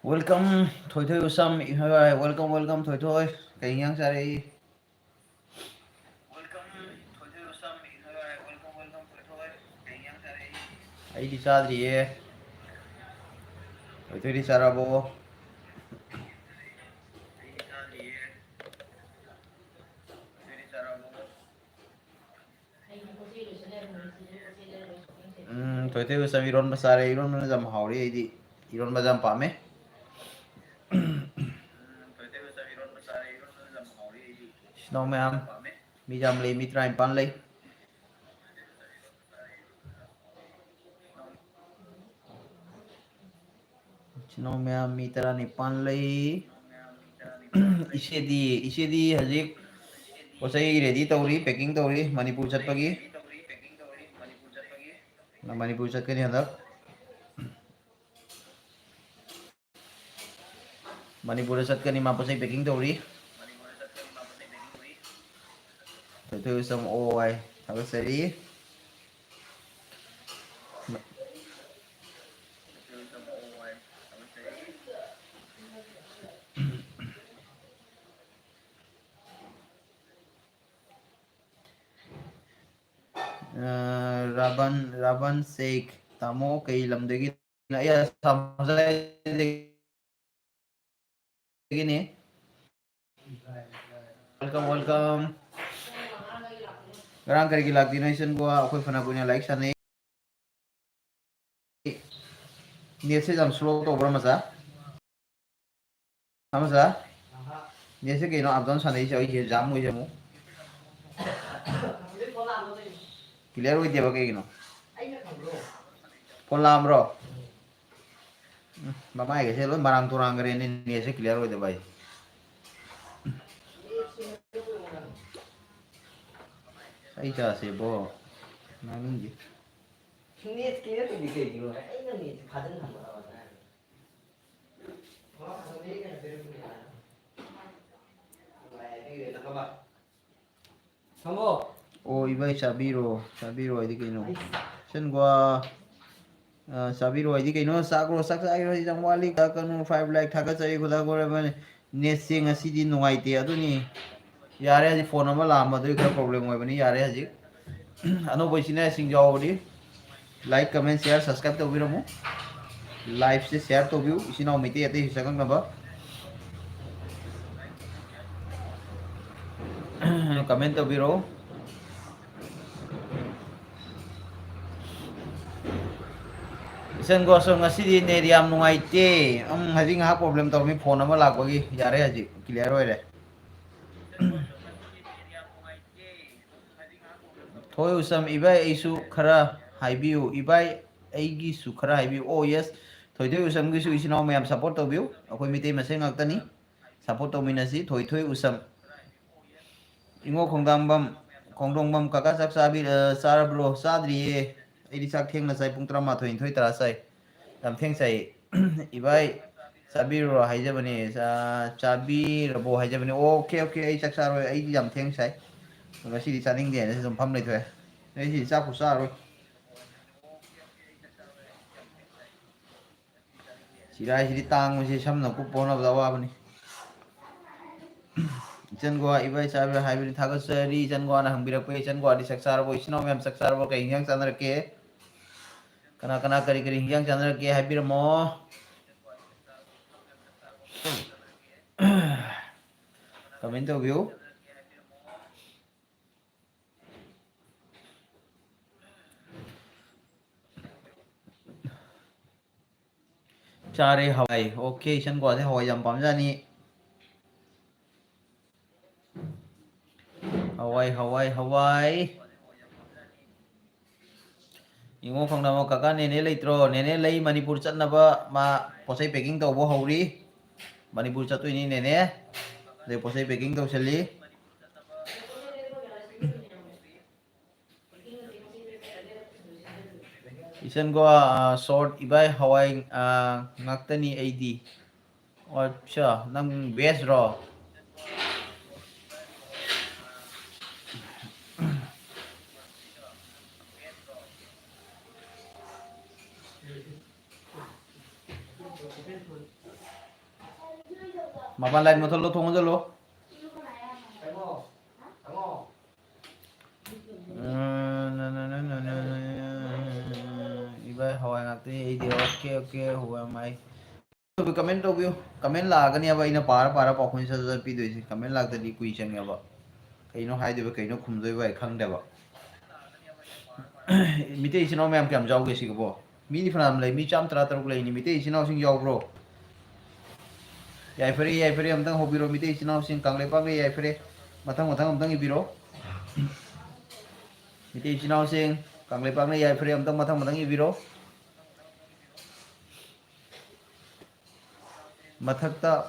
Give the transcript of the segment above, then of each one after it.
Welcome, Thoi Thoi Usam. Welcome, Thoi Thoi. Kay yang sari. Welcome, Thoi Thoi Usam. Welcome, Thoi Thoi. Kay yang sari. Ay di sadri eh. Thoi Thoi di sarabo. Ay di sadri eh. Thoi di sarabo. Thoi Thoi Usam iron basare iron mana jam hauri ay di iron majam pame. Thoi Thoi Usam iron basare iron mana jam hauri ay di. Snow ma'am. Mi jam lay mi try pan lay. Snow ma'am mi tara ni pan lay. इसे दी हजिक पोसई ready तौरी packing तौरी Manipur चटपगी Manipur चटकनी हंदक Manipur चटकनी मा पोसई packing तौरी तो सम ओ आई थागसरी राबन शेख तामो कई लमदगी या समझाई welcome ngarang kari gilak di nation gua aku fana punya like sana dia se jam slow to bro masa masa dia se kino abdon sana isya isya jam mu jamu clear ho dia bagai kino polam bro mama ai se lo marang turang kare ni dia se clear ho dia bai ai cha se bo namin ji Net kira tu dikit juga. Ini net kaden nama orang. Kalau kasih dia kan beri punya. Ini nak apa? Kamu? oh ibai sabiro ai di kino sen gua sabiro ai di kino sakro sak ai ro jam wali ka kanu 5 lakh thaga chai guda gore mane net sing asi di nungai te aduni yare aji phone ama la ma dui ka problem oi bani yare aji ano boisina sing jaw di like comment share subscribe to biro mu live se share to view isina umite ate hisakang naba comment to biro isen go so ngasi di ne riam nungai te haji nga problem to mi phone ama lag bagi yare haji clear oi re thoi usam ibai isu khara haibiu ibai aigi su khara haibiu oh yes thoi thoi usam gi su isina mayam support to view akoi mite mase ngaktani support to minasi thoi thoi usam ingo khongdongbam kaka sak sabi sarabro sadriye ai sak theng na sai pung 13 thoi tara sai tam theng sai ibai sabiro haijabani sa chabi rabo haijabani okay ai sak saro ai jam theng sai ngasi di saning de ne som pham lai thoi ai si sa ku sa ro sirai si tang si sam na ku pona ba wa bani chen gwa ibai sabiro haibani thagasari chen gwa na hangbira pe chen gwa di sak saro bo isno mem sak saro bo kai hyang chandra ke kana kana kari kari hyang chandra ke haibira mo comment to view Cari Hawaii. Oke, sen gua teh Hawaii jam pam ni. Hawaii. Ingo khang namo kaka nene lei tro, nene lei Manipur chat na ba ma posai packing to bo hauri. Manipur chat tu ini nene. De posai packing to seli. Isen gua short ibai Hawaii ngaktani ID. Acha, nang base ro. Mapan lain motor lo thong lo. Ibai hawai ngakti ide oke huwa mai. Comment to view comment lagani aba ina para pakhun sa sa pi doisi comment lagtadi kui chang aba kaino haideba kaino khumdoi bai khangdeba mitei sinau mayam kyam jawge sigbo mi ni phram lei mi cham tra taruk lei ni mitei sinau sing yaw bro yai fere amtang hobiro mitei sinau sing kangle pa ngai yai fere mathang amtang ibiro mitei sinau sing kangle pa ngai yai fere amtang mathang ibiro mathakta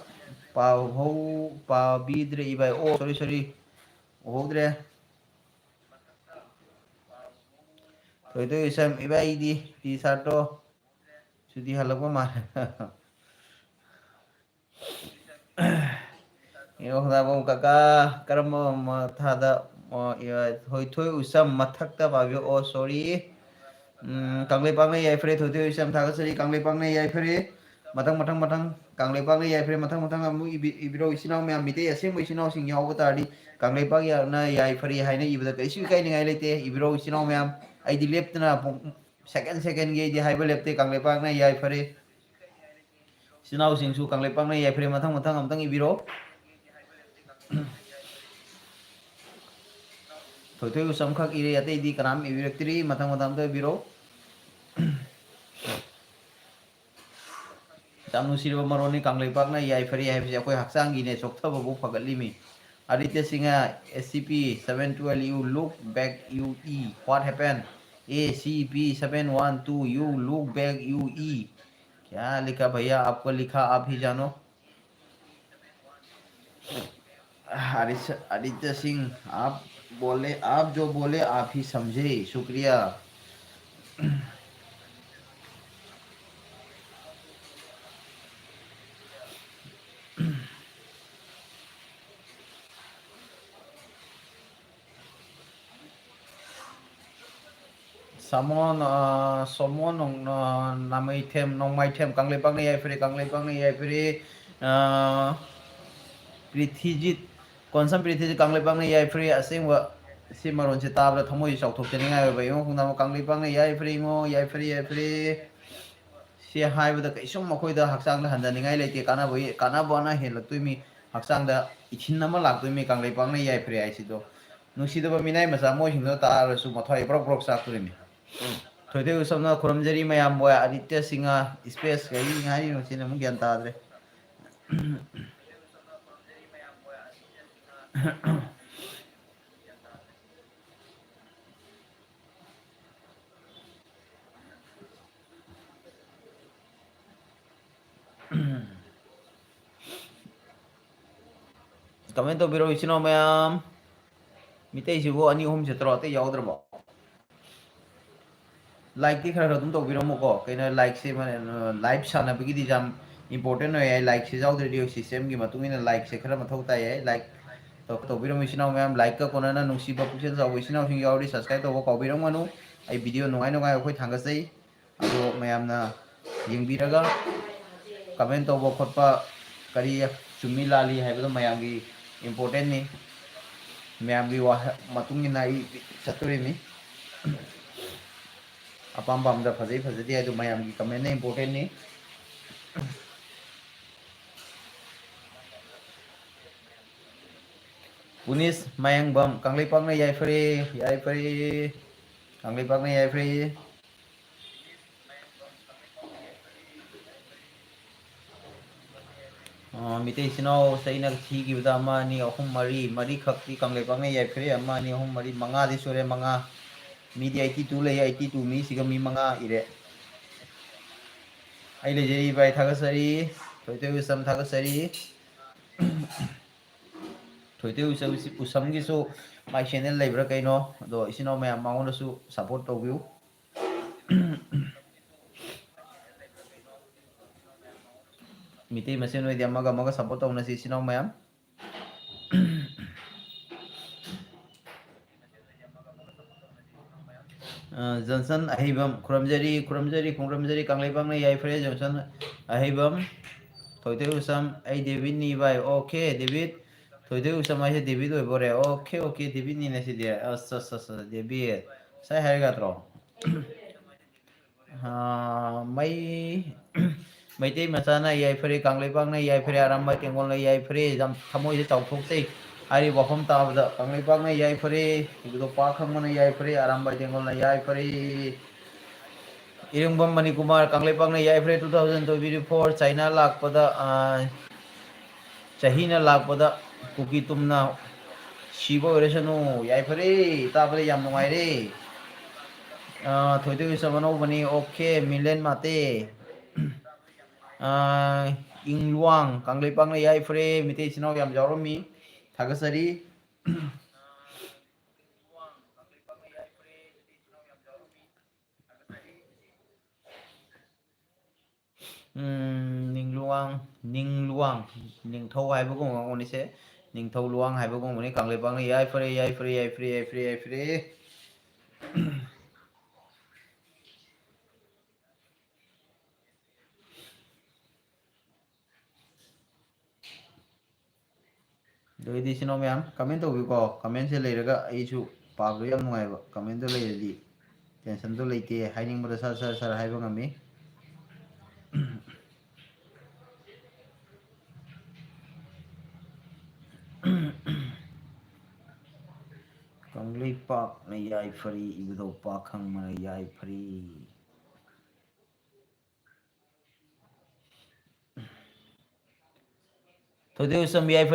pa ho pa bidre ibai oh sorry hodre तो isam ibai di sarto sudi halakwa ma yo da bom kaka karam ma thada hoi thoi usam mathakta ba o sorry kangle pangne yai fre thoi thoi usam thaga sari kangle pangne yai fre matang kangle pangne yai fre matang amu ibiro isinau me amite asem isinau sing yaw ta di kangle pang ya na yai fre haina ibada kai su kai ni ngai lete ibiro isinau me am ai di leptna second ge di haiba lepte kangle pangne yai fre sinau sing su kangle pangne yai fre matang amtang ibiro thoi thoi usam khak ire ate di kanam ibirektri matang to ibiro Tamu sirba maroni kanglai pakna yai fari hai bisa koi haksang gine sokta babu pagali mi. Aditya Singha SCP 712 you look back you e what happened ACP 712 you look back you e क्या लिखा भैया आपको लिखा आप ही जानो आदित्य सिंह आप जो बोले आप ही समझे शुक्रिया someone namai them nong mai them kangle pang nei yai fre prithijit konsam prithijit kangle pang nei yai fre aseng wa si maron se tabla thamoi chau thok cheni ngai ba yong khung nam kangle pang nei yai fre ngo yai fre si hai ba da kai sum ma khoi da haksang da handa ningai leite kana bo na hel tu mi haksang da ichin nama lak tu mi kangle pang nei yai fre ai si do nusi da ba minai ma sa mo hing da ta ra su ma thai brok sa tu mi थोड़े उसमना खुरमजरी ma'am बोया Aditya Singh space कहीं high नुची ने मुझे अंता आदरे comment तो बिरो इचनो ma'am मिते इसी वो अनि होम से तरोते याद रबो लाइक की खरा तुम तो बिरमो को कहीं लाइक से मैंने लाइव साना बिकी दी जाम इम्पोर्टेंट है लाइक से जाओ रेडियो सिस्टम की मतुंगी ना लाइक से खरा मथौता है लाइक तो बिरम इसिनाव मैम लाइक का कोना ना नुसी बपुसेल जाओ इसिनाव सिंग यावरी सब्सक्राइब तो को बिरम मनु आई वीडियो नुंगाई अखोई थांगसै अदो मैम ना यंगबिरगा कमेंट तो खोटपा करी चुम्मी लाली है मैम की इम्पोर्टेंट नि मैम की मतुंगी ना चतुरी मी apam da fazai fazai adu mayam gi comment ne important ni punis mayang bam kanglai pang ne yai fre kanglai pang ne yai fre mitei sinau saina thi gi da ma ni ahum mari khakti kanglai pang ne yai fre ama ni ahum mari manga di sore manga media 82 ले 82 मी सिगा मी मंगा इरे आई ले Jerry bye थागसरी थोइते उसम थागसरी थोइते उसम की so my channel Lebra कइनो दो इसिनो मैं माउन सु support तो view मिते मसेन वे दिमा मगा support तो नसी इसिनो ma'am Johnson Ahibam Kuramjari Kuramjari Kanglebang Yaifre Johnson Ahibam Toite Usam A David ni by okay David Toite Usam I David Bore okay David ni nasi dia David saya harga mấy mấy tí mà sana yai phơi càng lấy băng này yai phơi aram mai tiếng con này yai phơi jam tham môi sẽ chọc thuốc tê ai bỏ phong tao bây giờ càng lấy băng này yai phơi itu tu pa khang mana yai phơi aram mai tiếng con này yai phơi irung bom mani kumar càng lấy băng này yai phơi 2024 China lạc pada China lạc pada kuki tumna shibo oresanu yai phơi ta phơi yam nungai re thôi tôi sẽ nói vấn đề ok mình lên mà tê ing luang kang lepang na yai free mi te sinaw yam jawro mi thagasari ning luang ning thâu hai bữa cùng ông này sẽ ning thâu luang hai bữa cùng này kang lepang na yai free rồi đi xin ông em comment tôi bị có comment sẽ lấy ra cái issue bảo cái em ngoài comment tôi lấy đi tension tôi lấy thì hai những bữa sa hai bữa ngami kang lepak na yai free ibu do pa khang ma yai free Today some yai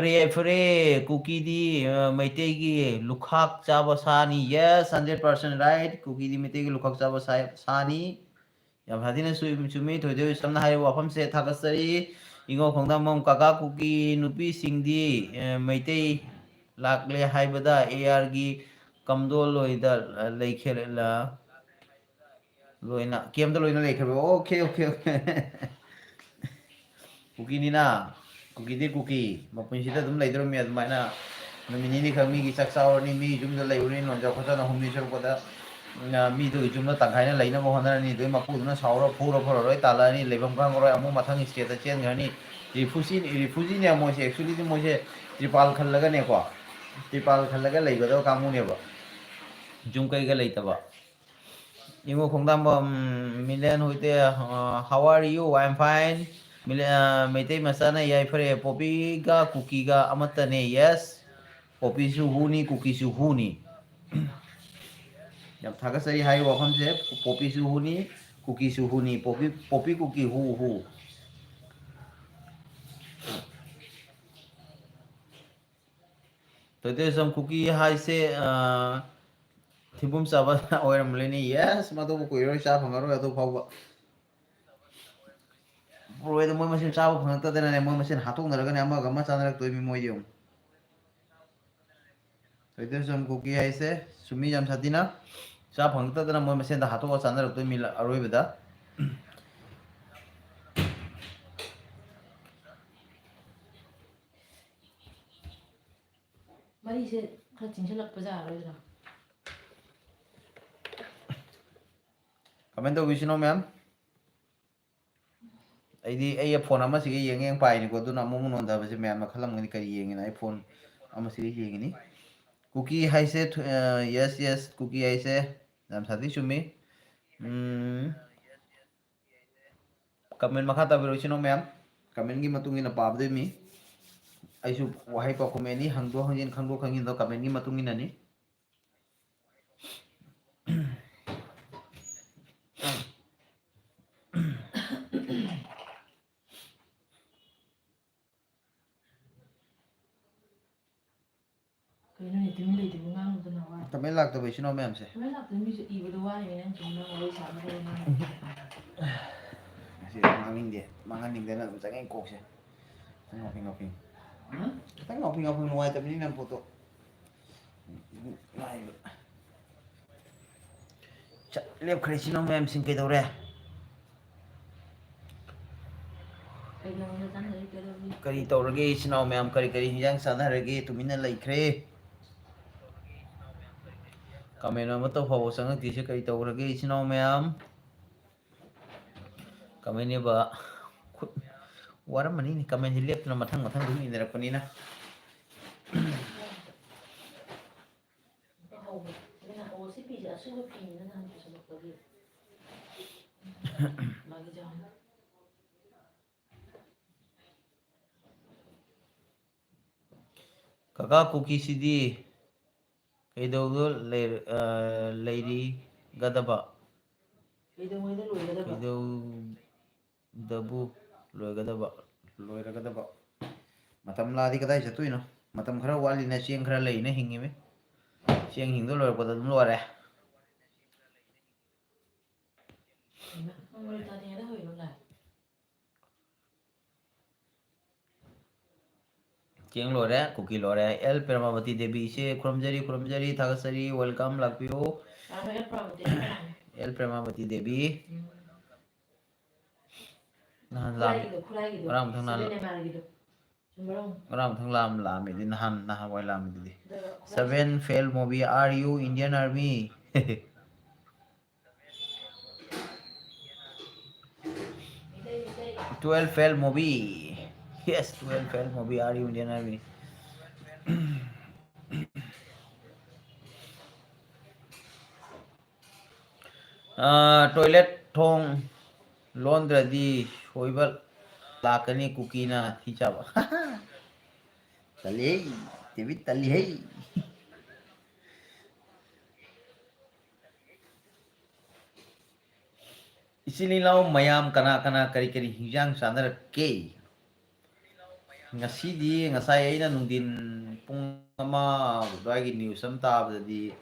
cookie di maite gi lukhak chaba sani yes 100% right cookie di maite gi lukhak chaba sani yam hadina sumi today some na hai wafam se thagasari ingo khongda mom kaka cookie nupi singdi maite lakle haibada ar gi kamdol loida leikhe la loina kemda loina leikhe okay cookie ni na cookie mapunsida dum leidro mi admaina nomini khami gi saksaw ni mi jum da leuri non ja khota na humni sor koda mi do jum na tangkai na leina mo hona ni do mapu na sawro phuro roi tala ni lebam kang roi amu mathang state ta chen gani refugee ni mo se actually ni mo se tripal khallaga ne ko tripal khallaga leiba do kamu ne ba jum kai ga leita ba ingo khongdam milen hoite how are you I'm fine Meitei masana yai fare popi ga cookie ga amatane yes popi su huni cookie su huni yam thagasari hai wafam se popi su huni popi cookie hu to there some cookie hai se thibum saba oiram leni yes madu ko iro sa phangaro ado phawba Provide mo masin chabo phangta dena ne mo masin hatung naraga ne ama gama chanarak toi mi moi yum toiter som cookie hai se sumi jam satina cha phangta dena mo masin da hatung chanarak toi mi aroi beda mari se khara chingsalak paja aroidra comment to visino ma'am ai phone ama sigi yeng pai ni ko duna mo non da base ma'am khalam ngani kari yeng ni iphone ama sigi yeng ni cookie hai se yes cookie hai se jam sati sumi comment makha ta biro sino ma'am comment gi matung ina pab de mi aisu wahai pa comment ni hangdo hangin khangin do comment gi matung ina ni kaya na ito yung lady mo nga nung tanawa comment lag to visino ma'am se kaya na ito yung iba dawa yun yung tumang away sa amin kayo na si manganing de na chang kok se ngoping tang ngoping nuai ta ni nan photo live cha lep khare sino ma'am sing kai dore kaya lang na tanay kaya lang kari tawrage sino ma'am kari hinjang sanarage tumina laikre Comment amata fawo sangakti kari tawrage ichinaw mayam. Comment ba waramani ni comment hilepna mathang mathang dum inarapanina. hꯧꯕ ꯑꯗꯨꯅ ꯑꯣ ꯁꯤ ꯐꯤꯁꯦ ꯑꯁꯨꯕ ꯐꯤꯅꯤꯅ ꯅꯍꯥꯟ ꯄꯨꯁꯜꯂꯛꯄꯒꯤ ꯃꯥꯒꯤ ꯖꯥꯎꯅ Kaka cookie sidi kaidaw lady gadaba. ꯀꯩꯗꯧꯉꯩꯗ ꯂꯣꯏꯒꯗꯕ Kaidaw dabu loigadaba loiragadaba. Matam ladi kadai chatuino. Matam khara wali na chiang khara lei na hingi me. Chiang hingdo loirpada dum lore. ꯃꯣꯏ ꯇꯥꯗꯦꯗ ꯍꯣꯏꯔꯣ ꯂꯥꯏ Chiang lore, cookie lore. El Permavati Devi se kuramjari thagasari welcome lakpio. ꯀꯥꯔꯣ ꯑꯦ ꯄ꯭ꯔꯥꯕꯇꯤ ꯀꯅꯥꯅꯣ El Permavati Devi. Nahan lam. ꯈꯨꯔꯥꯏꯒꯤꯗꯣ Ram thang nan. ꯁꯤꯕꯦꯅꯦꯃꯥꯔꯒꯤꯗꯣ ꯆꯨꯝꯕꯔꯣ Ram thang lam idi nahan wai lam idi. ꯑꯗꯨꯒ ꯈꯨꯔꯥꯏ Seven failed movie. Are you Indian Army? 12 failed movie. Yes, 12 failed movie. Are you Indian Army? Toilet thong laundry soiba lakani cookie na hichaba. Tali, tibit tali hey. Isinilaw mayam kana kari hinjang sanarake. Ngasidi ngasay ay na nungdin pung ama dwagi news am tabadi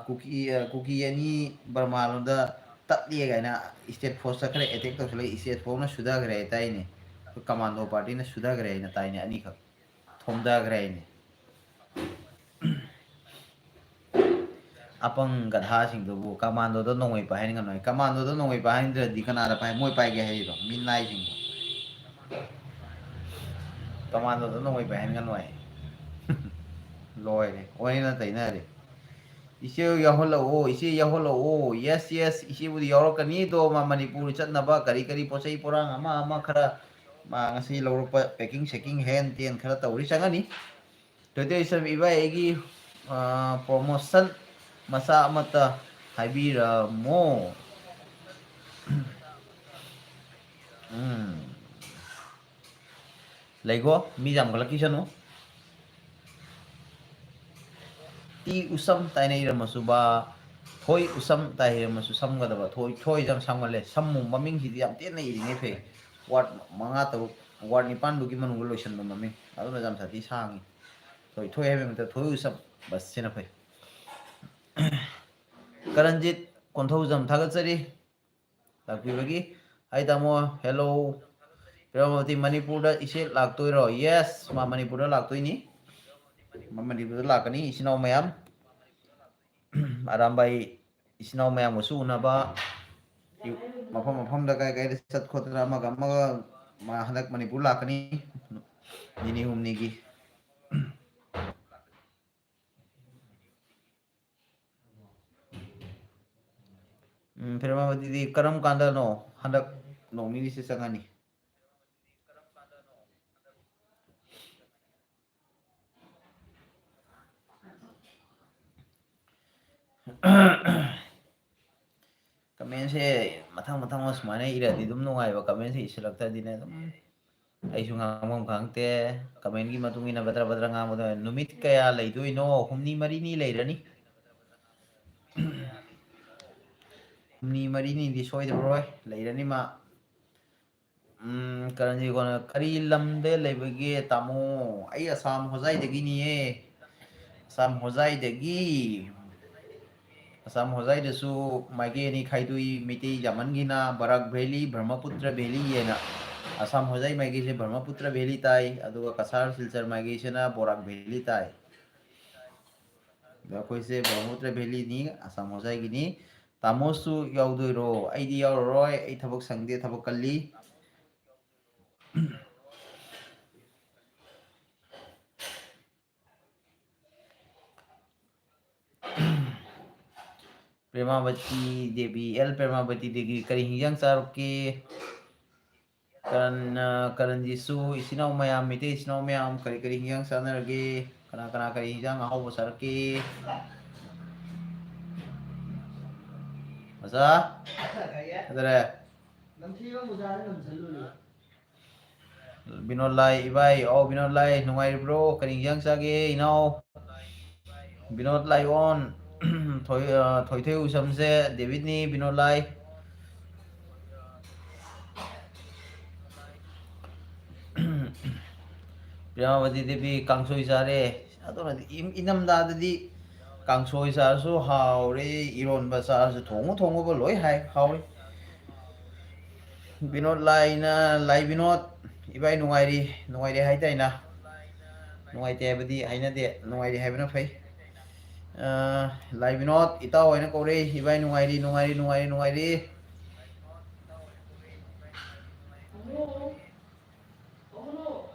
cookie ani barmalonda tatli gaina state force kare attack to sele state force na suda gare taine commando party na suda gare na taine ani khak thomda gare ne apang gadha sing do commando do nongoi pa hain ngai commando do nongoi pa hain dra di kana da pa moi pa ge hai ro min nai sing commando do nongoi pa hain ngai loi ne oi na tai na re ise yaholo ise yaholo yes ise budi yaurokani do ma manipur chatnaba kari posai porang ama khara ma ngasi lawrpa packing shaking hand ten khara tawri changani today isam iba egi promotion masa amata haibira mo laigo mi jam galaki chano ti usam taina ira masuba thoi usam tai masu samgadaba thoi jam samgale sammu maming hidi am tena iri ne fe wat manga taru wat nipan dugi manung loisan ba maming adu na jam sati sangi thoi hai meta thoi usam bas sina fe karanjit konthau jam thagachari lakpi bagi hai tamo hello Piramati Manipur da ise laktoi ro yes ma Manipur da laktoi ni ma Manipur da lakani isinau mayam arambai isinau mayam musu unaba mafam da kai sat khotra amaga ma hanak Manipur lakani nini humni gi Piramati di karam kanda no hanak no mini se sangani comment se mathang sumana ira di dum nungai ba comment se isilakta dine dum aisu ngamam khangte comment gi matungina badra ngam da numit kaya leidoino humni mari ni leirani humni mari ni di soi roi leirani ma karanji kona kari lamde leibage tamo ai asam hozai dagi ni e asam hozai dagi Assam hozai desu maige ni khaidui miti jamangina Barak Valley Brahmaputra Valley yena Assam hozai maige se Brahmaputra Valley tai aduga Kasar Silchar maige se na Borak Valley tai da koi se Brahmaputra Valley ni Assam hozai gini tamosu yaudoi ro aidi yauroi ai thabak sangde thabak kalli Premavati Devi, L Premavati Devi, kari hingjang charuke. Karan Jisu, isinau mayam, mite isinau mayam, kari kari hingjang sanarage, kana kari hingjang ahau sarake. Masa? Adare. Binod Lai, Ibai, oh Binod Lai, nungai bro, kari hingjang sage, inau. Binod Lai on, thoi theu samse, David ni Binod Lai. Premavati Devi kangsoi sare, adona inamdadadi kangsoi sarsu haure, ironba sarsu thongo ba loi hai haure. Binod Lai na Lai Binod, Ibai nungairi hai taina. Nungai te badi hainade, nungairi haibana fai. Lai Binod, itao haina kore, Ibai nungairi. 어머, 어머너,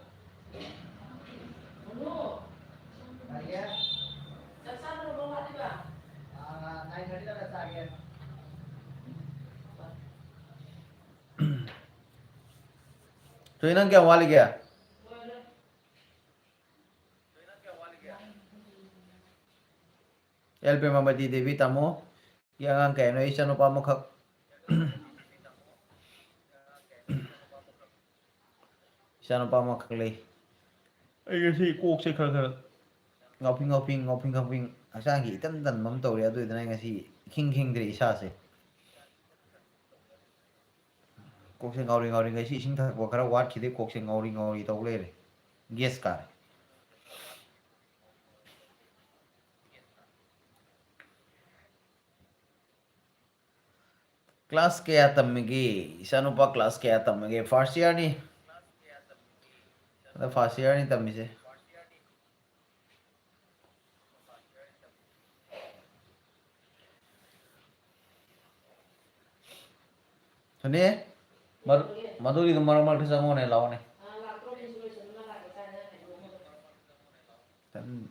어머, 나 싸는 거 하지 마. So inang kya wali kya? El Premavati Devi tamo, yang ang kaya no isa no pa mo kak. Isa no pa mo kaklay. Ay kasi kok se khar. Ngoping. Asang ki tan mam taw ri adu dana ngasi king dre isa se. Kok se ngori ngasi sing thak bo khara wat khide kok se ngori taw le re. Guess ka. Class kaya tammige, isa no pa class kaya tammige. First year ni. First year ni tammise. Sune, Madhuri tu mar ke sango ne lao ne. Tan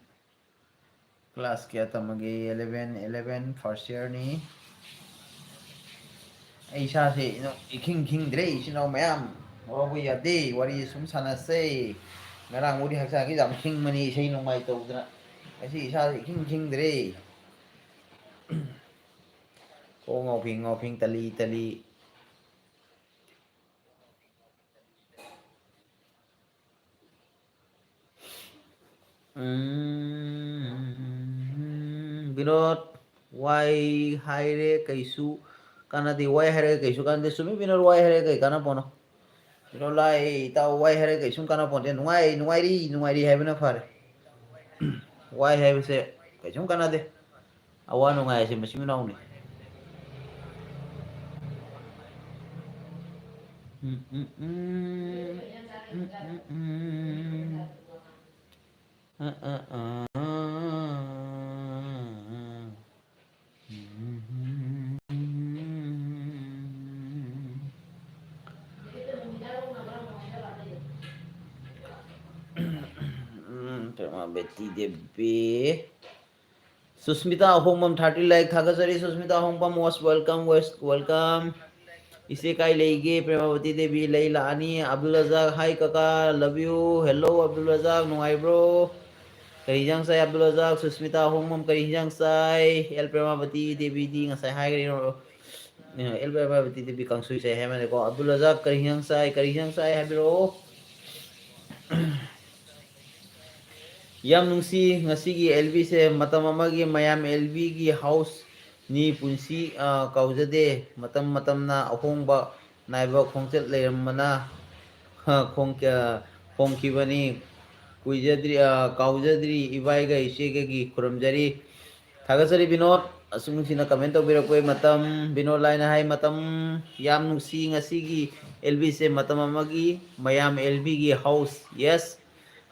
class kaya tamage 11 first year ni. Ai sa se no king dre sino mayam. Wa bu ya de wari sum sana se. Ngarang udi haksa ki jam king mani sei no mai to dna. Ai si sa se king dre. Ko ngoping tali. Binod, why haire kaisu kana di why haire kaisu kan de sumi binod why haire kai kana pono. Binod lai tao why haire kaisu kana ponte nungai ri hai bina fare. Why hai se kaisu kana de. Awa nungai se masimi nauni. Betty Debbie. Susmita Homam 30 like Thakasari Susmita Homam was welcome. Ise kai leige Premavati Devi Leila Ani Abdul Razak hi kaka love you hello Abdul Razak nungai bro Karijang sai Abdul Razak Susmita Homam karijang sai El Premavati Devi di ngasai hi kari no El Premavati Devi kangsui sai hai mane ko Abdul Razak karijang sai hai bro. Yam nungsi ngasigi LV se matam amagi mayam LV gi house ni punsi kaujade matam na ahongba naiba khongchet leiramana khongkibani kuijadri kaujadri ibai ga isege gi kuramjari thagasari binod asung sina comment tawbirakoi matam binod laina hai matam yam nungsi ngasigi LV se matam amagi mayam LV gi house yes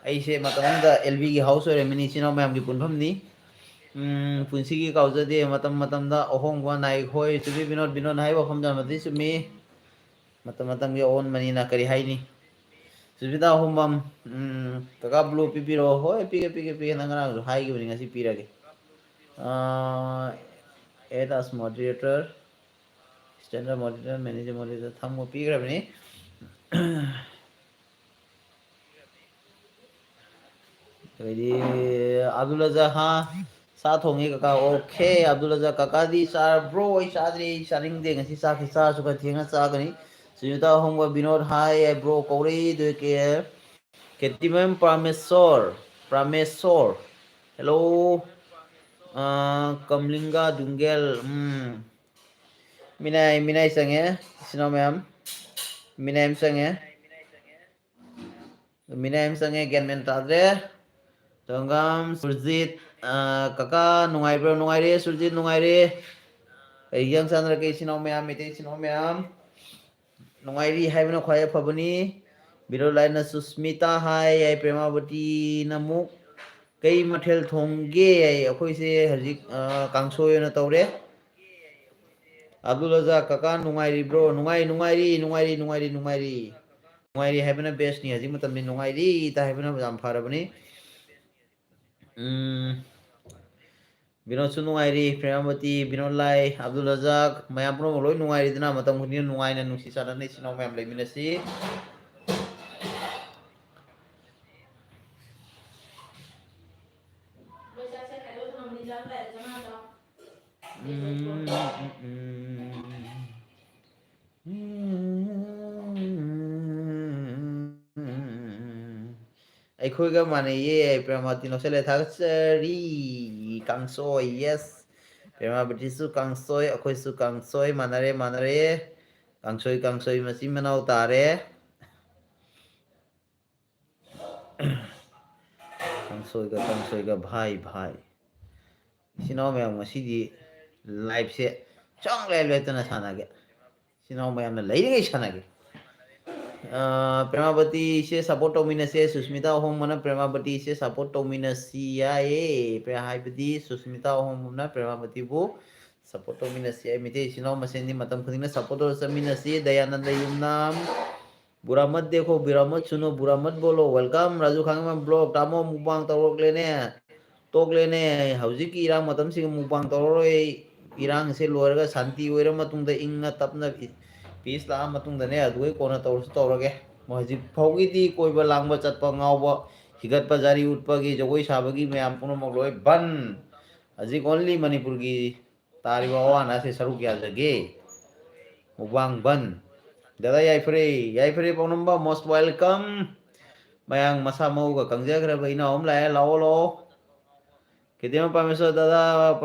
aise matamda LV gi house ore mini chino mayam gi punpham ni punsi gi kauja de matamda ohong wa nai khoi chubi binod hai wa famjan mati sumi matam gi on mani na kari hai ni subida hombam kaka blue pipiro hoi pige na ngara hai gi ngasi pirage add as moderator standard moderator manager moderator thamo pigrabni jadi Abdullah ha sa thongi kaka okay Abdullah kaka di sar bro I sadri saring de ngasi sa ki sa su ka thinga sa gani Suyuta hongwa binod hai bro kori de ke Ketimem Pramesor hello Kamlinga Dungel Minai sange sino ma'am Minai sange Genmen Tadre Tonggam Surjit Kaka nungaire Surjit nungaire yang sandra ke sino ma'am mite sino ma'am nungairi haibna khwaya phabani Birolaina Susmita hai ai Premavati namuk Kei mathel thongge ai akhoi se hajik kangsoy na tawre Abdullah kaka nungairi bro nungairi haibna best ni hajik matam ni nungairi ta haibna jam pharabani Binod su nungairi Premavati Binod lai Abdullah mayam pro loi nungairi dina matam khuni nungai na nusi sana ni sino mayam leiminasi Aikhoiga manaye Premavati no sele thagsari kangsoy yes Premavati su kangsoy akhoi su kangsoy manare kangsoy masi manau tare kangsoy ga bhai sinau mayam masidi live se chong le tana sanage sinau mayam na leiringai sanage Premavati se support dominasi Susmita home mana Premavati se support dominasi ya haibadi Susmita home mana Premavati bu support dominasi ya mite sinau masendi matam khudina support dominasi Dayananda Yumnam Buramat dekho Buramat suno Buramat bolo welcome Raju Khangman blog tamo mukbang tawrok lene tok lene haujiki irang matam sing mukbang tawroi irang se loiraga santi oira matungda ingna tapna peace la matungda ne adui kona tawrsu tawrage mohajik phawgidi koiba langba chatpa ngawba higatpa jari utpagi jogoi sabagi mayam punomok loi ban ajik only manipur gi tariba wana se saruk yajage mukbang ban Dada yaifre paunamba most welcome mayang masa mau ga kangjagra ba ina om la lao lo Ketima pameso dada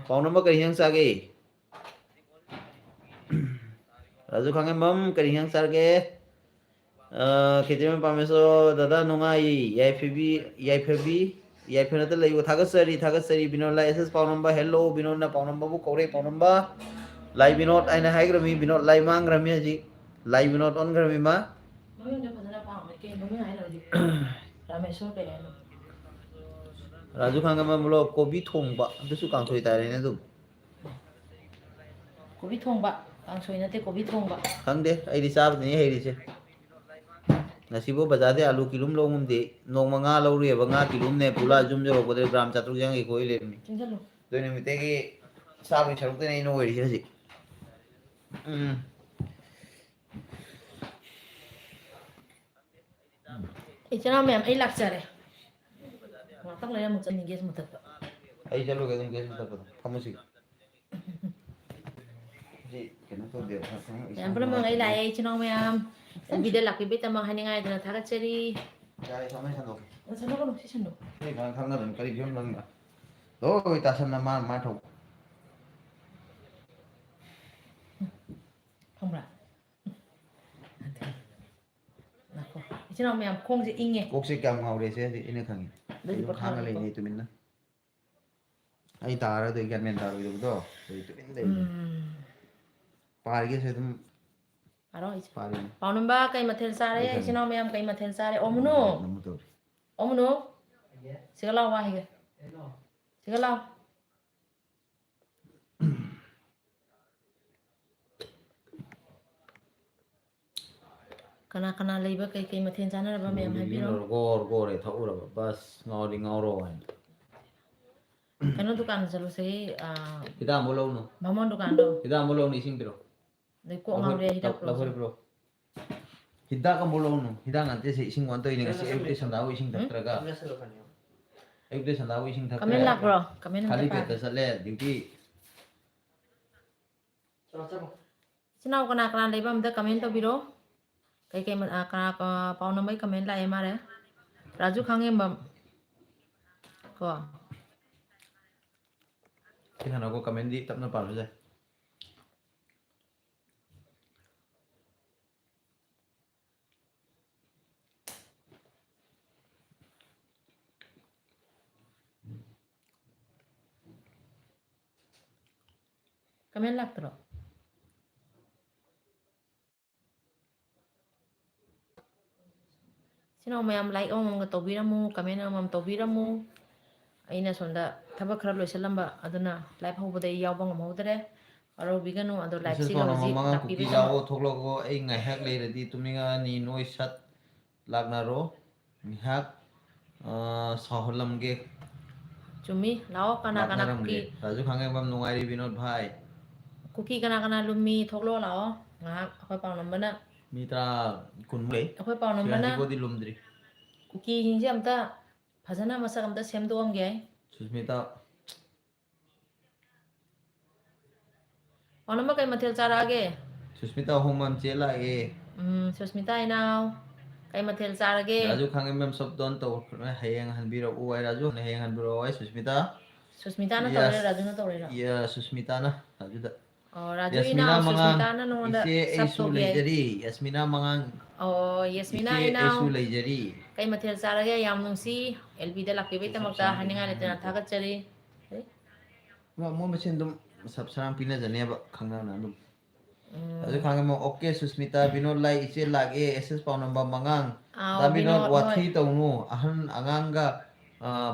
paunamba karihang sage Raju khange mam karihang sarge Ketima pameso dada nungai yaifenata laibo thagasari binodla ss paunamba hello binodna paunamba bu kore paunamba lai binod aina haigrami binod lai mangrami haji lai binod on grami ma Raju khangama mulo kobi thongba dusu kangthoi tare ne dum Kobi thongba kangsoy nate kobi thongba khangde ai ri sab ni hei ri se nasibo bazade alu kilum lo mum de nong nga lo ri ba nga kilum ne pula jum jo ko de gram chatruk jang gi koi le mi chingalo doine mi te gi sab ni charuk de nei no ri se ichana ma'am ai lakchare tak laya mu chani ges mutat ai chalo ga dum ges mutat pa thamusi ji kena to de yan pala mga ilaya ichana ma'am bida lakki bita mga haninga ito na thagachari jai samai sando sano ko si sano ni kan khang na dum kari gyom lang ga oi ta san na ma thau Kamra. Nako. Ichana ma'am kong si inge. kok se kam ngau re se ine khangi Dari khang patha le ni tumin na ai tara de gan men tara du do tumin de par ge se dum Aro ich. pari Paunamba kay mathel sare ichana ma'am kay mathel sare omuno. namu to Omuno. Sigalaw wa higa. Sigalaw. Kana laiba kay mathel sana ba ma'am habiro. gor re thau ra bas ngau ri ngau ro ai Kano dukan jaluse Hidak mo law no. bhamon dukan do. Hidak mo law ni ising piro. Dai ko ngawre hidak Law pro. bro. Hidak ka mo law no. Hidak ngante se ising wan to ini ngasi everyday sandaw ising taktraga. Everyday sandaw ising taktraga. Kamen lak bro. Kamen Kali pa. beta sale duty. Sinau kana kana dai bam da kamen to biro. Kai kai kana ka pau na mai kamen la emare. Raju khangem bam. Ko. Kina ko kamen di tap na pa ja. Kamen lak tro. Sinau mayam like om ga tobiramu kamen am tobiramu. Aina sonda thaba khara loisalamba aduna live hobode yawba ngamodre aro biganu ado live This is si one of loji mga takibe cookie sama lawo thoklogo ay ngahak le ready tuminga ni noi sat lagnaro ngahak saholam ge chumi lao kana kana lagnaram ge cookie raju khange bam nungairi binod bhai cookie kana kana lumi thoklo lao nga akhoi paw nambana mitra kunmule akhoi paw sirasi nambana ko di lumdri cookie hinje amta phajana masak amta semdo am ge susmita paw namba kai mathel chara ge susmita homam chela e susmita inau kai mathel chara ge raju khange bam sob don to hayang hanbiro u ai raju hayang hanbiro ai susmita susmita na tawre raju na tawre ya susmita na raju da raju Yasmina inau mangang susmita na nonda ise sab esu to ge leijari Yasmina mangang Yasmina ise inau esu leijari kai mathel chara ge yam nungsi LB da lakbe tamakta haninga letena thagat chari mo machine dum sab sarang pina jane ba khangna na dum aju khangam oke susmita binod lai ise lage ss paw number mangang da binod wathi tawnu ahan anganga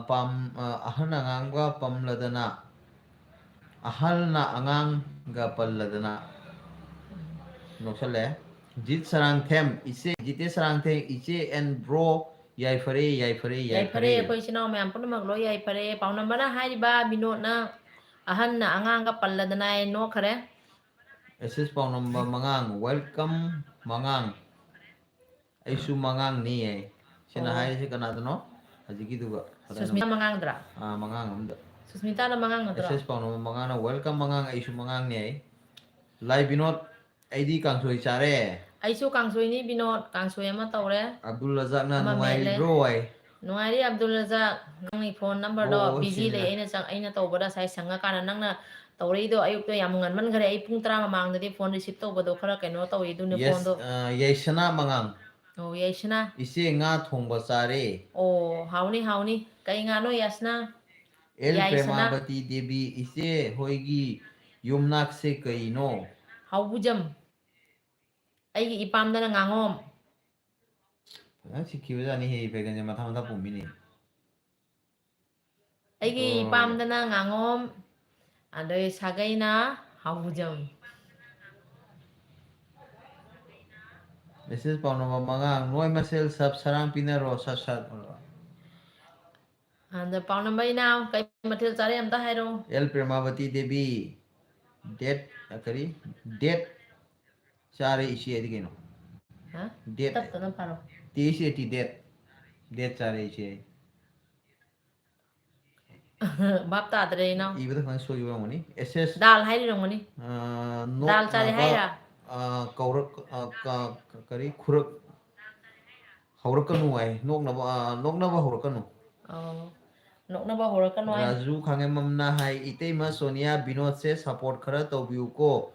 pam ahan anganga pamladana ahal na angang ga palladana noksale jit sarang them ise jite sarang the ise and bro yai fare koi sinau mayam pun mag lo yai pare paw number na hai ba binod na ahan na angang ka palladana no khare ss paw number mangang welcome mangang aisu mangang ni ai sina hai se kana dano hajiki duga susmita mangang dra mangang amda susmita na mangang dra ss paw number mangang na welcome mangang aisu mangang ni ai lai binod aidi kangsoi chare aisu kangsoi ni binod kangsoi ama tawre Abdul Razak na nungai bro ai nungairi Abdul Razak nang phone number do busy le aina tawbada sai sanga kana nang na tawre do ayuk to yam ngan man gare ai pung 3 mamang de phone receive to bodo khara kaino tawi du ne phone do yaisana mangang yasna ise nga thongba chare hauni kai nga no yasna El yaisana Premavati Devi ise hoigi yumnak se kaino haubujam ai ipam da ngangom sikhiwa jani he vegan matha matha pumini ai ipam da ngangom adoi sagaina haubujam Mrs. Paunama mangang noi masel sab sarang pinaro sat the phone number now kai mathil chare am ta hairo El Premavati Devi date akari date chare isi edi keno ha date tat ta paro ti isi eti date chare isi bap ta dre now ibu tu kan so yuwa moni SS dal hairi rongoni dal chare haira kaurak kari kurak haurakanu ai nokna ba haurakanu nokna ba horakan wai Raju khange mamna hai itei ma Sonia Binod se support khara tobiu ko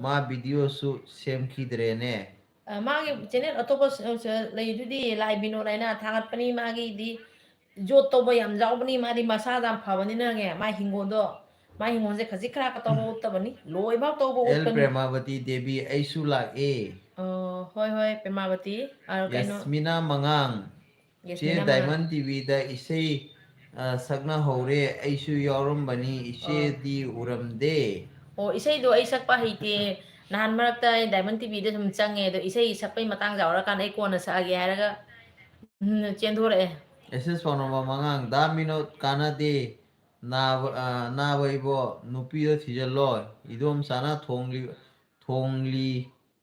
ma video su sem khidre ne magi channel atopo lai du di lai bino lai na thangat pani magi di jot to ba yam jaw bani mari masa dam phabani na nge mai hingon do mai hingon je khaji khra ka to ba ut bani loi ba to ba ut El bani Premavati Devi aisu la e hoi Premavati ar kaino Yasmina mangang che Diamond TV da isei sakna hore aisu yorum bani ise di uramde isai do ai sakpa haite nahan marakta Diamond TV de sum change do isai sakpai matang jawra kan ai kona sa age haraga chendore SS Paunama mangang da minot kana de 나버 이보 누피도 뒤질러 이돔 사나 통리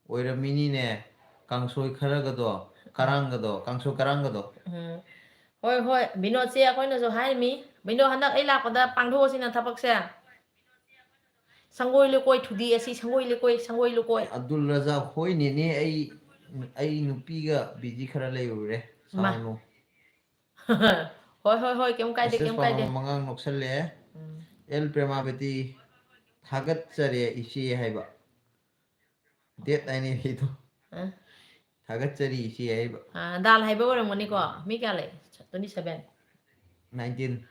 오이러미니네 강소이 카라가도 카랑가도 강소 카랑가도 hoi hoi binod siya ko na so hai mi binod hanak ay lako da pangho sin ang tapak siya sangoy lukoy thudi asi sangoy lukoy Abdul Razak hoi nene ai nupiga biji khara lay ure ma saunu hoi kem kai de SS kem kai de mangang noksalle el premabeti thagat chare isi haiba det aini hitu thagat chari isi haiba dal hai ba orang mani ko mi kya le 27 19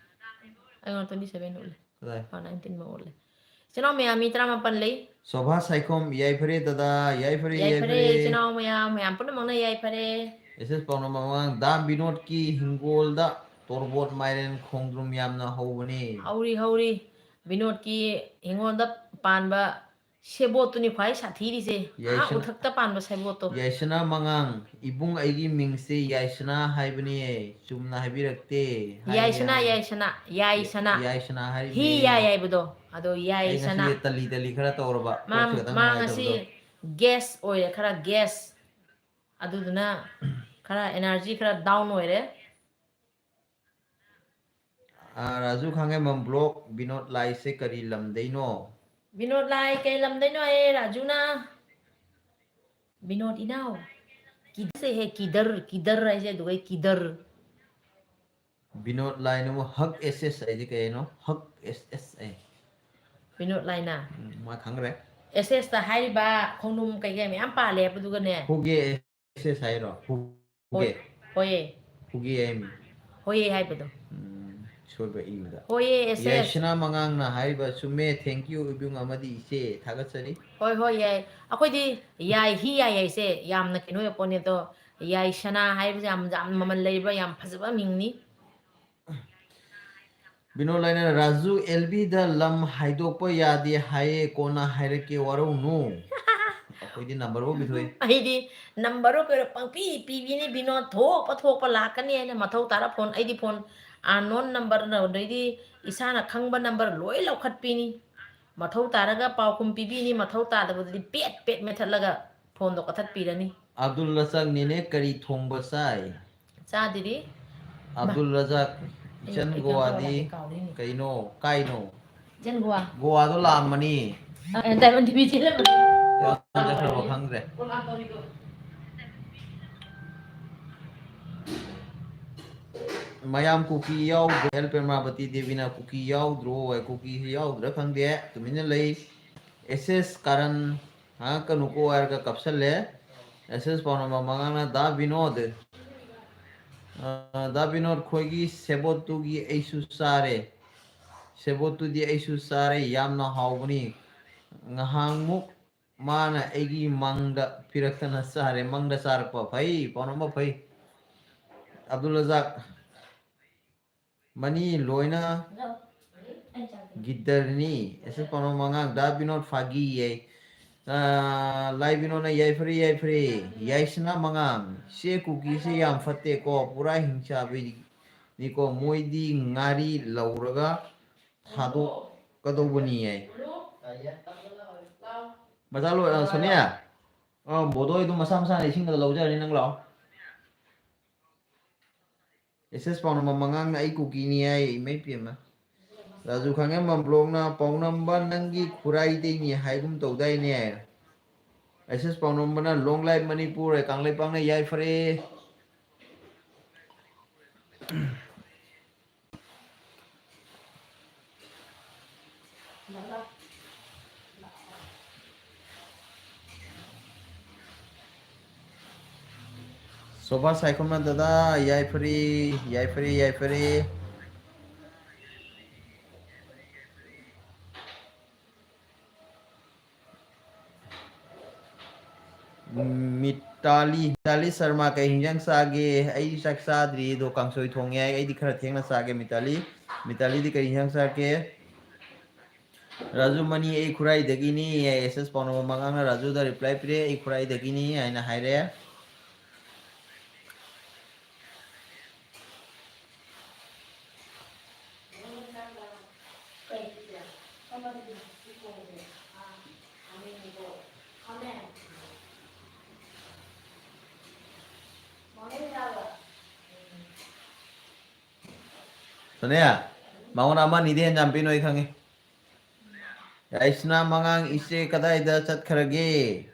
ay 27 ule kadai 19 mo ule chino me ami tra ma pan le Sobha Saikom yai fare dada yai fare yai pare chino me am pun mang na yai pare SS Pauna Mamang Dam Binod ki Hingol da Torbot Mairen Khongdrum Yamna Hobani hauri binod ki hingon da pan ba sebot tu ni khwai sathi ri se ha uthak ta pan ba sebot to Yaisana Mangang Ibung Aigi Mingse Yaisana Haibani Chumna Habirakte yaisana Yaisana hi Haibi yai budo ado yaisana Tali Kara Torba ma ngasi gas oire khara gas aduduna khara energy khara down oire Raju Khange Mam Block Binod Lai Se Kari Lamdaino binod lai kai lam dai no e rajuna binod inao kidar se he kidar ai se dugai kidar Binod Lai no Hug SS Aidi Kaino Hug SS binod lai na Ma Khangre ss ta hai ba khonum kai kai me am pa le bu ne Huge SS Hairo Huge hoye Huge Amy hoye hai bu Soba Iuda hoye ss Yaishana Mangang na Haiba Sume thank you Ibung Amadi Ise Thagatsari hoi yai akoi di yai hi yai se yam na kino yo pone to yai shana hai bu yam maman lei ba yam phasaba mingni Bino Laina Raju LB da Lam Haidopa Yadi Haye Kona Haireke Waro no Akoi di number wo bithoy ai di number ko pang pi ni bino tho pa la kan ne ma thau tara phone ai di phone unknown number na dei di isana khangba number loi lau khat pi ni ma thau tara ga pau kum pi ni ma thau ta da di pet me that laga phone do ka that pi rani Abdul Razak Nene Kari Thongba Sai cha di di Abdul Razak Chan Goadi Kaino Kaino jen gua Goa do Lamani dai man tv chile ma Jakhar Khangre Mayam cookie yaw Hel Permabati Devina cookie yaw Dro cookie yaw Dra Khangde Tumina Lay SS Karan Ha Kanuko Arga Kapsale SS Pauna Mamangana Da Binod Da Binod Khoigi Sebotugi Aisu Sare Sebotu di Aisu Sare Yamna Haubani Ngahangmuk Mana Egi Mangda Pirakana Sare Mangda Sarpa Pai Pauna Pai Abdul Razak Mani Loina Gidarni SS Pauna Mangang Da Binod Fagi Yai Lai Binona Yai Free Yaisna Mangam Se Kuki Se Yam Fate Ko Pura Hingcha Niko Moidi Ngari Lauraga Hado Kadobani Yai Masalo Sonia Bodo itu masa-masa ising da lauja ni nang lao SS Pauna Mangang na ai Kuki ni ai mai pima Raju Khange Mamblong na Paunamba Nangi Kurai de ni haigum todai ne SS Paunamba na Long Life Manipur Kanglai Pang na Yai Fare Soba Saikom na dada Yai Fare Mitali Sharma kay hinjang sage ay saksadri do kangsoy thongye ay di khara thengna sage Mitali di kay hinjang sage Raju Mani ay khurai dagini SS Pauna Mamang na Raju da reply pire ay khurai dagini ay na haire Sonia, mangona ama ni den jam pinoi khangi. Yaisna mangang ise kadai da chat kharage.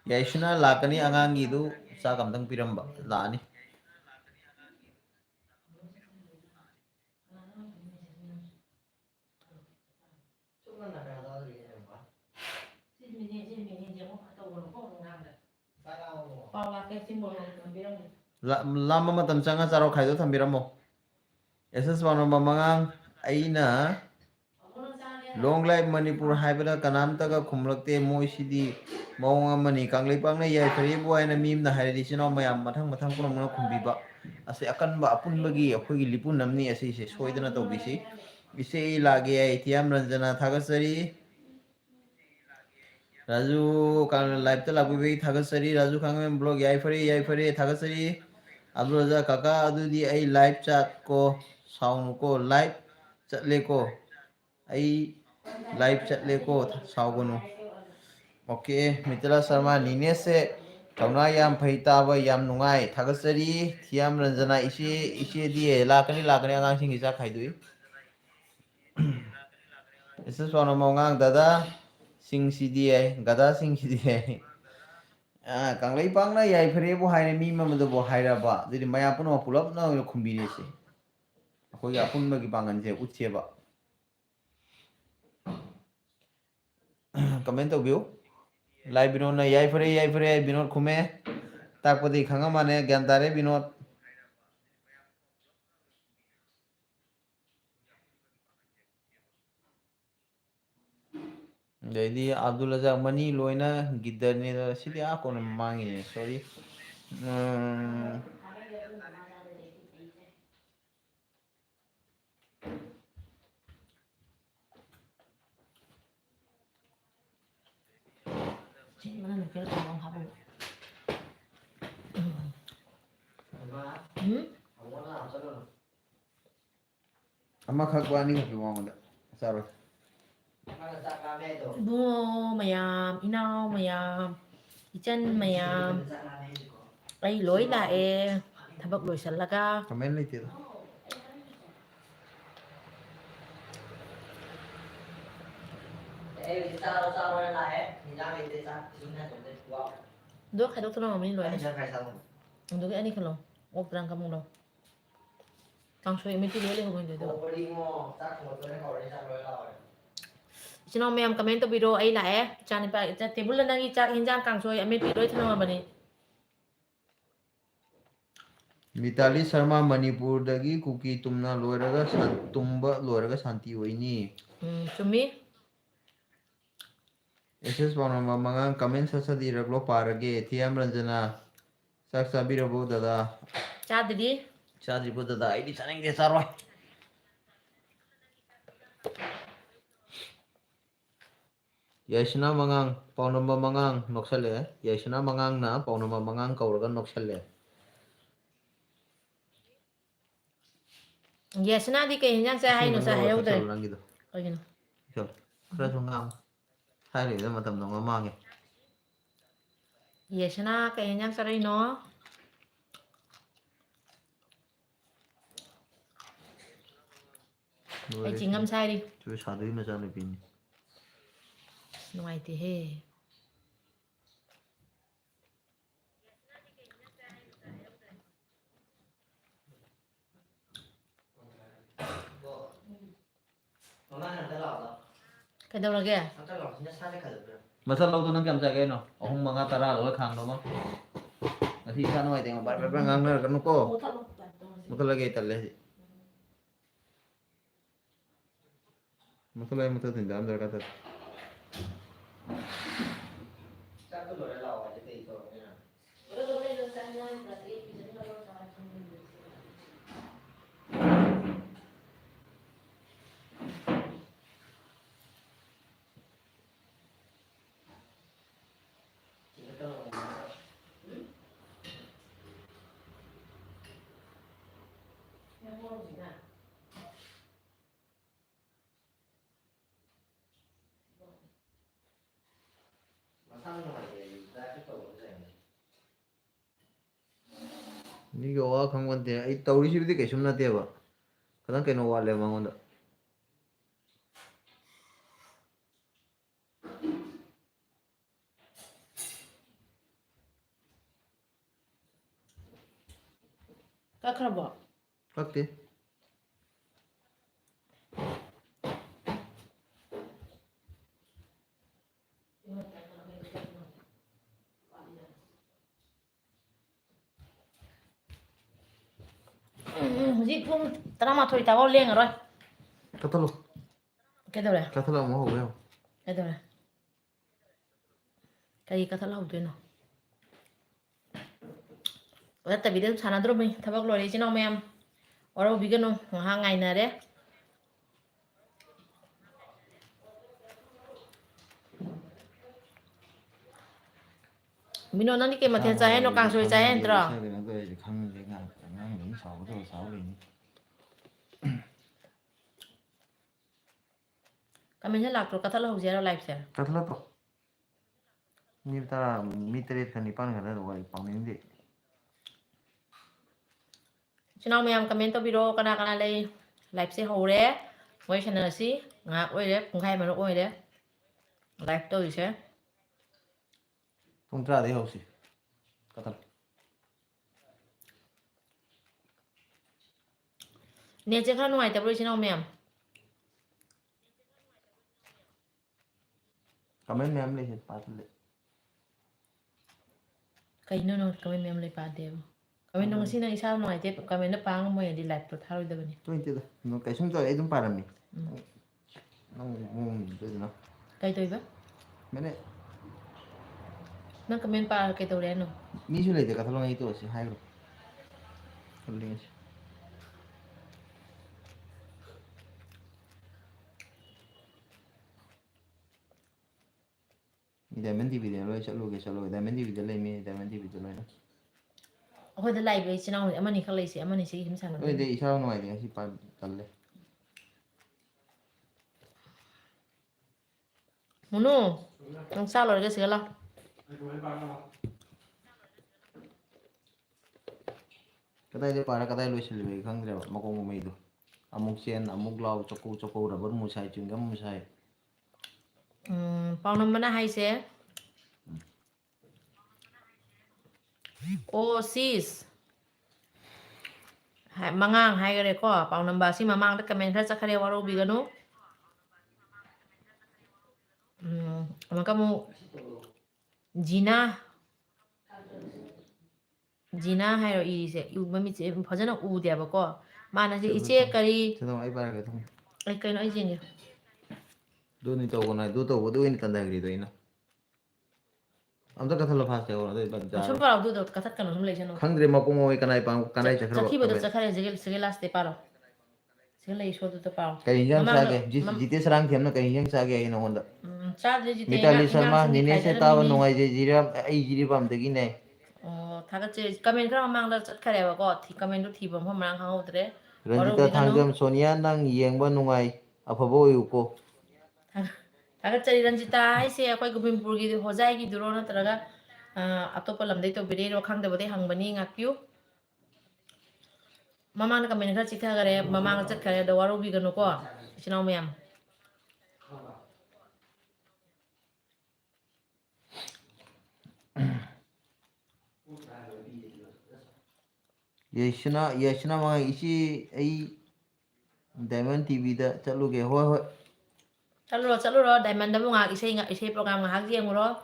Yaisna lakani angang gidu sa kamdang piramba lani. Lama matam changa charo khaido thambiramo. SS wano mamangang aina long life Manipur haibada kanamta ka khumlakte moisidi mawang amani kanglei pangna yai phari bo aina mim na hairi chino mayam mathang mathang puno mona khumbiba ase akan ba apun bagi akhoi lipun namni ase se soidana tobisi ise lage ai tiam ranjana thagasari Raju kang live ta lagu be thagasari Raju kang blog yai phari thagasari Abdul Raza kaka adu di ai live chat ko sound ko live chat le ko ai live chat le ko saugunu oke Mitala Sharma nine se tauna yam phai taba yam nungai thagasari thiam ranjana ise di lakani angang sing isa khaidui isa sona mongang dada sing cdi gada sing cdi kanglei pangna yai phare bo haine mi mamado bo hairaba didi maya puno pulap na khumbiri se akoi apun bagi pangan je utcheba comment tawbiu live binod na yai phare binod khume takpadi khanga mane gyan tare binod jadi Abdul Razak mani loina gidar ni da sidi ako na mangi sorry Mana nak kira orang habu. ama khakwani ko mawang da saro Bungo mayam, inaw mayam, ichan mayam. Ay lối lại thabak lối salaga. comment lai tira Dok khai dok tolong ini lối này. Dok cái anh không? Ốc rang kamu đâu? Kang soy mesti lối lên không được. Sino mayam comment to video ay lại chan pa table lang nang ichak hinjang kang soy amet video tolong apa ni? Mitali Sharma Manipur dagi kuki tumna loiraga tumba loiraga santi oini Cumi? SS Panama mangang comment sasa di raglo parage thiam ranjana sak sabira bo dada Chadri? chadri bo dada ini saneng de saroi Yashna mangang paunamba mangang noksale Yashna mangang na paunamba mangang kauraga noksale Yes na di kay hinjang sa hay no sa hayaw dre. lang gitu Ay gino. so kra sungang hai le matam no mangi Yes na kay hinjang sa ray no. Ay chingam sai đi. chu sadui ma janu pin Nuai ti he. Cái đâu là kìa? Masa lau tu nang kiam cai no ohung manga tara lo khang do ma nasi sa noi teng bar bar ngang ner kan ko mutul lagi talle mutul lagi mutul tin dam dar kata ni go wa khang wan te ai tawri si bi ke sum na te ba Kadang kena wale mangonda. Kakrabo. Kakti. Hujik pun terama thoi tawau leng rồi. Kata lo. Cái đâu này? Kata lo mau ho. Cái đâu này? Cái kata lau tuh no. Udah tapi dia sana dulu nih. Tabak lo di sini om em. Orang bikin no hangai nare. Mino nanti ke mati cahaya no kang suai cahaya entro. Kami ni lạc rồi kata lau zero live share. Kata lo to. Ni ta mitret kan ipan kan ro ai pangin de. Sino om em comment to video kana kana lay live share hầu đấy. Quay channel si ngạc quay đấy cùng khai mà nó quay đấy. Live tôi sẽ. Tung tra de ho si. Kata. Nè chứ khác ngoài tập đôi sino om em. Kamen mem le pat le. Cái nó comment em lấy ba đều. Comment nó xin này sao ngoài tiếp comment nó pang mới đi live tôi thao được này. Tu inte da. No kai sung to e dum para mi. No de no. Cái tôi vậy. Mene Nó comment pa cái tôi đen no. mi su le de kata lo ngai to si hai ro. Kaling si. Diamond TV de lo chalo Diamond TV de le mi Diamond TV de lo na. Hồi đó live với sino em anh không lấy gì em anh sẽ hiếm sang Oi nó. de isa no ai de si pa talle. Munu, ang sao rồi cái sữa lo. Kadai de para kadai lo sil be khang de ma ko mo mai do. Amuk chen amuk lao choko rubber mu sai chungam mu sai. Bao năm mana hay sẽ. Oh sis. Hai mangang hai cái đấy có bao năm bà si mamang đã comment hết chắc cái waru bigano. Mà kamu Gina hay rồi ý sẽ yêu mà mình sẽ phải cho nó u đẹp có mà nó sẽ iche cái Sedang ai para ka thong. cái nói gì nhỉ Do ni to ko na do to do ni tanda gri do ina. Am ta katha lo fast de ko de ban ja. chúng vào được cái thắt cái nó không lấy cho nó Khang de ma ko mo kanai pang kanai chakro. chắc khi bây giờ chắc cái sẽ last để paro sẽ lấy số tự paro Kai yang sa ge jite sarang them na kai yang sa ge ina honda. cha gì Mitali Sharma nine se tawa nongai je jira ai jiri bam de gi ne. thằng cái chơi comment cái mang ra chắc cái này có thì comment lúc thì bấm không mang hàng đấy Ranjita Thangam Sonia nang yengba nungai afabo yuko. thằng cái chơi Ranjita hay sẽ quay cùng mình burgi ho jai ki duro na taraga atopa lamdai to bide ro khang de bode hang bani ngak piu mama na comment ra chitha gare mama na chat khare da waru bi gano ko chinau mem Yeshna ma isi ai Diamond TV da chalu ge hoi chalu ro diamond da ngak isei program ngak jieng ro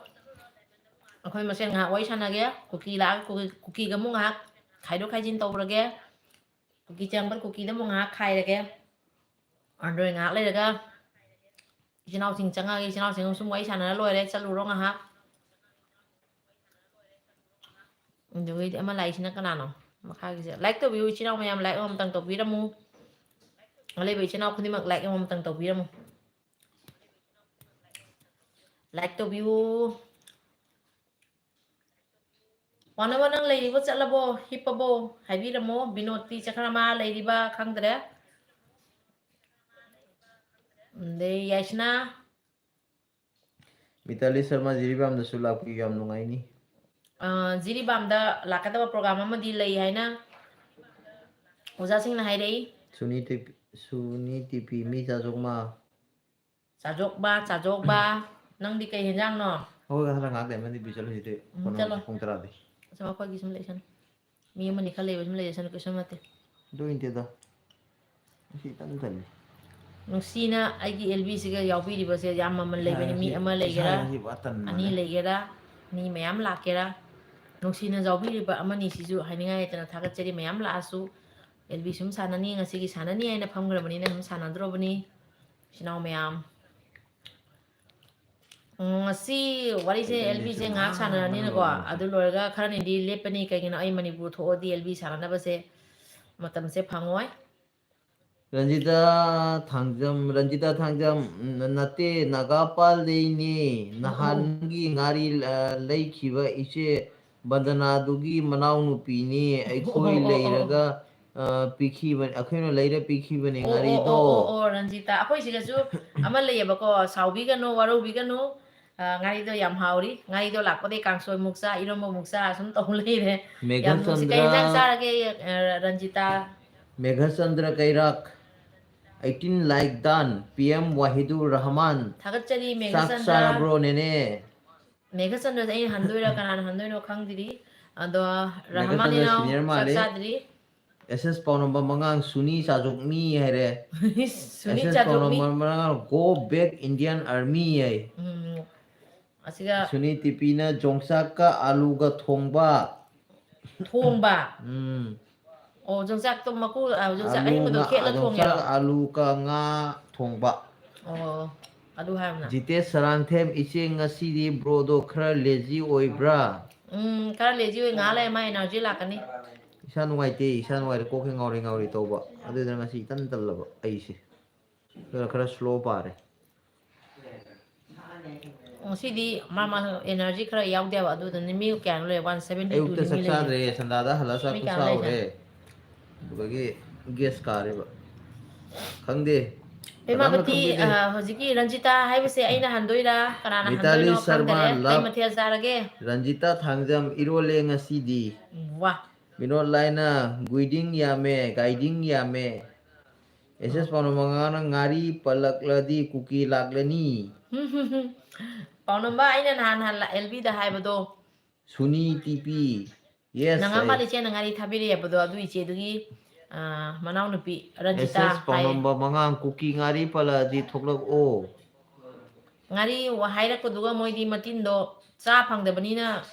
akhoi ma sen ngak wai sana ge cookie ga mu ngak khai do khai jin to ra ge cookie chang ban cookie da mu ngak khai ra ge andoi ngak le ga chinau sing changa ge chinau sing sum wai sana loi le chalu ro ngak Jadi ama like sina kanano makagi like to view channel mayam like om tang to vira mu ale be channel kundi mak like om tang to vira mu like to view wana nang lady bo chalabo hipabo habi mo binoti chakrama lady ba khang dre de yashna Mitali Sharma jiri bam da sulap ki gam nungai ni. Jiri bam da lakataba program ama di lay hai na oja sing na hai dei Suni tipi mi chajok ma. Chajok ba nang di kay hinjang no. Hoi ka ngak de man di bichalo hite. Chalo. Kono pung tara de. Sama ko gi sum lesan. Mi man ni khale ba sum lesan ko sum mate. Do inte da. Si tan tan. Nungsina aigi LB siga yawbi di base yam man leibani mi ama leigera Si batan ani leigera ni mayam lakera nungsina jawbi ba amani sisu haninga etana thagat cheri mayam la asu LB sum sanani ngasi gi sanani aina phamgrabani na sum sanadrobani sinau mayam ngasi wari se LB se ngak sanani na ko adu loraga kharani di lepani kaigina ai manipur thodi LB sanana base matam se phangoi Ranjita Thangjam nate Nagapal deini nahangi ngari laikhiba iche bandana dugi manau nupi ni aikhoi leiraga pikhiba akhoina leira pikhiba ni ngari do Ranjita akhoi sigasu amal leyaba ko saubi gano warobi gano ngari do yam hauri ngari do lakpade kangsoi muksa irombo muksa sum tong leire yam nusi kai jang sarage Ranjita Megha Chandra Kairak 18 like done PM Wahidur Rahman thagatchari Saksara bro nene Megachandra ai handoira kanan handoino khangdiri ado Rahman Megachandra ino senior male saksadri SS Pau number mangang Suni Sajok mi hai Suni SS Pau chadokmi number mangang go back Indian Army hai asiga Suni tipina jongsak ka alu ga thongba oh jongsak to maku jongsak ai mo do khela thongero alu ka nga thongba oh adu hamna Jite Sarangthem iche ngasi di bro do khara lazy oibra kara leji we ngale ma energy lakani isa nuwaite ko ke ngauri toba adu da ngasi tan tallaba aise khara slow pare sidi mama energy kara yaudya adu da mi kyan le 172 ayukta ni mi saksa le re sandada halasa Mi kusa kang ore bagi gas kare ba khangde Emabati hojiki Ranjita haibase aina handoira kanana Mitali handoino Sharma khangdare kai love mathia zarage Ranjita Thangjam irole ngasidi wah Minot laina guiding yame SS Panamangana ngari palakladi kuki laklani paunamba aina han LB da haibado Suni TP yes nangamba le chen ngari thabiri yabado adu iche dugi manau nupi Ranjita SS hai Panamba mangang kuki ngari paladi thoklak o ngari wa haira ko duga moidi matindo cha phangdabanina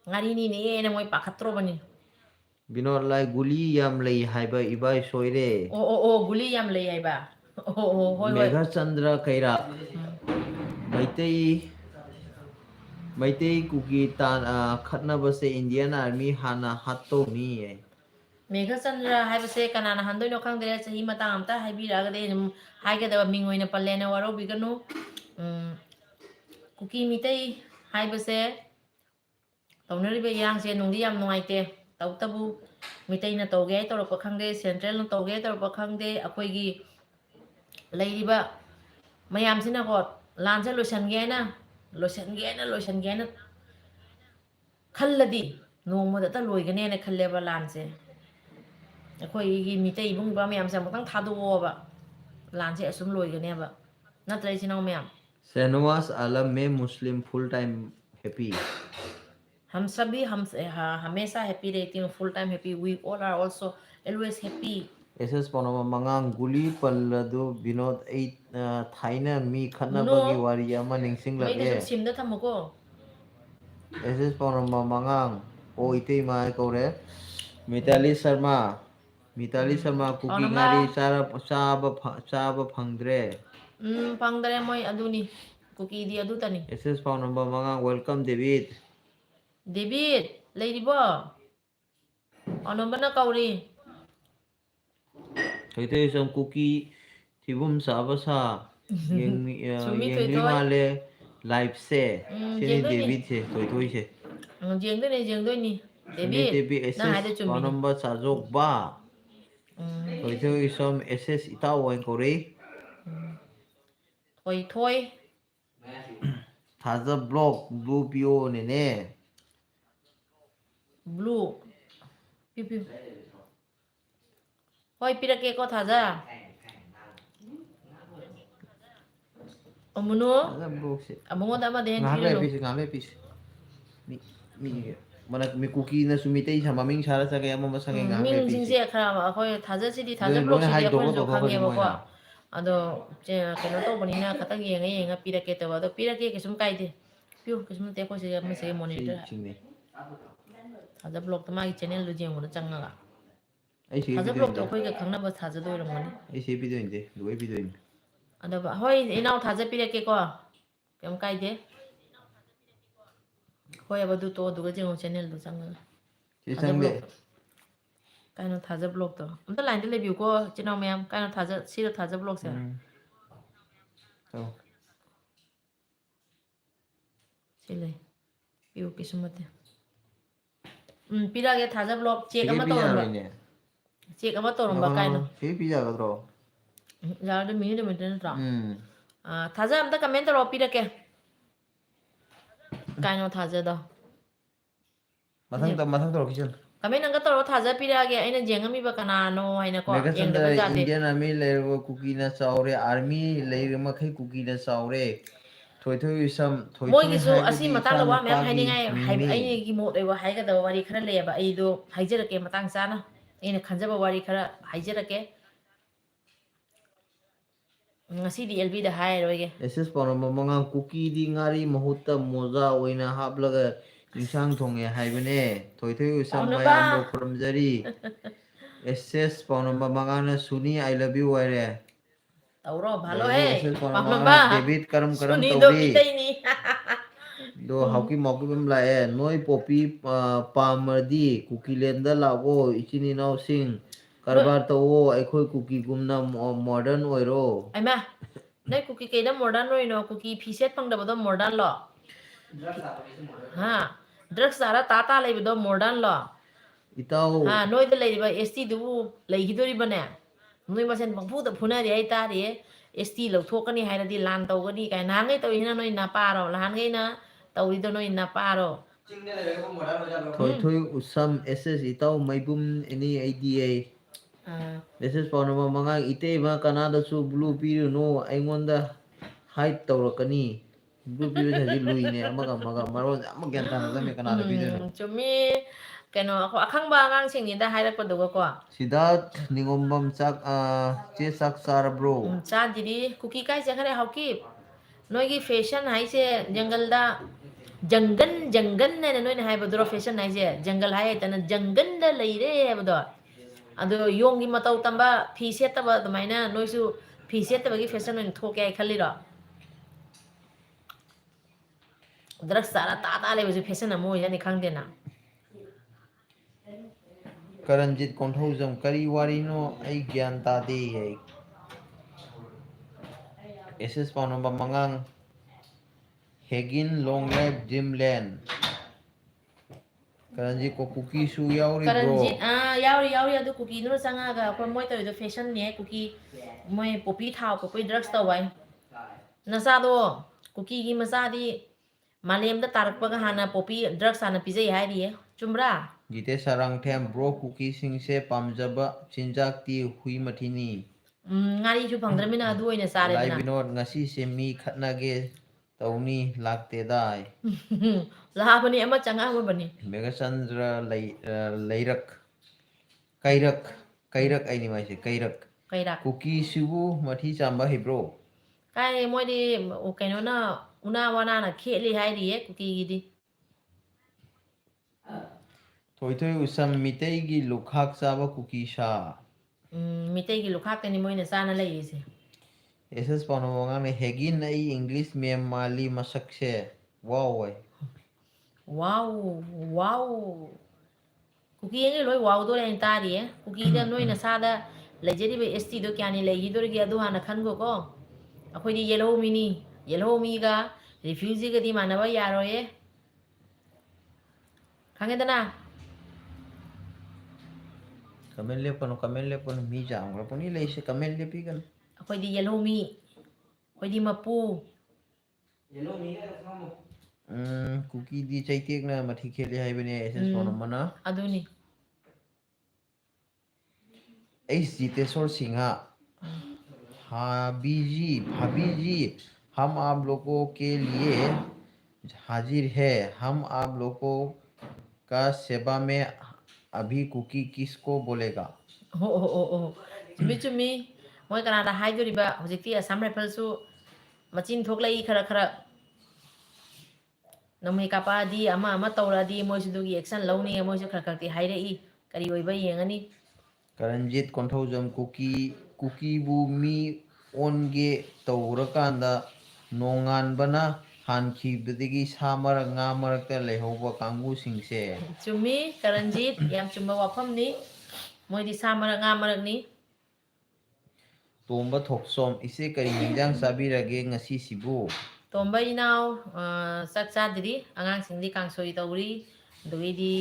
ngari ni ne na moi pakhatro bani Binot lai guli yam lei haiba ibai soire guli yam le haiba hoi Megha Chandra Kaira Maitai kuki tan khatna base Indian Army hana hatto ni Megachandra haibase kanana handoino khangdare chahi matang amta haibiragade haigada mingoina pallena waro biganu kuki mitai haibase taunaribe yangse nungdi yam nuaite tautabu mitai na toge torpa khangde central na toge torpa khangde akoigi leiriba mayam sina ko lanse loisangena khalladi nongmoda ta loigane na khalleba lanse ꯑꯩꯈꯣꯏꯒꯤ ꯃꯤꯇꯩ ꯏꯕꯨꯡ ꯏꯄ꯭ꯋꯥ ꯃꯌꯥꯝꯁꯦ ꯑꯃꯨꯛꯇꯪ ꯊꯥꯗꯣꯛꯑꯣꯕ ꯂꯥꯟꯁꯦ ꯑꯁꯨꯝ ꯂꯣꯏꯒꯅꯦꯕ ꯅꯠꯇ꯭ꯔ ꯏꯆꯤꯟ ꯏꯅꯥꯎ ꯃꯌꯥꯝ Senwas alam में Muslim full time happy हम सभी हम हमेशा हैप्पी रहती हूँ full time happy we all are also always happy SS Panama mangang guli palladu binod ai thaina mi khanna bagi wari ama ningsing ꯃꯩꯗ ꯁꯨꯝ lage ꯁꯤꯝꯗ ꯊꯝꯃꯨꯀꯣ SS Panama mangang o itei mai kore Mitali Sharma cooking ngari chaba phangdre ꯐꯪꯗ꯭ꯔꯦ ꯃꯣꯏ ꯑꯗꯨꯅꯤ ꯀꯨꯀꯤꯗꯤ ꯑꯗꯨꯇꯅꯤ SS Panama mangang welcome David debit ꯂꯩꯔꯤꯕꯣ ꯑꯅꯝꯕꯅ ꯀꯧꯔꯤ Thoi sam cookie thibum sa Sumi yengmi thoi male live se sini jengdoi ni David se thoi se jengdoi ni Suni David na haida SS chumbi panamba sajok ba thoi sam SS itaw wan kore thoi thaza block blue pio ne blue piu piu ꯍꯣꯏ ꯄꯤꯔꯛꯀꯦꯀꯣ ꯊꯥꯖ ꯑꯃꯨꯅꯣ ꯊꯥꯖ ꯕ꯭ꯂꯣꯛꯁꯦ ꯑꯃꯉꯣꯟꯗ ꯑꯃꯗ ꯍꯦꯟꯅ ꯉꯥꯏꯍꯥꯛ ꯂꯩꯔ ꯄꯤꯔꯨꯅꯨ ꯄꯤꯁꯤ ꯉꯥꯏꯍꯥꯛ ꯂꯩꯔ ꯄꯤꯁꯤ ꯃꯤ mana mi kuki na sumitei sama ming sara sagai ama masangai ngang le pisi ꯃꯤꯡꯁꯤꯡꯁꯦ ꯈꯔ ꯑꯩꯈꯣꯏ ꯊꯥꯖꯁꯤꯗꯤ do lo na ꯊꯥꯖꯕ꯭ꯂꯣꯛꯁꯤꯗꯤ hai dogo ꯑꯩꯈꯣꯏꯅꯁꯨ to thogani ꯈꯪꯉꯦꯕꯀꯣ moina ꯑꯗꯣ ꯀꯩꯅꯣ ꯇꯧꯕꯅꯤꯅ ꯈꯇꯪ ꯌꯦꯡꯉ ꯌꯦꯡꯉ ꯄꯤꯔꯛꯀꯦ ꯇꯧꯕ ꯑꯗꯣ ꯄꯤꯔꯛꯀꯦ ꯀꯩꯁꯨꯝ ꯀꯥꯏꯗꯦ ꯄꯤꯌꯨ ꯀꯩꯁꯨꯝ ꯅꯠꯇꯦ ꯑꯩꯈꯣꯏ ꯁꯤꯒ ꯑꯃꯁꯤꯒ si ꯃꯣꯅꯤꯇꯔ chingni ꯊꯥꯖ ꯕ꯭ꯂꯣꯛꯇ ꯃꯥꯒꯤ ꯆꯦꯅꯦꯜꯗꯨ ꯌꯦꯡꯕꯗ ꯆꯪꯉꯒ ai si ꯊꯥꯖ video ꯕ꯭ꯂꯣꯛꯇꯣ inde ꯑꯩꯈꯣꯏꯒ ꯈꯪꯅꯕ ꯊꯥꯖꯗ ꯑꯣꯏꯔꯝꯒꯅꯤ ai si video inde do video inde ꯑꯗꯨꯒ ꯍꯣꯏ ꯏꯅꯥꯎ ꯊꯥꯖꯄꯤꯔꯛꯀꯦꯀꯣ ꯀꯩꯝ ꯀꯥꯏꯗꯦ ꯍꯣꯏ ꯑꯗꯨ ꯇꯣ ꯑꯗꯨꯒ ꯌꯦꯡꯉꯣ ꯆꯦꯅꯦꯜꯗꯣ ꯆꯪꯉꯒ si ꯊꯥꯖ changde ꯕ꯭ꯂꯣꯛꯇꯣ ꯀꯩꯅꯣ ꯊꯥꯖ ꯕ꯭ꯂꯣꯛꯇꯣ ꯑꯝꯇ ꯂꯥꯏꯟꯗ ꯂꯩꯕꯤꯌꯨꯀꯣ ꯏꯆꯤꯜ ꯏꯅꯥꯎ ꯃꯌꯥꯝ ꯀꯩꯅꯣ ꯊꯥꯖ ꯁꯤꯔꯣ ꯊꯥꯖ ꯕ꯭ꯂꯣꯛꯁꯦ so ꯁꯤ ꯂꯩ ꯄꯤꯌꯨ ꯀꯩꯁꯨꯝ ꯅꯠꯇꯦ ꯄꯤꯔꯛꯑꯒꯦ ꯊꯥꯖ ꯕ꯭ꯂꯣꯛ ꯆꯦꯛ sige ꯑꯃ pija ꯇꯧꯔꯝꯕ roine ꯆꯦꯛ ꯑꯃ no ꯇꯧꯔꯝꯕ no no ꯀꯥꯏꯅꯣ sige pija gadro ꯌꯥꯔꯗꯤ ꯃꯤꯅꯤꯠ ꯅꯨꯃꯤꯠꯇ ꯅꯠꯇ꯭ꯔꯣ mm ꯊꯥꯖ ꯑꯝꯇ ꯀꯃꯦꯟ ꯇꯧꯔꯛꯑꯣ ꯄꯤꯔꯛꯀꯦ ꯀꯥꯏꯅꯣ ꯊꯥꯖꯗꯣ mathang toro kichon ꯀꯃꯦꯟ ꯑꯃꯒ ꯇꯧꯔꯣ ꯊꯥꯖꯄꯤꯔꯛꯑꯒꯦ ꯑꯩꯅ ꯌꯦꯡꯉꯝꯃꯤꯕ ꯀꯅꯥꯅꯣ ꯍꯥꯏꯅꯀꯣ Megachandra ꯌꯦꯡꯗꯕ ꯌꯥꯗꯦ Indian Army leirwa kuki na chaure army leir makhai kuki na chaure thoi sam thoi ꯃꯣꯏꯒꯤꯁꯨ ꯑꯁꯤ haibadi icha ꯃꯇꯥꯡꯗ ꯋꯥ ꯃꯌꯥꯝ nupagi ꯍꯥꯏꯅꯤꯡꯉꯥꯏ mingni ꯑꯩꯒꯤ ꯃꯣꯠ ꯑꯣꯏꯕ ꯍꯥꯏꯒꯗꯕ ꯋꯥꯔꯤ ꯈꯔ ꯂꯩꯌꯦꯕ ꯑꯩꯗꯣ ꯍꯥꯏꯖꯔꯛꯀꯦ ꯃꯇꯥꯡ ꯆꯥꯅ ꯑꯩꯅ ꯈꯟꯖꯕ ꯋꯥꯔꯤ ꯈꯔ ꯍꯥꯏꯖꯔꯛꯀꯦ ꯉꯁꯤꯗꯤ ꯑꯦꯜꯕꯤꯗ ꯍꯥꯏꯔꯔꯣꯏꯒꯦ SS paunamba mangang kuki di ngari mahutta moja oina haplaga insang thonge haibane thoi usam ꯄꯥꯎꯅꯕ mayam bo khurumjari SS paunamba mangana suni I love you waire ꯇꯧꯔꯣ doibu ꯚꯥꯂꯣꯍꯦ SS paunamba ꯄꯥꯎꯅꯕ mangana David karam ꯁꯨꯅꯤꯗꯣ tauri ꯃꯤꯇꯩꯅꯤ do hauki mauki bam lae noi popi pamadi kuki lenda lago ichini nau sing ꯅꯣꯏ karbar tawo aikhoi kuki gumna modern oiro ꯑꯩꯃꯥ ꯅꯣꯏ ꯀꯨꯀꯤ ꯀꯩꯗ modern ꯑꯣꯏꯔꯤꯅꯣ ꯀꯨꯀꯤ ꯐꯤꯁꯦꯠ ꯐꯪꯗꯕꯗꯣ ꯃꯣꯔꯗꯔꯟꯂꯣ ꯍꯥ drugs ꯆꯥꯔ ꯇꯥ ꯂꯩꯕꯗꯣ ꯃꯣꯔꯗꯔꯟꯂꯣ itau ꯅꯣꯏꯗ ꯂꯩꯔꯤꯕ ꯑꯦꯁ ꯇꯤꯗꯨꯕꯨ ꯂꯩꯈꯤꯗꯣꯔꯤꯕꯅꯦ ꯅꯣꯏ ꯃꯁꯦꯟ ꯄꯪꯐꯨꯗ ꯐꯨꯅꯔꯤ ꯍꯥꯏꯇꯥꯔꯦ ꯑꯦꯁ ꯇꯤ ꯂꯧꯊꯣꯛꯀꯅꯤ ꯍꯥꯏꯔꯗꯤ ꯂꯥꯟ ꯇꯧꯒꯅꯤ ꯀꯥꯏ ꯅꯍꯥꯟꯈꯩ ꯇꯧꯔꯤꯁꯤꯅ ꯅꯣꯏ ꯅꯄꯥꯔꯣ ꯅꯍꯥꯟꯈꯩꯅ ꯇꯧꯔꯤꯗꯣ ꯅꯣꯏ ꯅꯄꯥꯔꯣ thoi thoi usam SS itau maibum any ADA SS paunama mangang ite ma kanada su blue piru no aingonda hide taurakani blue piru haji luine amaga maron ama gyan tanadame kanada pidono ꯆꯨꯝꯃꯤ ꯀꯩꯅꯣ ꯑꯈꯪꯕ ꯑꯉꯥꯡꯁꯤꯡꯅꯤꯗ ꯍꯥꯏꯔꯛꯄꯗꯨꯒꯀꯣ Siddharth Ningombam chak che chak sarabro ꯆꯥꯗꯤꯔꯤ ꯀꯨꯀꯤ ꯀꯥꯏ ꯆꯠꯈ꯭ꯔꯦ ꯍꯥꯎꯀꯤ ꯅꯣꯏꯒꯤ fashion ꯍꯥꯏꯁꯦ ꯖꯪꯒꯜꯗ ꯖꯪꯒꯟ ꯍꯥꯏꯅ ꯅꯣꯏꯅ ꯍꯥꯏꯕꯗꯨꯔꯣ ꯐꯦꯁꯟ ꯍꯥꯏꯁꯦ ꯖꯪꯒꯜ ꯍꯥꯏꯇꯅ ꯖꯪꯒꯟꯗ ꯂꯩꯔꯦ ꯍꯥꯏꯕꯗꯣ ꯑꯗꯣ ꯌꯣꯡꯒꯤ ꯃꯇꯧ ꯇꯝꯕ ꯐꯤ ꯁꯦꯠꯇꯕ ꯑꯗꯨꯃꯥꯏꯅ ꯅꯣꯏꯁꯨ ꯐꯤ ꯁꯦꯠꯇꯕꯒꯤ ꯐꯦꯁꯟ ꯑꯣꯏꯅ ꯊꯣꯛꯀꯦ ꯍꯥꯏ ꯈꯜꯂꯤꯔꯣ ꯗ꯭ꯔꯛꯁ ꯆꯥꯔ ꯇꯥ ꯂꯩꯕꯁꯨ ꯐꯦꯁꯟ ꯑꯃ ꯑꯣꯏꯖꯅꯤ ꯈꯪꯗꯦꯅ Karanjit Konthaujam kari warino ai gyan tade hai SS paunamba mangang Hegin long life dreamland Karanjit ko cookie su yauri bro ꯀꯔꯟꯖꯤꯠ ꯌꯥꯎꯔꯤ ꯑꯗꯨ ꯀꯨꯀꯤꯗꯨꯅ ꯆꯪꯉꯛꯑꯒ ꯑꯩꯈꯣꯏ ꯃꯣꯏ ꯇꯧꯔꯤꯗꯣ ꯐꯦꯁꯟꯅꯦ ꯀꯨꯀꯤ ꯃꯣꯏ ꯄꯣꯄꯤ ꯊꯥꯎ ꯄꯣꯄꯤ ꯗ꯭ꯔꯛꯁ ꯇꯧꯕ ꯍꯥꯏ ꯅꯆꯥꯗꯣ ꯀꯨꯀꯤꯒꯤ ꯃꯆꯥꯗꯤ ꯃꯥꯂꯦꯝꯗ ꯇꯥꯔꯛꯄꯒ ꯍꯥꯟꯅ ꯄꯣꯄꯤ ꯗ꯭ꯔꯛꯁ ꯍꯥꯟꯅ ꯄꯤꯖꯩ ꯍꯥꯏꯔꯤꯌꯦ ꯆꯨꯝꯕ꯭ꯔꯥ Gite sarangthem bro cookie singse pamjaba chinjak ti hui mathini ꯉꯥꯔꯤꯁꯨ ꯐꯪꯗ꯭ꯔꯃꯤꯅ ꯑꯗꯨ ꯑꯣꯏꯅ Lai ꯆꯥꯔꯦꯗꯅ binod ngasi se mi khatnage tauni lakte dai ꯂꯥꯛꯑꯕꯅꯤ ꯑꯃ ꯆꯪꯉꯛꯑꯕꯅꯤ Megachandra leirak kairak aini maise kairak ꯀꯩꯔꯥꯛ cookie sibu mathi chamba hibro ꯀꯥꯏ ꯃꯣꯏꯗꯤ ꯀꯩꯅꯣꯅ ꯎꯅꯥ ꯋꯥꯅꯥꯅ ꯈꯦꯠꯂꯤ ꯍꯥꯏꯔꯤꯌꯦ ꯀꯨꯀꯤꯒꯤꯗꯤ Thoithoi usam miteigi lukhak chaba cookie sa ꯃꯤꯇꯩꯒꯤ ꯂꯨꯈꯥꯛꯇꯅꯤ ꯃꯣꯏꯅ ꯆꯥꯅ ꯂꯩꯔꯤꯁꯦ SS paunamangane hegin ai English mem mali masakse wow wai ꯋꯥꯎ ꯀꯨꯀꯤ ꯑꯅꯤ ꯂꯣꯏ ꯋꯥꯎꯗꯣꯔꯦ ꯍꯥꯏꯅ ꯇꯥꯔꯤꯌꯦ ꯀꯨꯀꯤꯗ ꯅꯣꯏ ꯅꯁꯥꯗ ꯂꯩꯖꯔꯤꯕ ꯑꯦꯁ ꯇꯤꯗꯣ ꯀꯌꯥꯅꯤ ꯂꯩꯈꯤꯗꯣꯔꯤꯒꯦ ꯑꯗꯨ ꯍꯥꯟꯅ ꯈꯟꯈꯣꯀꯣ ꯑꯩꯈꯣꯏꯗꯤ ꯌꯦꯜꯍꯧꯃꯤꯅꯤ ꯌꯦꯜꯍꯧꯃꯤꯒ ꯔꯤꯐ꯭ꯌꯨꯖꯤꯒꯗꯤ ꯃꯥꯟꯅꯕ ꯌꯥꯔꯣꯏꯌꯦ ꯈꯪꯉꯦꯗꯅ comment lepano mi jangra poni leise comment lepigan ꯑꯩꯈꯣꯏꯗꯤ ꯌꯦꯜꯍꯧꯃꯤ ꯑꯩꯈꯣꯏꯗꯤ ꯃꯄꯨ cookie di chaitek na mathi khele hai bane SS paunamana ꯑꯗꯨꯅꯤ एस जितेश्वर सिंह भाभी जी हम आप लोगों के लिए हाजिर है हम आप लोगों का सेवा में अभी कुकी किसको बोलेगा चुमी चुमी मोय कनादा हाइदोरिबा हुजिकती असम राइफल्सु मचिन थोकलई खरा खरा नमई कापादी अमा अमा तौरादी मोइसुदुगी एक्शन लौनी मोइसु खरा खरती हाइरई करी ओइबा येंगनी करणजीत कोंथौजम कुकी बुमी ओनगे तौरकांदा नोंगानबना हानखिबदगी सामरक nga marakta lehauba kangbu singse चुमी करणजीत याम चुम्बा वाफमनी मोइदी सामरक nga marak ni तोंबा थोकसोम इसे करी हिंजांग साबिरगे ngasi sibu तोंबा इनाव sak चादरी angang singdi kangsoi tawri दुगीदी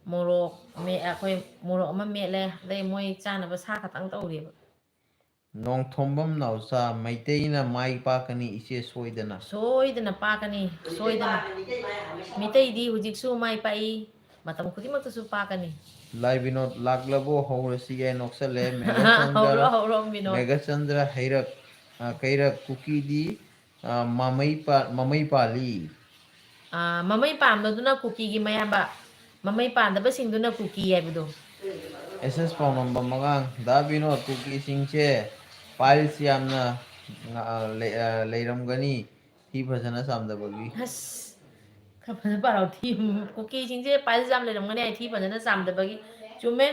मोरok मे अखोय मोरok अमा मेले दे मोय चानबा सा खतंग तawri नोंथोंबम नाउसा मैतेइना माई पाकनी इसे सोइदना सोइदना पाकनी सोइदना मितैदी हुजिकसु माई पाई matam khudimактꯁꯨ पाकनी लाई विनोद लागलबो हौरसी गे नोक्सले हौरो हौरो मिनो मेघचंद्र हैरक कैरक कुकी दी ममई पाली ममई पामदुना कुकी गी मयाबा ममई पांदबा सिंगदुना कुकी हाइबदो एसएस पाउनम मगांग दा विनोद कुकी सिंगचे पाइल्स यामना लेरमगनी थी फजना सामदबगी हस खफन पाराव थी कुकी सिंगचे पाइल जाम लेरमगनी आई थी फजना सामदबगी चुमे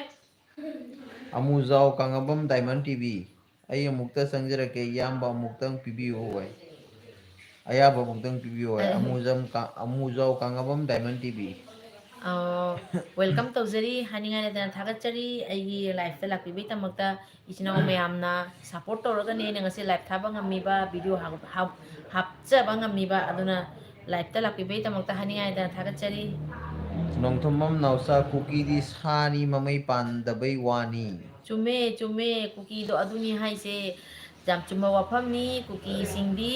अमुजाव कांगबम डायमंड टीवी अय मुक्ता संजरके यामबा मुक्तंग पिबियो होय अयाबा मुक्तंग पिबियो होय अमुजाव कांगबम डायमंड टीवी वेलकम तौजरी हानिंगाने तना थागतचरी आइगी लाइफ ता लाक्पिबी तमक्ता इचिनाव मयामना सपोर्ट तौरगने नंगसे लाइफ थाबा ngamiba वीडियो हापचबा ngamiba aduna लाइफ ता लाक्पिबी तमक्ता हानिंगाने तना थागतचरी नोंथोमम नाउसा कुकी दी सानी ममई पांदबै वानी चुमे चुमे कुकी दो अदुनी हाइसे जाम चुम्बा वाफमनी कुकी सिंगदी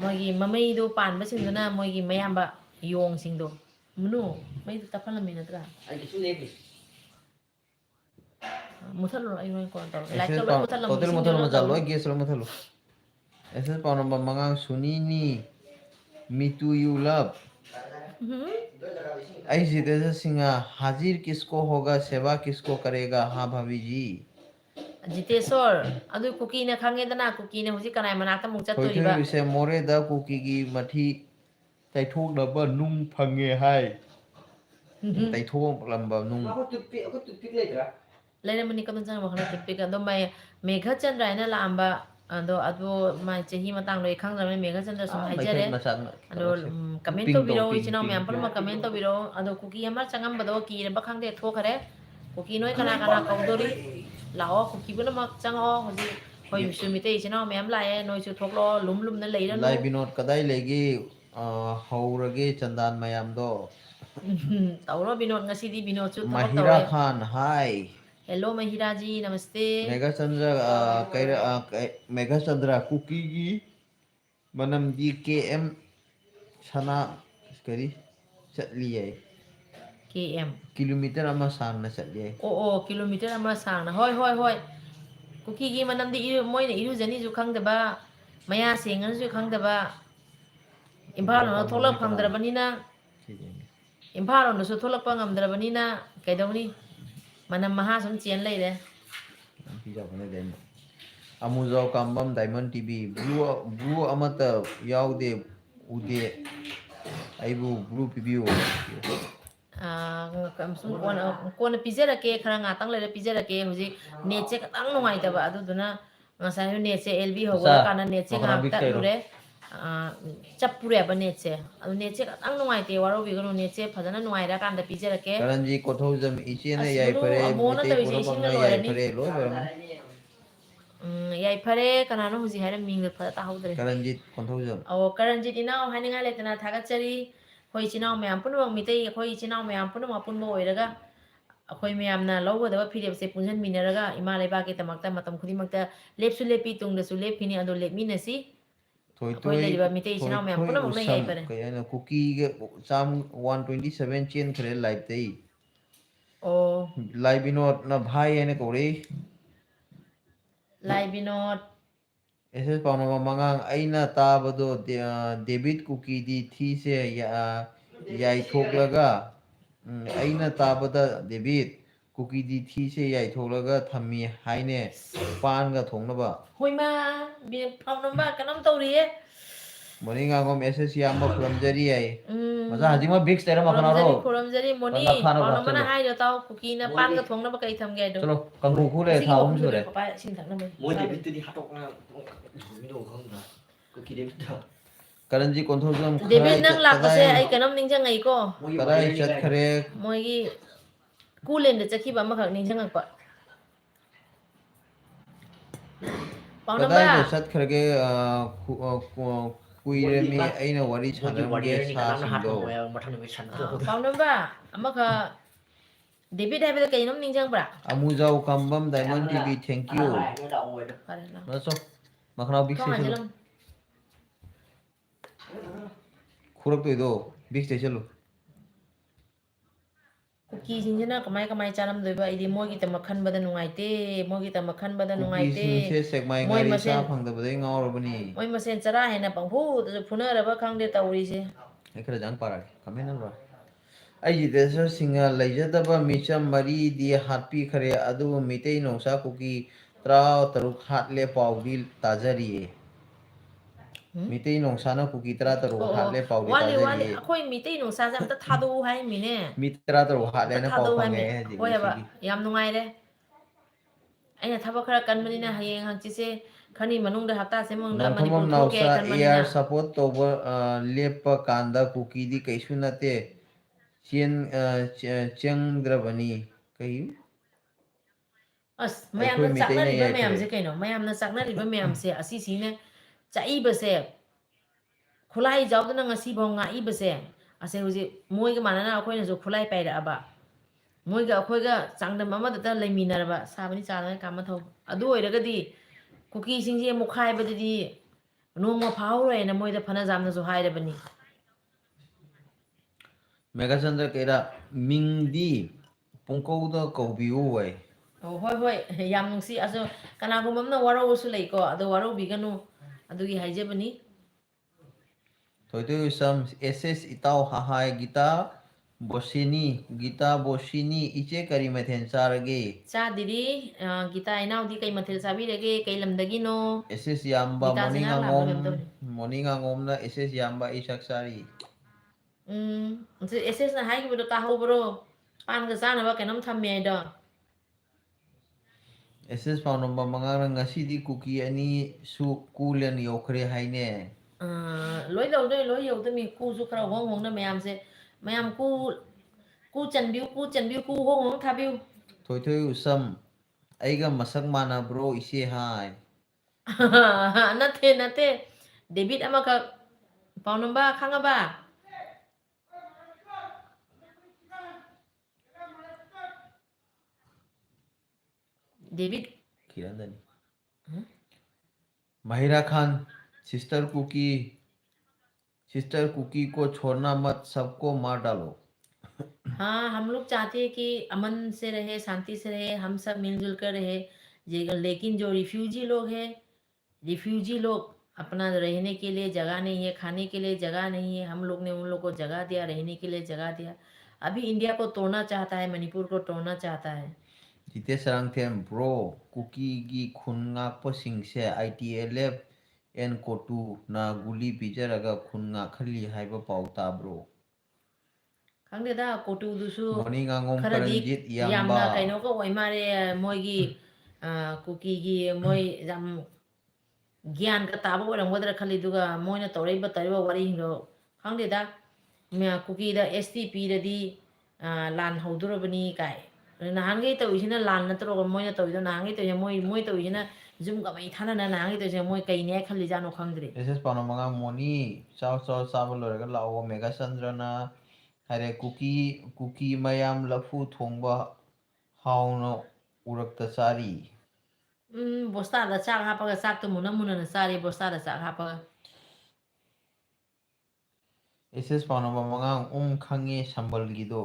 मोगी ममई दो पानबा सिंगदुना मोगी मयामबा योंग सिंगदो मुनु मई तफलमी नत्रा मुथलो आई मोय कोन तौ लाइक तो मुथलो टोटल मुथलो मजालो गेस लो मुथलो ऐसे पाउनम मंगांग सुनीनी me too you love I Jitesh Singh हाजिर किसको होगा सेवा किसको करेगा हाँ भाभी जी जितेश्वर अदु कुकी ने खंगेदना कुकी ने हुजी कनाय मनाक्ता मुक चत्तोरिबा से मोरे दा कुकी की मठी तैथोक दबा नुंग फंगे हाय तैथोक लंबा नुंग लेरमनी कदन जंग बखना टिपिक अदो मै मेघचंद्र आइना लांबा अदो माय चही मतंग लोय खंगजम मेघचंद्र सुम हाइजरे अदो कमेंट तो बिरो इचिनाव म्याम पर कमेंट तो बिरो अदो कुकी अमर चंगम बदो की रे बखंग दे थोखरे कुकी नोय कना कना कौदोरी लाओ कुकी बुन मक चंगो हुजी होय सुमिते इचिनाव म्याम लाए नोय सु थोकलो लुम लुम न लेरनो लाई विनोद कदाई लेगी हौरगे चंदान मयाम दो तौरो विनोद ngasi di विनोद सु थबक महिरा तौरे खान हाय हेलो महिरा जी नमस्ते मेघाचंद्र कुकी की मनम दी केएम सना करी चटली है KM किलोमीटर अमा सांगना चटली है ओ किलोमीटर अमा सांगना होय होय होय कुकी की मनम दी मोय ने इरु जनी जु खंगदबा मया सेंगन जु खंगदबा इम्फाल न थोलक फंगदरबनिना इम्फाल न सु थोलक पंगमदरबनिना कैदवनी मनम महा सम चेन लेरे अमुजाव कामबम डायमंड टीवी ब्लू अमत याउदे उदे आइबु ब्लू पिबियो कोन पिजरके खरा ngatang लेरे पिजरके हुजी नेट से खतंग नुंगाइतबा अदुदुना ngasai net से LB होगला काना net से ngakta lure चप्पुरे बा net से अदु net से खतंग नुंगाइते वारो बिगनो net से फजना नुंगाइरा कांदा पिजरके करणजी कोथौजम इचेने याइफरे मिते पुरबंगा याइफरे लोय याइफरे कनानो हुजी हाइरा मिंग फदा ताहौदरे करणजीत कोथौजम करणजीत इनाव हानिंगा लेतना थागतचरी खोई चिनाव म्याम पुनमक मितै खोई चिनाव म्याम पुनमक पुनबो ओइरगा अखोई म्यामना लौगदबा फिरेबसे पुंजन मिनरगा इमा लेबाके तमक्ता मतम खुदिमक्ता लेपसु लेपी तुंगदसु लेपिनी अदो लेपमिनसी अखोई लेरिबा मितै चिनाव म्याम पुनमक न याइफरे कयाना कुकी गे चाम 127 चेन खरे लाइफ तै ꯑꯣ ꯂꯥꯏ ꯕꯤꯅꯣꯠꯅ ꯚꯥꯏ ꯍꯥꯏꯅ ꯀꯧꯔꯛꯏ ꯂꯥꯏ ꯕꯤꯅꯣꯠ ꯑꯦꯁꯦꯁ ꯄꯥꯎ ꯅꯝꯕꯔ ꯃꯉꯥꯡ ꯑꯩꯅ ꯇꯥꯕꯗꯣ ꯗꯦꯕꯤꯠ ꯀꯨꯀꯤꯗꯤ ꯊꯤꯁꯦ ꯌꯥꯏꯊꯣꯛꯂꯒ ꯑꯩꯅ ꯇꯥꯕꯗ ꯗꯦꯕꯤꯠ ꯀꯨꯀꯤꯗꯤ ꯊꯤꯁꯦ ꯌꯥꯏꯊꯣꯛꯂꯒ ꯊꯝꯃꯤ ꯍꯥꯏꯅꯦ ꯄꯥꯟꯒ ꯊꯣꯡꯅꯕ ꯍꯣꯏꯃ ꯄꯥꯎꯅꯝꯕ ꯀꯩꯅꯣꯝ ꯇꯧꯔꯤꯌꯦ ꯃꯣꯅꯤ ꯉꯥꯡꯉꯣꯝ ꯑꯦꯁꯦꯁ ꯌꯥꯝꯕ ꯈꯨꯔꯨꯝꯖꯔꯤ ꯌꯥꯏ ꯃꯆꯥ ꯎꯝ ꯍꯧꯖꯤꯛꯃꯛ ꯚꯤꯛꯁ ꯂꯩꯔ ꯈꯨꯔꯨꯝꯖꯔꯤ ꯃꯈꯅꯥꯎꯔꯣ ꯈꯨꯔꯨꯝꯖꯔꯤ ꯃꯣꯅꯤ ꯄꯟꯖꯥꯕ ꯊꯥꯅꯕ ꯄꯥꯎꯅꯝꯕꯅ ꯍꯥꯞꯆꯜꯂꯨ ꯍꯥꯏꯗꯣ ꯇꯥꯎ ꯀꯨꯀꯤꯅ ꯄꯥꯟꯒ ꯊꯣꯡꯅꯕ ꯀꯩ ꯊꯝꯒꯦ ꯍꯥꯏꯗꯣ ꯆꯂꯣ ꯀꯥꯡꯕꯨ ꯈꯨꯂꯦ ꯑꯁꯤꯒꯤ ꯊꯥ ꯑꯍꯨꯝ ꯃꯈꯨꯝꯗꯨꯗꯤ ꯁꯨꯔꯦ ꯄꯄꯥ ꯏꯁꯤꯡ ꯊꯛꯅꯕꯅꯤ ꯃꯣꯏ ꯗꯦꯕꯤꯠꯇꯨꯗꯤ ꯍꯥꯠꯇꯣꯛꯅ ꯊꯝꯃꯤꯗꯣ ꯈꯪꯗ꯭ꯔꯥ ꯀꯨꯀꯤ ꯗꯦꯕꯤꯠꯇꯣ ꯀꯔꯟꯖꯤ ꯀꯣꯟꯊꯧꯖꯝ ꯗꯦꯕꯤꯠ ꯈꯔꯥꯏ ꯅꯪ ꯂꯥꯛꯄꯁꯦ ꯀꯗꯥꯏ ꯑꯩ ꯀꯩꯅꯣꯝ ꯅꯤꯡꯁꯤꯡꯉꯛꯏꯀꯣ ꯃꯣꯏꯒꯤ ꯀꯗꯥꯏ ꯋꯥꯔꯤꯔꯅꯤ ꯀꯥꯏꯗꯣ ꯆꯠꯈ꯭ꯔꯦ ꯃꯣꯏꯒꯤ ꯀꯨꯂꯦꯟꯗ ꯆꯠꯈꯤꯕ ꯑꯃꯈꯛ ꯅꯤꯡꯁꯤꯡꯉꯛꯄ ꯄꯥꯎꯅꯝꯕ ꯀꯗꯥꯏꯗ ꯆꯠꯈ꯭ꯔꯒꯦ ꯃꯣꯏꯒꯤ ꯀꯨꯏꯔꯃꯤ ꯑꯩꯅ ꯋꯥꯔꯤ ꯃꯣꯏꯒꯤ ꯁꯥꯟꯅꯔꯝꯒꯦ ꯋꯥꯔꯤꯔꯅꯤ ꯀꯅꯥꯝꯅ ꯁꯥꯁꯤꯡꯗꯣ ꯍꯥꯠꯄ ꯉꯝꯃꯣꯏ ꯃꯊꯪ ꯅꯨꯃꯤꯠ ꯁꯟꯗꯣꯛꯄꯗ ꯄꯥꯎꯅꯝꯕ ꯑꯃꯈꯛ ꯗꯦꯕꯤꯠ ꯍꯥꯏꯕꯗ ꯀꯩꯅꯣꯝ ꯅꯤꯡꯁꯤꯡꯕ꯭ꯔꯥ ꯑꯃꯨꯖꯥꯎ ꯀꯝꯕꯝ ꯗꯥꯏꯃꯟ ꯑꯌꯥꯝꯕꯅ ꯇꯤꯚꯤ ꯊꯦꯡꯀ꯭ꯌꯨ ꯀꯅꯥꯝ ꯍꯥꯏ ꯅꯣꯏ ꯂꯥꯛꯑꯣꯏꯗꯣ ꯐꯔꯦ ꯂꯥꯎ ꯅꯆꯣ ꯃꯈꯅꯥꯎ ꯕꯤꯛꯁ ꯊꯣꯡ ꯇꯩꯁꯜꯂꯨ ꯍꯥꯡꯖꯤꯜꯂꯝꯃꯨ ꯈꯨꯔꯛꯇꯣꯏꯗꯣ ꯕꯤꯛꯁ ꯇꯩꯁꯜꯂꯨ ꯀꯨꯀꯤꯁꯤꯡꯁꯤꯅ ꯀꯃꯥꯏ ꯀꯃꯥꯏ ꯆꯥꯔꯝꯗꯣꯏꯕ ꯑꯩꯗꯤ ꯃꯣꯏꯒꯤꯗꯃꯛ ꯈꯟꯕꯗ ꯅꯨꯡꯉꯥꯏꯇꯦ ꯃꯣꯏꯒꯤꯗꯃꯛ ꯈꯟꯕꯗ ꯅꯨꯡꯉꯥꯏꯇꯦ ꯀꯨꯀꯤꯁꯤꯡꯁꯦ ꯁꯦꯛꯃꯥꯏ ꯃꯣꯏ ꯉꯥꯔꯤ ꯆꯥ ꯃꯁꯦꯟ ꯐꯪꯗꯕꯗꯩ ꯉꯥꯎꯔꯕꯅꯤ ꯃꯣꯏ ꯃꯁꯦꯟ ꯆꯔꯥ ꯍꯦꯟꯅ ꯄꯪꯐꯨꯗꯁꯨ ꯐꯨꯅꯔꯕ ꯈꯪꯗꯦ ꯇꯧꯔꯤꯁꯦ ꯑꯩ ꯈꯔꯖꯥꯅ ꯄꯥꯔꯛꯑꯒꯦ ꯀꯃꯦꯟꯅ ꯑꯩꯒꯤ ꯗꯦꯁꯔꯁꯤꯡꯅ ꯂꯩꯖꯗꯕ ꯃꯤꯆꯝ ꯃꯔꯤꯗꯤ ꯍꯥꯠꯄꯤꯈ꯭ꯔꯦ ꯑꯗꯨꯕꯨ ꯃꯤꯇꯩ ꯅꯨꯡꯁꯥ ꯀꯨꯀꯤ 13 ꯍꯥꯠꯂꯦ ꯄꯥꯎꯗꯤ ꯇꯥꯖꯔꯤꯌꯦ ꯎꯝ ꯃꯤꯇꯩ ꯅꯣꯡꯁꯥꯅ ꯀꯨꯀꯤ 13 ꯑꯣ ꯑꯣ ꯍꯥꯠꯂꯦ ꯄꯥꯎꯗꯤ ꯋꯥꯠꯂꯤ ꯋꯥꯠꯂꯤ ꯇꯥꯖꯔꯤꯌꯦ ꯑꯩꯈꯣꯏ ꯃꯤꯇꯩ ꯅꯨꯡꯁꯥꯁꯦ ꯑꯝꯇ ꯊꯥꯗꯣꯛꯎ ꯍꯥꯏꯃꯤꯅꯦ ꯃꯤ 13 ꯑꯝꯇ ꯍꯥꯠꯂꯦꯅ ꯄꯥꯎ ꯊꯥꯗꯣꯛꯎ ꯐꯪꯉꯦ ꯍꯥꯏꯃꯤ ꯍꯧꯖꯤꯛ ꯍꯣꯏꯕ ꯉꯁꯤꯒꯤ ꯌꯥꯝ ꯅꯨꯡꯉꯥꯏꯔꯦ ꯑꯩꯅ ꯊꯕꯛ ꯈꯔ ꯀꯟꯕꯅꯤꯅ ꯍꯌꯦꯡ ꯍꯪꯆꯤꯠꯁꯦ ꯈꯔꯅꯤ ꯃꯅꯨꯡꯗ ꯍꯞꯇꯥꯁꯤ ꯃꯅꯨꯡꯗ ꯅꯣꯡꯊꯣꯝꯕꯝ ꯃꯅꯤꯄꯨꯔ ꯊꯣꯛꯀꯦ ꯅꯥꯎꯆꯥ ꯈꯟꯕꯅꯤꯅ ꯑꯦꯌꯥꯔ ꯁꯞꯄꯣꯔꯠ ꯇꯧꯕ ꯂꯦꯞꯄ ꯀꯥꯟꯗ ꯀꯨꯀꯤꯗꯤ ꯀꯩꯁꯨ ꯅꯠꯇꯦ ꯆꯪꯗ꯭ꯔꯕꯅꯤ ꯀꯩ ꯑꯁ ꯑꯩꯈꯣꯏ ꯃꯌꯥꯝꯅ ꯃꯤꯇꯩꯅ ꯆꯥꯛꯅꯔꯤꯕ ꯌꯥꯏꯐꯔꯦ ꯃꯌꯥꯝꯁꯦ ꯀꯩꯅꯣ ꯃꯌꯥꯝꯅ ꯆꯥꯛꯅꯔꯤꯕ ꯃꯌꯥꯝꯁꯦ ꯑꯁꯤꯁꯤꯅ ꯆꯥꯛꯏꯕꯁꯦ ꯈꯨꯠꯂꯥꯏ ꯌꯥꯎꯗꯅ ꯉꯁꯤꯐꯥꯎ ꯉꯥꯛꯏꯕꯁꯦ ꯑꯁꯦ ꯍꯧꯖꯤꯛ ꯃꯣꯏꯒ ꯃꯥꯟꯅꯅ ꯑꯩꯈꯣꯏꯅꯁꯨ ꯈꯨꯠꯂꯥꯏ ꯄꯥꯏꯔꯛꯑꯕ ꯃꯣꯏꯒ ꯑꯩꯈꯣꯏꯒ ꯆꯥꯡꯗꯝ ꯑꯃꯗꯇ ꯂꯩꯃꯤꯟꯅꯔꯕ ꯁꯥꯕꯅꯤ ꯆꯥꯗꯅ ꯀꯥꯃ ꯊꯧ ꯑꯗꯨ ꯑꯣꯏꯔꯒꯗꯤ ꯀꯨꯀꯤꯁꯤꯡꯁꯦ ꯃꯨꯛꯈꯥꯏꯕꯗꯗꯤ ꯅꯣꯡꯃ ꯐꯥꯍꯧꯔꯣꯏꯅ ꯃꯣꯏꯗ ꯐꯅꯖꯥꯝꯅꯁꯨ ꯍꯥꯏꯔꯕꯅꯤ ꯃꯦꯒꯥꯆꯟꯗ꯭ꯔ ꯀꯩꯔꯥ ꯃꯤꯡꯗꯤ ꯄꯨꯡꯀꯧꯗ ꯀꯧꯕꯤꯌꯨ ꯋꯥꯏ ꯑꯣ ꯍꯣꯏ ꯍꯣꯏ ꯌꯥꯝ ꯅꯨꯡꯁꯤ ꯑꯗꯣ ꯀꯅꯥꯒꯨꯝꯕ ꯑꯃꯅ ꯋꯥꯔꯧꯕꯁꯨ ꯂꯩꯀꯣ ꯑꯗꯣ ꯋꯥꯔꯧꯕꯤꯒꯅꯨ ꯑꯗꯨꯒꯤ ꯍꯥꯏꯖꯕꯅꯤ ꯊꯣꯏꯇꯣꯏꯁꯝ ꯑꯦꯁ ꯑꯦꯁ ꯏꯇꯥꯎ ꯍꯍꯥꯏ ꯒꯤꯇꯥ ꯕꯣꯁꯤꯅꯤ ꯒꯤꯇꯥ ꯕꯣꯁꯤꯅꯤ ꯏꯆꯦ ꯀꯔꯤ ꯃꯊꯦꯜ ꯆꯥꯔꯒꯦ ꯆꯥꯗꯤꯔꯤ ꯒꯤꯇꯥ ꯏꯅꯥꯎꯗꯤ ꯀꯩ ꯃꯊꯦꯜ ꯆꯥꯕꯤꯔꯒꯦ ꯀꯩ ꯂꯝꯗꯒꯤꯅꯣ ꯑꯦꯁꯦꯁ ꯌꯥꯝꯕ ꯒꯤꯇꯥꯁꯦ ꯃꯣꯔꯅꯤꯡ ꯉꯔꯥꯡ ꯂꯥꯛꯄ꯭ꯔꯥ ꯑꯉꯣꯝ ꯀꯩꯅꯣꯝ ꯇꯧꯔꯤ ꯃꯣꯔꯅꯤꯡ ꯑꯉꯣꯝꯅ ꯑꯦꯁꯦꯁ ꯌꯥꯝꯕ ꯑꯩ ꯆꯥꯛ ꯆꯥꯔꯤ ꯑꯦꯁꯦꯁꯅ ꯍꯥꯏꯈꯤꯕꯗꯣ ꯇꯥꯍꯧꯕ꯭ꯔꯣ ꯄꯥꯟꯒ ꯆꯥꯅꯕ ꯀꯩꯅꯣꯝ ꯊꯝꯃꯦ ꯍꯥꯏꯗꯣ ꯑꯦꯁ ꯄꯥꯎ ꯅꯝꯕꯔ 5 ꯉꯁꯤꯗꯤ ꯀꯨꯀꯤ ꯑꯅꯤꯁꯨ ꯀꯨꯂꯦꯟ ꯌꯧꯈ꯭ꯔꯦ ꯍꯥꯏꯅꯦ ꯂꯣꯏ ꯂꯧꯗꯣꯏ ꯂꯣꯏ ꯌꯧꯗꯣꯏꯅꯤ ꯀꯨꯁꯨ ꯈꯔ ꯍꯣꯡ ꯍꯣꯡꯅ ꯃꯌꯥꯝꯁꯦ ꯃꯌꯥꯝ ꯀꯨ ꯆꯟꯕꯤꯌꯨ ꯀꯨ ꯆꯟꯕꯤꯌꯨ ꯀꯨ ꯍꯣꯡ ꯍꯣꯡ ꯊꯥꯕꯤꯌꯨ ꯊꯣꯏꯊꯣꯏ ꯎꯁꯝ ꯑꯩꯒ ꯃꯁꯛ ꯃꯥꯟꯅꯕ꯭ꯔꯣ ꯏꯆꯦ ꯍꯥꯏ ꯅꯠꯇꯦ ꯅꯠꯇꯦ ꯗꯦꯕꯤꯠ ꯑꯃꯈꯛ ꯄꯥꯎꯅꯝꯕ ꯈꯪꯉꯕ ꯗꯦꯕꯤꯠ ꯈꯤꯔꯟꯗꯅꯤ महिरा खान सिस्टर कुकी को छोड़ना मत सबको मार डालो हाँ हम लोग चाहते हैं कि अमन से रहे शांति से रहे हम सब मिलजुल कर रहे लेकिन जो रिफ्यूजी लोग अपना रहने के लिए जगह नहीं है खाने के लिए जगह नहीं है हम लोग ने उन लोग को जगह दिया रहने के लिए जगह दिया अभी इंडिया को तोड़ना चाहता है मणिपुर को तोड़ना चाहता है जिते सरंगथेम ब्रो कुकी की खुन ngakpasingse ITLF एन कोटू ना गुली पिजरगा खुन ngakhalli haiba पाउ ताब्रो खंगदेदा कोटुदुसु मोनी ngangom खरदी karanjit यामना yamba कइनो को ओइ मारे मोइगी कुकी की मोइ जाम ज्ञान का ताबो ओरंगदरा खलीदुगा मोइना तौरैबा वारी हिंगो खंगदेदा कुकीदा ST पीरदी लान हौदुरबनी काय नहांगे तौइसिना लान नत्रो मोइना तौइदो नहांगे तौइना मोइ तौइसिना जुम गमै थाना नहांगे तौइसिना मोइ कैने खल्ली जानो खंगद्रे एसएस पानो मंगा मोनी चाव चाव चाव लोरगा लाओ मेगा चंद्रना हरे कुकी मयाम लफू थोंबा हाउनो उरक्ता चारी बोस्तादा चाक हापगा चाक तो मुना मुना चारी बोस्तादा चाक हापगा एसएस पानो मंगा खंगे संबल गिदो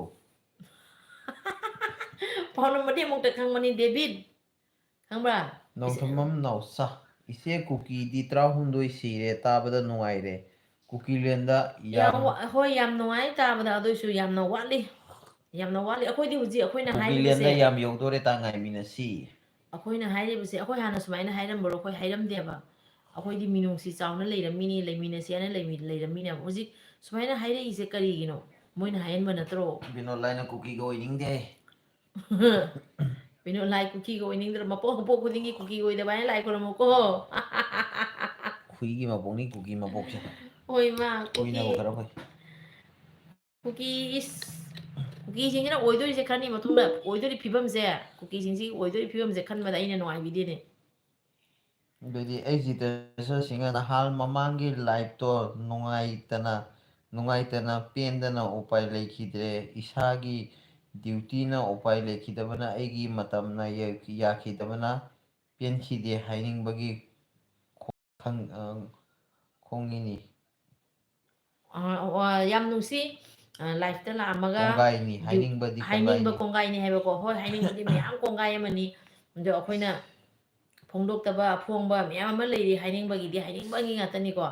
ꯄꯥꯎꯅꯝꯕꯗꯤ ꯑꯃꯨꯛꯇ ꯈꯪꯕꯅꯤ ꯗꯦꯕꯤꯠ ꯈꯪꯕ꯭ꯔꯥ ꯅꯧꯊꯃꯝ ꯅꯧꯁꯥ ꯏꯆꯦ ꯀꯨꯀꯤꯗꯤ 12 ꯁꯤꯔꯦ ꯇꯥꯕꯗ ꯅꯨꯡꯉꯥꯏꯔꯦ ꯀꯨꯀꯤꯂꯦꯟꯗ ꯌꯥꯝ ꯍꯣꯏ ꯌꯥꯝ ꯅꯨꯡꯉꯥꯏ ꯇꯥꯕꯗ ꯑꯗꯨꯏꯁꯨ ꯌꯥꯝꯅ ꯋꯥꯠꯂꯤ ꯑꯩꯈꯣꯏꯗꯤ ꯍꯧꯖꯤꯛ ꯑꯩꯈꯣꯏꯅ ꯀꯨꯀꯤꯂꯦꯟꯗ ꯍꯥꯏꯔꯤꯕꯁꯦ ꯌꯥꯝ ꯌꯧꯗꯣꯔꯦ ꯇꯥ ꯉꯥꯏꯃꯤꯟꯅꯁꯤ ꯑꯩꯈꯣꯏꯅ ꯍꯥꯏꯔꯤꯕꯁꯦ ꯑꯩꯈꯣꯏ ꯍꯥꯟꯅ ꯁꯨꯃꯥꯏꯅ ꯍꯥꯏꯔꯝꯕꯔꯣ ꯑꯩꯈꯣꯏ ꯍꯥꯏꯔꯝꯗꯦꯕ ꯑꯩꯈꯣꯏꯗꯤ ꯃꯤꯅꯨꯡꯁꯤ ꯆꯥꯎꯅ ꯂꯩꯔꯝꯃꯤꯅꯤ ꯂꯩꯃꯤꯟꯅꯁꯦꯅ ꯂꯩꯔꯝꯃꯤꯅꯦꯕ ꯍꯧꯖꯤꯛ ꯁꯨꯃꯥꯏꯅ ꯍꯥꯏꯔꯛꯏꯁꯦ ꯀꯔꯤꯒꯤꯅꯣ ꯃꯣꯏꯅ ꯍꯥꯏꯍꯟꯕ ꯅꯠꯇ꯭ꯔꯣ ꯕꯤꯅꯣꯂꯥꯏꯅ ꯀꯨꯀꯤꯒ ꯑꯣꯏꯅꯤꯡꯗꯦ ꯀꯩꯅꯣ ꯂꯥꯏ ꯀꯨꯀꯤꯒ ꯑꯣꯏꯅꯤꯡꯗ꯭ꯔꯣ ꯃꯄꯣꯛ ꯈꯨꯗꯤꯡꯒꯤ ꯀꯨꯀꯤ ꯑꯣꯏꯗꯕ ꯍꯥꯏꯅ ꯂꯥꯏ ꯈꯣꯏꯔꯝꯃꯨꯀꯣ ꯍꯨꯏꯒꯤ ꯃꯄꯣꯛꯅꯤ ꯀꯨꯀꯤ ꯃꯄꯣꯛꯁꯦ ꯍꯣꯏ ꯃꯥ ꯍꯨꯏꯅꯕꯨ ꯈꯔ ꯐꯩ ꯀꯨꯀꯤ ꯏꯁ ꯀꯨꯀꯤꯁꯤꯡꯁꯤꯅ ꯑꯣꯏꯗꯣꯔꯤꯁꯦ ꯈꯔꯅꯤ ꯃꯇꯨꯡꯗ ꯑꯣꯏꯗꯣꯔꯤ ꯐꯤꯕꯝꯁꯦ ꯀꯨꯀꯤꯁꯤꯡꯁꯤ ꯑꯣꯏꯗꯣꯔꯤ ꯐꯤꯕꯝꯁꯦ ꯈꯟꯕꯗ ꯑꯩꯅ ꯅꯨꯡꯉꯥꯏꯕꯤꯗꯦꯅꯦ ꯑꯗꯨꯗꯤ ꯑꯩ ꯖꯤꯇꯦꯁꯔꯁꯤꯡꯅ ꯅꯍꯥꯟ ꯃꯃꯥꯡꯒꯤ ꯂꯥꯏꯐꯇꯣ ꯅꯨꯡꯉꯥꯏꯇꯅ ꯄꯦꯟꯗꯅ ꯎꯄꯥꯏ ꯂꯩꯈꯤꯗ꯭ꯔꯦ ꯏꯁꯥꯒꯤ ꯗ꯭ꯌꯨꯇꯤꯅ ꯎꯄꯥꯏ ꯂꯩꯈꯤꯗꯕꯅ ꯑꯩꯒꯤ ꯃꯇꯝꯅ ꯌꯥꯈꯤꯗꯕꯅ ꯄꯦꯟꯈꯤꯗꯦ ꯍꯥꯏꯅꯤꯡꯕꯒꯤ ꯈꯣꯡꯉꯤꯅꯤ ꯌꯥꯝ ꯅꯨꯡꯁꯤ ꯂꯥꯏꯐꯇ ꯂꯥꯛꯑꯝꯃꯒ ꯀꯣꯡꯒꯥꯏꯅꯤ ꯍꯥꯏꯅꯤꯡꯕꯗꯤ ꯍꯥꯏꯅꯤꯡꯕ ꯀꯣꯡꯒꯥꯏꯅꯤ ꯀꯣꯡꯒꯥꯏꯅꯤ ꯍꯥꯏꯕꯀꯣ ꯍꯣꯏ ꯍꯥꯏꯅꯤꯡꯕꯗꯤ ꯃꯌꯥꯝ ꯀꯣꯡꯒꯥꯏ ꯑꯃꯅꯤ ꯑꯗꯣ ꯑꯩꯈꯣꯏꯅ ꯐꯣꯡꯗꯣꯛꯇꯕ ꯑꯐꯣꯡꯕ ꯃꯌꯥꯝ ꯑꯃ ꯂꯩꯔꯤ ꯍꯥꯏꯅꯤꯡꯕꯒꯤꯗꯤ ꯍꯥꯏꯅꯤꯡꯕꯒꯤ ꯉꯥꯛꯇꯅꯤꯀꯣ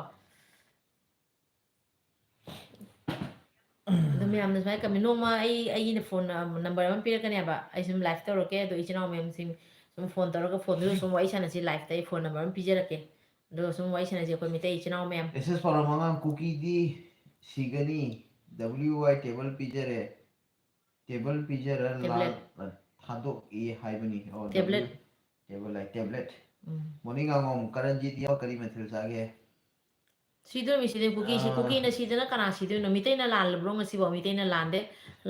ꯑꯗꯨ ꯃꯌꯥꯝꯅ ꯁꯨꯃꯥꯏꯅ ꯀꯝꯃꯤ ꯅꯣꯡꯃ ꯑꯩꯒꯤꯅ ꯐꯣꯟ ꯅꯝꯕꯔ ꯑꯃ ꯄꯤꯔꯛꯀꯅꯦꯕ ꯑꯩ ꯁꯨꯝ ꯂꯥꯏꯐ ꯇꯧꯔꯛꯀꯦ ꯑꯗꯣ ꯏꯆꯤꯜ ꯏꯅꯥꯎ ꯃꯌꯥꯝꯁꯤꯡ ꯁꯨꯝ ꯐꯣꯟ ꯇꯧꯔꯒ ꯐꯣꯟꯗꯨꯗ ꯁꯨꯝ ꯋꯥꯔꯤ ꯁꯥꯟꯅꯁꯤ ꯂꯥꯏꯐꯇ ꯑꯩ ꯐꯣꯟ ꯅꯝꯕꯔ ꯑꯃ ꯄꯤꯖꯔꯛꯀꯦ ꯑꯗꯨꯒ ꯁꯨꯝ ꯋꯥꯔꯤ ꯁꯥꯟꯅꯁꯤ ꯑꯩꯈꯣꯏ ꯃꯩꯇꯩ ꯏꯆꯤꯜ ꯏꯅꯥꯎ ꯃꯌꯥꯝ ꯑꯦꯁ ꯄꯥꯎꯔꯝ ꯑꯉꯥꯡ ꯀꯨꯀꯤꯗꯤ ꯁꯤꯒꯅꯤ WY ꯇꯦꯕꯜ ꯄꯤꯖꯔꯦ ꯇꯦꯕꯜ ꯄꯤꯖꯔ ꯂꯥꯜ ꯇꯦꯕ꯭ꯂꯦꯠ ꯊꯥꯗꯣꯛꯏ ꯍꯥꯏꯕꯅꯤ ꯇꯦꯕ꯭ꯂꯦꯠ ꯇꯦꯕ꯭ꯂꯦꯠ ꯎꯝ ꯃꯣꯔꯅꯤꯡ ꯑꯉꯣꯝ ꯀꯔꯟꯖꯤꯠ ꯌꯥꯎ ꯀꯔꯤ ꯃꯊꯦꯜ ꯆꯥꯒꯦ ꯁꯤꯗꯣꯏꯅꯤ ꯁꯤꯗꯣꯏ ꯀꯨꯀꯤꯅ ꯁꯤꯗꯅ ꯀꯅꯥ ꯁꯤꯗꯣꯏꯅꯣ ꯃꯤꯇꯩꯅ ꯂꯥꯜꯂꯕ꯭ꯔꯣ ꯉꯁꯤꯐꯥꯎ ꯃꯤꯇꯩꯅ ꯂꯥꯟꯗꯦ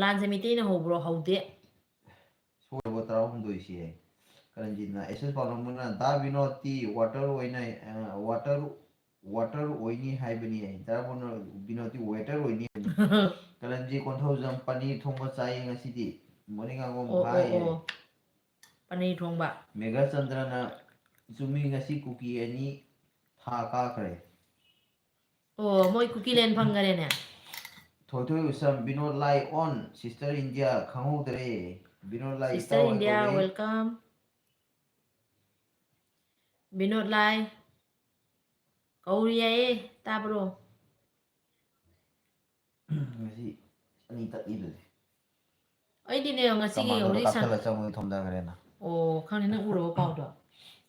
ꯂꯥꯟꯁꯦ ꯃꯤꯇꯩꯅ ꯍꯧꯕ꯭ꯔꯣ ꯍꯧꯗꯦ ꯁꯣꯏꯕ 12 ꯁꯤꯌꯦ ꯀꯔꯟꯖꯤꯠꯅ ꯑꯦꯁ ꯄꯥꯎꯔꯝꯕꯅ ꯗꯥ ꯕꯤꯅꯣꯗꯇꯤ ꯋꯥꯇꯔ ꯑꯣꯏꯅꯤ ꯍꯥꯏꯕꯅꯤ ꯕꯤꯅꯣꯗꯇꯤ ꯋꯦꯇꯔ ꯑꯣꯏꯅꯤ ꯀꯔꯟꯖꯤ ꯀꯣꯟꯊꯧꯖꯝ ꯄꯅꯤꯔ ꯊꯣꯡꯕ ꯆꯥꯏꯌꯦ ꯉꯁꯤꯗꯤ ꯃꯣꯔꯅꯤꯡ ꯑꯉꯣꯝ ꯍꯥꯏꯌꯦ ꯄꯅꯤꯔ ꯊꯣꯡꯕ ꯃꯦꯘꯆꯟꯗ꯭ꯔꯅ ꯆꯨꯝꯃꯤ ꯉꯁꯤ ꯀꯨꯀꯤ ꯑꯅꯤ ꯊꯥ ꯀꯥꯈ꯭ꯔꯦ ꯑꯣ ꯃꯣꯏ ꯀꯨꯀꯤꯂꯦꯟ ꯐꯪꯈꯔꯦꯅꯦ ꯊꯣꯏꯊꯣꯏ ꯎꯁꯝ ꯕꯤꯅꯣꯠ ꯂꯥꯏ ꯑꯣꯟ ꯁꯤꯁꯇꯔ ꯏꯟꯗꯤꯌꯥ ꯈꯪꯍꯧꯗ꯭ꯔꯦ ꯕꯤꯅꯣꯠ ꯂꯥꯏ ꯏꯇꯥꯎ ꯁꯤꯁꯇꯔ ꯍꯣꯏ ꯏꯟꯗꯤꯌꯥ ꯀꯧꯏ ꯋꯦꯜꯀꯝ ꯕꯤꯅꯣꯠ ꯂꯥꯏ ꯀꯧꯔꯤ ꯌꯥꯏꯌꯦ ꯇꯥꯕ꯭ꯔꯣ ꯉꯁꯤ ꯑꯅꯤ ꯇꯠꯂꯤꯗꯨꯗꯤ ꯑꯩꯗꯤꯅꯦ ꯉꯁꯤꯒꯤ ꯀꯃꯥꯟꯗꯣꯗ ꯍꯧꯖꯤꯛ ꯀꯥꯞꯁꯤꯜꯂ ꯆꯪꯉꯒ ꯊꯣꯝꯊꯈ꯭ꯔꯦꯅ ꯑꯣ ꯈꯪꯅꯤ ꯅꯪ ꯎꯔꯕ ꯄꯥꯎꯗꯣ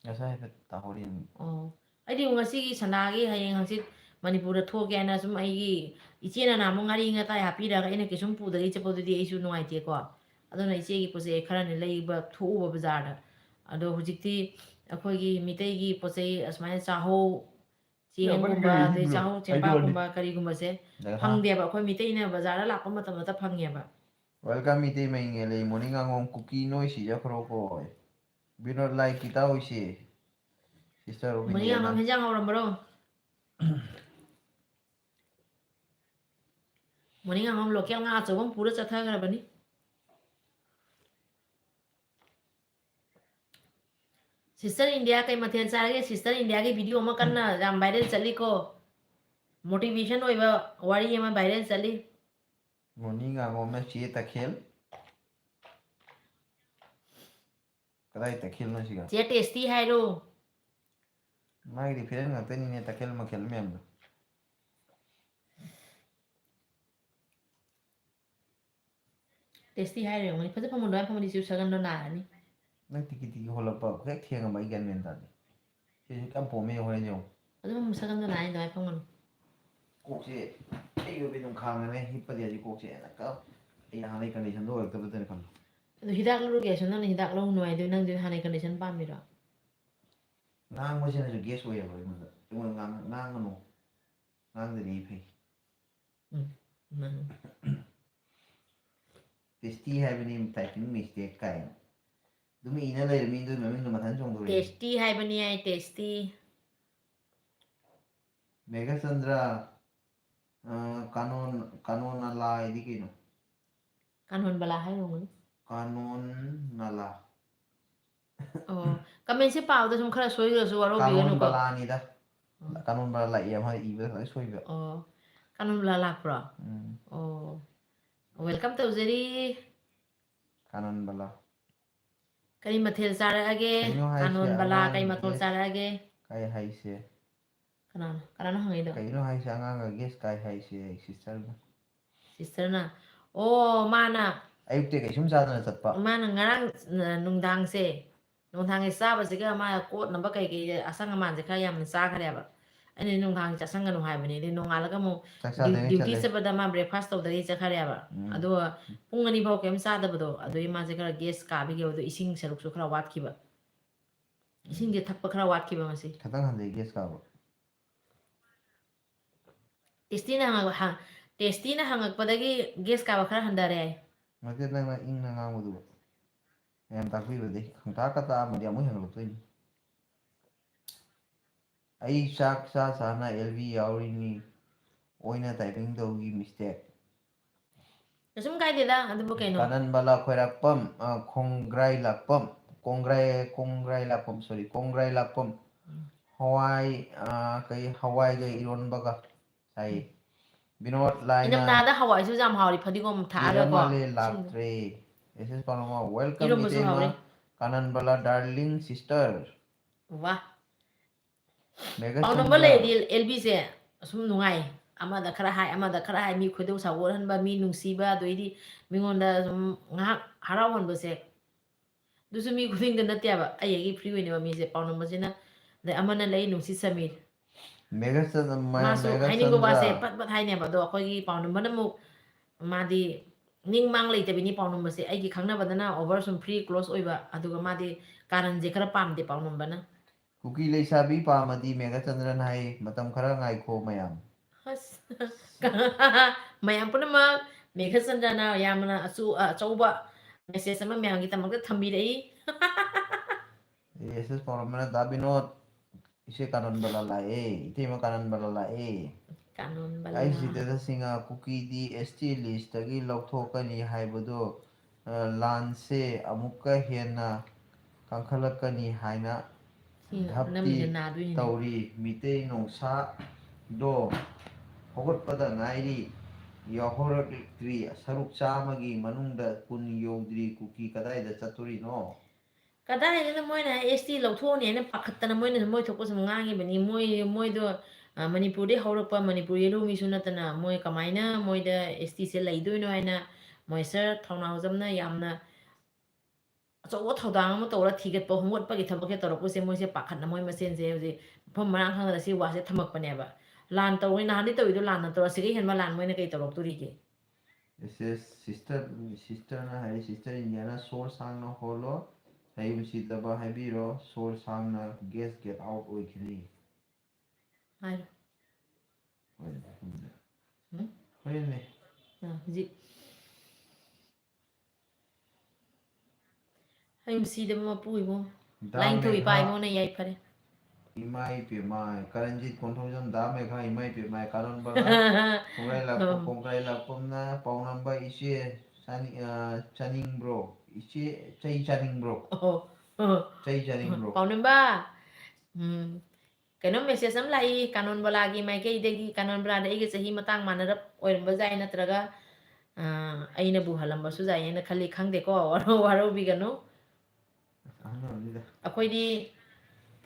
ꯉꯁꯥꯏ ꯍꯥꯏꯐꯦꯠ ꯇꯥꯍꯧꯔꯤ ꯑꯣ ꯑꯩꯗꯤ ꯉꯁꯤꯒꯤ ꯁꯅꯥꯒꯤ ꯍꯌꯦꯡ ꯍꯪꯆꯤꯠ ꯃꯅꯤꯄꯨꯔꯗ ꯊꯣꯛꯀꯦ ꯍꯥꯏꯅ ꯁꯨꯝ ꯑꯩꯒꯤ ꯏꯆꯦꯅ ꯅꯍꯥꯟꯃꯨꯛ ꯉꯥꯔꯤ ꯉꯥꯇꯥꯏ ꯍꯥꯞꯄꯤꯔꯒ ꯑꯩꯅ ꯀꯩꯁꯨꯝ ꯄꯨꯗꯒꯩ ꯆꯠꯄꯗꯨꯗꯤ ꯑꯩꯁꯨ ꯅꯨꯡꯉꯥꯏꯇꯦꯀꯣ ꯑꯗꯨꯅ ꯏꯆꯦꯒꯤ ꯄꯣꯠꯆꯩ ꯈꯔꯅꯤ ꯂꯩꯕ ꯊꯣꯛꯎꯕ ꯕꯖꯥꯔꯗ ꯑꯗꯣ ꯍꯧꯖꯤꯛꯇꯤ ꯑꯩꯈꯣꯏꯒꯤ ꯃꯤꯇꯩꯒꯤ ꯄꯣꯠꯆꯩ ꯑꯁꯨꯃꯥꯏꯅ ꯆꯥꯛꯍꯧ ꯆꯦꯡꯒꯨꯝꯕ ꯑꯗꯩ ꯆꯥꯛꯍꯧ ꯆꯦꯡꯄꯥꯛꯀꯨꯝꯕ ꯀꯔꯤꯒꯨꯝꯕꯁꯦ ꯐꯪꯗꯦꯕ ꯑꯩꯈꯣꯏ ꯃꯤꯇꯩꯅ ꯕꯖꯥꯔꯗ ꯂꯥꯛꯄ ꯃꯇꯝꯗꯇ ꯐꯪꯉꯦꯕ ꯋꯦꯜꯀꯝ ꯃꯤꯇꯩ ꯃꯌꯤꯡꯉꯦꯜ ꯂꯩ ꯃꯣꯔꯅꯤꯡ ꯑꯉꯣꯝ ꯀꯨꯀꯤ ꯅꯣꯏ ꯁꯤꯖꯈ꯭ꯔꯣꯀꯣ ꯕꯤꯅꯣꯠ ꯂꯥꯏ ꯀꯤꯇꯥꯎ ꯍꯣꯏꯁꯦ ꯁꯤꯁꯇꯔ ꯑꯣꯐ ꯃꯅꯤ ꯏꯟꯗꯤꯌꯥꯅ ꯑꯉꯝ ꯍꯦꯟꯖꯥꯡ ꯍꯧꯔꯝꯕꯔꯣ ꯃꯣꯔꯅꯤꯡ ꯑꯉꯝ ꯂꯣꯀꯦꯜ ꯉꯥ ꯑꯆꯧꯕ ꯑꯃ ꯄꯨꯔ ꯆꯠꯊꯈ꯭ꯔꯕꯅꯤ ꯁꯤꯁꯇꯔ ꯏꯟꯗꯤꯌꯥ ꯀꯩ ꯃꯊꯦꯜ ꯆꯥꯔꯒꯦ ꯁꯤꯁꯇꯔ ꯏꯟꯗꯤꯌꯥꯒꯤ ꯚꯤꯗꯤꯑꯣ ꯑꯃ ꯀꯟꯅ ꯌꯥꯝ ꯚꯥꯏꯔꯦꯜ ꯆꯠꯂꯤꯀꯣ ꯃꯣꯇꯤꯚꯦꯁꯟ ꯑꯣꯏꯕ ꯋꯥꯔꯤ ꯑꯃ ꯚꯥꯏꯔꯦꯜ ꯆꯠꯂꯤ ꯃꯣꯔꯅꯤꯡ ꯑꯉꯣꯝꯅ ꯆꯦ ꯇꯈꯦꯜ ꯀꯗꯥꯏ ꯇꯈꯦꯜꯅꯣ ꯁꯤꯒ ꯆꯦ ꯇꯦꯁꯇꯤ ꯍꯥꯏꯔꯣ ꯃꯥꯒꯤ ꯔꯤꯐꯔꯦꯟꯁ ꯉꯥꯛꯇꯅꯤꯅꯦ ꯇꯈꯦꯜ ꯃꯈꯦꯜ ꯃꯌꯥꯝꯗꯣ ꯇꯦꯁꯇꯤ ꯍꯥꯏꯔ ꯑꯣꯏꯔꯝꯒꯅꯤ ꯐꯖ ꯐꯝꯃꯣ ꯑꯗꯨꯃꯥꯏꯅ ꯐꯝꯃꯗꯤ ꯆꯤꯞ ꯁꯒꯟꯗꯣ ꯅꯥꯔꯅꯤ ꯅꯪ ꯇꯤꯀꯤ ꯇꯤꯀꯤ ꯍꯣꯜꯂꯛꯄ ꯍꯦꯛ ꯊꯦꯡꯉꯕ ꯑꯩ ꯒ꯭ꯌꯥꯟ ꯃꯦꯟ ꯇꯥꯗꯦ ꯁꯤꯁꯨ ꯀꯌꯥꯝ ꯄꯣꯝꯃꯦ ꯍꯣꯔꯦꯟ ꯌꯦꯡꯉꯨ ꯑꯗꯨꯝ ꯁꯒꯟꯗꯣ ꯅꯥꯅꯤ ꯑꯗꯨꯃꯥꯏꯅ ꯐꯝꯒꯅꯨ ꯀꯣꯛꯁꯦ ꯑꯩꯒꯤ ꯑꯣꯏꯕ ꯑꯗꯨꯝ ꯈꯥꯡꯉꯅꯦ ꯍꯤꯞꯄꯗꯤ ꯍꯧꯖꯤꯛ ꯀꯣꯛꯁꯦ ꯍꯦꯛꯇ ꯑꯩ ꯍꯥꯟꯅꯩ ꯀꯟꯗꯤꯁꯟꯗꯣ ꯑꯣꯏꯔꯛꯇꯕꯗꯅꯤ ꯈꯜꯂꯣ ꯑꯗꯣ ꯍꯤꯗꯥꯛ ꯂꯧꯔꯨꯒꯦꯁꯨ ꯅꯪꯅ ꯍꯤꯗꯥꯛ ꯂꯧꯅꯨ ꯍꯥꯏꯗꯣ ꯅꯪꯗꯤ ꯍꯥꯟꯅꯩ ꯀꯟꯗꯤꯁꯟ ꯄꯥꯝꯃꯤꯔꯣ ꯉꯥꯡꯕꯁꯤꯅꯁꯨ ꯒꯦꯁ ꯑꯣꯏꯌꯦꯕ ꯑꯩꯉꯣꯟꯗ ꯉꯥꯡꯒꯅꯨ ꯉꯥꯡꯗꯗꯤ ꯐꯩ ꯎꯝ ꯇꯦꯁꯇꯤ ꯍꯥꯏꯕꯅꯤ ꯇꯥꯏꯄꯤꯡ ꯃꯤꯁꯇꯦꯛ ꯀꯥꯏꯅ ꯑꯗꯨꯝ ꯏꯅ ꯂꯩꯔꯝꯃꯤ ꯑꯗꯨ ꯃꯃꯤꯡꯗꯣ ꯃꯊꯟ ꯆꯣꯡꯊꯣꯔꯛꯏ ꯇꯦꯁꯇꯤ ꯍꯥꯏꯕꯅꯤ ꯍꯥꯏ ꯇꯦꯁꯇꯤ ꯃꯦꯘꯆꯟꯗ꯭ꯔ ꯀꯥꯅꯣꯟ ꯅꯂꯥ ꯍꯥꯏꯗꯤ ꯀꯩꯅꯣ ꯀꯥꯅꯣꯟ ꯕꯂꯥ ꯍꯥꯏ ꯑꯣꯏꯔꯝꯒꯅꯤ ꯀꯥꯅꯣꯟ ꯅꯂꯥ ꯑꯣ ꯀꯃꯦꯟꯁꯦ ꯄꯥꯕꯗ ꯁꯨꯝ ꯈꯔ ꯁꯣꯏꯈ꯭ꯔꯁꯨ ꯀꯥꯅꯣꯟ ꯋꯥꯔꯧꯕꯤꯒꯅꯨꯀꯣ ꯕꯂꯥꯅꯤꯗ ꯀꯥꯅꯣꯟ ꯕꯂꯥ ꯂꯥꯛꯏ ꯑꯃ ꯏꯕꯗ ꯁꯣꯏꯕ ꯑꯣ ꯀꯥꯅꯣꯟ ꯕꯂꯥ ꯂꯥꯛꯄ꯭ꯔꯣ ꯎꯝ ꯑꯣ ꯋꯦꯜꯀꯝ ꯇꯧꯖꯔꯤ ꯀꯥꯅꯟ ꯕꯂꯥ Kari mathil sarage, Kaino haise kanon bala angang kay mathol guess sarage. kai haise. Kanano hangido? Kaino haise angang guess kai haise sister na. Sister na. Oh, mana. Ayukte kay sum sa na chatpa. Mana ngarang nungdang se. Nungdang sa ba siga ma kot namba kay asang aman se kaya yam sa kare ba. Ani nungdang cha sang nu hai bani ni nongala mo duty se bada ma breakfast to dari cha kare ba. Ado pung ani bau kem sa da bado ado ma se kara gas ka bi ge ado ising saruk su kara wat ki ba. Ising ge thak pa kara wat ki ba masi. Khatang hande guess ka ba. Testina hangakpadagi gas ka ba kara handare ai. Mate nang na ing na ngang du. Em takpi ba de khangta ka ta ma dia mo hang lo toin. Ai sak sa sa na LV yauri ni oina typing dogi mistake. Kasum kai de da adu bo kaino. Kanan bala khoirakpam khongrai lakpam kongrai lakpam sorry kongrai lakpam hawai kai hawai ga iron baga sai binod Inam laina na da hawai su jam hawri phadigom tha aga ko. iramale laktre ss panama welcome Irom su itema hawri. kanan bala darling sister Wah. mega Pau number le di LB se sum nungai. Amada khara hai amada khara hai mi khodo sa woran ba mi nungsi ba doidi mingonda sum ngak harawan bo se. Dusu mi khuding da natya ba ayegi free we ne ba mi se pau number se na da amana lei nungsi samir. mega Masu haini go ba se pat hai ne ba do khoi gi pau number na mu madi ning mang lei tabi ni pau number se ai gi khangna badana over sum free close oiba aduga madi karan je khara pam de pau number na. kuki leisabi pamadi mega chandran hai matam khara ngai kho mayam Has mayam punamak mega sanjana yamna asu achauba message ama mayam gi tamak thambi rei ss panama da binod ise kanan bala lae itema kanan bala lae kanon bala ai sida singa kuki di st list tagi lauthokani haibado lanse amukka hena kangkhalakani haina dhapti tauri mitei nongsa do hogotpada ngairi yahorakri saruk chamagi manungda kun yodri kuki kadaida chaturi no kadai na moina ST lauthoni na pakhattana moina moi thokko sum ngangi bani moi do manipur de haurakpa manipur yelu mi sunatana moi kamaina moi da ST se laidoino haina moi sir thauna hojamna yamna achawa thodang ma tora thiget pa homot pa gi thabak he torok se moi se pakhatna moi masen se hoji phom marang khang si wa se thamak pa ne ba lan tawai na ni tawi do lan na tora sigi hen ma lan moi na kai torok turi ke ss sister na hai sister indiana soul sang na holo hai bisitaba haibiro soul sang na guess get out oikhili hai hoye ne ji hai si de ma pu mo lain thui pai mo na yai phare imai pe mai karanjit konthojam da megha imai pe mai karon bala kongrai la pom na pau number ise chaning bro ise chai chaning bro chai chaning bro pau number kainom message am lai kanon bala gi mai ke de gi kanon bala de gi chahi matang manarap oiram ba jai natraga aina bu halam ba su jai na khali khangde ko waro bi gano akhoi di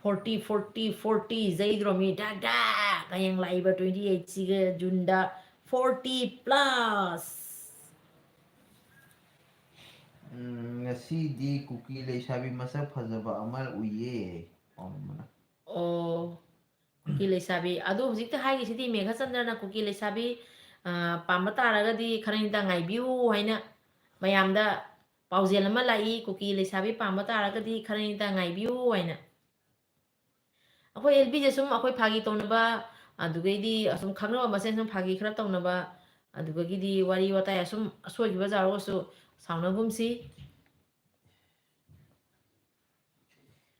40 zaidromi da kayang laiba 28 siga junda 40 plus ngasi di kuki leisabi masa phajaba amal uye oh kuki leisabi adu hujik ta haigi sidi megha chandrana kuki leisabi pamba taragadi kharinda ngai biu haina mayamda paujel ama lai kuki leisabi pamba taragadi kharinda ngai biu haina akhoi LB je sum akhoi phagi tonaba adugadi asum khangna masen sum phagi khara tonaba adugadi wari wata asum asoi giba jaro su sauna gumsi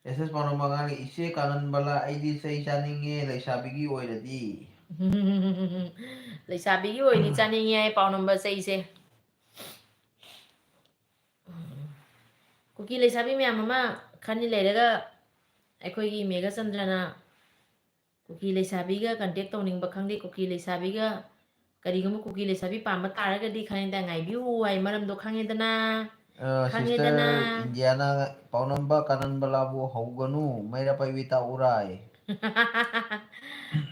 ss panomagang ise kanan bala aidi sei chaninge leisabigi oiradi leisabi gi oini chaninge pau number seise kuki leisabi myam ama khani leiraga akhoi gi mega chandrana kuki leisabi ga contact tawning ba khangde kuki leisabi ga karigum kuki leisabi pamba taragadi khani da ngai biu ai maram do khangedana ꯈꯪꯉꯦꯗꯅ sister ꯏꯟꯗꯤꯌꯥꯅ ꯄꯥꯎꯅꯝꯕ ꯀꯥꯅꯟꯕꯂꯥꯕꯨ ꯍꯧꯒꯅꯨ ꯃꯩꯔꯥ ꯄꯥꯏꯕꯤ ꯇꯥꯛꯎꯔꯥꯏ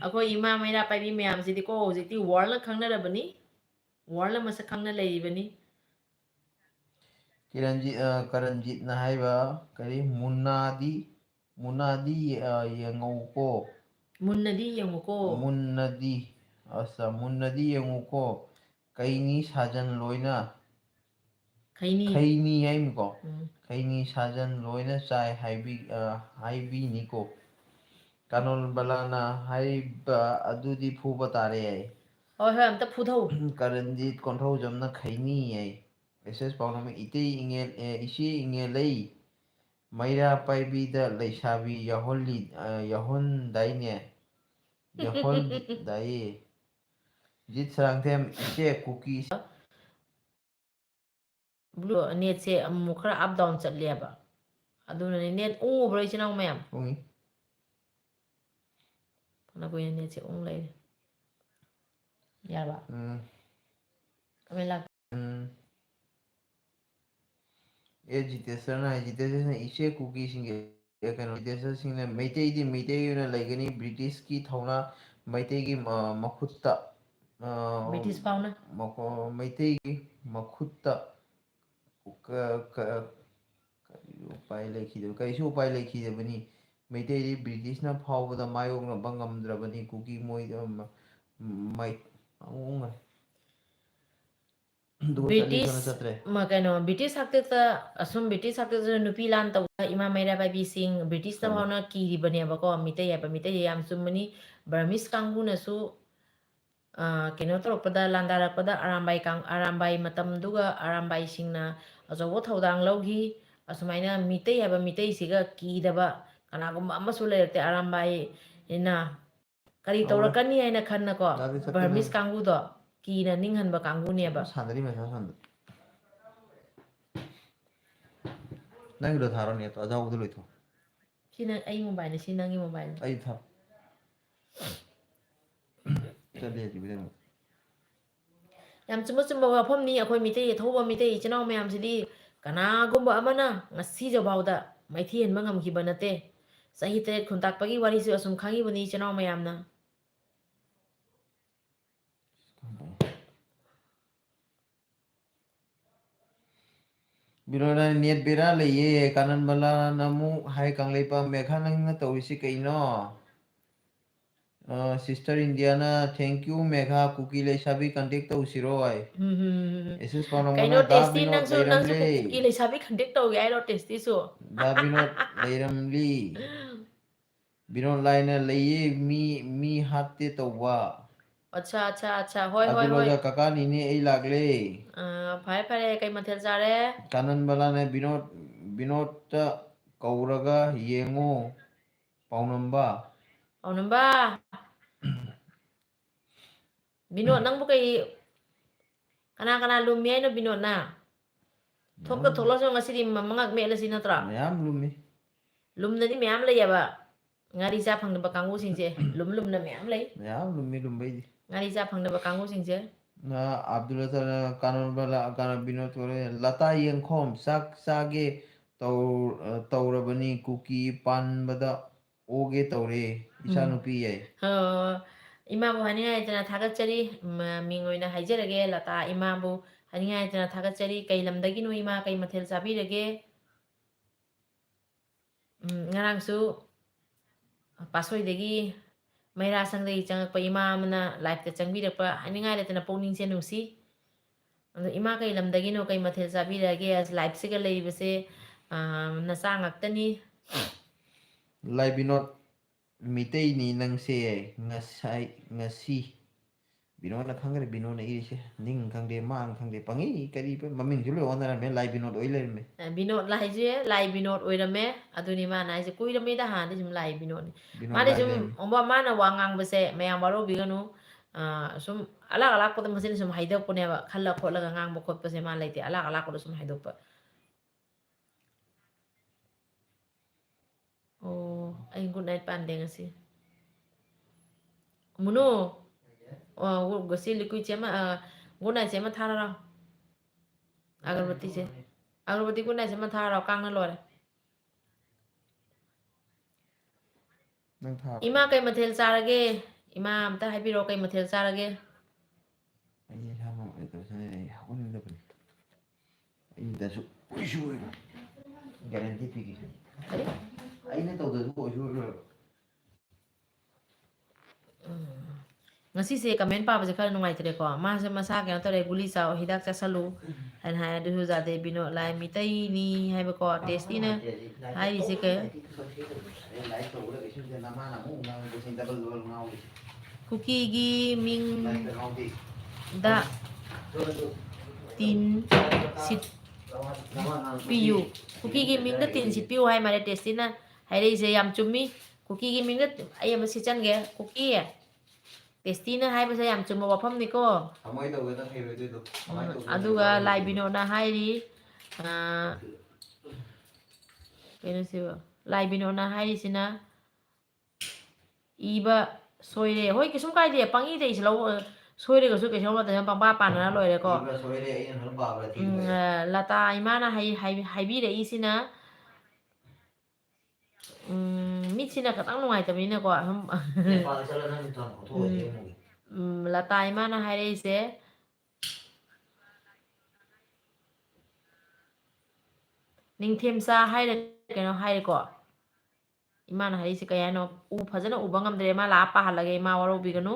ꯑꯩꯈꯣꯏ ꯏꯃꯥ ꯃꯩꯔꯥ ꯄꯥꯏꯕꯤ ꯃꯌꯥꯝꯁꯤꯗꯤꯀꯣ ꯍꯧꯖꯤꯛꯇꯤ world ꯈꯪꯅꯔꯕꯅꯤ world ꯃꯁꯛ ꯈꯪꯅ ꯂꯩꯔꯤꯕꯅꯤ ꯀꯔꯟꯖꯤꯠꯅ ꯍꯥꯏꯕ ꯀꯔꯤ ꯃꯨꯟꯅꯥꯗꯤ ꯌꯦꯡꯉꯧꯀꯣ ꯃꯨꯟꯅꯗꯤ ꯌꯦꯡꯉꯨꯀꯣ ꯃꯨꯟꯅꯗꯤ ꯌꯦꯡꯉꯨꯀꯣ ꯀꯩꯅꯤ ꯁꯥꯖꯟ ꯂꯣꯏꯅ ꯈꯩꯅꯤ ꯈꯩꯅꯤ ꯍꯥꯏꯅꯤꯀꯣ ꯎꯝ ꯈꯩꯅꯤ ꯁꯥꯖꯟ ꯂꯣꯏꯅ ꯆꯥꯏ ꯍꯥꯏꯕꯤꯅꯤꯀꯣ ꯀꯥꯅꯣꯟ ꯕꯂꯥꯅ ꯍꯥꯏꯕ ꯑꯗꯨꯗꯤ ꯐꯨꯕ ꯇꯥꯔꯦ ꯌꯥꯏ ꯍꯣꯏ ꯍꯣꯏ ꯑꯝꯇ ꯐꯨꯊꯧ ꯀꯔꯟꯖꯤꯠ ꯀꯣꯟꯊꯧꯖꯝꯅ ꯈꯩꯅꯤ ꯌꯥꯏ ꯑꯦꯁ ꯄꯥꯎꯅꯝ ꯏꯆꯦ ꯏꯉꯦꯂꯩ ꯃꯩꯔꯥ ꯄꯥꯏꯕꯤꯗ ꯂꯩꯁꯥꯕꯤ ꯌꯥꯎꯍꯟꯗꯥꯏꯅꯦ ꯌꯥꯍꯣꯜꯗꯥꯏꯌꯦ ꯖꯤꯠ ꯁꯥꯔꯥꯡꯊꯦꯝ ꯏꯆꯦ ꯀꯨꯀꯤ ꯅꯦꯠꯁꯦ ꯑꯃꯨꯛ ꯈꯔ ꯑꯞ ꯗꯥꯎꯟ ꯆꯠꯂꯦꯕ ꯑꯗꯨꯅꯅꯦ ꯅꯦꯠ ꯎꯕ꯭ꯔꯣ ꯏꯆꯤꯟ ꯏꯅꯥꯎ ꯃꯌꯥꯝ ꯎꯡꯉꯤ ꯐꯅ ꯀꯨꯏꯅ ꯅꯦꯠꯁꯦ ꯎꯪ ꯂꯩꯔꯦ ꯌꯥꯔꯕ ꯎꯝ ꯀꯃꯦꯟ ꯂꯥꯛ ꯎꯝ ꯖꯤꯇꯦꯁꯔꯅ ꯖꯤꯇꯦꯁꯔꯅ ꯏꯆꯦ ꯀꯨꯀꯤꯁꯤꯡꯒꯤ ꯀꯩꯅꯣꯁꯤꯡꯅ ꯃꯩꯇꯩꯗꯤ ꯃꯩꯇꯩ ꯑꯣꯏꯅ ꯂꯩꯒꯅꯤ ꯕ꯭ꯔꯤꯇꯤꯁꯀꯤ ꯊꯧꯅꯥ ꯃꯩꯇꯩꯒꯤ ꯃꯈꯨꯠꯇ ꯕ꯭ꯔꯤꯇꯤꯁ ꯐꯥꯎꯅ ꯃꯩꯇꯩꯒꯤ ꯃꯈꯨꯠꯇ ꯀꯔꯤꯁꯨ ꯎꯄꯥꯏ ꯂꯩꯈꯤꯗꯕꯅꯤ ꯃꯩꯇꯩꯗꯤ ꯕ꯭ꯔꯤꯇꯤꯁꯅ ꯐꯥꯎꯕꯗ ꯃꯥꯌꯣꯛꯅꯕ ꯉꯝꯗ꯭ꯔꯕꯅꯤ ꯀꯨꯀꯤ ꯃꯣꯏꯗ ꯑꯗꯨꯒ ꯆꯠꯂꯤ ꯁꯣꯝꯗ ꯆꯠꯇ꯭ꯔꯦ ꯀꯩꯅꯣ ꯕ꯭ꯔꯤꯇꯤꯁ ꯍꯥꯛꯇꯛꯇ ꯑꯁꯨꯝ ꯕ꯭ꯔꯤꯇꯤꯁ ꯍꯥꯛꯇꯛꯇ ꯅꯨꯄꯤ ꯂꯥꯟ ꯇꯧꯕ ꯏꯃꯥ ꯃꯩꯔꯥ ꯄꯥꯏꯕꯤꯁꯤꯡ ꯕ꯭ꯔꯤꯇꯤꯁꯅ ꯆꯠꯂꯦ ꯐꯥꯎꯅ ꯀꯤꯔꯤꯕꯅꯦꯕꯀꯣ ꯃꯤꯇꯩ ꯍꯥꯏꯕ ꯃꯤꯇꯩ ꯌꯥꯝ ꯆꯨꯝꯕꯅꯤ ꯕꯔꯃꯤꯁ ꯀꯥꯡꯕꯨꯅꯁꯨ ꯀꯩꯅꯣ ꯇꯧꯔꯛꯄꯗ ꯂꯥꯟꯗꯥꯔꯛꯄꯗ ꯑꯔꯥꯝꯕꯥꯏ ꯃꯇꯝꯗꯨꯒ ꯑꯔꯥꯝꯕꯥꯏꯁꯤꯡꯅ ꯑꯆꯧꯕ ꯊꯧꯗꯥꯡ ꯂꯧꯈꯤ ꯑꯁꯨꯃꯥꯏꯅ ꯃꯤꯇꯩ ꯍꯥꯏꯕ ꯃꯤꯇꯩꯁꯤꯒ ꯀꯤꯗꯕ ꯀꯅꯥꯒꯨꯝꯕ ꯑꯃꯁꯨ ꯂꯩꯔꯛꯇꯦ ꯑꯔꯥꯝꯕꯥꯏꯅ ꯀꯔꯤ ꯍꯧꯔꯦ ꯇꯧꯔꯛꯀꯅꯤ ꯍꯥꯏꯅ ꯈꯟꯅꯀꯣ ꯗꯥꯗꯤ ꯆꯠꯀꯅꯨ ꯕꯔꯃꯤꯁ ꯀꯥꯡꯕꯨꯗꯣ ꯀꯤꯅ ꯅꯤꯡꯍꯟꯕ ꯀꯥꯡꯕꯨꯅꯦꯕ ꯁꯥꯟꯅꯔꯤ ꯃꯁꯥ ꯅꯪꯒꯤꯗꯣ ꯊꯥꯔꯣ ꯅꯦꯠꯇꯣ ꯑꯖꯥꯎꯕꯗꯣ ꯂꯣꯏꯊꯣꯛꯑꯣ ꯁꯤ ꯅꯪ ꯑꯩ ꯃꯣꯕꯥꯏꯜꯅꯤ ꯁꯤ ꯅꯪꯒꯤ ꯃꯣꯕꯥꯏꯜꯅꯤ ꯑꯩ ꯊꯥ ꯆꯠꯂꯦ ꯍꯧꯖꯤꯛꯀꯤꯗꯣ ꯌꯥꯝ ꯆꯨꯝꯕ ꯆꯨꯝꯕ ꯋꯥꯐꯝꯅꯤ ꯑꯩꯈꯣꯏ ꯃꯤꯇꯩ ꯑꯊꯧꯕ ꯃꯤꯇꯩ ꯏꯆꯤꯟ ꯏꯅꯥꯎ ꯃꯌꯥꯝꯁꯤꯗꯤ ꯀꯅꯥꯒꯨꯝꯕ ꯑꯃꯅ ꯉꯁꯤꯐꯥꯎꯗ ꯃꯥꯏꯊꯤꯍꯟꯕ ꯉꯝꯈꯤꯕ ꯅꯠꯇꯦ ꯆꯍꯤ 8 ꯈꯨꯟꯇꯥꯛꯄꯒꯤ ꯋꯥꯔꯤꯁꯨ ꯑꯁꯨꯝ ꯈꯪꯉꯤꯕꯅꯤ ꯏꯆꯤꯟ ꯏꯅꯥꯎ ꯃꯌꯥꯝꯅ ꯕꯤꯅꯣꯗ ꯅꯦꯠ ꯕꯦꯔꯥ ꯂꯩꯌꯦ ꯀꯥꯅꯟꯕꯂꯥꯅ ꯑꯃꯨꯛ ꯍꯥꯏ ꯀꯪꯂꯩꯄꯥꯛ ꯃꯦꯘꯥ ꯅꯪꯅ ꯇꯧꯔꯤꯁꯤ ꯀꯩꯅꯣ ꯁꯤꯁꯇꯔ ꯏꯟꯗꯤꯌꯥꯅ ꯊꯦꯡꯀ꯭ꯌꯨ ꯃꯦꯘꯥ ꯀꯨꯀꯤ ꯂꯩꯁꯥꯕꯤ ꯀꯟꯇꯦꯛ ꯇꯧꯁꯤꯔꯣꯏ ꯑꯦꯁ ꯄꯥꯎꯅꯝꯕꯅ ꯀꯩꯅꯣ ꯗꯥ ꯇꯦꯁꯇꯤ ꯕꯤꯅꯣꯠ ꯅꯪꯁꯨ ꯂꯩꯔꯝꯂꯦ ꯀꯨꯀꯤ ꯂꯩꯁꯥꯕꯤ ꯈꯟꯇꯦꯛ ꯇꯧꯒꯦ ꯍꯥꯏꯔꯣ ꯇꯦꯁꯇꯤꯁꯨ ꯗꯥ ꯕꯤꯅꯣꯠ ꯂꯩꯔꯝꯂꯤ ꯕꯤꯅꯣꯠ ꯂꯥꯏꯅ ꯂꯩꯌꯦ ꯃꯤ ꯍꯥꯠꯇꯦ ꯇꯧꯕ ꯑꯠꯆꯥ ꯑꯠꯆꯥ ꯑꯠꯆꯥ ꯍꯣꯏ ꯍꯣꯏ ꯍꯣꯏ ꯑꯗꯨꯂꯣꯖ ꯀꯀꯥꯅꯤꯅꯦ ꯑꯩ ꯂꯥꯛꯂꯦ ꯐꯔꯦ ꯐꯔꯦ ꯀꯩ ꯃꯊꯦꯜ ꯆꯥꯔꯦ ꯀꯥꯅꯟꯕꯂꯥꯅ ꯕꯤꯅꯣꯠꯇ ꯀꯧꯔꯒ ꯌꯦꯡꯉꯨ ꯄꯥꯎꯅꯝꯕ ꯄꯥꯎꯅꯝꯕ ꯕꯤꯅꯣꯠ ꯅꯪꯕꯨ ꯀꯩ ꯀꯅꯥ ꯀꯅꯥ ꯂꯨꯝꯃꯤ ꯍꯥꯏꯅꯣ ꯕꯤꯅꯣꯠꯅ ꯊꯣꯛꯇ ꯊꯣꯛꯂꯁꯨ ꯉꯁꯤꯗꯤ ꯃꯉꯛ ꯃꯦꯠꯂꯁꯤ ꯅꯠꯇ꯭ꯔꯣ ꯃꯌꯥꯝ ꯂꯨꯝꯃꯤ ꯂꯨꯝꯅꯗꯤ ꯃꯌꯥꯝ ꯂꯩꯌꯦꯕ ꯉꯥꯔꯤ ꯆꯥ ꯐꯪꯗꯕ ꯀꯥꯡꯕꯨꯁꯤꯡꯁꯦ ꯂꯨꯝꯅ ꯃꯌꯥꯝ ꯂꯩ ꯃꯌꯥꯝ ꯂꯨꯝꯃꯤ ꯂꯨꯝꯕꯩꯗꯤ ꯉꯥꯔꯤ ꯆꯥ ꯐꯪꯗꯕ ꯀꯥꯡꯕꯨꯁꯤꯡꯁꯦ ꯂꯇꯥ ꯌꯦꯡꯈꯣꯝ ꯆꯥꯛ ꯆꯥꯒꯦ ꯇꯧꯔꯕꯅꯤ ꯀꯨꯀꯤ ꯄꯥꯟꯕꯗ ꯑꯣꯒꯦ ꯇꯧꯔꯦ ꯏꯆꯥ ꯅꯨꯨꯄꯤ ꯌꯥꯏ ꯏꯃꯥꯕꯨ ꯍꯥꯏꯅꯤꯡꯉꯥꯏꯇꯅ ꯊꯥꯒꯠꯆꯔꯤ ꯃꯤꯡ ꯑꯣꯏꯅ ꯍꯥꯏꯖꯔꯒꯦ ꯂꯇꯥ ꯏꯃꯥꯕꯨ ꯍꯥꯏꯅꯤꯡꯉꯥꯏꯇꯅ ꯊꯥꯒꯠꯆꯔꯤ ꯀꯩ ꯂꯝꯗꯒꯤꯅꯣ ꯏꯃꯥ ꯀꯩ ꯃꯊꯦꯜ ꯆꯥꯕꯤꯔꯒꯦ ꯉꯔꯥꯡꯁꯨ ꯄꯥꯠꯁꯣꯏꯗꯒꯤ ꯃꯩꯔꯥꯁꯪꯗꯒꯤ ꯆꯪꯉꯛꯄ ꯏꯃꯥ ꯑꯃꯅ ꯂꯥꯏꯐꯇ ꯆꯪꯕꯤꯔꯛꯄ ꯍꯥꯏꯅꯤꯡꯉꯥꯏ ꯂꯩꯇꯅ ꯄꯨꯛꯅꯤꯡꯁꯦ ꯅꯨꯡꯁꯤ ꯑꯗꯣ ꯏꯃꯥ ꯀꯩ ꯂꯝꯗꯒꯤꯅꯣ ꯀꯩ ꯃꯊꯦꯜ ꯆꯥꯕꯤꯔꯛꯑꯒꯦ ꯑꯁ ꯂꯥꯏꯐꯁꯤꯒ ꯂꯩꯔꯤꯕꯁꯦ ꯅꯆꯥ ꯉꯥꯛꯇꯅꯤ ꯂꯥꯏ ꯕꯤꯅꯣꯠ ꯃꯤꯇꯩꯅꯤ ꯅꯪꯁꯦ ꯉꯁꯤ ꯕꯤꯅꯣꯠꯅ ꯈꯪꯈ꯭ꯔꯦ ꯕꯤꯅꯣꯠꯅ ꯏꯔꯤꯁꯦ ꯅꯤꯡ ꯈꯪꯗꯦ ꯃꯥꯡ ꯈꯪꯗꯦ ꯄꯪꯉꯤ ꯀꯔꯤ ꯃꯃꯤꯡꯁꯨ ꯂꯣꯏ ꯑꯣꯟꯅꯔꯝꯃꯦ ꯂꯥꯏ ꯕꯤꯅꯣꯠ ꯑꯣꯏ ꯂꯩꯔꯝꯃꯦ ꯕꯤꯅꯣꯠ ꯂꯥꯏꯁꯦ ꯂꯥꯏ ꯕꯤꯅꯣꯠ ꯑꯣꯏꯔꯝꯃꯦ ꯑꯗꯨꯅꯤ ꯃꯥꯅ ꯑꯩꯁꯦ ꯀꯨꯏꯔꯝꯃꯤꯗ ꯍꯥꯟꯅꯗꯤ ꯁꯨꯝ ꯂꯥꯏ ꯕꯤꯅꯣꯠꯅꯤ ꯕꯤꯅꯣꯠ ꯃꯥꯗꯤ ꯂꯥꯏ ꯁꯨꯝ ꯂꯩꯔꯝꯃꯦ ꯃꯥꯅ ꯋꯥ ꯉꯥꯡꯕꯁꯦ ꯃꯌꯥꯝ ꯋꯥꯔꯧꯕꯤꯒꯅꯨ ꯁꯨꯝ ꯑꯂꯥꯛ ꯑꯂꯥꯛꯄꯗ ꯃꯁꯤꯅ ꯁꯨꯝ ꯍꯥꯏꯗꯣꯛꯄꯅꯦꯕ ꯈꯜꯂ ꯈꯣꯠꯂꯒ ꯉꯥꯡꯕ ꯈꯣꯠꯄꯁꯦ ꯃꯥ ꯂꯩꯇꯦ ꯑꯂꯥꯛ ꯑꯂꯥꯛꯄꯗ ꯁꯨꯝ ꯍꯥꯏꯗꯣꯛꯄ ꯑꯣ ꯑꯩ ꯒꯨꯗ ꯅꯥꯏꯠ ꯄꯥꯟꯗꯦ ꯉꯁꯤ ꯃꯨꯅꯨ ꯁꯤ ꯂꯤꯀ꯭ꯋꯤꯠꯁꯦ ꯑꯃ ꯒꯨꯗ ꯅꯥꯏꯠꯁꯦ ꯑꯃ ꯊꯥꯔꯔꯥꯎ ꯑꯒꯔꯕꯇꯤꯁꯦ ꯑꯒꯔꯕꯇꯤ ꯒꯨꯗ ꯅꯥꯏꯠꯁꯦ ꯑꯃ ꯊꯥꯔꯣ ꯀꯥꯡꯅ ꯂꯣꯏꯔꯦ ꯅꯪ ꯊꯥ ꯏꯃꯥ ꯀꯩ ꯃꯊꯦꯜ ꯆꯥꯔꯒꯦ ꯏꯃꯥ ꯑꯝꯇ ꯍꯥꯏꯕꯤꯔꯛꯑꯣ ꯀꯩ ꯃꯊꯦꯜ ꯆꯥꯔꯒꯦ ꯑꯩ ꯏꯁꯥ ꯉꯝꯗꯕꯁꯤꯅ ꯑꯩ ꯍꯧꯒꯠꯅꯤꯡꯗꯕꯅꯤ ꯑꯩꯗꯁꯨ ꯑꯣꯏꯁꯨ ꯑꯣꯏꯔꯣꯏ ꯒꯦꯔꯦꯟꯇꯤ ꯄꯤꯒꯦ ꯀꯔꯤ ꯑꯩꯅ ꯇꯧꯗꯁꯨ ꯑꯣꯏꯁꯨ ꯑꯣꯏꯔꯣꯏ ꯉꯁꯤꯁꯦ ꯀꯃꯦꯟ ꯄꯥꯕꯁꯦ ꯈꯔ ꯅꯨꯡꯉꯥꯏꯇ꯭ꯔꯦꯀꯣ ꯃꯥꯁꯦ ꯃꯁꯥ ꯀꯩꯅꯣ ꯇꯧꯔꯦ ꯒꯨꯂꯤ ꯆꯥꯎ ꯍꯤꯗꯥꯛ ꯆꯥꯁꯜꯂꯨ ꯍꯥꯏꯅ ꯍꯥꯏ ꯑꯗꯨꯁꯨ ꯌꯥꯗꯦ ꯕꯤꯅꯣꯠ ꯂꯥꯏ ꯃꯤꯇꯩꯅꯤ ꯍꯥꯏꯕꯀꯣ ꯇꯦꯁꯇꯤꯅ ꯍꯥꯏꯔꯤꯁꯦ ꯀꯩ ꯀꯨꯀꯤꯒꯤ ꯃꯤꯡꯗ ꯇꯤꯟ ꯁꯤꯠ ꯄꯤꯌꯨ ꯀꯨꯀꯤꯒꯤ ꯃꯤꯡꯗ ꯇꯤꯟ ꯁꯤꯠꯄꯤꯌꯨ ꯍꯥꯏ ꯃꯥꯜꯂꯦ ꯇꯦꯁꯇꯤꯅ ꯍꯥꯏꯔꯛꯏꯁꯦ ꯌꯥꯝ ꯆꯨꯝꯃꯤ ꯀꯨꯀꯤꯒꯤ ꯃꯤꯡꯗ ꯑꯩ ꯑꯃ ꯁꯤꯠꯆꯟꯒꯦ ꯀꯨꯀꯤ ꯇꯦꯁꯇꯤꯅ ꯍꯥꯏꯕꯁꯦ ꯌꯥꯝ ꯆꯨꯝꯕ ꯋꯥꯐꯝꯅꯤꯀꯣ ꯑꯗꯨꯒ ꯂꯥꯏ ꯕꯤꯅꯣꯠꯅ ꯍꯥꯏꯔꯤ ꯀꯩꯅꯣꯁꯤꯕ ꯂꯥꯏ ꯕꯤꯅꯣꯠꯅ ꯍꯥꯏꯔꯤꯁꯤꯅ ꯏꯕ ꯁꯣꯏꯔꯦ ꯍꯣꯏ ꯀꯩꯁꯨꯝ ꯀꯥꯏꯗꯦ ꯄꯪꯏꯗ ꯏꯁꯤ ꯂꯧ ꯁꯣꯏꯔꯒꯁꯨ ꯀꯩꯁꯨꯝ ꯅꯠꯇꯦ ꯄꯪꯄꯥ ꯄꯥꯟꯅꯔ ꯂꯣꯏꯔꯦꯀꯣ ꯂꯇꯥ ꯏꯃꯥꯅ ꯍꯥꯏꯕꯤꯔꯛꯏꯁꯤꯅ ꯃꯤꯠꯁꯤꯅ ꯈꯤꯇꯪ ꯅꯨꯡꯉꯥꯏꯇꯕꯅꯤꯅꯀꯣ ꯁꯨꯝ ꯂꯇꯥ ꯏꯃꯥꯅ ꯍꯥꯏꯔꯛꯏꯁꯦ ꯅꯤꯡꯊꯦꯝꯆꯥ ꯍꯥꯏꯔ ꯀꯩꯅꯣ ꯍꯥꯏꯔꯦꯀꯣ ꯏꯃꯥꯅ ꯍꯥꯏꯔꯤꯁꯦ ꯀꯩ ꯍꯥꯏꯅꯣ ꯐꯖꯅ ꯎꯕ ꯉꯝꯗ꯭ꯔꯦ ꯃꯥ ꯂꯥꯛꯑ ꯄꯥꯍꯜꯂꯒꯦ ꯏꯃꯥ ꯋꯥꯔꯧꯕꯤꯒꯅꯨ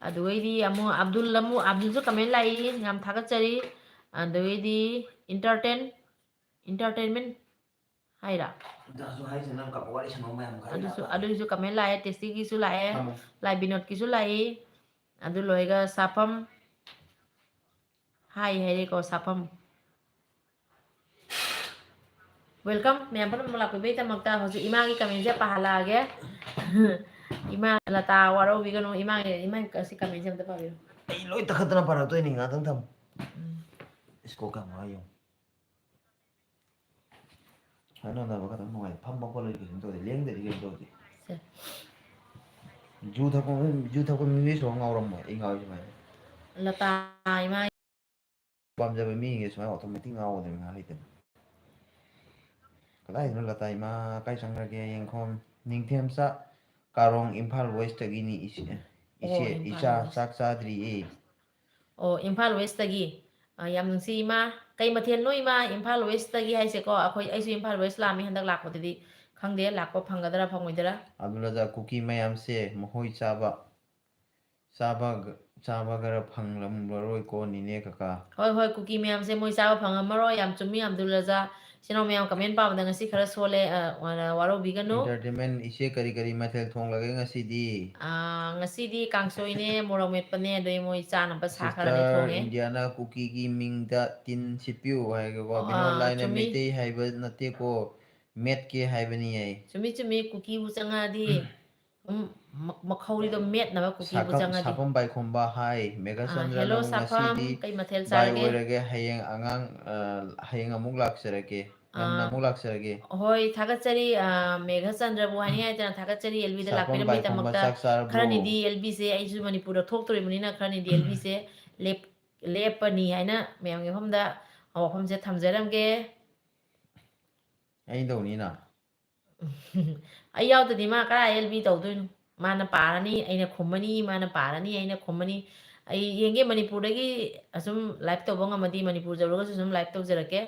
ꯑꯗꯨꯒꯩꯗꯤ ꯑꯃꯨꯛ ꯑꯕꯗꯨꯜꯁꯨ ꯀꯃꯦꯟ ꯂꯥꯛꯏ ꯌꯥꯝ ꯊꯥꯒꯠꯆꯔꯤ ꯑꯗꯨꯒꯩꯗꯤ ꯏꯟꯇꯔꯇꯦꯟꯃꯦꯟ ꯍꯥꯏꯔ ꯑꯗꯨꯒꯤꯁꯨ ꯀꯃꯦꯟ ꯂꯥꯛꯑꯦ ꯇꯦꯁꯇꯤꯒꯤꯁꯨ ꯂꯥꯛꯑꯦ ꯂꯥꯏ ꯕꯤꯅꯣꯠꯀꯤꯁꯨ ꯂꯥꯛꯏ ꯑꯗꯨ ꯂꯣꯏꯔꯒ ꯁꯥꯐꯝ ꯍꯥꯏꯔꯦꯀꯣ ꯁꯥꯐꯝ ꯋꯦꯜꯀꯝ ꯃꯌꯥꯝ ꯄꯨꯝꯅꯃꯛ ꯂꯥꯛꯄꯤꯕꯒꯤꯗꯃꯛꯇ ꯍꯧꯖꯤꯛ ꯏꯃꯥꯒꯤ ꯀꯃꯦꯟꯁꯦ ꯄꯥꯍꯜꯂꯛꯑꯒꯦ ꯏꯃꯥ ꯂꯇꯥ ꯋꯥꯔꯧꯕꯤꯒꯅꯨ ꯏꯃꯥꯒꯤ ꯑꯁꯤ ꯀꯃꯦꯟꯁꯦ ꯑꯝꯇ ꯄꯥꯕꯤꯌꯨ ꯑꯩ ꯂꯣꯏ ꯇꯛꯈꯠꯇꯅ ꯄꯥꯔꯛꯇꯣꯏꯅꯤ ꯉꯥꯛꯇꯪ ꯊꯝꯃꯨ ꯏꯁꯀꯣ ꯀꯌꯥꯝ ꯋꯥꯏꯌꯣ ꯍꯥꯏꯅꯅꯕ ꯈꯛꯇꯪ ꯅꯨꯡꯉꯥꯏ ꯐꯝꯕ ꯈꯣꯠꯂꯗꯤ ꯀꯩꯁꯨꯝ ꯇꯧꯗꯦ ꯂꯦꯡꯗꯗꯤ ꯀꯩꯁꯨꯝ ꯇꯧꯗꯦ ꯖꯨ ꯊꯛꯄ ꯃꯤꯁꯨ ꯉꯥꯎꯔꯝꯃꯣꯏ ꯑꯩ ꯉꯥꯎꯔꯤ ꯁꯨꯃꯥꯏꯅ ꯂꯇꯥ ꯏꯃꯥ ꯄꯥꯝꯖꯕ ꯃꯤꯉꯩ ꯁꯨꯃꯥꯏꯅ ꯑꯣꯇꯣꯃꯦꯇꯤꯛ ꯉꯥꯎꯒꯗꯕꯅꯤ ꯉꯥꯏꯍꯥꯛ ꯂꯩꯇꯅ ꯀꯗꯥꯏꯗꯅꯣ ꯂꯇꯥ ꯏꯃꯥ ꯀꯥꯏ ꯆꯪꯈ꯭ꯔꯒꯦ ꯌꯦꯡꯈꯣꯝ ꯅꯤꯡꯊꯦꯝꯆꯥ ꯀꯥꯔꯣꯡ ꯏꯝꯐꯥꯜ ꯋꯦꯁꯇꯒꯤꯅꯤ ꯑꯣ ꯏꯆꯦ ꯏꯝꯐꯥꯜ ꯏꯆꯥ ꯋꯦꯁ ꯆꯥꯛ ꯆꯥꯗ꯭ꯔꯤꯌꯦ ꯑꯣ ꯏꯝꯐꯥꯜ ꯋꯦꯁꯇꯒꯤ ꯌꯥꯝ ꯅꯨꯡꯁꯤ ꯏꯃꯥ ꯀꯩ ꯃꯊꯦꯜꯅꯣ ꯏꯃꯥ ꯏꯝꯐꯥꯜ ꯋꯦꯁꯇꯒꯤ ꯍꯥꯏꯁꯦꯀꯣ ꯑꯩꯁꯨ ꯏꯝꯐꯥꯜ ꯋꯦꯁ ꯂꯥꯛꯑꯝꯃꯤ ꯍꯟꯗꯛ ꯂꯥꯛꯄꯗꯗꯤ ꯈꯪꯗꯦ ꯂꯥꯛꯄ ꯐꯪꯒꯗ꯭ꯔꯥ ꯐꯪꯉꯣꯏꯗ꯭ꯔꯥ ꯑꯗꯨꯅ ꯀꯨꯀꯤ ꯃꯌꯥꯝꯁꯦ ꯃꯈꯣꯏ ꯆꯥꯕ ꯈꯔ ꯐꯪꯂꯝꯂꯔꯣꯏꯀꯣ ꯅꯤꯅꯦ ꯀꯀꯥ ꯍꯣꯏ ꯍꯣꯏ ꯀꯨꯀꯤ ꯃꯌꯥꯝꯁꯦ ꯃꯣꯏ ꯆꯥꯕ ꯐꯪꯉꯝꯃꯔꯣꯏ ꯌꯥꯝ ꯆꯨꯝꯃꯤ ꯑꯕꯗꯨꯜ ꯔꯖꯥ ꯏꯆꯤꯟꯅꯥꯎ ꯃꯌꯥꯝ ꯀꯃꯦꯟ ꯄꯥꯕꯗ ꯉꯁꯤ ꯈꯔ ꯁꯣꯜꯂꯦ ꯋꯥꯔꯧꯕꯤꯒꯅꯨ ꯏꯟꯇꯔꯇꯦꯟꯃꯦꯟ ꯏꯆꯦ ꯀꯔꯤ ꯃꯊꯦꯜ ꯊꯣꯡꯂꯒꯦ ꯉꯁꯤꯗꯤ ꯉꯁꯤꯗꯤ ꯀꯥꯡꯁꯣꯏꯅꯦ ꯃꯣꯔꯣꯛ ꯃꯦꯠꯄꯅꯦ ꯑꯗꯩ ꯃꯣꯏ ꯆꯥꯅꯕ ꯁꯥ ꯈꯔꯅꯦ ꯁꯤꯁꯇꯔ ꯊꯣꯡꯉꯦ ꯏꯟꯗꯤꯌꯥꯅ ꯀꯨꯀꯤꯒꯤ ꯃꯤꯡꯗ ꯇꯤꯟ ꯁꯤꯠꯄꯤꯌꯨ ꯍꯥꯏꯒꯦꯀꯣ ꯕꯤꯅꯣꯠ ꯂꯥꯏꯅ ꯆꯨꯝꯃꯤ ꯃꯩꯇꯩ ꯍꯥꯏꯕ ꯅꯠꯇꯦꯀꯣ ꯃꯦꯠꯀꯦ ꯍꯥꯏꯕꯅꯤ ꯑꯩ ꯆꯨꯝꯃꯤ ꯆꯨꯝꯃꯤ ꯀꯨꯀꯤꯕꯨ ꯆꯪꯉꯛꯑꯗꯤ ꯃꯈꯧꯔꯤꯗꯣ ꯃꯦꯠꯅꯕ ꯀꯨꯀꯤꯕꯨ ꯆꯪꯉꯗꯤ ꯁꯥꯐꯝ ꯕꯥꯏꯈꯣꯝꯕ ꯍꯥꯏ ꯃꯦꯘꯆꯟꯗ꯭ꯔ ꯍꯦꯜꯂꯣ ꯅꯪ ꯁꯥꯐꯝ ꯉꯁꯤꯗꯤ ꯀꯩ ꯃꯊꯦꯜ ꯕꯥꯏ ꯆꯥꯔꯒꯦ ꯑꯣꯏꯔꯒꯦ ꯍꯌꯦꯡ ꯑꯃꯨꯛ ꯂꯥꯛꯆꯔꯒꯦ ꯉꯟꯅ ꯑꯃꯨꯛ ꯂꯥꯛꯆꯔꯒꯦ ꯍꯣꯏ ꯊꯥꯒꯠꯆꯔꯤ ꯃꯦꯘꯆꯟꯗ꯭ꯔꯕꯨ ꯍꯥꯏꯅꯤꯡꯉꯥꯏꯇꯅ ꯊꯥꯒꯠꯆꯔꯤ ꯑꯦꯜꯕꯤꯗ ꯁꯥꯐꯝ ꯕꯥꯏꯈꯣꯝꯕ ꯂꯥꯛꯄꯤꯔꯝꯕꯒꯤꯗꯃꯛꯇ ꯆꯥꯛ ꯆꯥꯔꯕ꯭ꯔꯣ ꯈꯔꯅꯤꯗꯤ ꯑꯦꯜꯕꯤꯁꯦ ꯑꯩꯁꯨ ꯃꯅꯤꯄꯨꯔꯗ ꯊꯣꯛꯇꯣꯔꯤꯕꯅꯤꯅ ꯈꯔꯅꯤꯗꯤ ꯑꯦꯜꯕꯤꯁꯦ ꯂꯦꯞꯄꯅꯤ ꯍꯥꯏꯅ ꯃꯌꯥꯝꯒꯤ ꯃꯐꯝꯗ ꯋꯥꯐꯝꯁꯦ ꯊꯝꯖꯔꯝꯒꯦ ꯑꯩꯗꯧꯅꯤꯅ ꯑꯩ ꯌꯥꯎꯗꯗꯤ ꯃꯥ ꯀꯗꯥꯏ ꯑꯦꯜꯕꯤ ꯇꯧꯗꯣꯏꯅꯣ ꯃꯥꯅ ꯄꯥꯔꯅꯤ ꯑꯩꯅ ꯈꯨꯝꯃꯅꯤ ꯃꯥꯅ ꯄꯥꯔꯅꯤ ꯑꯩꯅ ꯈꯨꯝꯃꯅꯤ ꯑꯩ ꯌꯦꯡꯒꯦ ꯃꯅꯤꯄꯨꯔꯗꯒꯤ ꯑꯁꯨꯝ ꯂꯥꯏꯚ ꯇꯧꯕ ꯉꯝꯃꯗꯤ ꯃꯅꯤꯄꯨꯔ ꯌꯧꯔꯒꯁꯨ ꯁꯨꯝ ꯂꯥꯏꯚ ꯇꯧꯖꯔꯛꯀꯦ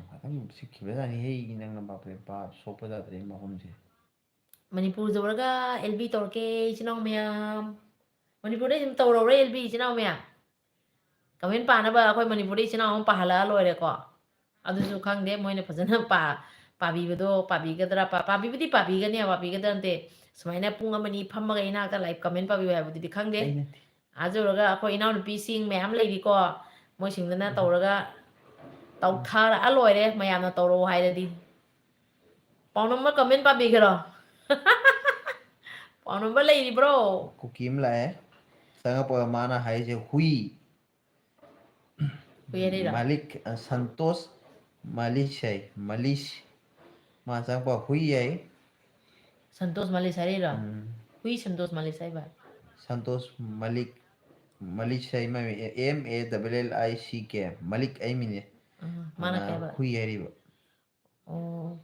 ꯈꯤꯇꯪ ꯁꯤꯛꯈꯤꯕꯖꯥꯅꯤ ꯅꯪꯅ ꯁꯣꯛꯄ ꯖꯥꯗ꯭ꯔꯦ ꯃꯐꯝꯁꯦ ꯃꯅꯤꯄꯨꯔ ꯌꯧꯔꯒ ꯑꯦꯜꯕꯤ ꯇꯧꯔꯛꯀꯦ ꯏꯆꯤꯜ ꯏꯅꯥꯎ ꯃꯌꯥꯝ ꯃꯅꯤꯄꯨꯔꯗꯩ ꯁꯨꯝ ꯇꯧꯔꯛꯎꯔꯦ ꯑꯦꯜꯕꯤ ꯏꯆꯤꯜ ꯏꯅꯥꯎ ꯃꯌꯥꯝ ꯀꯃꯦꯟ ꯄꯥꯅꯕ ꯑꯩꯈꯣꯏ ꯃꯅꯤꯄꯨꯔꯗ ꯏꯆꯤꯜ ꯏꯅꯥꯎ ꯑꯃ ꯄꯥꯍꯜꯂꯛꯑ ꯂꯣꯏꯔꯦꯀꯣ ꯑꯗꯨꯁꯨ ꯈꯪꯗꯦ ꯃꯣꯏꯅ ꯐꯖꯅ ꯄꯥꯕꯤꯕꯗꯣ ꯄꯥꯕꯤꯒꯗ꯭ꯔꯥ ꯄꯥꯕꯤꯕꯨꯗꯤ ꯄꯥꯕꯤꯒꯅꯦꯕ ꯄꯥꯕꯤꯒꯗ꯭ꯔꯥ ꯅꯠꯇꯦ ꯁꯨꯃꯥꯏꯅ ꯄꯨꯡ ꯑꯃꯅꯤ ꯐꯝꯃꯒ ꯏꯅꯥꯛꯇ ꯂꯥꯏꯚ ꯀꯃꯦꯟ ꯄꯥꯕꯤꯌꯨ ꯍꯥꯏꯕꯗꯨꯗꯤ ꯈꯪꯗꯦ ꯑꯩ ꯅꯠꯇꯦ ꯑꯗꯨꯔꯒ ꯑꯩꯈꯣꯏ ꯏꯅꯥꯎꯅꯨꯄꯤꯁꯤꯡ ꯃꯌꯥꯝ ꯂꯩꯔꯤꯀꯣ ꯃꯣꯏꯁꯤꯡꯗꯨꯅ ꯇꯧꯔꯒ ꯇꯧꯊꯔꯛꯑ ꯂꯣꯏꯔꯦ ꯃꯌꯥꯝꯅ ꯇꯧꯔꯛꯑꯣ ꯍꯥꯏꯔꯗꯤ ꯄꯥꯎꯅꯝꯕ ꯀꯃꯦꯟ ꯄꯥꯕꯤꯈ꯭ꯔꯣ ꯄꯥꯎꯅꯝꯕꯔ ꯂꯩꯔꯤꯕ꯭ꯔꯣ ꯀꯨꯀꯤ ꯑꯃ ꯂꯥꯛꯑꯦ ꯆꯪꯉꯛꯄꯒ ꯃꯥꯅ ꯍꯥꯏꯔꯤꯁꯦ ꯍꯨꯏ ꯀꯨꯏꯔꯩꯔꯣ ꯃꯥꯂꯤꯛ ꯁꯟꯇꯣꯁ ꯃꯥꯂꯤꯁ ꯃꯥ ꯆꯪꯉꯛꯄ ꯍꯨꯏ ꯌꯥꯏ Santosh ꯃꯥꯂꯤꯁ ꯍꯥꯏꯔꯛꯏꯔꯣ hui Santosh Malik saiba. Santosh Malik. Malik say MALLICK. Malik ay mine. Mana Ana kaiba. hui hariba. Oh.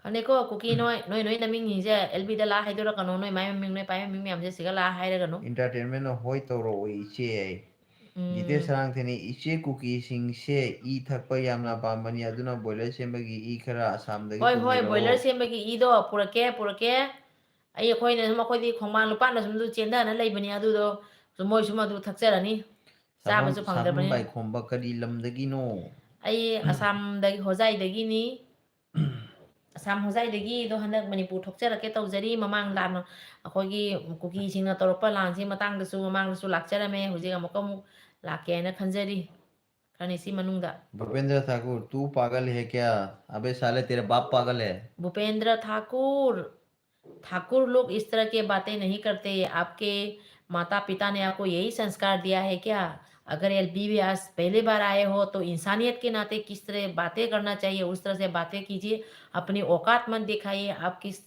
Kane ko cookie noi naming ni je LB da la haidura kano noi mai ming noi pai ming myam je siga la haira kano. Entertainment no hoi toro iche. Jite sarang theni iche cookie sing se I thakpa yamna pambani aduna boiler sembagi I khara asam dagi Hoi hoi boiler pumiro. sembagi ido purake ai khoi ne ma khoi di khongman lupa na sum du chenda na leibani adu do sumoi suma du thakserani chaba su Sabun phangdarbani bai khomba kari lamdagi no. ai asam dagi hojai dagi ni asam hojai dagi do hanak manipur thokcherake tawjari mamang lan akhoi cookie singna torpa lan si matang da su mamang da su lakcherame hojega mokamu लाके ना खंजरी खाने सी मनूंगा भूपेंद्र ठाकुर तू पागल है क्या अबे साले तेरे बाप पागल है भूपेंद्र ठाकुर लोग इस तरह की बातें नहीं करते आपके माता पिता ने आपको यही संस्कार दिया है क्या अगर एलबीवीएस पहली बार आए हो तो इंसानियत के नाते किस तरह बातें करना चाहिए उस तरह से बातें कीजिए अपनी औकात मत दिखाइए आप किस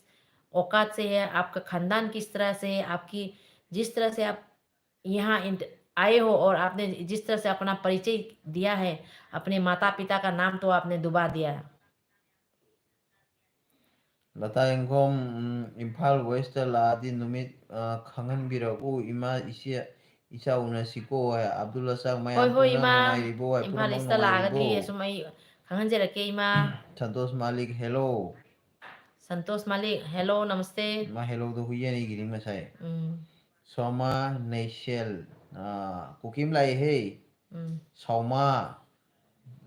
औकात से है आपका खानदान किस तरह से है आपकी जिस तरह से आप यहाँ आए हो और आपने जिस तरह से अपना परिचय दिया है अपने माता पिता का नाम तो आपने डुबा दिया है लता एंगोम इम्फाल वेस्ट लादी नुमित खंगन बिरगु इमा इसे इसा उनसिको है अब्दुल रसाक होय मयाम होय पुना इमा नुंगाइरिबो है इम्फाल पुरमंग ईस्ट नुंगाइरिबो लागदी सुमई खंगनजरके इमा संतोष मालिक हेलो संतोष मालिक हेलो नमस्ते मा हेलो दो हुई नहीं गिरी मसाई सोमा नेशेल कुकिम लाई हे सौमा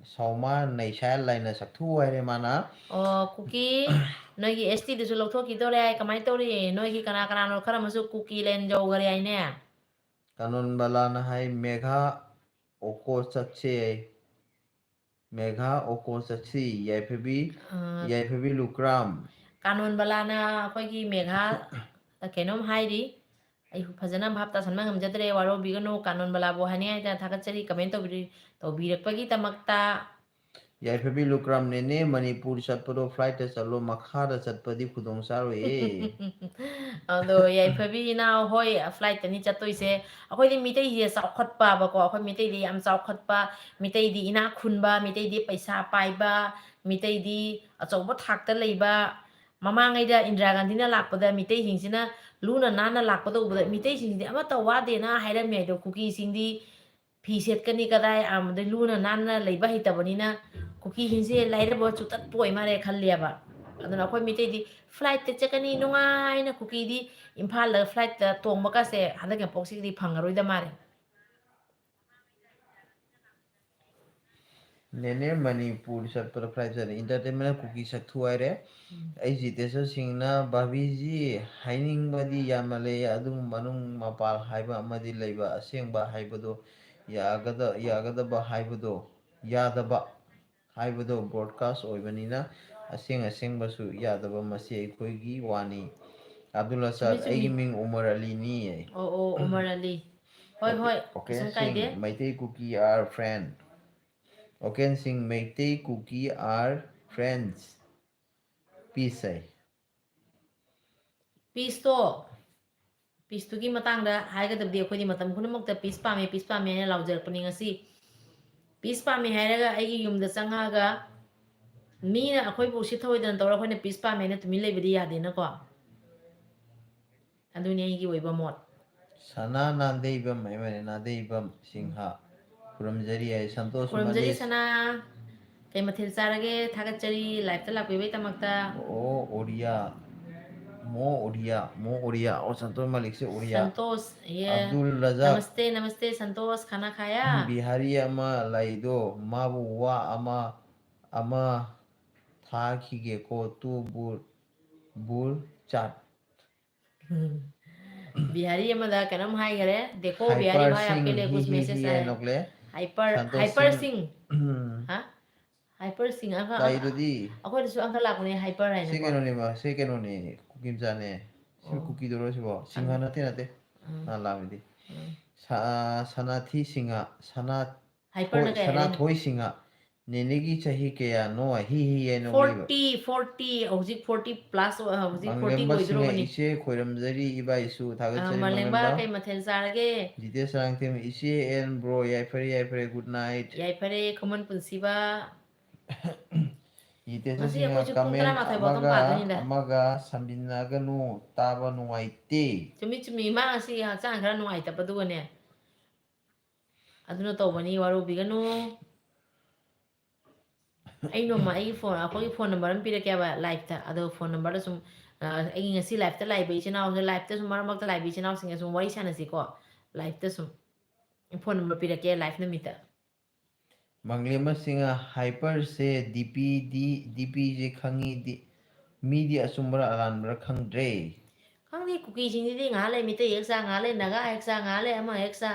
सौमा नेशेल लाइना सक्थु है रे माना कुकी नोगी एसटी दुसु लौथोकिदोरे आइ कमाइ तौरी नोगी कना कना नो खरमसु कुकी लेन जौगरे आइने कानून बलाना है मेघा ओको सच्चे मेघा ओको सच्ची याइफेबी लुक्राम कानून बलाना अखोगी Megha केनोम हाइरी ai fazana bhap ta sanma ngamjadre waro bigano kanon bala bo hani ai thakachari comment to birakpagi tamakta याइफेबी लुक्राम ने मणिपुर चटपदो फ्लाइट चलो मखादा चटपदी खुदोंग सारो ए ado yaiphabi na hoi flight ni chatoi se akhoi di mitai hi chaukhatpa ba ko akhoi mitai di am chaukhatpa mitai di ina khunba mitai di paisa paiba mitai di achauba thakta leiba mamangai da Indira Gandhi na lakpada mitai hingsina luna nana lakpada ubada mitai singdi ama tawa de na hairam me do cookie singdi phi set kani kadai am de luna nana leiba hitabani na cookie hingse lairabo chutat poi mare khalliaba aduna akhoi mitai di flight te chakani nungai na cookie di imphal la flight ta tongba ka se handa ke poksi di phangaroi da mare नेने मणिपुर चटपदो flight चले entertainment Kuki सक्थु आइरे ai jiteso singna babiji haining badi yamale adum manung mapal haiba amadi leiba asengba haibado yagada ba haibado yadaba haibado broadcast oibanina aseng basu yadaba masi aikoigi wani abdullah chumi sad chumi aigi ming umar ali ni o Umar Ali hoi hoi okay sum kai sing de maitei cookie are friend okay sing maitei cookie are friends peace hai peace to gi matang da haiga dabdi akhoi di matam khunamok ta peace pame na laujarpani ngasi peace pame hairaga aigi yumda changaga मीना अखोई बु सिथोइदन तौर अखोइना piece पामे न तुमि लेबदि यादे न को अदुनि आइगी ओइबा मोट sana nadeibam emane nadeibam singha kuramjari ai santosh खुरमजरी males सना कई मथिल चारगे थागचरी लाइफ ता लापिबै तमक्ता o oria o santosh malik se oria संतोष ये abdul razak नमस्ते संतोष खाना खाया bihari ama laido mabu wa ama tha khige ko tu bur chat Bihari मदा कनम हाय करे देखो Bihari hyper भाई sing आपके लिए कुछ hi मैसेज आया है nokle santosh hyper sing Singh हाँ हाइपर सिंह laido di अखोइ दसु अंकल लापने हाइपर है se keno ni ma se keno ni kukim jane si cookie doro sibo singha nate na lamidi sanathi singa hyper न sana thoi singa Nenegi chahi kaya no hi eno liba. 40 hꯧꯖꯤꯛ 40 plus hꯧꯖꯤꯛ 40 Manglemba singa ꯑꯣꯏꯗ꯭ꯔꯣꯕꯅꯤ ise khoiramjari iba isu thagatsari ꯃꯥꯂꯦꯝꯕ manglemba. ꯀꯩ ꯃꯊꯦꯜ ꯆꯥꯔꯒꯦ Jite sarangtem ise and bro yai fare good night. ꯌꯥꯏꯐꯔꯦ Khuman ꯄꯨꯟꯁꯤꯕ Jite ꯉꯁꯤ singa ꯑꯩꯈꯣꯏꯁꯨ ꯄꯨꯡ comment 12 ꯐꯥꯎꯇꯪ ꯄꯥꯗꯣꯏꯅꯤꯗ amaga sambinnaganu taba nungaite. ꯆꯨꯝꯃꯤ ꯆꯨꯝꯃꯤ ꯃꯥ ꯉꯁꯤ ꯍꯛꯆꯥꯡ ꯈꯔ ꯅꯨꯡꯉꯥꯏꯇꯕꯗꯨꯒꯅꯦ ꯑꯗꯨꯅ ꯇꯧꯕꯅꯤ ꯋꯥꯔꯧꯕꯤꯒꯅꯨ ꯑꯩ ꯅꯣꯡꯃ ꯑꯩꯈꯣꯏꯒꯤ ꯐꯣꯟ ꯅꯝꯕꯔ ꯑꯃ ꯄꯤꯔꯛꯀꯦꯕ ꯂꯥꯏꯐꯇ ꯑꯗꯣ ꯐꯣꯟ ꯅꯝꯕꯔꯗ ꯁꯨꯝ ꯑꯩꯒꯤ ꯉꯁꯤ ꯂꯥꯏꯐꯇ ꯂꯥꯛꯏꯕ ꯏꯆꯤꯜ ꯏꯅꯥꯎꯁꯦ ꯂꯥꯏꯐꯇ ꯁꯨꯝ ꯃꯔꯛ ꯃꯔꯛꯇ ꯂꯥꯛꯏꯕ ꯏꯆꯤꯜ ꯏꯅꯥꯎꯁꯤꯡꯒ ꯁꯨꯝ ꯋꯥꯔꯤ ꯁꯥꯟꯅꯁꯤꯀꯣ ꯂꯥꯏꯐꯇ ꯁꯨꯝ ꯐꯣꯟ ꯅꯝꯕꯔ ꯄꯤꯔꯛꯀꯦ ꯂꯥꯏꯐ ꯅꯨꯃꯤꯠꯇ Manglemba singa hyper se DP je khangi midi asumbra alanbra khangdre. ꯈꯪꯗꯦ ꯀꯨꯀꯤꯁꯤꯡꯁꯤꯗꯤ ꯉꯥꯏꯍꯥꯛ ꯂꯩ ꯃꯤꯇꯩ ꯍꯦꯛ ꯆꯥ ꯉꯥꯏꯍꯥꯛ ꯂꯩ ꯅꯥꯒꯥ ꯍꯦꯛ ꯆꯥ ꯉꯥꯏꯍꯥꯛ ꯂꯩ ꯑꯃ ꯍꯦꯛ ꯆꯥ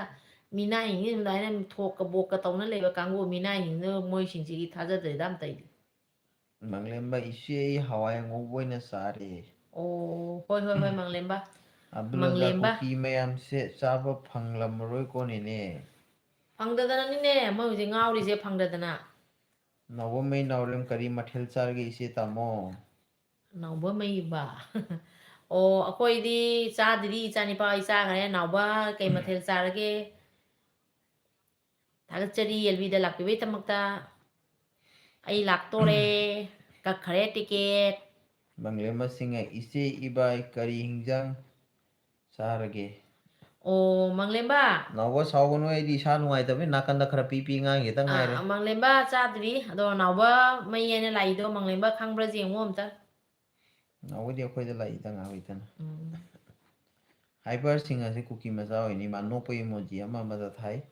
ꯃꯤꯅꯥꯏꯁꯤꯡꯁꯤ ꯑꯗꯨꯃꯥꯏꯅ ꯊꯣꯛꯀ ꯕꯣꯛꯀ ꯇꯧꯅ ꯂꯩꯕ ꯀꯥꯡꯕꯨ ꯃꯤꯅꯥꯏꯁꯤꯡꯗꯨ ꯃꯣꯏꯁꯤꯡꯁꯤꯒꯤ ꯊꯥꯖꯗ꯭ꯔꯦꯗ ꯑꯝꯇ ꯑꯩꯗꯤ Manglemba ise hawai ngoboina sare. ꯑꯣ ꯍꯣꯏ ꯍꯣꯏ ꯍꯣꯏ ꯃꯪꯂꯦꯝꯕ Abdulazak ꯃꯪꯂꯦꯝꯕ kuki mayam se chaba phanglamroi ko nene. ꯐꯪꯗꯗꯅꯅꯤꯅꯦ ꯃꯣꯏ ꯍꯧꯖꯤꯛ ꯉꯥꯎꯔꯤꯁꯦ ꯐꯪꯗꯗꯅ Navamai naurem kari mathel charge ise tamo. ꯅꯥꯎꯕ ꯃꯩꯕ ꯑꯣ ꯑꯩꯈꯣꯏꯗꯤ ꯆꯥꯗ꯭ꯔꯤ ꯏꯆꯥꯅꯤꯄꯥ ꯑꯩ ꯆꯥꯈ꯭ꯔꯦ ꯅꯥꯎꯕ ꯀꯩ ꯃꯊꯦꯜ ꯆꯥꯔꯒꯦ ꯊꯥꯒꯠꯆꯔꯤ ꯑꯦꯜꯕꯤꯗ ꯂꯥꯛꯄꯤꯕꯩꯗꯃꯛꯇ ꯑꯩ ꯂꯥꯛꯇꯣꯔꯦ ꯀꯛꯈꯔꯦ ticket Manglemba singa ise ibai kari hingjang sarage. ꯑꯣ ꯃꯪꯂꯦꯝꯕ Nawa sawganu aidi isa nungaitabni nakanda khara pipi ngang gitang ngaire. ꯃꯪꯂꯦꯝꯕ ꯆꯥꯗ꯭ꯔꯤ ꯑꯗꯣ ꯅꯥꯎꯕ ꯃꯩ ꯍꯥꯏꯅ ꯂꯥꯛꯏꯗꯣ ꯃꯪꯂꯦꯝꯕ ꯈꯪꯕ꯭ꯔꯥ ꯌꯦꯡꯉꯣ ꯑꯝꯇ Nawadi akhoi da lai tang awitan. ꯎꯝ Hyper singa se kuki macha hoini ma nokpa emoji ama amada thai.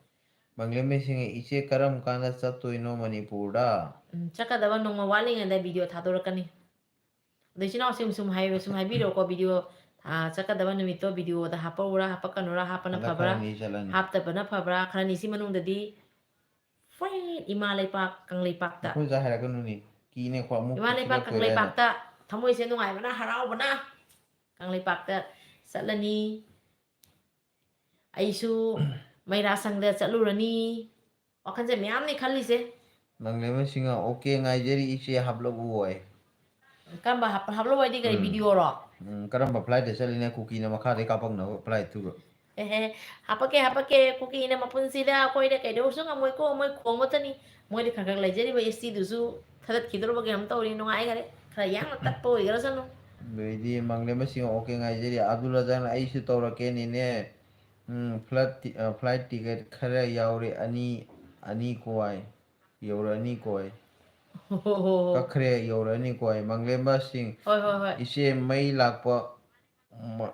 Manglemba singa ise karam kanda chattoino Manipurda. ꯆꯠꯀꯗꯕ ꯅꯣꯡꯃ ꯋꯥꯠꯂꯤꯉꯩꯗ ꯚꯤꯗꯤꯑꯣ ꯊꯥꯗꯣꯔꯛꯀꯅꯤ ꯑꯗꯣ ꯏꯆꯤꯜ ꯏꯅꯥꯎꯁꯤꯡ ꯁꯨꯝ ꯍꯥꯏꯕꯤꯔꯛꯑꯣꯀꯣ ꯚꯤꯗꯤꯑꯣ ꯆꯠꯀꯗꯕ ꯅꯨꯃꯤꯠꯇꯣ ꯚꯤꯗꯤꯑꯣꯗ ꯍꯥꯞꯄꯛꯎꯔꯥ ꯍꯥꯞꯄꯛꯀꯅꯨꯔꯥ ꯍꯥꯞꯄꯅ Hada ꯐꯕ꯭ꯔꯥ kharani chalani. ꯍꯥꯞꯇꯕꯅ ꯐꯕ꯭ꯔꯥ ꯈꯔꯅꯤꯁꯤ ꯃꯅꯨꯡꯗꯗꯤ ꯐ꯭ꯔꯦꯠ ꯏꯃꯥ ꯂꯩꯄꯥꯛ ꯀꯪꯂꯩꯄꯥꯛꯇ Akhoi ja haraganuni. Kine kwa muk ꯏꯃꯥ ꯂꯩꯄꯥꯛ puchilak toirane. ꯀꯪꯂꯩꯄꯥꯛꯇ ꯊꯃꯣꯏꯁꯦ ꯅꯨꯡꯉꯥꯏꯕꯅ ꯍꯔꯥꯎꯕꯅ ꯀꯪꯂꯩꯄꯥꯛꯇ ꯆꯠꯂꯅꯤ ꯑꯩꯁꯨ ꯃꯩꯔꯥ ꯁꯪꯗ ꯆꯠꯂꯨꯔꯅꯤ ꯋꯥꯈꯟꯁꯦ ꯃꯌꯥꯝꯅꯤ ꯈꯜꯂꯤꯁꯦ Manglemba singa okay ngaijeri ise hablabu oi. ꯀꯔꯝꯕ ꯍꯥꯞꯂꯣ ꯍꯥꯏꯗꯤ ꯀꯔꯤ ꯚꯤꯗꯤꯑꯣꯔꯣ Karamba flight da chaline kuki na makha de kapak na flight tu. ꯑꯦꯍꯦ ꯍꯥꯄꯛꯀꯦ ꯍꯥꯄꯛꯀꯦ ꯀꯨꯀꯤꯅ ꯃꯄꯨꯟꯁꯤꯗ ꯑꯩꯈꯣꯏꯗ ꯀꯩꯗꯧꯁꯨ ꯉꯝꯃꯣꯏꯀꯣ ꯃꯣꯏ ꯈꯣꯡꯉꯇꯅꯤ ꯃꯣꯏꯗꯤ ꯈꯔ ꯈꯔ ꯂꯩꯖꯔꯤꯕ ꯑꯦꯁꯇꯤꯗꯨꯁꯨ ꯊꯥꯗꯠꯈꯤꯗꯧꯔꯕ ꯀꯩꯅꯣꯝ ꯇꯧꯔꯤ ꯅꯨꯡꯉꯥꯏꯈꯔꯦ ꯈꯔ ꯌꯥꯡꯅ ꯇꯠꯄ ꯑꯣꯏꯒ꯭ꯔꯁꯅꯨ Beidi Manglemba singa okay ngaijeri Abdulazak aisu taurake nine. Flight ticket khara yaure ani koi. Yaure ani koi. ꯍꯣ ꯍꯣ ꯍꯣ Kakhre yaure ani koi. Manglemba sing ꯍꯣꯏ ꯍꯣꯏ ꯍꯣꯏ ise mai lakpa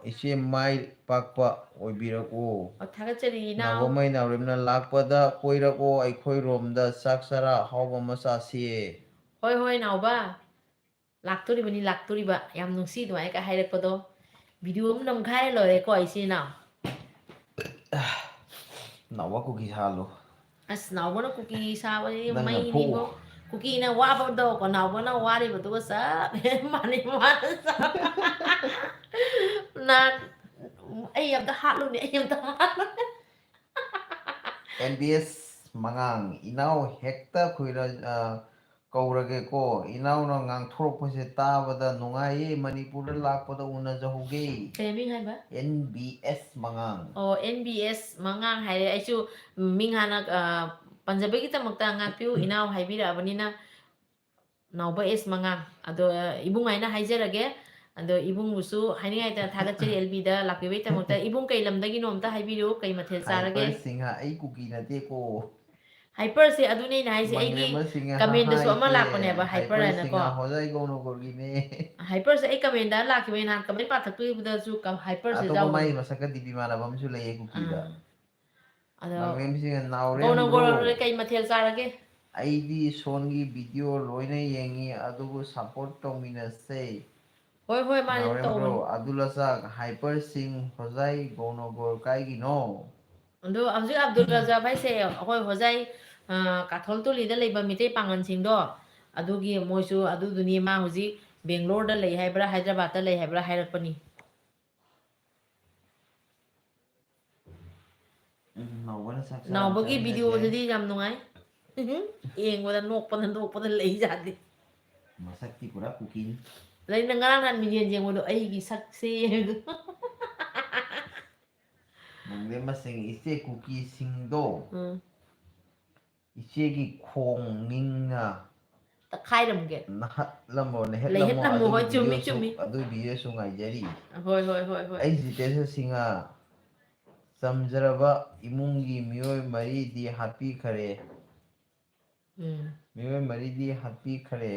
ise mai pakpa oibirako. ꯊꯥꯒꯠꯆꯔꯤ ꯏꯅꯥꯎ Navamai nauremna lakpada koirako aikhoi romda chak chara hauba ma chasiye. ꯍꯣꯏ ꯍꯣꯏ ꯅꯥꯎꯕ ꯂꯥꯛꯇꯣꯔꯤꯕꯅꯤ ꯂꯥꯛꯇꯣꯔꯤꯕ ꯌꯥꯝ ꯅꯨꯡꯁꯤ ꯑꯗꯨꯃꯥꯏꯅꯒ ꯍꯥꯏꯔꯛꯄꯗꯣ ꯚꯤꯗꯤꯑꯣ ꯑꯃ ꯅꯝꯈꯥꯏꯔ ꯂꯣꯏꯔꯦꯀꯣ ꯏꯆꯤꯜ ꯏꯅꯥꯎ Nawa kuki halo. ꯑꯁ ꯅꯥꯎꯕꯅ ꯀꯨꯀꯤ ꯁꯥꯕꯁꯤꯗꯤ Nangna ꯃꯩꯅꯤꯕꯣ pho. ꯀꯨꯀꯤꯅ ꯋꯥꯕꯗꯣ ꯅꯥꯎꯕꯅ ꯋꯥꯔꯤꯕꯗꯨꯒ ꯆꯞ ꯃꯥꯟꯅꯩ ꯃꯥꯅ ꯅꯍꯥꯟ ꯑꯩ ꯑꯝꯇ ꯍꯥꯠꯂꯨꯅꯦ ꯑꯩ ꯑꯝꯇ ꯍꯥꯠꯂꯨꯅꯦ NBS mangang inau hekta khuira kaurage ko inau na ngangthorokpase tabada nungai Manipurda lakpada unajahouge. ꯀꯩ ꯃꯤꯡ ꯍꯥꯏꯕ NBS mangang. ꯑꯣ NBS ꯃꯉꯥꯡ ꯍꯥꯏꯔꯦ ꯑꯩꯁꯨ ꯃꯤꯡ ꯍꯥꯟꯅ ꯄꯟꯖꯕꯒꯤꯗꯃꯛꯇ ꯉꯥꯛꯄꯤꯌꯨ ꯏꯅꯥꯎ ꯍꯥꯏꯕꯤꯔꯛꯑꯕꯅꯤ나 ꯅꯥꯎꯕ ꯑꯦꯁ ꯃꯉꯥꯡ ꯑꯗꯣ ꯏꯕꯨꯡ ꯍꯥꯏꯅ ꯍꯥꯏꯖꯔꯒꯦ ꯑꯗꯣ ꯏꯕꯨꯡꯕꯨꯁꯨ ꯍꯥꯏꯅꯤꯡꯉꯥꯏꯇ ꯊꯥꯒꯠꯆꯔꯤ ꯑꯦꯜꯕꯤꯗ ꯂꯥꯛꯄꯤꯕꯒꯤꯗꯃꯛꯇ ꯏꯕꯨꯡ ꯀꯩ ꯂꯝꯗꯒꯤꯅꯣ ꯑꯝꯇ ꯍꯥꯏꯕꯤꯔꯨ ꯀꯩ ꯃꯊꯦꯜ ꯆꯥꯔꯒꯦ Hyper singha ai kuki nate ko. ꯍꯥꯏꯄꯔꯁꯦ ꯑꯗꯨꯅꯦ ꯑꯩꯅ ꯍꯥꯏꯁꯦ ꯑꯩꯒꯤ Mangrema singha ha ꯀꯃꯦꯟꯗꯁꯨ hai ꯑꯃ ke. ꯂꯥꯛꯄꯅꯦꯕ ꯍꯥꯏꯄꯔ Hyper ꯍꯥꯏꯅꯀꯣ singha hojai gono gorgine. ꯍꯥꯏꯄꯔꯁꯦ ꯑꯩ ꯀꯃꯦꯟꯗ ꯂꯥꯛꯈꯤꯕ ꯅꯍꯥꯟ ꯀꯃꯦꯟ ꯄꯥꯊꯛꯄꯤꯕꯗꯁꯨ ꯍꯥꯏꯄꯔꯁꯦ Atopa mai ꯌꯥꯎꯕꯅꯤ masaka dipi manabamsu laye kuki da. ꯑꯗꯣ Manglem singa naurem ꯒꯧꯅ bro. ꯒꯣꯔ ꯀꯩ ꯃꯊꯦꯜ ꯆꯥꯔꯒꯦ ꯑꯩꯗꯤ ꯁꯣꯟꯒꯤ ꯚꯤꯗꯤꯑꯣ ꯂꯣꯏꯅ ꯌꯦꯡꯉꯤ ꯑꯗꯨꯕꯨ ꯁꯞꯄꯣꯔꯠ ꯇꯧꯃꯤꯟꯅꯁꯦ ꯍꯣꯏ ꯍꯣꯏ ꯃꯥꯅꯦ ꯅꯥꯎꯔꯦꯝꯕ꯭ꯔꯣ ꯇꯧꯕꯅꯤ ꯑꯕꯗꯨꯜꯂꯆꯥꯛ ꯍꯥꯏꯄꯔ ꯁꯤꯡ ꯍꯣꯖꯥꯏ ꯒꯧꯅꯒꯣꯔ ꯀꯥꯏꯒꯤꯅꯣ ꯑꯗꯣ ꯍꯧꯖꯤꯛ ꯑꯕꯗꯨꯜ ꯔꯖꯥꯕ ꯍꯥꯏꯁꯦ ꯑꯩꯈꯣꯏ ꯍꯣꯖꯥꯏ ꯀꯥꯊꯣꯜ ꯇꯣꯂꯤꯗ ꯂꯩꯕ ꯃꯤꯇꯩ ꯄꯥꯡꯒꯜꯁꯤꯡꯗꯣ ꯑꯗꯨꯒꯤ ꯃꯣꯏꯁꯨ ꯑꯗꯨꯗꯨꯅꯤ ꯃꯥ ꯍꯧꯖꯤꯛ ꯕꯦꯡꯒ꯭ꯂꯣꯔꯗ ꯂꯩ ꯍꯥꯏꯕ꯭ꯔꯥ ꯍꯥꯏꯗ꯭ꯔꯕꯥꯠꯇ ꯂꯩ ꯍꯥꯏꯕ꯭ꯔꯥ ꯍꯥꯏꯔꯛꯄꯅꯤ ꯅꯥꯎꯕꯅ ꯆꯥꯛ ꯆꯥꯔꯝ ꯅꯥꯎꯕꯒꯤ ꯆꯥꯃꯤꯟꯅꯁꯦ ꯚꯤꯗꯤꯑꯣꯗꯨꯗꯤ ꯌꯥꯝ ꯅꯨꯡꯉꯥꯏ ꯌꯦꯡꯕꯗ ꯅꯣꯛꯄꯗ ꯂꯩ ꯖꯥꯠꯅꯤ Masakti pura cooking. ꯂꯩꯅ ꯉꯔꯥꯡ ꯅꯍꯥꯟ ꯃꯤꯡꯖꯦꯜ ꯌꯦꯡꯕꯗꯣ ꯑꯩꯒꯤ ꯁꯛꯁꯦ ꯍꯥꯏꯕꯗꯣ Mangle masing ise cookie singdo. ꯎꯝ Isegi khongingna ꯇꯛꯈꯥꯏꯔꯝꯒꯦ nahatlamo nehetlamo ꯂꯩꯍꯠꯂꯝꯃꯣ adu ꯍꯣꯏ video ꯆꯨꯝꯃꯤ su ꯆꯨꯝꯃꯤ adu video su ngaijari. ꯍꯣꯏ ꯍꯣꯏ ꯍꯣꯏ ꯍꯣꯏ Ai jitesa singa samjaraba imungi miyoi maridi happy khare. ꯎꯝ Miyoi maridi happy khare.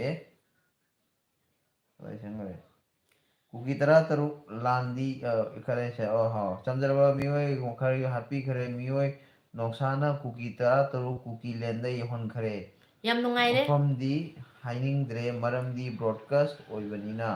Lai sangare. Kuki tara taru landi khare se oh ha samjaraba miyoi khare happy khare miyoi noksana kuki tara taru kuki lenda yehon khare. ꯌꯥꯝ ꯅꯨꯡꯉꯥꯏꯔꯦ ꯃꯐꯝꯗꯤ ꯍꯥꯏꯅꯤꯡꯗ꯭ꯔꯦ ꯃꯔꯝꯗꯤ broadcast ꯑꯣꯏꯕꯅꯤꯅ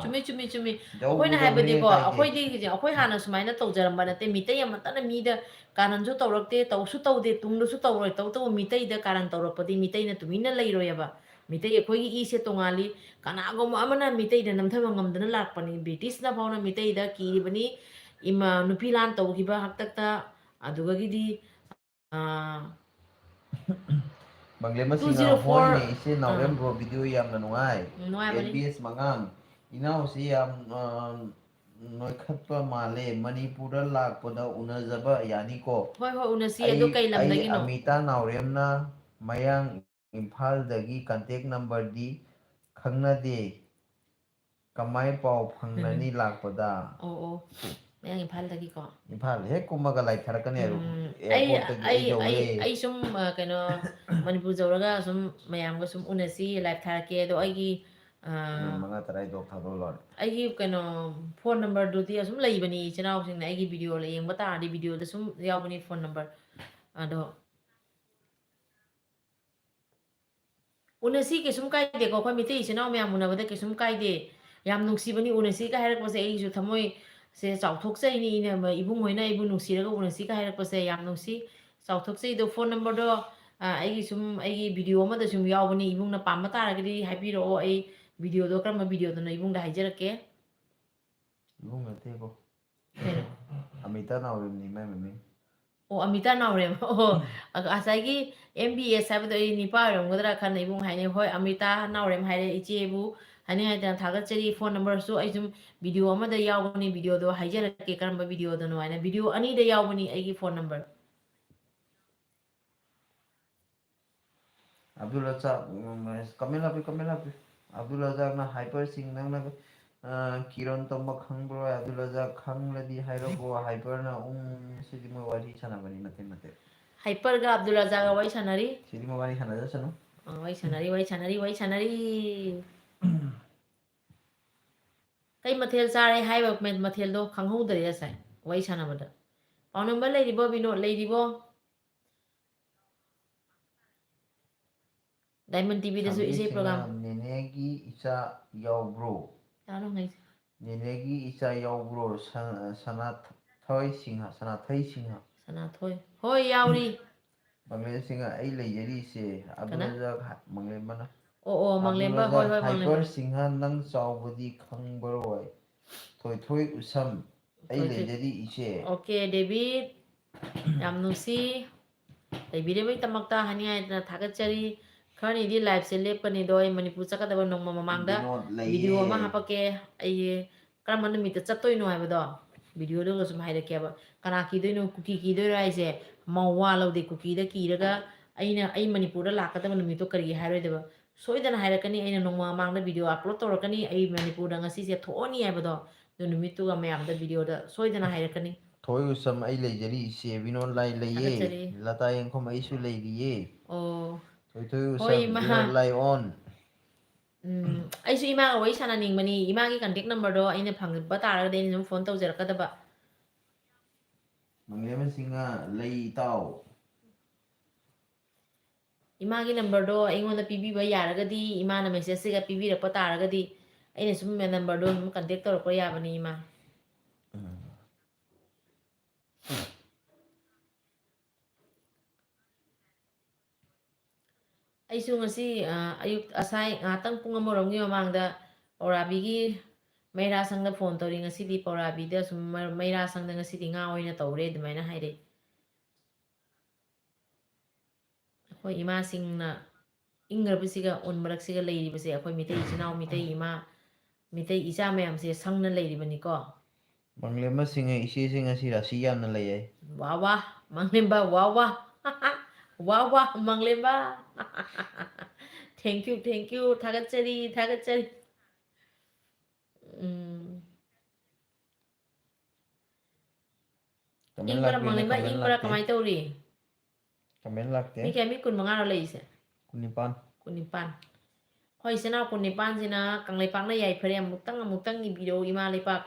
ꯆꯨꯝꯃꯤ ꯑꯩꯈꯣꯏꯅ ꯇꯧꯒꯗꯕꯅꯤ ꯍꯥꯏꯕꯗꯤꯀꯣ ꯀꯥꯏꯗꯦ ꯑꯩꯈꯣꯏꯗꯤ ꯑꯩꯈꯣꯏ ꯍꯥꯟꯅ ꯁꯨꯃꯥꯏꯅ ꯇꯧꯖꯔꯝꯕ ꯅꯠꯇꯦ ꯃꯤꯇꯩ ꯑꯃꯠꯇꯅ ꯃꯤꯗ ꯀꯥꯔꯟꯁꯨ ꯇꯧꯔꯛꯇꯦ ꯇꯧꯁꯨ ꯇꯧꯗꯦ ꯇꯨꯡꯗꯁꯨ ꯇꯧꯔꯣꯏ ꯇꯧꯕꯇꯕꯨ ꯃꯤꯇꯩꯗ ꯀꯥꯔꯟ ꯇꯧꯔꯛꯄꯗꯤ ꯃꯤꯇꯩꯅ ꯇꯨꯃꯤꯟꯅ ꯂꯩꯔꯣꯏꯑꯕ ꯃꯤꯇꯩ ꯑꯩꯈꯣꯏꯒꯤ ꯏꯁꯦ ꯇꯣꯉꯥꯜꯂꯤ ꯀꯅꯥꯒꯨꯝꯕ ꯑꯃꯅ ꯃꯤꯇꯩꯗ ꯅꯝꯊꯕ ꯉꯝꯗꯅ ꯂꯥꯛꯄꯅꯤ ꯕ꯭ꯔꯤꯇꯤꯁꯅ ꯐꯥꯎꯅ ꯃꯤꯇꯩꯗ ꯀꯤꯔꯤꯕꯅꯤ ꯅꯨꯄꯤ ꯂꯥꯟ ꯇꯧꯈꯤꯕ ꯍꯥꯛꯇꯛꯇ ꯑꯗꯨꯗꯒꯤꯗꯤ ꯕꯪꯒ꯭ꯂꯦꯃꯁꯤꯡꯅ ꯍꯣꯏꯅꯦ 204 ꯏꯆꯦ ꯅꯥꯎꯔꯦꯝ ꯕ꯭ꯔꯣ ꯚꯤꯗꯤꯑꯣ ꯌꯥꯝꯅ ꯅꯨꯡꯉꯥꯏ ꯅꯨꯡꯉꯥꯏꯕꯅꯤ ABS ꯃꯉꯥꯡ ꯏꯅꯥꯎꯁꯤ ꯌꯥꯝ ꯅꯣꯏꯈꯠꯄ ꯃꯥꯜꯂꯦ ꯃꯅꯤꯄꯨꯔꯗ ꯂꯥꯛꯄꯗ ꯎꯅꯖꯕ ꯌꯥꯅꯤꯀꯣ ꯍꯣꯏ ꯍꯣꯏ ꯎꯅꯁꯤ ꯑꯗꯣ ꯀꯩ ꯑꯩ ꯂꯝꯗꯒꯤꯅꯣ ꯑꯃꯤꯇꯥ ꯅꯥꯎꯔꯦꯝꯅ ꯃꯌꯥꯡ ꯏꯝꯐꯥꯜꯗꯒꯤ ꯀꯟꯇꯦꯛ ꯅꯝꯕꯔꯗꯤ ꯈꯪꯅꯗꯦ ꯀꯃꯥꯏ ꯄꯥꯎ ꯐꯪꯅꯅꯤ ꯂꯥꯛꯄꯗ ꯑꯣ ꯑꯣ ꯃꯌꯥꯡ ꯏꯝꯐꯥꯜꯗꯒꯤꯀꯣ ꯏꯝꯐꯥꯜ ꯍꯦꯛ ꯀꯨꯝꯃꯒ ꯂꯥꯏꯊꯔꯛꯀꯅꯤ ꯑꯩ ꯑꯦꯌꯥꯔꯄꯣꯔꯠꯇꯒꯤ ꯑꯩ ꯑꯩ ꯌꯧꯔꯦ ꯑꯩ ꯁꯨꯝ ꯀꯩꯅꯣ ꯃꯅꯤꯄꯨꯔ ꯌꯧꯔꯒ ꯁꯨꯝ ꯃꯌꯥꯝꯒ ꯁꯨꯝ ꯎꯅꯁꯤ ꯂꯥꯏꯚ ꯊꯥꯔꯛꯀꯦ ꯑꯗꯣ ꯑꯩꯒꯤ ꯃꯤꯅꯤꯠ ꯃꯉꯥ ꯇꯔꯥ ꯗꯣꯛ ꯊꯥꯗꯣꯛ ꯂꯣꯏꯔꯦ ꯑꯩꯒꯤ ꯀꯩꯅꯣ ꯐꯣꯟ ꯅꯝꯕꯔꯗꯨꯗꯤ ꯑꯁꯨꯝ ꯂꯩꯕꯅꯤ ꯏꯆꯤꯜ ꯏꯅꯥꯎꯁꯤꯡꯅ ꯑꯩꯒꯤ ꯚꯤꯗꯤꯑꯣ ꯌꯦꯡꯕ ꯇꯥꯔꯗꯤ ꯚꯤꯗꯤꯑꯣꯗ ꯁꯨꯝ ꯌꯥꯎꯕꯅꯤ ꯐꯣꯟ ꯅꯝꯕꯔ ꯑꯗꯣ ꯎꯅꯁꯤ ꯀꯩꯁꯨꯝ ꯀꯥꯏꯗꯦꯀꯣ ꯑꯩꯈꯣꯏ ꯃꯩꯇꯩ ꯏꯆꯤꯜ ꯏꯅꯥꯎ ꯃꯌꯥꯝ ꯎꯅꯕꯗ ꯀꯩꯁꯨꯝ ꯀꯥꯏꯗꯦ ꯌꯥꯝ ꯅꯨꯡꯁꯤꯕꯅꯤ ꯎꯅꯁꯤꯒ ꯍꯥꯏꯔꯛꯄꯁꯦ ꯑꯩꯒꯤꯁꯨ ꯊꯃꯣꯏ ꯁꯦ ꯆꯥꯎꯊꯣꯛꯆꯩꯅꯤ ꯏꯕꯨꯡ ꯍꯣꯏꯅ ꯑꯩꯕꯨ ꯅꯨꯡꯁꯤꯔꯒ ꯎꯅꯁꯤꯒ ꯍꯥꯏꯔꯛꯄꯁꯦ ꯌꯥꯝ ꯅꯨꯡꯁꯤ ꯆꯥꯎꯊꯣꯛꯆꯩꯗꯣ ꯐꯣꯟ ꯅꯝꯕꯔꯗꯣ ꯑꯩꯒꯤ ꯁꯨꯝ ꯑꯩꯒꯤ ꯚꯤꯗꯤꯑꯣ ꯑꯃꯗ ꯁꯨꯝ ꯌꯥꯎꯕꯅꯤ ꯏꯕꯨꯡꯅ ꯄꯥꯝꯕ ꯇꯥꯔꯒꯗꯤ ꯍꯥꯏꯕꯤꯔꯛꯑꯣ ꯑꯩ ꯚꯤꯗꯤꯑꯣꯗꯣ ꯀꯔꯝꯕ ꯚꯤꯗꯤꯑꯣꯗꯨꯅꯣ ꯏꯕꯨꯡꯗ ꯍꯥꯏꯖꯔꯛꯀꯦ ꯏꯕꯨꯡ ꯅꯠꯇꯦꯀꯣ ꯀꯩꯅꯣ ꯑꯃꯤꯇꯥ ꯅꯥꯎꯔꯦꯝꯅꯤ ꯃꯥꯏ ꯃꯃꯤꯡ ꯑꯣ ꯑꯃꯤꯇꯥ ꯅꯥꯎꯔꯦꯝ ꯑꯣ ꯉꯁꯥꯏꯒꯤ MBS ꯍꯥꯏꯕꯗꯣ ꯑꯩ ꯅꯤꯄꯥ ꯑꯣꯏꯔꯝꯒꯗ꯭ꯔꯥ ꯈꯟꯅ ꯏꯕꯨꯡ ꯍꯥꯏꯅꯩ ꯍꯣꯏ ꯑꯃꯤꯇꯥ ꯅꯥꯎꯔꯦꯝ ꯍꯥꯏꯔꯦ ꯏꯆꯦꯕꯨ ꯍꯥꯏꯅꯤꯡ ꯍꯥꯏꯗꯅ ꯊꯥꯒꯠꯆꯔꯤ ꯐꯣꯟ ꯅꯝꯕꯔꯁꯨ ꯑꯩ ꯁꯨꯝ ꯚꯤꯗꯤꯑꯣ ꯑꯃꯗ ꯌꯥꯎꯕꯅꯤ ꯚꯤꯗꯤꯑꯣꯗꯣ ꯍꯥꯏꯖꯔꯛꯀꯦ ꯀꯔꯝꯕ ꯚꯤꯗꯤꯑꯣꯗꯅꯣ ꯍꯥꯏꯅ ꯚꯤꯗꯤꯑꯣ ꯑꯅꯤꯗ ꯌꯥꯎꯕꯅꯤ ꯑꯩꯒꯤ ꯐꯣꯟ ꯅꯝꯕꯔ ꯑꯕꯗꯨꯜ ꯔꯖꯥꯛ ꯀꯃꯦꯟ ꯍꯥꯞꯄꯤ ꯑꯕꯗꯨꯜ ꯔꯖꯥꯛꯅ ꯍꯥꯏꯄꯔꯁꯤꯡ ꯅꯪꯅ ꯀꯤꯔꯟ ꯇꯝꯕ ꯈꯪꯕ꯭ꯔꯣ ꯑꯕꯗꯨꯜ ꯔꯖꯥꯛ ꯈꯪꯂꯗꯤ ꯍꯥꯏꯔꯛꯑꯣ ꯍꯥꯏꯄꯔꯅ ꯁꯤꯗꯤ ꯃꯣꯏ ꯋꯥꯔꯤ ꯁꯥꯟꯅꯕꯅꯤ ꯃꯇꯦꯛ ꯍꯥꯏꯄꯔꯒ ꯑꯕꯗꯨꯜ ꯔꯖꯥꯛꯒ ꯋꯥꯔꯤ ꯁꯥꯟꯅꯔꯤ ꯁꯤꯗꯤ ꯃꯕꯥꯅꯤ ꯁꯥꯟꯅꯖꯁꯅꯨ ꯋꯥꯔꯤ ꯁꯥꯟꯅꯔꯤ ꯋꯥꯔꯤ ꯁꯥꯟꯅꯔꯤ ꯀꯩ ꯃꯊꯦꯜ ꯆꯥꯔꯦ ꯍꯥꯏꯕ ꯃꯊꯦꯜꯗꯣ ꯈꯪꯍꯧꯗꯔꯦ ꯉꯁꯥꯏ ꯋꯥꯔꯤ ꯁꯥꯟꯅꯕꯗ ꯄꯥꯎ ꯅꯝꯕꯔ ꯂꯩꯔꯤꯕꯣ ꯕꯤꯅꯣꯠ ꯂꯩꯔꯤꯕꯣ ꯗꯥꯏꯃꯟ ꯇꯤꯚꯤꯗꯁꯨ ꯏꯁꯩ ꯁꯝꯕꯤꯔꯁꯤꯡꯅ ꯄ꯭ꯔꯣꯒꯥꯝ ꯅꯦꯅꯦꯒꯤ ꯏꯆꯥ ꯌꯥꯎꯕ꯭ꯔꯣ ꯇꯥꯔꯣꯉꯩꯁꯦ ꯅꯦꯅꯦꯒꯤ ꯏꯆꯥ ꯌꯥꯎꯕ꯭ꯔꯣ ꯁꯅꯥꯊꯩ ꯁꯤꯡꯍ ꯁꯅꯥꯊꯣꯏ ꯍꯣꯏ ꯌꯥꯎꯔꯤ ꯃꯪꯂꯦꯝꯁꯤꯡꯍ ꯑꯩ ꯂꯩꯖꯔꯤꯁꯦ ꯑꯕꯗꯨꯜ ꯀꯅꯥ ꯔꯖꯥꯛ ꯃꯪꯂꯦꯝꯕꯅ ꯑꯣ ꯑꯕꯗꯨꯜ ꯃꯪꯂꯦꯝꯕ ꯍꯣꯏ ꯔꯖꯥꯛ ꯍꯣꯏ ꯃꯪꯂꯦꯝꯕ ꯍꯥꯏꯄꯔ ꯁꯤꯡꯍ ꯅꯪ ꯆꯥꯎꯕꯗꯤ ꯈꯪꯕꯔꯣꯏ ꯊꯣꯏꯊꯣꯏ ꯎꯁꯝ ꯑꯩ ꯊꯣꯏ ꯊꯣꯏ ꯂꯩꯖꯔꯤ ꯏꯆꯦ ꯑꯣꯀꯦ ꯗꯦꯕꯤꯠ ꯌꯥꯝ ꯅꯨꯡꯁꯤ ꯂꯩꯕꯤꯔꯕꯩꯗꯃꯛꯇ ꯍꯥꯏꯅꯤꯡꯉꯥꯏꯗꯅ ꯊꯥꯒꯠꯆꯔꯤ ꯈꯔꯅꯤꯗꯤ ꯂꯥꯏꯐꯁꯦ ꯂꯦꯞꯀꯅꯤꯗꯣ ꯑꯩ ꯃꯅꯤꯄꯨꯔ ꯆꯠꯀꯗꯕ ꯅꯣꯡꯃ ꯃꯃꯥꯡꯗ ꯕꯤꯅꯣꯗ ꯚꯤꯗꯤꯑꯣ ꯂꯩꯌꯦ ꯑꯃ ꯍꯥꯄꯛꯀꯦ ꯑꯩ ꯀꯔꯝꯕ ꯅꯨꯃꯤꯠꯇ ꯆꯠꯇꯣꯏꯅꯣ ꯍꯥꯏꯕꯗꯣ ꯚꯤꯗꯤꯑꯣꯗꯨꯒ ꯁꯨꯝ ꯍꯥꯏꯔꯛꯀꯦꯕ ꯀꯅꯥ ꯀꯤꯗꯣꯏꯅꯣ ꯀꯨꯀꯤ ꯀꯤꯗꯣꯏꯔꯣ ꯍꯥꯏꯁꯦ ꯋꯥ ꯂꯧꯗꯦ ꯀꯨꯀꯤꯗ ꯀꯤꯔꯒ ꯑꯩ ꯃꯅꯤꯄꯨꯔꯗ ꯂꯥꯛꯀꯗꯕ ꯅꯨꯃꯤꯠꯇꯣ ꯀꯔꯤꯒꯤ ꯍꯥꯏꯔꯣꯏꯗꯕ ꯁꯣꯏꯗꯅ ꯍꯥꯏꯔꯛꯀꯅꯤ ꯑꯩꯅ ꯅꯣꯡꯃ ꯃꯃꯥꯡꯗ ꯚꯤꯗꯤꯑꯣ ꯑꯞꯂꯣꯗ ꯇꯧꯔꯛꯀꯅꯤ ꯑꯩ ꯃꯅꯤꯄꯨꯔꯗ ꯉꯁꯤꯁꯦ ꯊꯣꯛꯑꯅꯤ ꯍꯥꯏꯕꯗꯣ ꯑꯗꯨ ꯅꯨꯃꯤꯠꯇꯨꯒ ꯃꯌꯥꯝꯗ ꯚꯤꯗꯤꯑꯣꯗ ꯁꯣꯏꯗꯅ ꯍꯥꯏꯔꯛꯀꯅꯤ ꯊꯣꯏ ꯎꯁꯝ ꯑꯩ ꯂꯩꯖꯔꯤ ꯏꯆꯦ ꯕꯤꯅꯣꯠ ꯂꯥꯏ ꯂꯩꯌꯦ ꯊꯥꯒꯠꯆꯔꯤ ꯂꯇꯥ ꯌꯦꯡꯈꯣꯝ ꯑꯩꯁꯨ ꯂꯩꯔꯤꯌꯦ ꯑꯣ ꯊꯣꯏꯊꯣꯏ ꯍꯣꯏ ꯎꯁꯝ ꯏꯃꯥ ꯕꯤꯅꯣꯠ ꯂꯥꯏ ꯑꯣꯟ ꯑꯩꯁꯨ ꯏꯃꯥꯒ ꯋꯥꯔꯤ ꯁꯥꯟꯅꯅꯤꯡꯕꯅꯤ ꯏꯃꯥꯒꯤ ꯀꯟꯇꯦꯛ ꯅꯝꯕꯔꯗꯣ ꯑꯩꯅ ꯐꯪꯕ ꯇꯥꯔꯒꯗꯤ ꯑꯩꯅ ꯁꯨꯝ ꯐꯣꯟ ꯇꯧꯖꯔꯛꯀꯗꯕ ꯃꯪꯂꯦꯝꯁꯤꯡꯍ ꯂꯩ ꯏꯇꯥꯎ ꯏꯃꯥꯒꯤ ꯅꯝꯕꯔꯗꯣ ꯑꯩꯉꯣꯟꯗ ꯄꯤꯕꯤꯕ ꯌꯥꯔꯒꯗꯤ ꯏꯃꯥꯅ ꯃꯦꯁꯦꯖꯁꯤꯒ ꯄꯤꯕꯤꯔꯛꯄ ꯇꯥꯔꯒꯗꯤ ꯑꯩꯅ ꯁꯨꯝ ꯅꯝꯕꯔꯗꯣ ꯑꯗꯨꯝ ꯀꯟꯇꯦꯛ ꯇꯧꯔꯛꯄ ꯌꯥꯕꯅꯤ ꯏꯃꯥ ꯑꯩꯁꯨ ꯉꯁꯤ ꯑꯌꯨꯛ ꯑꯁꯥꯏ ꯉꯥꯏꯍꯥꯛꯇꯪ ꯄꯨꯡ ꯑꯃꯔꯣꯝꯒꯤ ꯃꯃꯥꯡꯗ ꯄꯧꯔꯥꯕꯤꯒꯤ ꯃꯩꯔꯥ ꯁꯪꯗ ꯐꯣꯟ ꯇꯧꯔꯤ ꯉꯁꯤꯗꯤ ꯄꯧꯔꯥꯕꯤꯗ ꯁꯨꯝ ꯃꯩꯔꯥ ꯁꯪꯗ ꯉꯁꯤꯗꯤ ꯉꯥ ꯑꯣꯏꯅ ꯇꯧꯔꯦ ꯑꯗꯨꯃꯥꯏꯅ ꯍꯥꯏꯔꯛꯏ ꯑꯩꯈꯣꯏ ꯏꯃꯥꯁꯤꯡꯅ ꯏꯪꯒ꯭ꯔꯕꯁꯤꯒ ꯎꯟ ꯃꯔꯛꯁꯤꯒ ꯂꯩꯔꯤꯕꯁꯦ ꯑꯩꯈꯣꯏ ꯃꯤꯇꯩ ꯏꯆꯤꯟ ꯏꯅꯥꯎ ꯃꯤꯇꯩ ꯏꯃꯥ ꯃꯤꯇꯩ ꯏꯆꯥ ꯃꯌꯥꯝꯁꯦ ꯁꯪꯅ ꯂꯩꯔꯤꯕꯅꯤꯀꯣ ꯃꯪꯂꯦꯝꯕꯁꯤꯡ ꯏꯆꯦꯁꯤꯡ ꯑꯁꯤ ꯔꯥꯁꯤ ꯌꯥꯝꯅ ꯂꯩꯌꯦ ꯋꯥ ꯋꯥ ꯃꯪꯂꯦꯝꯕ ꯋꯥ ꯋꯥ ꯋꯥ ꯋꯥ ꯃꯪꯂꯦꯝꯕ ꯊꯦꯡꯛ ꯌꯨ ꯊꯥꯒꯠꯆꯔꯤ ꯊꯥꯒꯠꯆꯔꯤ ꯀꯃꯦꯟ ꯏꯪꯕ꯭ꯔꯥ ꯂꯥꯛꯇꯦꯅꯦ ꯃꯪꯂꯦꯝꯕ ꯀꯃꯦꯟ ꯏꯪꯕ꯭ꯔꯥ ꯂꯥꯛꯇꯦ ꯀꯃꯥꯏꯅ ꯇꯧꯔꯤ ꯀꯃꯦꯟ ꯂꯥꯛꯇꯦ ꯃꯤ ꯀꯌꯥ ꯃꯤ 25ꯔꯣ ꯂꯩꯔꯤꯁꯦ 19 19 ꯍꯣꯏ ꯏꯆꯤꯟ ꯏꯅꯥꯎ 19ꯁꯤꯅ ꯀꯪꯂꯩꯄꯥꯛꯅ ꯌꯥꯏꯐꯔꯦ ꯑꯃꯨꯛꯇꯪ ꯏꯕꯤꯔꯛꯎ ꯏꯃꯥ ꯂꯩꯄꯥꯛ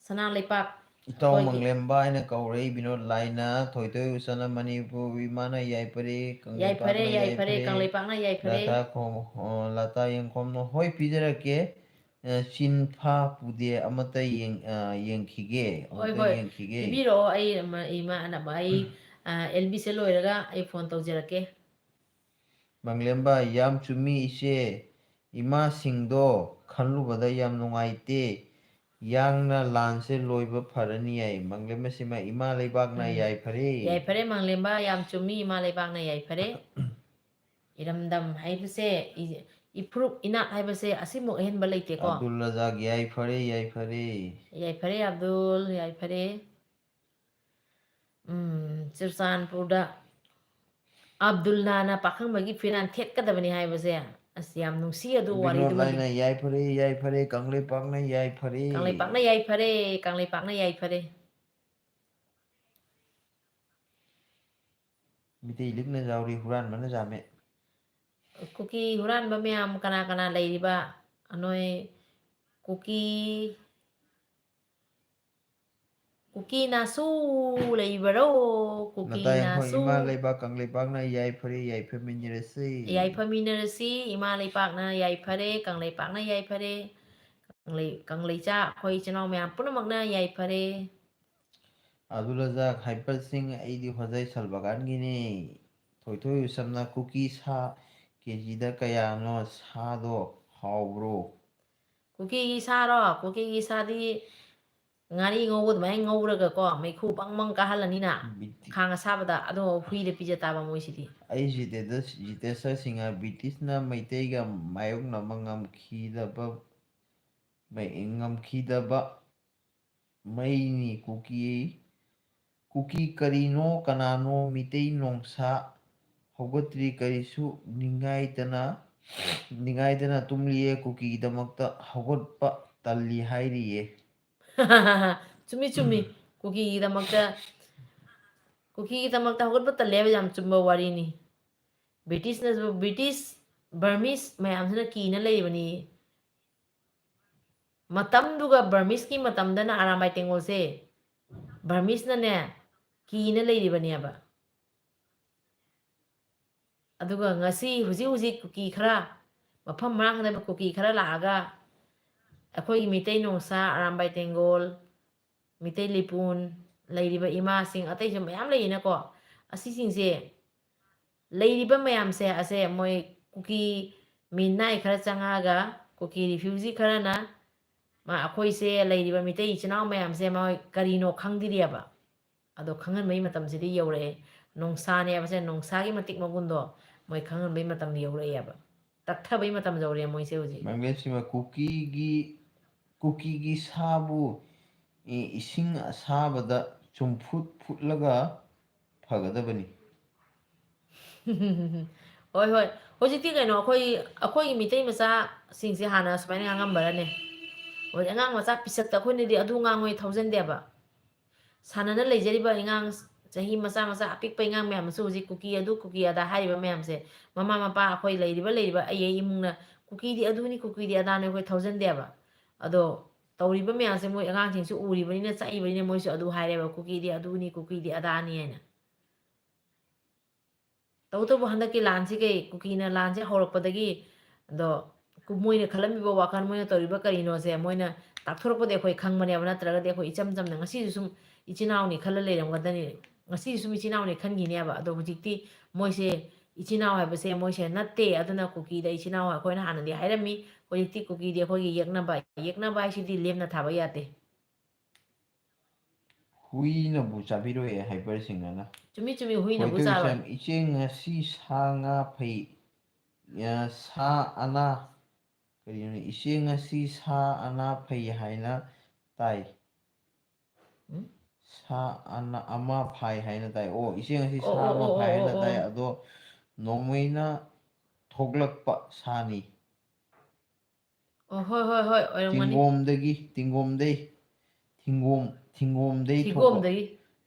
ꯁꯅꯥ ꯂꯩꯄꯥꯛ ꯏꯇꯥꯎ ꯑꯩꯈꯣꯏꯒꯤ ꯃꯪꯂꯦꯝꯕ ꯍꯥꯏꯅ ꯀꯧꯔꯛꯏ ꯕꯤꯅꯣꯗ ꯂꯥꯏꯅ ꯊꯣꯏꯊꯣꯏ ꯎꯆꯅ ꯃꯅꯤꯄꯨꯔ ꯏꯃꯥꯅ ꯌꯥꯏꯐꯔꯦ ꯌꯥꯏꯐꯔꯦ ꯀꯪꯂꯩꯄꯥꯛꯅ ꯌꯥꯏꯐꯔꯦ ꯌꯥꯏꯐꯔꯦ ꯀꯪꯂꯩꯄꯥꯛꯅ ꯌꯥꯏꯐꯔꯦ ꯂꯇꯥ ꯌꯦꯡꯈꯣꯝꯅ ꯍꯣꯏ ꯄꯤꯖꯔꯛꯀꯦ ꯆꯤꯟꯐꯥ ꯄꯨꯗꯦ ꯑꯃꯠꯇ ꯌꯦꯡꯈꯤꯒꯦ ꯍꯣꯏ ꯑꯃꯨꯛꯇꯪ ꯍꯣꯏ ꯌꯦꯡꯈꯤꯒꯦ ꯄꯤꯕꯤꯔꯛꯑꯣ ꯑꯩ ꯏꯃꯥꯟꯅꯕ ꯑꯩ ꯑꯦꯜꯕꯤꯁꯦ ꯂꯣꯏꯔꯒ ꯑꯩ ꯐꯣꯟ ꯇꯧꯖꯔꯛꯀꯦ ꯃꯪꯂꯦꯝꯕ ꯌꯥꯝ ꯆꯨꯝꯃꯤ ꯏꯆꯦ ꯏꯃꯥꯁꯤꯡꯗꯣ ꯈꯜꯂꯨꯕꯗ ꯌꯥꯝ ꯅꯨꯡꯉꯥꯏꯇꯦ ꯌꯥꯡꯅ ꯂꯥꯟꯁꯦ ꯂꯣꯏꯕ ꯐꯔꯅꯤ ꯌꯥꯏ ꯃꯪꯂꯦꯝꯕꯁꯤꯃ ꯏꯃꯥ ꯂꯩꯕꯥꯛꯅ ꯌꯥꯏꯐꯔꯦ ꯌꯥꯏꯐꯔꯦ ꯃꯪꯂꯦꯝꯕ ꯌꯥꯝ ꯆꯨꯝꯃꯤ ꯏꯃꯥ ꯂꯩꯕꯥꯛꯅ ꯌꯥꯏꯐꯔꯦ ꯏꯔꯝꯗꯝ ꯍꯥꯏꯕꯁꯦ ꯏꯐꯨꯔꯨꯞ ꯏꯅꯥꯠ ꯍꯥꯏꯕꯁꯦ ꯑꯁꯤꯃꯨꯛ ꯑꯍꯦꯟꯕ ꯂꯩꯇꯦꯀꯣ ꯑꯕꯗꯨꯜ ꯔꯖꯥꯛ ꯌꯥꯏꯐꯔꯦ ꯌꯥꯏꯐꯔꯦ ꯌꯥꯏꯐꯔꯦ ꯑꯕꯗꯨꯜ ꯌꯥꯏꯐꯔꯦ ꯆꯨꯔꯆꯥꯟꯄꯨꯔꯗ ꯑꯕꯗꯨꯜꯅꯥꯅ ꯄꯥꯈꯪꯕꯒꯤ ꯐꯤꯔꯥꯟ ꯊꯦꯠꯀꯗꯕꯅꯤ ꯍꯥꯏꯕꯁꯦ ꯑꯁ ꯌꯥꯝ ꯅꯨꯡꯁꯤ ꯑꯗꯨ ꯕꯤꯅꯣꯗ ꯋꯥꯔꯤꯗꯨꯃꯗꯤ ꯂꯥꯏꯅ ꯌꯥꯏꯐꯔꯦ ꯌꯥꯏꯐꯔꯦ ꯀꯪꯂꯩꯄꯥꯛꯅ ꯌꯥꯏꯐꯔꯦ ꯀꯪꯂꯩꯄꯥꯛꯅ ꯌꯥꯏꯐꯔꯦ ꯀꯪꯂꯩꯄꯥꯛꯅ ꯌꯥꯏꯐꯔꯦ ꯃꯤꯇꯩ ꯂꯤꯛꯅ ꯌꯥꯎꯔꯤ ꯍꯨꯔꯥꯟꯕꯅ ꯌꯥꯝꯃꯦ ꯀꯨꯀꯤ ꯍꯨꯔꯥꯟꯕ ꯃꯌꯥꯝ ꯀꯅꯥ ꯀꯅꯥ ꯂꯩꯔꯤꯕ ꯅꯣꯏ ꯀꯨꯀꯤ ꯀꯨꯀꯤ ꯅꯥꯁꯨ ꯂꯩꯕꯔꯣ ꯀꯨꯀꯤ ꯅꯇꯥꯌꯦꯡꯈꯣꯡ ꯅꯥꯁꯨ ꯏꯃꯥ ꯂꯩꯕꯥꯛ ꯀꯪꯂꯩꯄꯥꯛꯅ ꯌꯥꯏꯐꯔꯦ ꯌꯥꯏꯐꯃꯤꯟꯅꯔꯁꯤ ꯌꯥꯏꯐꯃꯤꯟꯅꯔꯁꯤ ꯏꯃꯥ ꯂꯩꯄꯥꯛꯅ ꯌꯥꯏꯐꯔꯦ ꯀꯪꯂꯩꯄꯥꯛꯅ ꯌꯥꯏꯐꯔꯦ ꯀꯪꯂꯩꯆꯥ ꯑꯩꯈꯣꯏ ꯏꯆꯤꯜ ꯏꯅꯥꯎ ꯃꯌꯥꯝ ꯄꯨꯝꯅꯃꯛꯅ ꯌꯥꯏꯐꯔꯦ ꯑꯕꯗꯨꯜ ꯔꯖꯥꯛ ꯍꯥꯏꯐꯔꯁꯤꯡ ꯑꯩꯗꯤ ꯍꯣꯖꯩ ꯁꯜꯕꯒꯥꯟꯒꯤꯅꯤ ꯊꯣꯏꯊꯣꯏ ꯎꯆꯝꯅ ꯀꯨꯀꯤ ꯁꯥ ꯀꯦꯖꯤꯗ ꯀꯌꯥꯅꯣ ꯁꯥꯗꯣ ꯍꯥꯎꯕ꯭ꯔꯣ ꯀꯨꯀꯤꯒꯤ ꯁꯥꯔꯣ ꯀꯨꯀꯤꯒꯤ ꯁꯥꯗꯤ ꯉꯥꯔꯤ ꯉꯧꯕ ꯑꯗꯨꯃꯥꯏꯅ ꯉꯧꯔꯒꯀꯣ ꯃꯩꯈꯨ ꯕꯪꯕꯪ ꯀꯥꯍꯜꯂꯅꯤꯅ ꯈꯥꯡ ꯑꯁꯥꯕꯗ ꯑꯗꯣ ꯍꯨꯏꯗ ꯄꯤꯖ ꯇꯥꯕ ꯃꯣꯏꯁꯤꯗꯤ ꯑꯩ ꯖꯤꯇꯦꯁꯔꯁꯤꯡꯅ ꯕ꯭ꯔꯤꯇꯤꯁꯅ ꯃꯩꯇꯩꯒ ꯃꯥꯌꯣꯛꯅꯕ ꯉꯝꯈꯤꯗꯕ ꯃꯩꯅꯤ ꯀꯨꯀꯤ ꯀꯔꯤꯅꯣ ꯀꯅꯥꯅꯣ ꯃꯤꯇꯩ ꯅꯣꯡꯁꯥ ꯍꯧꯒꯠꯇ꯭ꯔꯤ ꯀꯔꯤꯁꯨ ꯅꯤꯡꯉꯥꯏꯗꯅ ꯇꯨꯝꯂꯤꯌꯦ ꯀꯨꯀꯤꯒꯤꯗꯃꯛꯇ ꯍꯧꯒꯠꯄ ꯇꯜꯂꯤ ꯍꯥꯏꯔꯤꯌꯦ ꯆꯨꯝꯃꯤ ꯆꯨꯝꯃꯤ ꯀꯨꯀꯤꯒꯤꯗꯃꯛꯇ ꯍꯧꯒꯠꯄ ꯇꯜꯂꯦ ꯍꯥꯏꯕ ꯌꯥꯝ ꯆꯨꯝꯕ ꯋꯥꯔꯤꯅꯤ ꯕ꯭ꯔꯤꯇꯤꯁꯅꯁꯨ ꯕꯔꯃꯤꯁ ꯃꯌꯥꯝꯁꯤꯅ ꯀꯤꯅ ꯂꯩꯕꯅꯤ ꯃꯇꯝꯗꯨꯒ ꯕꯔꯃꯤꯁꯀꯤ ꯃꯇꯝꯗꯅ ꯑꯔꯥꯝꯕꯥꯏ ꯇꯦꯡꯒꯣꯜꯁꯦ ꯕꯔꯃꯤꯁꯅꯅꯦ ꯀꯤꯅ ꯂꯩꯔꯤꯕꯅꯦꯕ ꯑꯗꯨꯒ ꯉꯁꯤ ꯍꯧꯖꯤꯛ ꯀꯨꯀꯤ ꯈꯔ ꯃꯐꯝ ꯃꯔꯥꯡ ꯈꯪꯗꯕ ꯀꯨꯀꯤ ꯈꯔ ꯂꯥꯛꯑꯒ ꯑꯩꯈꯣꯏꯒꯤ ꯃꯤꯇꯩ ꯅꯨꯡꯁꯥ ꯑꯔꯥꯝꯕꯥꯏ ꯇꯦꯡꯒꯣꯜ ꯃꯤꯇꯩ ꯂꯤꯄꯨꯟ ꯂꯩꯔꯤꯕ ꯏꯃꯥꯁꯤꯡ ꯑꯇꯩꯁꯨ ꯃꯌꯥꯝ ꯂꯩꯔꯤꯅꯀꯣ ꯑꯁꯤꯁꯤꯡꯁꯦ ꯂꯩꯔꯤꯕ ꯃꯌꯥꯝꯁꯦ ꯑꯁꯦ ꯃꯣꯏ ꯀꯨꯀꯤ ꯃꯤꯅꯥꯏ ꯈꯔ ꯆꯪꯉꯛꯑꯒ ꯀꯨꯀꯤ ꯔꯤꯐ꯭ꯌꯨꯖꯤ ꯈꯔꯅ ꯑꯩꯈꯣꯏꯁꯦ ꯂꯩꯔꯤꯕ ꯃꯤꯇꯩ ꯏꯆꯤꯟ ꯏꯅꯥꯎ ꯃꯌꯥꯝꯁꯦ ꯃꯣꯏ ꯀꯔꯤꯅꯣ ꯈꯪꯗ꯭ꯔꯤꯑꯕ ꯑꯗꯣ ꯈꯪꯍꯟꯕꯒꯤ ꯃꯇꯝꯁꯤꯗꯤ ꯌꯧꯔꯛꯑꯦ ꯅꯣꯡꯁꯥꯅꯦꯕꯁꯦ ꯅꯣꯡꯁꯥꯒꯤ ꯃꯇꯤꯛ ꯃꯒꯨꯟꯗꯣ ꯃꯣꯏ ꯈꯪꯍꯟꯕꯩ ꯃꯇꯝ ꯌꯧꯔꯛꯑꯦꯕ ꯇꯛꯊꯕꯩ ꯃꯇꯝ ꯌꯧꯔꯛꯑꯦ ꯃꯣꯏꯁꯦ ꯍꯧꯖꯤꯛ ꯃꯪꯂꯦꯞꯁꯤꯡꯕ ꯀꯨꯀꯤꯒꯤ ꯁꯥꯕꯨ ꯏꯁꯤꯡ ꯑꯁꯥꯕꯗ ꯆꯨꯝꯐꯨꯠ ꯐꯨꯠꯂꯒ ꯐꯒꯗꯕꯅꯤ ꯍꯣꯏ ꯍꯣꯏ ꯍꯧꯖꯤꯛꯇꯤ ꯀꯩꯅꯣ ꯑꯩꯈꯣꯏꯒꯤ ꯃꯤꯇꯩ ꯃꯆꯥꯁꯤꯡꯁꯦ ꯍꯥꯟꯅ ꯁꯨꯃꯥꯏꯅ ꯉꯥꯡꯉꯝꯕꯔꯅꯦ ꯍꯧꯖꯤꯛ ꯑꯉꯥꯡ ꯃꯆꯥ ꯄꯤꯁꯛꯇ ꯑꯩꯈꯣꯏꯅꯗꯤ ꯑꯗꯨ ꯉꯥꯡꯉꯣꯏ ꯊꯧꯖꯟꯗꯦꯕ ꯁꯥꯟꯅꯅ ꯂꯩꯖꯔꯤꯕ ꯑꯉꯥꯡ ꯆꯍꯤ ꯃꯆꯥ ꯃꯆꯥ ꯑꯄꯤꯛꯄ ꯑꯉꯥꯡ ꯃꯌꯥꯝ ꯑꯃꯁꯨ ꯍꯧꯖꯤꯛ ꯀꯨꯀꯤ ꯑꯗꯨ ꯀꯨꯀꯤ ꯑꯗꯥ ꯍꯥꯏꯔꯤꯕ ꯃꯌꯥꯝꯁꯦ ꯃꯃꯥ ꯃꯄꯥ ꯑꯩꯈꯣꯏ ꯂꯩꯔꯤꯕ ꯑꯩ ꯏꯃꯨꯡꯅ ꯀꯨꯀꯤꯗꯤ ꯑꯗꯨꯅꯤ ꯀꯨꯀꯤꯗꯤ ꯑꯗꯥꯅꯤ ꯑꯩꯈꯣꯏ ꯊꯧꯖꯟꯗꯦꯕ ꯑꯗꯣ ꯇꯧꯔꯤꯕ ꯃꯌꯥꯝꯁꯦ ꯃꯣꯏ ꯑꯉꯥꯡꯁꯤꯡꯁꯨ ꯎꯔꯤꯕꯅꯤꯅ ꯆꯠꯏꯕꯅꯤꯅ ꯃꯣꯏꯁꯨ ꯑꯗꯨ ꯍꯥꯏꯔꯦꯕ ꯀꯨꯀꯤꯗꯤ ꯑꯗꯨꯅꯤ ꯀꯨꯀꯤꯗꯤ ꯑꯗꯥꯅꯤ ꯍꯥꯏꯅ ꯇꯧꯕꯇꯕꯨ ꯍꯟꯗꯛꯀꯤ ꯂꯥꯟꯁꯤ ꯀꯨꯀꯤꯅ ꯂꯥꯟꯁꯦ ꯍꯧꯔꯛꯄꯗꯒꯤ ꯑꯗꯣ ꯃꯣꯏꯅ ꯈꯜꯂꯝꯃꯤꯕ ꯋꯥꯈꯜ ꯃꯣꯏꯅ ꯇꯧꯔꯤꯕ ꯀꯔꯤꯅꯣꯁꯦ ꯃꯣꯏꯅ ꯇꯥꯛꯊꯣꯔꯛꯄꯗꯤ ꯑꯩꯈꯣꯏ ꯈꯪꯕꯅꯦꯕ ꯅꯠꯇ꯭ꯔꯒꯗꯤ ꯑꯩꯈꯣꯏ ꯏꯆꯝ ꯆꯝꯅ ꯉꯁꯤꯁꯨ ꯁꯨꯝ ꯏꯆꯤꯟ ꯏꯅꯥꯎꯅꯤ ꯈꯜꯂ ꯂꯩꯔꯝꯒꯗꯅꯤ ꯉꯁꯤꯁꯨ ꯁꯨꯝ ꯏꯆꯤꯟ ꯏꯅꯥꯎꯅꯤ ꯈꯟꯈꯤꯅꯦꯕ ꯑꯗꯣ ꯍꯧꯖꯤꯛꯇꯤ ꯃꯣꯏꯁꯦ ꯏꯆꯤꯟ ꯏꯅꯥꯎ ꯍꯥꯏꯕꯁꯦ ꯃꯣꯏꯁꯦ ꯅꯠꯇꯦ ꯑꯗꯨꯅ ꯀꯨꯀꯤꯗ ꯏꯆꯤꯟ ꯏꯅꯥꯎ ꯑꯩꯈꯣꯏꯅ ꯍꯥꯟꯅꯗꯤ ꯍꯥꯏꯔꯝꯃꯤ ꯍꯧꯖꯤꯛꯇꯤ ꯀꯨꯀꯤꯗꯤ ꯑꯩꯈꯣꯏꯒꯤ ꯌꯦꯛꯅꯕ ꯍꯥꯏꯁꯤꯗꯤ ꯂꯦꯝꯅ ꯊꯥꯕ ꯌꯥꯗꯦ ꯍꯨꯏꯅꯕꯨ ꯆꯥꯕꯤꯔꯣꯏꯑꯦ ꯍꯥꯏꯕꯔꯁꯤꯡꯅꯅ ꯆꯨꯝꯃꯤ ꯆꯨꯝꯃꯤ ꯍꯨꯏꯅꯕꯨ ꯊꯣꯏꯊꯣꯏ ꯆꯥꯔꯣꯏ ꯏꯆꯦ ꯉꯁꯤ ꯁꯥ ꯉꯥ ꯁꯥ ꯑꯅꯥ ꯀꯔꯤꯅꯣ ꯏꯆꯦ ꯉꯁꯤ ꯁꯥ ꯑꯅꯥ ꯐꯩ ꯍꯥꯏꯅ ꯇꯥꯏ ꯎꯝ? ꯁꯥ ꯑꯃ ꯐꯥꯏ ꯍꯥꯏꯅ ꯇꯥꯏ ꯑꯣ ꯏꯆꯦ ꯉꯁꯤ ꯑꯣ ꯁꯥ ꯑꯣ ꯑꯃ ꯑꯣ ꯐꯥꯏ ꯑꯣ ꯍꯥꯏꯅ ꯑꯣ ꯇꯥꯏ ꯑꯣ ꯑꯗꯣ ꯅꯣꯡꯃꯩꯅ ꯊꯣꯛꯂꯛꯄ ꯁꯥꯅꯤ ꯑꯣ ꯍꯣꯏ ꯍꯣꯏ ꯍꯣꯏ ꯑꯣꯏꯔꯝꯒꯅꯤ ꯊꯤꯡꯒꯣꯝꯗꯩ ꯊꯣꯛꯄ ꯊꯤꯒꯣꯝꯗꯒꯤ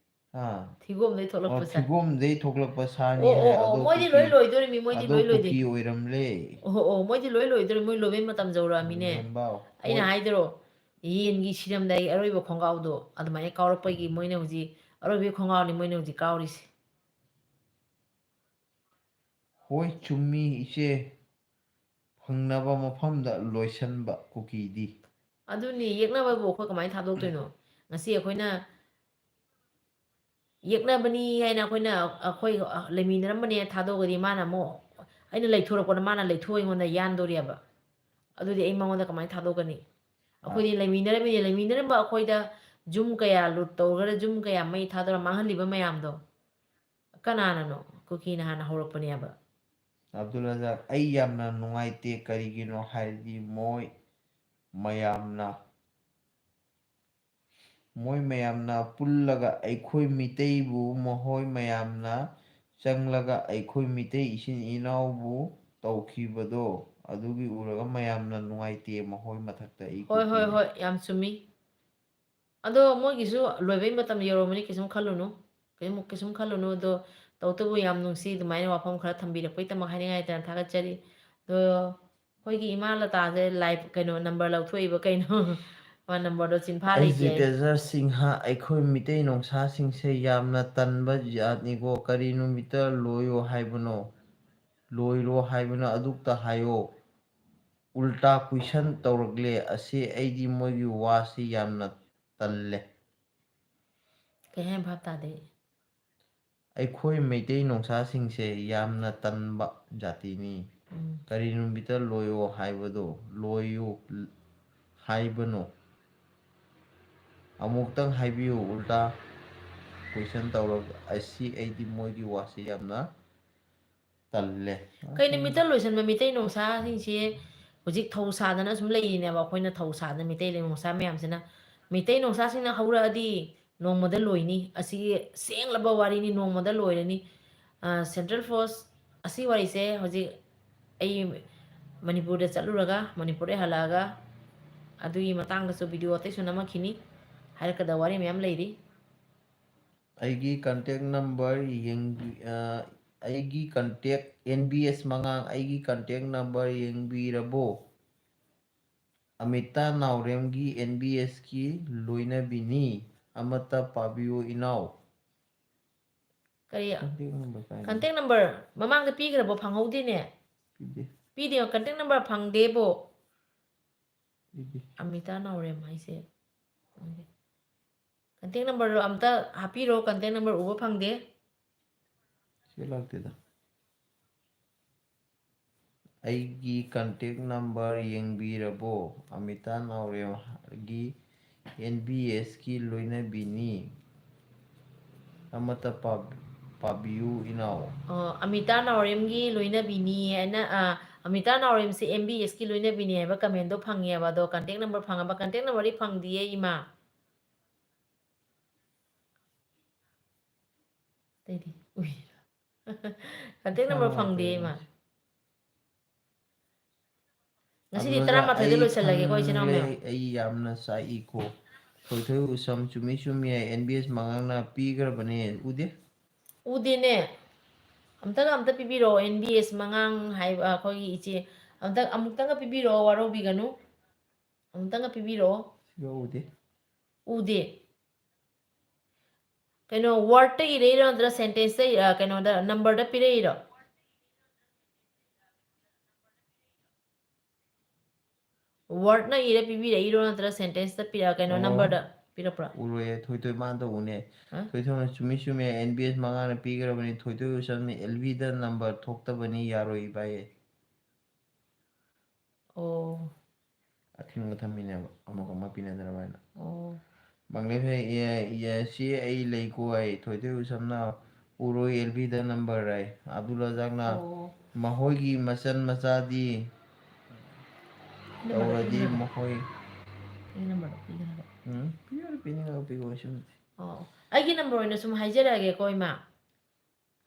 ꯑꯥ ꯊꯤꯒꯣꯝꯗꯒꯤ ꯑꯣ ꯊꯣꯛꯂꯛꯄ ꯁꯥꯏ ꯊꯤꯒꯣꯝꯗꯩ ꯊꯣꯛꯂꯛꯄ ꯁꯥꯅꯤ ꯑꯣ ꯍꯥꯏ ꯑꯣ ꯑꯣ ꯑꯗꯣ ꯃꯣꯏꯗꯤ ꯀꯨꯀꯤ ꯂꯣꯏ ꯂꯣꯏꯗꯣꯔꯤꯃꯤ ꯃꯣꯏꯗꯤ ꯑꯗꯣ ꯂꯣꯏ ꯂꯣꯏꯗꯦ ꯀꯨꯀꯤ ꯑꯣꯏꯔꯝꯂꯦ ꯑꯣꯍꯣ ꯑꯣ ꯃꯣꯏꯗꯤ ꯂꯣꯏ ꯂꯣꯏꯗꯣꯔꯤ ꯃꯣꯏ ꯂꯣꯏꯕꯩ ꯃꯇꯝ ꯌꯧꯔꯛꯑꯃꯤꯅꯦ ꯂꯦꯝꯕ ꯑꯩꯅ ꯍꯣꯏ ꯍꯥꯏꯗꯔꯣ ꯌꯦꯟꯒꯤ ꯁꯤꯔꯝꯗꯥꯏꯒꯤ ꯑꯔꯣꯏꯕ ꯈꯣꯡꯒꯥꯎꯗꯣ ꯑꯗꯨꯃꯥꯏꯅ ꯀꯥꯎꯔꯛꯄꯒꯤ ꯃꯣꯏꯅ ꯍꯧꯖꯤꯛ ꯑꯔꯣꯏꯕꯒꯤ ꯈꯣꯡꯒꯥꯎꯅꯤ ꯃꯣꯏꯅ ꯍꯧꯖꯤꯛ ꯀꯥꯎꯔꯤꯁꯦ ꯍꯣꯏ ꯆꯨꯝꯃꯤ ꯏꯆꯦ ꯐꯪꯅꯕ ꯃꯐꯝꯗ ꯂꯣꯏꯁꯤꯟꯕ ꯀꯨꯀꯤꯗꯤ ꯑꯗꯨꯅꯤ ꯌꯦꯛꯅꯕꯕꯨ ꯑꯩꯈꯣꯏ ꯀꯃꯥꯏꯅ ꯊꯥꯗꯣꯛꯇꯣꯏꯅꯣ ꯉꯁꯤ ꯑꯩꯈꯣꯏꯅ ꯌꯦꯛꯅꯕꯅꯤ ꯍꯥꯏꯅ ꯑꯩꯈꯣꯏ ꯂꯩꯃꯤꯟꯅꯔꯝꯕꯅꯦ ꯊꯥꯗꯣꯛꯑꯒꯗꯤ ꯃꯥꯅ ꯑꯃꯨꯛ ꯑꯩꯅ ꯂꯩꯊꯣꯔꯛꯄꯗ ꯃꯥꯅ ꯂꯩꯊꯣꯛ ꯑꯩꯉꯣꯟꯗ ꯌꯥꯟꯗꯣꯔꯤꯑꯕ ꯑꯗꯨꯗꯤ ꯑꯩ ꯃꯉꯣꯟꯗ ꯀꯃꯥꯏꯅ ꯊꯥꯗꯣꯛꯀꯅꯤ ꯑꯩꯈꯣꯏꯗꯤ ꯂꯩꯃꯤꯟꯅꯔꯝꯕ ꯑꯩꯈꯣꯏꯗ ꯖꯨꯝ ꯀꯌꯥ ꯂꯨꯠ ꯇꯧꯈ꯭ꯔ ꯖꯨꯝ ꯀꯌꯥ ꯃꯩ ꯊꯥꯗꯣꯔ ꯃꯥꯡꯍꯜꯂꯤꯕ ꯃꯌꯥꯝꯗꯣ ꯀꯅꯥꯅꯅꯣ ꯀꯨꯀꯤꯅ ꯍꯥꯟꯅ ꯍꯧꯔꯛꯄꯅꯦꯕ ꯑꯕꯗꯨꯜ ꯔꯖꯥꯛ ꯑꯩ ꯌꯥꯝꯅ ꯅꯨꯡꯉꯥꯏꯇꯦ ꯀꯔꯤꯒꯤꯅꯣ ꯍꯥꯏꯔꯗꯤ ꯃꯣꯏ ꯃꯌꯥꯝꯅ ꯄꯨꯜꯂꯒ ꯑꯩꯈꯣꯏ ꯃꯤꯇꯩꯕꯨ ꯃꯈꯣꯏ ꯃꯌꯥꯝꯅ ꯆꯪꯂꯒ ꯑꯩꯈꯣꯏ ꯃꯤꯇꯩ ꯏꯆꯤꯟ ꯏꯅꯥꯎꯕꯨ ꯇꯧꯈꯤꯕꯗꯣ ꯑꯗꯨꯒꯤ ꯎꯔꯒ ꯃꯌꯥꯝꯅ ꯅꯨꯡꯉꯥꯏꯇꯦ ꯃꯈꯣꯏ ꯃꯊꯛꯇ ꯑꯩ ꯍꯣꯏ ꯍꯣꯏ ꯀꯨꯀꯤꯅꯤ ꯍꯣꯏ ꯌꯥꯝ ꯆꯨꯝꯃꯤ ꯑꯗꯣ ꯃꯣꯏꯒꯤꯁꯨ ꯂꯣꯏꯕꯩ ꯃꯇꯝ ꯌꯧꯔꯝꯃꯅꯤ ꯀꯩꯁꯨꯝ ꯈꯜꯂꯨꯅꯨ ꯀꯩꯁꯨꯝ ꯈꯜꯂꯨꯅꯨ ꯑꯗꯣ ꯇꯧꯕꯇꯕꯨ ꯌꯥꯝ ꯅꯨꯡꯁꯤ ꯑꯗꯨꯃꯥꯏꯅ ꯋꯥꯐꯝ ꯈꯔ ꯊꯝꯕꯤꯔꯛꯄꯩꯗꯃꯛ ꯍꯥꯏꯅꯤꯡꯉꯥꯏꯇꯅ ꯊꯥꯒꯠꯆꯔꯤ ꯑꯗꯣ ꯑꯩꯈꯣꯏꯒꯤ ꯏꯃꯥ ꯂꯇꯥꯁꯦ ꯂꯥꯏꯚ ꯀꯩꯅꯣ ꯅꯝꯕꯔ ꯂꯧꯊꯣꯛꯏꯕ ꯀꯩꯅꯣ ꯃꯥ ꯅꯝꯕꯔꯗꯣ ꯆꯤꯟꯐꯥ ꯂꯩꯇꯦ ꯑꯩꯁꯦ ꯍꯥꯏ ꯇꯦꯖꯔ ꯁꯤꯡꯍ ꯑꯩꯈꯣꯏ ꯃꯤꯇꯩ ꯅꯨꯡꯁꯥꯁꯤꯡꯁꯦ ꯌꯥꯝꯅ ꯇꯟꯕ ꯖꯥꯠꯅꯤꯀꯣ ꯀꯔꯤ ꯅꯨꯃꯤꯠꯇ ꯂꯣꯏꯌꯣ ꯍꯥꯏꯕꯅꯣ ꯂꯣꯏꯔꯣ ꯍꯥꯏꯕꯅꯣ ꯑꯗꯨꯛꯇ ꯍꯥꯏꯌꯣ ꯎꯜꯇꯥ ꯀꯨꯏꯁꯟ ꯇꯧꯔꯛꯂꯦ ꯑꯁꯤ ꯑꯩꯗꯤ ꯃꯣꯏꯒꯤ ꯋꯥꯁꯤ ꯌꯥꯝꯅ ꯇꯜꯂꯦ ꯀꯩ ꯍꯥꯏꯅꯣ ꯚꯥꯞ ꯇꯥꯗꯦ ꯑꯩꯈꯣꯏ ꯃꯩꯇꯩ ꯅꯨꯡꯁꯥꯁꯤꯡꯁꯦ ꯌꯥꯝꯅ ꯇꯟꯕ ꯖꯥꯇꯤꯅꯤ ꯎꯝ ꯀꯔꯤ ꯅꯨꯃꯤꯠꯇ ꯂꯣꯏꯌꯣ ꯍꯥꯏꯕꯗꯣ ꯂꯣꯏꯌꯨ ꯍꯥꯏꯕꯅꯣ ꯑꯃꯨꯛꯇꯪ ꯍꯥꯏꯕꯤꯌꯨ ꯎꯜꯇꯥ ꯀꯣꯏꯁꯟ ꯇꯧꯔꯒ ꯑꯁꯤ ꯑꯩꯗꯤ ꯃꯣꯏꯒꯤ ꯋꯥꯁꯤ ꯌꯥꯝꯅ ꯇꯜꯂꯦ ꯀꯩ ꯅꯨꯃꯤꯠꯇ ꯂꯣꯏꯁꯤꯟꯕ ꯃꯤꯇꯩ ꯅꯨꯡꯁꯥꯁꯤꯡꯁꯤ ꯍꯧꯖꯤꯛ ꯊꯧ ꯁꯥꯗꯅ ꯁꯨꯝ ꯂꯩꯔꯤꯅꯦꯕ ꯑꯩꯈꯣꯏꯅ ꯊꯧ ꯁꯥꯗꯅ ꯃꯤꯇꯩ ꯅꯨꯡꯁꯥ ꯃꯌꯥꯝꯁꯤꯅ ꯃꯩꯇꯩ ꯅꯨꯡꯁꯥꯁꯤꯡꯅ ꯍꯧꯔꯛꯑꯗꯤ ꯅꯣꯡꯃꯗ ꯂꯣꯏꯅꯤ ꯑꯁꯤꯒꯤ ꯁꯦꯡꯂꯕ ꯋꯥꯔꯤꯅꯤ ꯅꯣꯡꯃꯗ ꯂꯣꯏꯔꯅꯤ ꯁꯦꯟꯇ꯭ꯔꯦꯜ ꯐꯣꯔꯁ ꯑꯁꯤ ꯋꯥꯔꯤꯁꯦ ꯍꯧꯖꯤꯛ ꯑꯩ ꯃꯅꯤꯄꯨꯔꯗ ꯆꯠꯂꯨꯔꯒ ꯃꯅꯤꯄꯨꯔꯗ ꯍꯜꯂꯛꯑꯒ ꯑꯗꯨꯒꯤ ꯃꯇꯥꯡꯗꯁꯨ ꯚꯤꯗꯤꯑꯣ ꯑꯇꯩꯁꯨ ꯅꯝꯃꯛꯈꯤꯅꯤ ꯍꯥꯏꯔꯛꯀꯗꯕ ꯋꯥꯔꯤ ꯃꯌꯥꯝ ꯂꯩꯔꯤ ꯑꯩꯒꯤ ꯀꯟꯇꯦꯛ ꯅꯝꯕꯔ ꯑꯩꯒꯤ ꯀꯟꯇꯦꯛ NBS ꯃꯉꯥꯡ ꯑꯩꯒꯤ ꯀꯟꯇꯦꯛ ꯅꯝꯕꯔ ꯌꯦꯡꯕꯤꯔꯕꯣ ꯑꯃꯤꯇꯥ ꯅꯥꯎꯔꯦꯝꯒꯤ NBSꯀꯤ ꯂꯣꯏꯅꯕꯤꯅꯤ ꯑꯃꯠꯇ ꯄꯥꯕꯤꯌꯨ ꯏꯅꯥꯎ ꯀꯔꯤ ꯀꯟꯇꯦꯛ ꯅꯝꯕꯔ ꯀꯥꯏꯅꯣ ꯀꯟꯇꯦꯛ ꯅꯝꯕꯔ ꯃꯃꯥꯡꯗ ꯄꯤꯈ꯭ꯔꯕꯣ ꯐꯪꯍꯧꯗꯦꯅꯦ ꯄꯤꯗꯦ ꯄꯤꯗꯦ ꯀꯟꯇꯦꯛ ꯅꯝꯕꯔ ꯐꯪꯗꯦꯕꯣ ꯄꯤꯗꯦ ꯑꯃꯤꯇꯥ ꯅꯥꯎꯔꯦꯝ ꯍꯥꯏꯁꯦ ꯀꯟꯇꯦꯛ ꯅꯝꯕꯔꯗꯣ ꯑꯝꯇ ꯍꯥꯞꯄꯤꯔꯣ ꯀꯟꯇꯦꯛ ꯅꯝꯕꯔ ꯎꯕ ꯐꯪꯗꯦ ꯁꯤ ꯂꯥꯛꯇꯦꯗ ꯑꯩꯒꯤ ꯀꯟꯇꯦꯛ ꯅꯝꯕꯔ ꯌꯦꯡꯕꯤꯔꯕꯣ ꯑꯃꯤꯇꯥ ꯅꯥꯎꯔꯦꯝꯒꯤ NBSꯀꯤ ꯂꯣꯏꯅꯕꯤꯅꯤ ꯑꯃꯠꯇ ꯄꯥꯕꯤꯌꯨ ꯏꯅꯥꯎ ꯑꯃꯤꯇꯥ ꯅꯥꯎꯔꯦꯝꯒꯤ ꯂꯣꯏꯅꯕꯤꯅꯤ ꯍꯥꯏꯅ ꯑꯃꯤꯇꯥ ꯅꯥꯎꯔꯦꯝꯁꯦ MBSꯀꯤ ꯂꯣꯏꯅꯕꯤꯅꯤ ꯍꯥꯏꯕ ꯀꯃꯦꯟꯗꯣ ꯐꯪꯉꯦꯕ ꯑꯗꯣ ꯀꯟꯇꯦꯛ ꯅꯝꯕꯔ ꯐꯪꯉꯕ ꯀꯟꯇꯦꯛ ꯅꯝꯕꯔꯗꯤ ꯐꯪꯗꯤꯌꯦ ꯏꯃꯥ ꯑꯇꯩꯗꯤ ꯎꯏ ꯀꯟꯇꯦꯛ ꯏꯁꯥ ꯅꯝꯕꯔ ꯐꯪꯗꯦ ꯅꯨꯡꯉꯥꯏꯇꯕ ꯏꯃꯥ ꯉꯁꯤ ꯉꯁꯤꯗꯤ ꯑꯗꯨꯗ 18ꯗ ꯑꯩ ꯂꯣꯏꯁꯤꯜꯂꯒꯦꯀꯣ ꯏꯆꯤꯟ ꯏꯅꯥꯎ ꯈꯪꯂꯦ ꯃꯌꯥꯝ ꯑꯩ ꯌꯥꯝꯅ ꯆꯥꯛꯏꯀꯣ ꯊꯣꯏꯊꯣꯏ ꯎꯁꯝ ꯆꯨꯝꯃꯤ ꯆꯨꯝꯃꯤ NBS ꯃꯉꯥꯡꯅ ꯄꯤꯈ꯭ꯔꯕꯅꯦ ꯎꯗꯦ ꯎꯗꯦꯅꯦ ꯑꯝꯇ ꯄꯤꯕꯤꯔꯛꯑꯣ NBS ꯃꯉꯥꯡ ꯍꯥꯏꯕ ꯑꯩꯈꯣꯏꯒꯤ ꯏꯆꯦ ꯑꯃꯨꯛꯇꯪꯒ ꯄꯤꯕꯤꯔꯛꯑꯣ ꯋꯥꯔꯧꯕꯤꯒꯅꯨ ꯑꯃꯨꯛꯇꯪꯒ ꯄꯤꯕꯤꯔꯛꯑꯣ ꯁꯤꯒ ꯎꯗꯦ ꯎꯗꯦ ꯀꯩꯅꯣ ꯋꯥꯔꯗꯠꯇ ꯏꯔꯛꯏꯔꯣ ꯅꯠꯇ꯭ꯔ ꯁꯦꯟꯇꯦꯟꯁꯇ ꯀꯩꯅꯣꯗ ꯅꯝꯕꯔꯗ ꯄꯤꯔꯛꯏꯔꯣ ꯋꯥꯔꯗꯅ ꯏꯔ ꯄꯤꯕꯤꯔꯛꯏꯔꯣ ꯅꯠꯇ꯭ꯔꯒ ꯁꯦꯟꯇꯦꯟꯁꯇ ꯀꯩꯅꯣ ꯅꯝꯕꯔꯗ ꯄꯤꯔꯛꯄ꯭ꯔꯥ ꯎꯔꯣꯏꯌꯦ ꯊꯣꯏꯊꯣꯏ ꯃꯥꯅ ꯇꯧꯕꯅꯦ ꯍꯥ ꯊꯣꯏꯊꯣꯏꯅ ꯆꯨꯝꯃꯤ ꯆꯨꯝꯃꯤ NBS ꯃꯉꯥꯅ ꯄꯤꯈ꯭ꯔꯕꯅꯤ ꯊꯣꯏꯊꯣꯏ ꯎꯁꯝꯅ LBꯗ ꯅꯝꯕꯔ ꯊꯣꯛꯇꯕꯅꯤ ꯌꯥꯔꯣꯏ ꯏꯕꯥꯏꯌꯦ ꯑꯣ ꯑꯊꯤꯡꯕ ꯊꯝꯃꯤꯅꯦꯕ ꯑꯃ ꯄꯤꯅꯗꯅꯕ ꯍꯥꯏꯅ ꯑꯣ ꯁꯤ ꯑꯩ ꯂꯩꯀꯣ ꯑꯩ ꯊꯣꯏꯊꯣꯏ ꯎꯁꯝꯅ ꯎꯔꯣꯏ LBꯗ ꯅꯝꯕꯔ ꯑꯕꯗꯨꯜ ꯔꯖꯥꯛꯅ ꯑꯣ ꯃꯈꯣꯏꯒꯤ ꯃꯆꯟ ꯃꯆꯥꯗꯤ नंबर ꯇꯧꯔꯗꯤ पिगनबो ꯃꯈꯣꯏ ꯑꯩꯒꯤ ꯅꯝꯕꯔꯗꯣ ꯄꯤꯒꯅꯕ ꯄꯤꯅꯤꯡꯉꯒ ꯄꯤꯈꯣ ꯁꯨꯝ ꯑꯣ ꯑꯩꯒꯤ ꯅꯝꯕꯔ ꯑꯣꯏꯅ ꯁꯨꯝ ꯍꯥꯏꯖꯔꯛꯑꯒꯦꯀꯣ ꯏꯃꯥ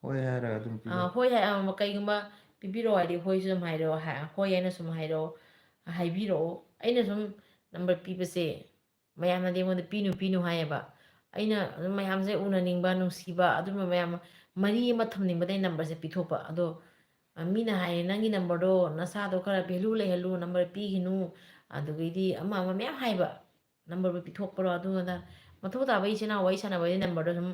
ꯍꯣꯏ ꯍꯥꯏꯔꯒ ꯑꯗꯨꯝ ꯄꯤꯔꯣ ꯍꯣꯏ ꯀꯩꯒꯨꯝꯕ ꯄꯤꯕꯤꯔꯛꯑꯣ ꯍꯥꯏꯗꯤ ꯍꯣꯏꯁꯨ ꯑꯗꯨꯝ ꯍꯥꯏꯔꯛꯑꯣ ꯍꯣꯏ ꯍꯥꯏꯅ ꯁꯨꯝ ꯍꯥꯏꯔꯛꯑꯣ ꯍꯥꯏꯕꯤꯔꯛꯑꯣ ꯑꯩꯅ ꯁꯨꯝ ꯅꯝꯕꯔ ꯄꯤꯕꯁꯦ ꯃꯌꯥꯝꯅꯗꯤ ꯑꯩꯉꯣꯟꯗ ꯄꯤꯅꯨ ꯄꯤꯅꯨ ꯍꯥꯏꯌꯦꯕ ꯑꯩꯅ ꯑꯗꯨꯝ ꯃꯌꯥꯝꯁꯦ ꯎꯅꯅꯤꯡꯕ ꯅꯨꯡꯁꯤꯕ ꯑꯗꯨꯝꯕ ꯃꯌꯥꯝ ꯃꯔꯤ ꯑꯃ ꯊꯝꯅꯤꯡꯕꯗꯩ ꯅꯝꯕꯔꯁꯦ ꯄꯤꯊꯣꯛꯄ ꯑꯗꯣ ꯃꯤꯅ ꯍꯥꯏꯌꯦ ꯅꯪꯒꯤ ꯅꯝꯕꯔꯗꯣ ꯅꯁꯥꯗꯣ ꯈꯔ ꯚꯦꯂꯨ ꯂꯩꯍꯜꯂꯨ ꯅꯝꯕꯔ ꯄꯤꯈꯤꯅꯨ ꯑꯗꯨꯒꯩꯗꯤ ꯑꯃ ꯑꯃ ꯃꯌꯥꯝ ꯍꯥꯏꯕ ꯅꯝꯕꯔꯕꯨ ꯄꯤꯊꯣꯛꯄꯔꯣ ꯑꯗꯨꯒ ꯃꯊꯧ ꯇꯥꯕ ꯏꯆꯤꯟ ꯏꯅꯥꯎ ꯋꯥꯔꯤ ꯁꯥꯟꯅꯕꯒꯤ ꯅꯝꯕꯔꯗꯣ ꯁꯨꯝ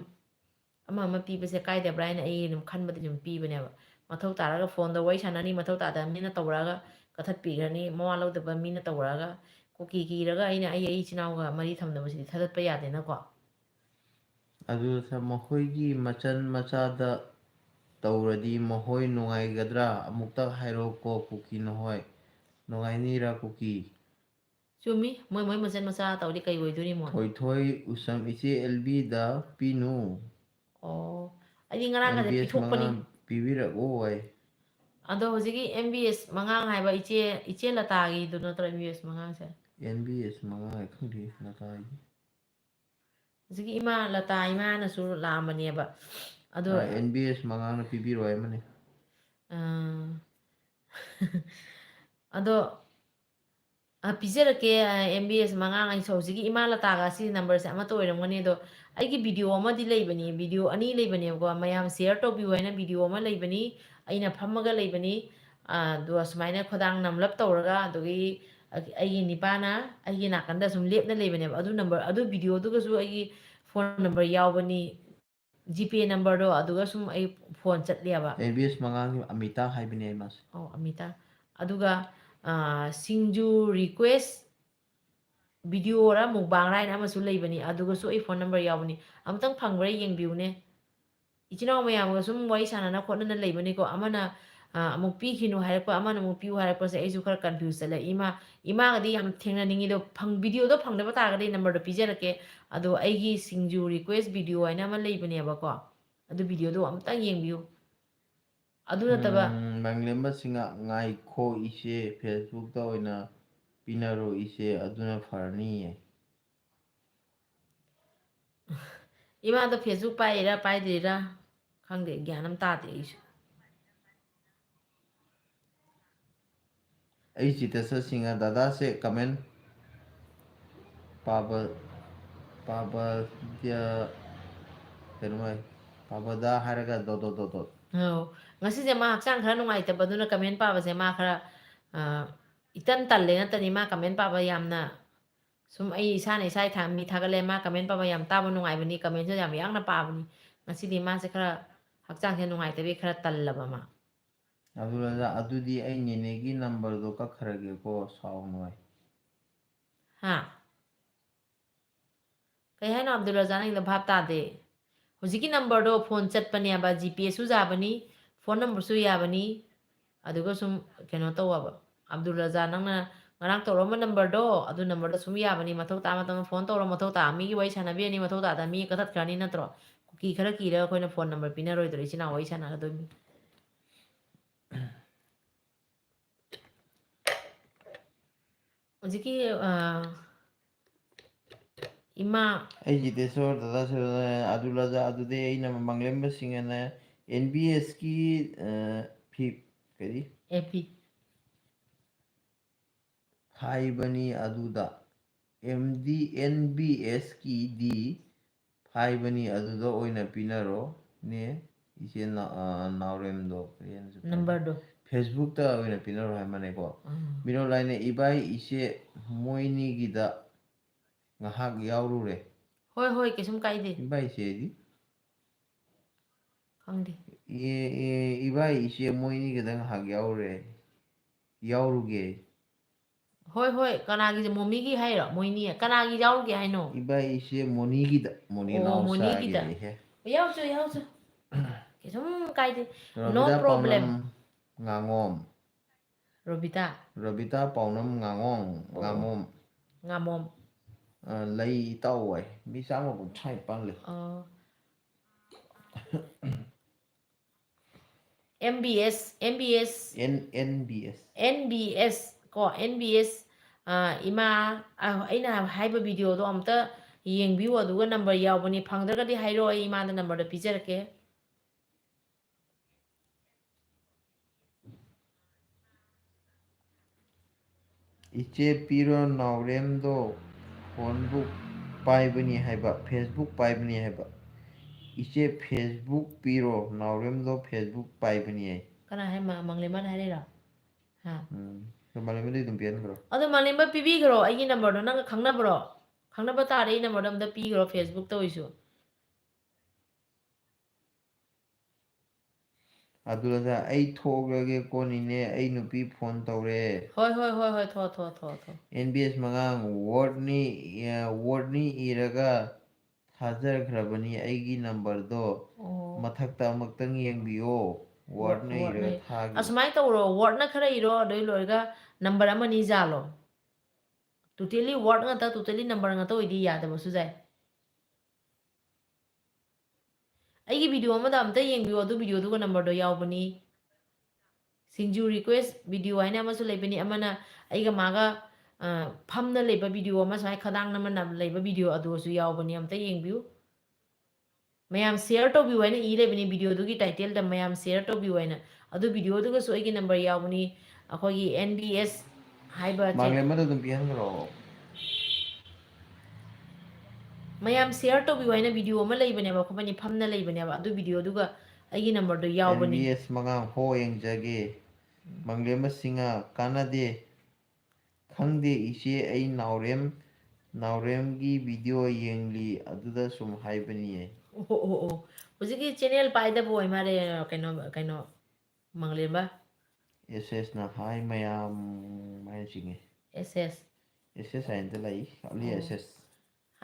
ꯑꯃ ꯄꯤꯕꯁꯦ ꯀꯥꯏꯗꯕ꯭ꯔꯥ ꯍꯥꯏꯅ ꯑꯩ ꯑꯗꯨꯝ ꯈꯟꯕꯗꯤ ꯑꯗꯨꯝ ꯄꯤꯕꯅꯦꯕ ꯃꯊꯧ ꯇꯥꯔꯒ ꯐꯣꯟꯗ ꯋꯥꯔꯤ ꯁꯥꯟꯅꯅꯤ ꯃꯊꯧ ꯇꯥꯗꯕ ꯃꯤꯅ ꯇꯧꯔꯛꯑꯒ ꯀꯛꯊꯠꯄꯤꯈ꯭ꯔꯅꯤ ꯃꯋꯥ ꯂꯧꯗꯕ ꯃꯤꯅ ꯇꯧꯔꯛꯑꯒ ꯀꯨꯀꯤ ꯀꯤꯔꯒ ꯑꯩ ꯏꯆꯤꯟ ꯏꯅꯥꯎꯒ ꯃꯔꯤ ꯊꯝꯅꯕꯁꯤꯗꯤ ꯊꯥꯗꯠꯄ ꯌꯥꯗꯦꯅꯀꯣ ꯑꯗꯨꯗ ꯃꯈꯣꯏꯒꯤ ꯃꯆꯟ ꯃꯆꯥꯗ ꯇꯧꯔꯗꯤ ꯃꯈꯣꯏ ꯅꯨꯡꯉꯥꯏꯒꯗ꯭ꯔꯥ ꯑꯃꯨꯛꯇ ꯍꯥꯏꯔꯛꯑꯣꯀꯣ ꯀꯨꯀꯤ ꯅꯍꯣꯏ ꯅꯨꯡꯉꯥꯏꯅꯤꯔꯥ ꯀꯨꯀꯤ ꯆꯨꯝꯃꯤ ꯃꯣꯏ ꯃꯆꯟ ꯃꯆꯥ ꯇꯧꯔꯗꯤ ꯀꯩ ꯑꯣꯏꯗꯣꯔꯤꯃꯣ ꯊꯣꯏꯊꯣꯏ ꯎꯁꯝ ꯏꯆꯦ ꯑꯦꯜꯕꯤꯗ ꯄꯤꯅꯨ ꯑꯣ ꯑꯩꯗꯤ ꯉꯔꯥꯡꯒꯁꯦ MBS ꯃꯉꯥ ꯄꯤꯊꯣꯛꯄꯅꯤ ꯄꯤꯕꯤꯔꯛꯎ ꯑꯣꯏ ꯑꯗꯣ ꯍꯧꯖꯤꯛꯀꯤ MBS ꯃꯉꯥꯡ ꯍꯥꯏꯕ ꯏꯆꯦ ꯂꯇꯥꯒꯤꯗꯨ ꯅꯠꯇ꯭ꯔꯣ MBS ꯃꯉꯥꯡꯁꯦ MBS ꯃꯉꯥ ꯈꯪꯗꯦ ꯂꯇꯥꯒꯤ ꯍꯧꯖꯤꯛꯀꯤ ꯏꯃꯥ ꯂꯇꯥ ꯏꯃꯥꯅꯁꯨ ꯂꯥꯛꯑꯝꯕꯅꯦꯕ ꯑꯗꯣ NBS ꯃꯉꯥꯡꯅ ꯄꯤꯕꯤꯔꯣ ꯍꯥꯏꯃꯅꯤ ꯑꯗꯣ ꯄꯤꯖꯔꯛꯀꯦ MBS ꯃꯉꯥꯡ ꯑꯩꯁꯨ ꯍꯧꯖꯤꯛꯀꯤ ꯏꯃꯥ ꯂꯇꯥꯒ ꯁꯤ ꯅꯝꯕꯔꯁꯦ ꯑꯃꯠꯇ ꯑꯣꯏꯔꯝꯒꯅꯤ ꯑꯗꯣ ꯑꯩꯒꯤ ꯚꯤꯗꯤꯑꯣ ꯑꯃꯗꯤ ꯂꯩꯕꯅꯤ ꯚꯤꯗꯤꯑꯣ ꯑꯅꯤ ꯂꯩꯕꯅꯦꯕꯀꯣ ꯃꯌꯥꯝ ꯁꯤꯌꯔ ꯇꯧꯕꯤꯌꯨ ꯍꯥꯏꯅ ꯚꯤꯗꯤꯑꯣ ꯑꯃ ꯂꯩꯕꯅꯤ ꯑꯩꯅ ꯐꯝꯃꯒ ꯂꯩꯕꯅꯤ ꯑꯗꯣ ꯁꯨꯃꯥꯏꯅ ꯈꯨꯗꯥꯡ ꯅꯝꯂꯞ ꯇꯧꯔꯒ ꯑꯗꯨꯒꯤ ꯑꯩꯒꯤ ꯅꯤꯄꯥꯅ ꯑꯩꯒꯤ ꯅꯥꯀꯟꯗ ꯁꯨꯝ ꯂꯦꯞꯅ ꯂꯩꯕꯅꯦꯕ ꯑꯗꯨ ꯚꯤꯗꯤꯑꯣꯗꯨꯒꯁꯨ ꯑꯩꯒꯤ ꯐꯣꯟ ꯅꯝꯕꯔ ꯌꯥꯎꯕꯅꯤ ꯖꯤꯄꯦ ꯅꯝꯕꯔꯗꯣ ꯑꯗꯨꯒ ꯁꯨꯝ ꯑꯩ ꯐꯣꯟ ꯆꯠꯂꯦꯕ MBS ꯃꯉꯥꯡꯒꯤ ꯑꯃꯤꯇꯥ ꯍꯥꯏꯕꯅꯤ ꯑꯩ ꯃꯥꯁꯦ ꯑꯃꯤꯇꯥ ꯑꯗꯨꯒ ꯁꯤꯡꯖꯨ ꯔꯤꯀ꯭ꯋꯦꯁ ꯚꯤꯗꯤꯑꯣꯔ ꯃꯨꯛꯕꯥꯡꯔ ꯍꯥꯏꯅ ꯑꯃꯁꯨ ꯂꯩꯕꯅꯤ ꯑꯗꯨꯒꯁꯨ ꯑꯩ ꯐꯣꯟ ꯅꯝꯕꯔ ꯌꯥꯎꯕꯅꯤ ꯑꯃꯨꯛꯇꯪ ꯐꯪꯕ꯭ꯔꯥ ꯌꯦꯡꯕꯤꯌꯨꯅꯦ ꯏꯆꯤꯟ ꯏꯅꯥꯎ ꯃꯌꯥꯝꯒ ꯁꯨꯝ ꯋꯥꯔꯤ ꯁꯥꯟꯅꯅ ꯈꯣꯠꯅꯅ ꯂꯩꯕꯅꯤꯀꯣ ꯑꯃꯅ ꯑꯃꯨꯛ ꯄꯤꯈꯤꯅꯨ ꯍꯥꯏꯔꯛꯄ ꯑꯃꯅ ꯑꯃꯨꯛ ꯄꯤꯌꯨ ꯍꯥꯏꯔꯛꯄꯁꯦ ꯑꯩꯁꯨ ꯈꯔ ꯀꯟꯐ꯭ꯌꯨꯁ ꯆꯠꯂꯦ ꯏꯃꯥꯒꯗꯤ ꯌꯥꯝ ꯊꯦꯡꯅꯅꯤꯡꯉꯤꯗꯣ ꯚꯤꯗꯤꯑꯣꯗꯣ ꯐꯪꯗꯕ ꯇꯥꯔꯒꯗꯤ ꯅꯝꯕꯔꯗꯣ ꯄꯤꯖꯔꯛꯀꯦ ꯑꯗꯣ ꯑꯩꯒꯤ ꯁꯤꯡꯖꯨ ꯔꯤꯀ꯭ꯋꯦꯁ ꯚꯤꯗꯤꯑꯣ ꯍꯥꯏꯅ ꯑꯃ ꯂꯩꯕꯅꯦꯕꯀꯣ ꯑꯗꯨ ꯚꯤꯗꯤꯑꯣꯗꯣ ꯑꯃꯨꯛꯇꯪ ꯌꯦꯡꯕꯤꯌꯨ ꯑꯗꯨ ꯅꯠꯇꯕ ꯃꯪꯂꯦꯝꯕꯁꯤꯡ ꯉꯥꯏꯈꯣ ꯏꯆꯦ ꯐꯦꯁꯕꯨꯛꯇ ꯑꯣꯏꯅ ꯄꯤꯅꯔꯣ ꯏꯆꯦ ꯑꯗꯨꯅ ꯐꯔꯅꯤꯌꯦ ꯏꯃꯥꯗꯣ ꯐꯦꯁꯕꯨꯛ ꯄꯥꯏꯔꯤꯔꯥ ꯄꯥꯏꯗ꯭ꯔꯤꯔꯥ ꯈꯪꯗꯦ ꯒ꯭ꯌꯥꯟ ꯑꯃ ꯇꯥꯗꯦ ꯑꯩꯁꯨ ꯑꯩ ꯆꯤꯇꯁꯁꯤꯡ ꯗꯗꯥꯁꯦ ꯀꯃꯦꯟ ꯄꯥꯕꯗ ꯀꯩꯅꯣ ꯄꯥꯕꯗ ꯍꯥꯏꯔꯒ ꯗꯣꯠ ꯉꯁꯤꯁꯦ ꯃꯥ ꯍꯛꯆꯥꯡ ꯈꯔ ꯅꯨꯡꯉꯥꯏꯇꯕꯗꯨꯅ ꯀꯃꯦꯟ ꯄꯥꯕꯁꯦ ꯃꯥ ꯈꯔ ꯇꯜꯂꯦ ꯅꯠꯇꯅꯤ ꯃꯥ ꯀꯃꯦꯟ ꯄꯥꯕ ꯌꯥꯝꯅ ꯁꯨꯝ ꯑꯩ ꯏꯁꯥꯅ ꯃꯤ ꯊꯥꯒꯠꯂꯦ ꯃꯥ ꯀꯃꯦꯟ ꯄꯥꯕ ꯌꯥꯝ ꯇꯥꯕ ꯅꯨꯡꯉꯥꯏꯕꯅꯤ ꯀꯃꯦꯟꯁꯨ ꯌꯥꯝ ꯌꯥꯡꯅ ꯄꯥꯕꯅꯤ ꯉꯁꯤꯗꯤ ꯃꯥꯁꯦ ꯈꯔ ꯍꯛꯆꯥꯡꯁꯦ ꯅꯨꯡꯉꯥꯏꯇꯕꯤ ꯈꯔ ꯇꯜꯂꯕ ꯃꯥ ꯑꯗꯨꯗꯤ ꯑꯩ ꯅꯦꯅꯦꯒꯤ ꯅꯝꯕꯔꯗꯣ ꯀꯛꯈ꯭ꯔꯒꯦꯀꯣ ꯁꯥꯎꯅꯣꯏ ꯍꯥ ꯀꯩ ꯍꯥꯏꯅꯣ ꯑꯕꯗꯨꯜ ꯔꯖꯥꯛ ꯅꯪꯒꯤꯗꯣ ꯚꯥꯞ ꯇꯥꯗꯦ ꯍꯧꯖꯤꯛꯀꯤ ꯅꯝꯕꯔꯗꯣ ꯐꯣꯟ ꯆꯠꯄꯅꯦꯕ ꯖꯤꯄꯦꯁꯨ ꯌꯥꯕꯅꯤ ꯐꯣꯟ ꯅꯝꯕꯔꯁꯨ ꯌꯥꯕꯅꯤ ꯑꯗꯨꯒ ꯁꯨꯝ ꯀꯩꯅꯣ ꯇꯧꯋꯕ ꯑꯕꯗꯨꯜ ꯔꯖꯥꯛ ꯅꯪꯅ ꯉꯔꯥꯡ ꯇꯧꯔꯛꯝꯕ ꯅꯝꯕꯔꯗꯣ ꯑꯗꯨ ꯅꯝꯕꯔꯗꯣ ꯁꯨꯝ ꯌꯥꯕꯅꯤ ꯃꯊꯧ ꯇꯥꯕ ꯃꯇꯝꯗ ꯐꯣꯟ ꯇꯧꯔ ꯃꯊꯧ ꯃꯤꯒꯤ ꯋꯥꯔꯤ ꯁꯥꯟꯅꯕꯤꯔꯅꯤ ꯃꯊꯧ ꯇꯥꯗ ꯃꯤ ꯀꯛꯊꯠꯈ꯭ꯔꯅꯤ ꯅꯠꯇ꯭ꯔꯣ ꯀꯨꯀꯤ ꯈꯔ ꯀꯤꯔꯒ ꯑꯩꯈꯣꯏꯅ ꯐꯣꯟ ꯅꯝꯕꯔ ꯄꯤꯅꯔꯣꯏꯗ꯭ꯔꯣ ꯏꯆꯤꯟ ꯏꯅꯥꯎ ꯋꯥꯔꯤ ꯁꯥꯟꯅꯒꯗꯣꯏꯅꯤ ꯍꯧꯖꯤꯛꯀꯤ ꯏꯃꯥ ꯑꯩ ꯖꯤꯇꯦꯁꯣꯔ ꯗꯗꯥ ꯑꯗꯨꯗꯤ ꯑꯩꯅ ꯃꯪꯂꯦꯝꯕꯁꯤꯡ ꯑꯅ NBSꯀꯤ ꯀꯔꯤ AP ꯍꯥꯏꯕꯅꯤ ꯑꯗꯨꯗ NBSꯀꯤꯗꯤ ꯍꯥꯏꯕꯅꯤ ꯑꯗꯨꯗ ꯑꯣꯏꯅ ꯄꯤꯅꯔꯣꯅꯦ ꯏꯆꯦ ꯅꯥꯎꯔꯦꯝꯗꯣ ꯅꯝꯕꯔꯗꯣ ꯐꯦꯁꯕꯨꯛꯇ ꯑꯣꯏꯅ ꯄꯤꯅꯔꯣ ꯍꯥꯏꯕꯅꯦꯀꯣ ꯎꯝ ꯃꯤꯔꯣꯜ ꯂꯥꯏꯅꯦ ꯏꯕꯥꯏ ꯏꯆꯦ ꯃꯣꯏꯅꯤꯒꯤꯗ ꯉꯥꯏꯍꯥꯛ ꯌꯥꯎꯔꯨꯔꯦ ꯍꯣꯏ ꯀꯩꯁꯨꯝ ꯀꯥꯏꯗꯦ ꯏꯕꯥꯏꯁꯦꯗꯤ ꯈꯪꯗꯦ ꯏꯕꯥꯏ ꯏꯆꯦ ꯃꯣꯏꯅꯤꯒꯗ ꯉꯥꯏꯍꯥꯛ ꯌꯥꯎꯔꯨꯒꯦ ꯍꯣꯏ ꯀꯅꯥꯒꯤꯁꯦ ꯃꯣꯃꯤꯒꯤ ꯍꯥꯏꯔꯣ ꯃꯣꯏꯅꯤ ꯀꯅꯥꯒꯤ ꯌꯥꯎꯔꯨꯒꯦ ꯍꯥꯏꯅꯣ ꯏꯕꯥꯏ ꯏꯆꯦ ꯃꯣꯅꯤꯒꯤꯗ ꯃꯣꯅꯤ ꯑꯣ ꯃꯣꯅꯤꯒꯤꯗ ꯅꯥꯎꯆꯥꯒꯤꯅꯤꯍꯦ ꯌꯥꯎꯆꯣ ꯀꯩꯁꯨꯝ ꯀꯥꯏꯗꯦ ꯅꯣ ꯔꯕꯤꯗꯥ ꯄꯥꯎꯅꯝ ꯄ꯭ꯔꯣꯕ꯭ꯂꯦꯝ ꯉꯥꯉꯣꯝ ꯔꯣꯕꯤꯇꯥ ꯔꯕꯤꯇꯥ ꯄꯥꯎꯅꯝ ꯑꯣ ꯉꯥꯉꯣꯝ ꯉꯥꯃꯣꯝ ꯂꯩ ꯏꯇꯥꯎ ꯋꯥꯏ ꯃꯤ ꯆꯥꯝꯃ ꯀꯨꯟꯊ꯭ꯔꯥ ꯅꯤꯄꯥꯟ ꯂꯩ ꯑ MBS NBS NBS ko NBS ima aina haiba video do amta yengbiu aduga number yaubani phangdragadi hairo ai ima da number da pijarake इचे Piro नावरेमदो phonebook पाइबनी हैबा Facebook पाइबनी हैबा इचे Facebook Piro नावरेमदो Facebook पाइबनी है kana hai mangleman hai ra ha तो मालूम तुम पियन करो adu manglemba pibi gro ai number do nang khangna bro khangna ba ta re number dam da pi gro Facebook to isu अदुलजा आई थोगगे कोनिने आई नुपी फोन तौरे hoi tho एनबीएस मंगांग वर्डनी इरगा थाजर खरबनी आईगी नंबर दो मथक्ता अमक्तंग येंबियो वर्डने Irga थागी asmai tawro word na khara iro doi loiga number amani jalo totally word nga ta totally number nga to idi yada basu jai aigi video amada amta yengbiyo adu video du number do yaubani singju request video aina amasu leibani amana aiga maga phamna leiba video ama sai khadang na man leiba video adu su yaubani amta yengbiyo mayam share to biu aina ire bini video du gi title da mayam share to biu aina adu video du ga so aigi number yaubani akogi NBS haiba मांगले मत तुम पियन करो mayam share to biu aina video ama leibane ba khobani phamna leibane ba adu video du ga aigi number do yaubani NBS मंगांग हो येंजगे मांगले मसिंगा कानादे खंगदे इचे आई नावरेम की video येंगली अदुदा सुम हाइबनी है oh hujiki channel pai da boy mare kaino mangle ba SS na hai mayam mai singe SS SS ain de lai ali SS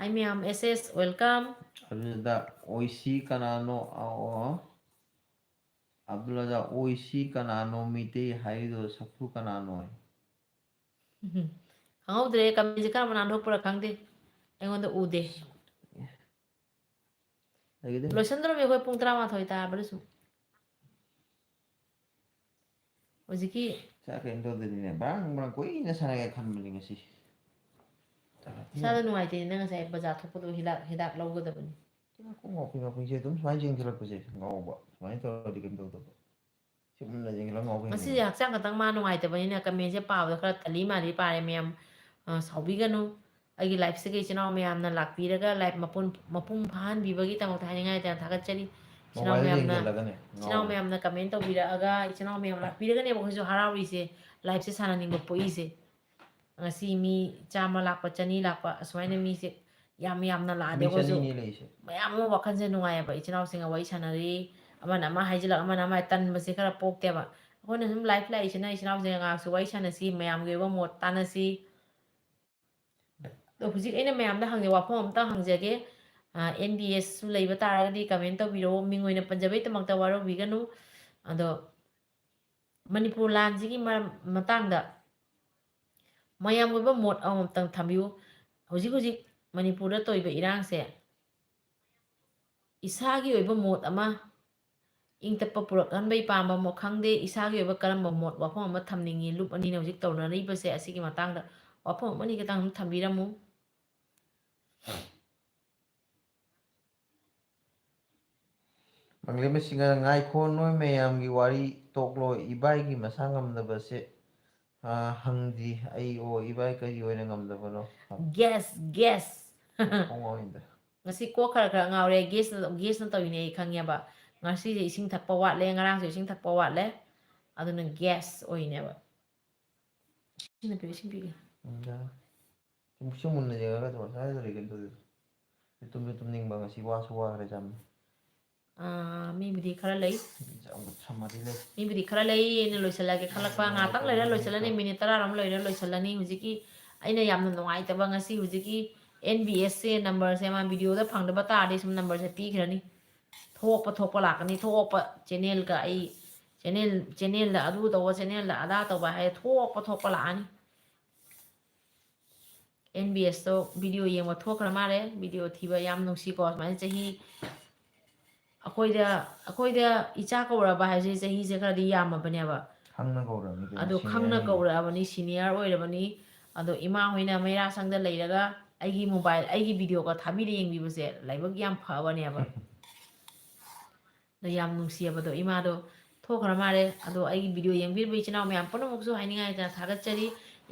hi ma'am SS welcome aduda oisi kanano ao abdulaja oisi kanano mite haido sakhu kanano hangau dre kam jika manan hok pura khangde engon da ude loisandro me khoi pung 3 thoi ta barusu hujiki sa ka indo de ne bang koi na sana ga khan mali ngasi sada nuai te na sai baza thok do hidak logo da bani ko ngopi je tum sai jing thilak je ngau ba mai to di kem do chum na jing la ngau masi yak sang katang ma nuai te bani na kamen je paw da khara tali ma ri pare mem saubi ganu agi life se ke chinaw mem na lakpi raga life mapum phan bi bagi tamok thai ngai ta thagat chari chinaw mem na comment to bira aga chinaw mem lakpi raga ne bo jo harawi se life se sana ning bo poi se ngasi mi chama lakpa chani lakpa aswaina mi se yam na la de ko jo mayam mo wakhan je nungai ba chinaw singa wai sanari amana ma haijila amana ma tan ma se khara pok te ba kona sum life la china chinaw je nga su wai sana si mayam ge ba mot tanasi तो हुजिक एना ma'am दा हंगे वाफम अमता हंगजगे NBS सु लेबा तारगदी comment तो बिरो Ming ओइना पंजाबे तमक्ता वारो बिगनु अदो मणिपुर लान जिगी मतंग दा मयाम ओइबा mode अमतंग थम्बिउ हुजिक Manipur दा तोइबा इरांग से इसागी ओइबा मोड अमा इंग तप्पा पुरकन बै पामा मो खंगदे इसागी ओइबा करम मोड वाफम अमा थमनिंगी लूप अनि न हुजिक तौना रिबसे असिगी मतंग दा वाफम अनि के तंग थम्बिरामु मंगले में सिंगा ngai kho noi mayam gi wari toklo ibai gi masang ngamdaba se hangdi ai o ibai ka yoina ngamdaba no guess ongoinda ngasi ko khara ngaure guess na tawine khangya ba ngasi je ising thakpa watle ngarang se ising thakpa watle aduna guess oine ba sina pe ising bi da tum na jaga ka to sai dole kan to tum ning ba ngasi wa suwa re jam mi bidi khara lei samari le mi bidi khara lei ne loisala ke khalak pa nga tang leira loisala ne minute tara ram leira loisala ni hujiki aina yamna nungai ta ba ngasi hujiki NBS se number se ma video da phang da ba ta de sum number se pi khirani thok pa lakani thok pa channel ka ai channel la adu to channel la ada to ba hai thok pa la ani NBS to video yeng wa thok ra ma re video thiba yam nungsi ko ma chahi ꯑꯩꯈꯣꯏꯗ ꯏꯆꯥ ꯀꯧꯔꯕ ꯍꯥꯏꯕꯁꯦ ꯆꯍꯤꯁꯦ ꯈꯔꯗꯤ ꯌꯥꯝꯃꯕꯅꯦꯕ ꯈꯪꯅ ꯀꯧꯔꯕꯅꯤ ꯀꯩꯅꯣ ꯑꯗꯣ senior ꯈꯪꯅ ꯍꯥꯏꯁꯦ ꯀꯧꯔꯛꯑꯕꯅꯤ ꯁꯤꯅꯤꯌꯔ ꯑꯣꯏꯔꯕꯅꯤ ꯑꯗꯣ ꯏꯃꯥ ꯍꯣꯏꯅ ꯃꯩꯔꯥꯁꯪꯗ ꯂꯩꯔꯒ ꯑꯩꯒꯤ ꯃꯣꯕꯥꯏꯜ ꯑꯩꯒꯤ ꯚꯤꯗꯤꯑꯣꯒ ꯊꯥꯕꯤꯔ ꯌꯦꯡꯕꯤꯕꯁꯦ ꯂꯥꯏꯕꯛ ꯌꯥꯝ ꯐꯕꯅꯦꯕ ꯑꯗꯣ ꯌꯥꯝ ꯅꯨꯡꯁꯤꯌꯦꯕꯗꯣ ꯏꯃꯥꯗꯣ ꯊꯣꯛꯈ꯭ꯔ ꯃꯥꯜꯂꯦ ꯑꯗꯣ ꯑꯩꯒꯤ ꯚꯤꯗꯤꯑꯣ ꯌꯦꯡꯕꯤꯔꯤꯕ ꯏꯆꯤꯜ ꯏꯅꯥꯎ ꯃꯌꯥꯝ ꯄꯨꯝꯅꯃꯛꯁꯨ ꯍꯥꯏꯅꯤꯡꯉꯥꯏ ꯂꯩꯇꯅ ꯊꯥꯒꯠꯆꯔꯤ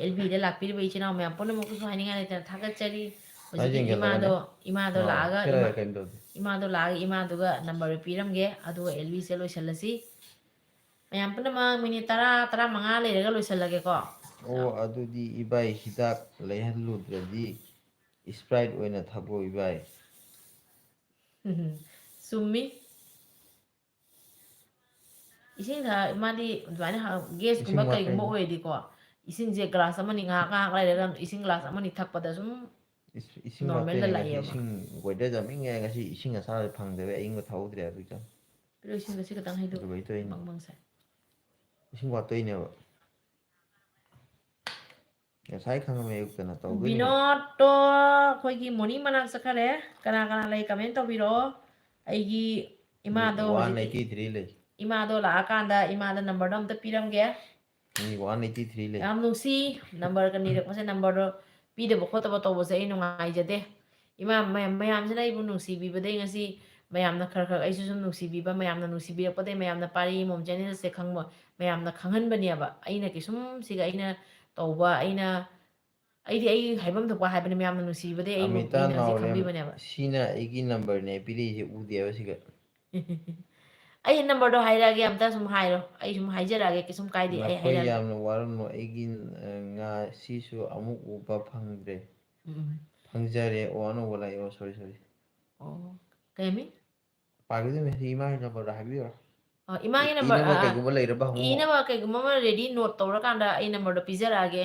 LBꯗ ꯂꯥꯛꯄꯤꯔꯤꯕ ꯏꯆꯤꯜ ꯏꯅꯥꯎ ꯃꯌꯥꯝ ꯄꯨꯝꯅꯃꯛꯁꯨ ꯍꯥꯏꯅꯤꯡꯉꯥꯏ ꯂꯩꯇꯅ ꯊꯥꯒꯠꯆꯔꯤ ꯁ꯭ꯋꯥꯏ ꯍꯧꯖꯤꯛꯀꯤ ꯌꯦꯡꯁꯤꯜꯂꯒꯅꯦ ꯏꯃꯥꯗꯣ ꯂꯥꯛꯑꯒ ꯆꯠꯂꯒ ꯀꯩꯝ ꯇꯧꯗꯦ ꯏꯃꯥꯗꯣ ꯂꯥꯛꯑꯒ ꯏꯃꯥꯗꯨꯒ ꯅꯝꯕꯔ ꯄꯤꯔꯝꯒꯦ ꯑꯗꯨꯒ LBꯁꯦ ꯂꯣꯏꯁꯤꯜꯂꯁꯤ ꯃꯌꯥꯝ ꯄꯨꯝꯅꯃꯛ ꯃꯤꯅꯤꯠ 10-15 ꯂꯩꯔꯒ ꯂꯣꯏꯁꯤꯜꯂꯒꯦꯀꯣ ꯑꯣ ꯑꯗꯨꯗꯤ ꯏꯕꯥꯏ ꯍꯤꯗꯥꯛ ꯂꯩꯍꯜꯂꯨꯗ꯭ꯔꯗꯤ ꯏꯁꯄ꯭ꯔꯥꯏꯠ ꯑꯣꯏꯅ ꯊꯛꯑꯣ ꯏꯕꯥꯏ ꯆꯨꯝꯃꯤ ꯏꯁꯤꯡ ꯃꯥꯗꯤ ꯑꯗꯨꯃꯥꯏꯅ ꯒꯦꯁꯀꯨꯝꯕ ꯏꯁꯤꯡ ꯀꯩꯒꯨꯝꯕ ꯋꯥꯠꯄꯩꯅꯤ ꯑꯣꯏꯔꯗꯤꯀꯣ ꯏꯁꯤꯡꯁꯦ ꯒ꯭ꯂꯥꯁ ꯑꯃꯅꯤ ꯉꯥꯏꯍꯥꯛ ꯉꯥꯏꯍꯥꯛ ꯂꯩꯔꯒ ꯏꯁꯤꯡ ꯒ꯭ꯂꯥꯁ ꯑꯃꯅꯤ ꯊꯛꯄꯗ ꯁꯨꯝ ꯏꯁꯤꯡ ꯅꯣꯔꯃꯦꯜꯗ ꯋꯥꯠꯄꯩꯅꯦ ꯉꯁꯤ ꯂꯥꯛꯑꯦꯕ ꯏꯁꯤꯡ ꯋꯦꯗꯔ ꯌꯥꯝ ꯏꯪꯉꯦ ꯉꯁꯤ ꯏꯁꯤꯡ ꯑꯁꯥꯕ ꯐꯪꯗꯕꯩ ꯑꯏꯪꯕ ꯊꯛꯍꯧꯗ꯭ꯔꯦ ꯑꯗꯨꯒꯤ ꯄꯤꯔꯛꯑꯣ ꯏꯁꯤꯡꯗꯣ ꯁꯤ ꯈꯤꯇꯪ ꯍꯩꯗꯣꯛ ꯑꯗꯨꯕꯩ ꯇꯧꯔꯤꯅꯤ ꯕꯪ ꯕꯪ ꯁꯥꯏ ꯏꯁꯤꯡ ꯋꯥꯠꯇꯣꯏꯅꯦꯕ ꯉꯁꯥꯏ ꯈꯪꯉꯝꯃꯦ ꯑꯌꯨꯛꯇꯅ ꯇꯧꯗꯣꯏꯅꯦꯕ ꯕꯤꯅꯣꯠꯇꯣ ꯑꯩꯈꯣꯏꯒꯤ ꯃꯣꯔꯅꯤꯡ ꯃꯅꯥꯛ ꯆꯠꯈꯔꯦ ꯀꯅꯥ ꯀꯅꯥ ꯂꯩ ꯀꯃꯦꯟ ꯇꯧꯕꯤꯔꯛꯑꯣ ꯑꯩꯒꯤ ꯃꯤ ꯏꯃꯥꯗꯣ ꯍꯧꯖꯤꯛꯀꯤ 183 ꯂꯩ ꯏꯃꯥꯗꯣ ꯂꯥꯛꯑꯀꯥꯟꯗ ꯏꯃꯥꯗ ꯅꯝꯕꯔꯗꯣ ꯑꯝꯇ ꯄꯤꯔꯝꯒꯦ ꯃꯤ 183 ꯂꯩ ꯌꯥꯝ ꯅꯨꯡꯁꯤ ꯅꯝꯕꯔꯒ ꯅꯤꯔꯛꯄꯁꯦ ꯅꯝꯕꯔꯗꯣ ꯄꯤꯗꯕ ꯈꯣꯠꯇꯕ ꯇꯧꯕꯁꯦ ꯑꯩ ꯅꯨꯡꯉꯥꯏꯖꯗꯦ ꯏꯃꯥ ꯃꯌꯥꯝꯁꯤꯅ ꯑꯩꯕꯨ ꯅꯨꯡꯁꯤꯕꯤꯕꯗꯩ ꯉꯁꯤ ꯃꯌꯥꯝꯅ ꯈꯔ ꯈꯔ ꯑꯩꯁꯨ ꯁꯨꯝ ꯅꯨꯡꯁꯤꯕꯤꯕ ꯃꯌꯥꯝꯅ ꯅꯨꯡꯁꯤꯕꯤꯔꯛꯄꯗꯩ ꯃꯌꯥꯝꯅ ꯄꯥꯔꯤ ꯏꯃꯣꯝ ꯆꯦꯅꯦꯜꯁꯦ ꯈꯪꯕ ꯃꯌꯥꯝꯅ ꯈꯪꯍꯟꯕꯅꯦꯕ ꯑꯩꯅ ꯀꯩꯁꯨꯝ ꯁꯤꯒ ꯑꯩꯅ ꯇꯧꯕ ꯑꯩꯗꯤ ꯑꯩ ꯍꯥꯏꯐꯝ ꯊꯣꯛꯄ ꯍꯥꯏꯕꯅꯤ ꯃꯌꯥꯝꯅ ꯅꯨꯡꯁꯤꯕꯗꯩ ꯑꯩꯕꯨ ꯑꯃꯤꯇꯥ ꯃꯤꯅ ꯍꯧꯖꯤꯛ ꯅꯥꯎꯔꯦꯝ ꯈꯪꯕꯤꯕꯅꯦꯕ ꯁꯤꯅ ꯑꯩꯒꯤ ꯅꯝꯕꯔꯅꯦ ꯄꯤꯔꯛꯏꯁꯦ ꯎꯗꯦꯕ ꯁꯤꯒ ꯑꯩ ꯅꯝꯕꯔꯗꯣ ꯍꯥꯏꯔꯛꯑꯒꯦ ꯑꯝꯇ ꯁꯨꯝ ꯍꯥꯏꯔꯣ ꯑꯩ ꯁꯨꯝ ꯍꯥꯏꯖꯔꯛꯑꯒꯦ ꯀꯩꯁꯨꯝ ꯀꯥꯏꯗꯦ ꯑꯩ ꯅꯈꯣꯏ ꯍꯥꯏꯔꯛꯑꯒꯦ ꯌꯥꯝꯅ ꯋꯥꯔꯝꯅꯨ ꯑꯩꯒꯤ ꯉꯥꯁꯤꯁꯨ ꯑꯃꯨꯛ ꯎꯕ ꯐꯪꯗ꯭ꯔꯦ ꯎꯝ ꯐꯪꯖꯔꯦ ꯑꯣ ꯑꯅꯧꯕ ꯂꯥꯛꯑꯦ ꯑꯣ ꯁꯣꯔꯤ ꯑꯣ ꯀꯩꯃꯤ ꯄꯥꯈꯤꯗꯣꯏꯅꯦ ꯁꯤ ꯏꯃꯥꯒꯤ ꯅꯝꯕꯔꯗꯣ ꯍꯥꯏꯕꯤꯌꯨꯔꯥ ꯏꯃꯥꯒꯤ ꯏꯅꯕ ꯅꯝꯕꯔ ꯀꯩꯒꯨꯝꯕ ꯂꯩꯔꯕ ꯍꯪꯉꯣ ꯏꯅꯕ ꯀꯩꯒꯨꯝꯕ ꯑꯃ ꯔꯦꯗꯤ ꯅꯣꯠ ꯇꯧꯔꯀꯥꯟꯗ ꯑꯩ ꯅꯝꯕꯔꯗꯣ ꯄꯤꯖꯔꯛꯑꯒꯦ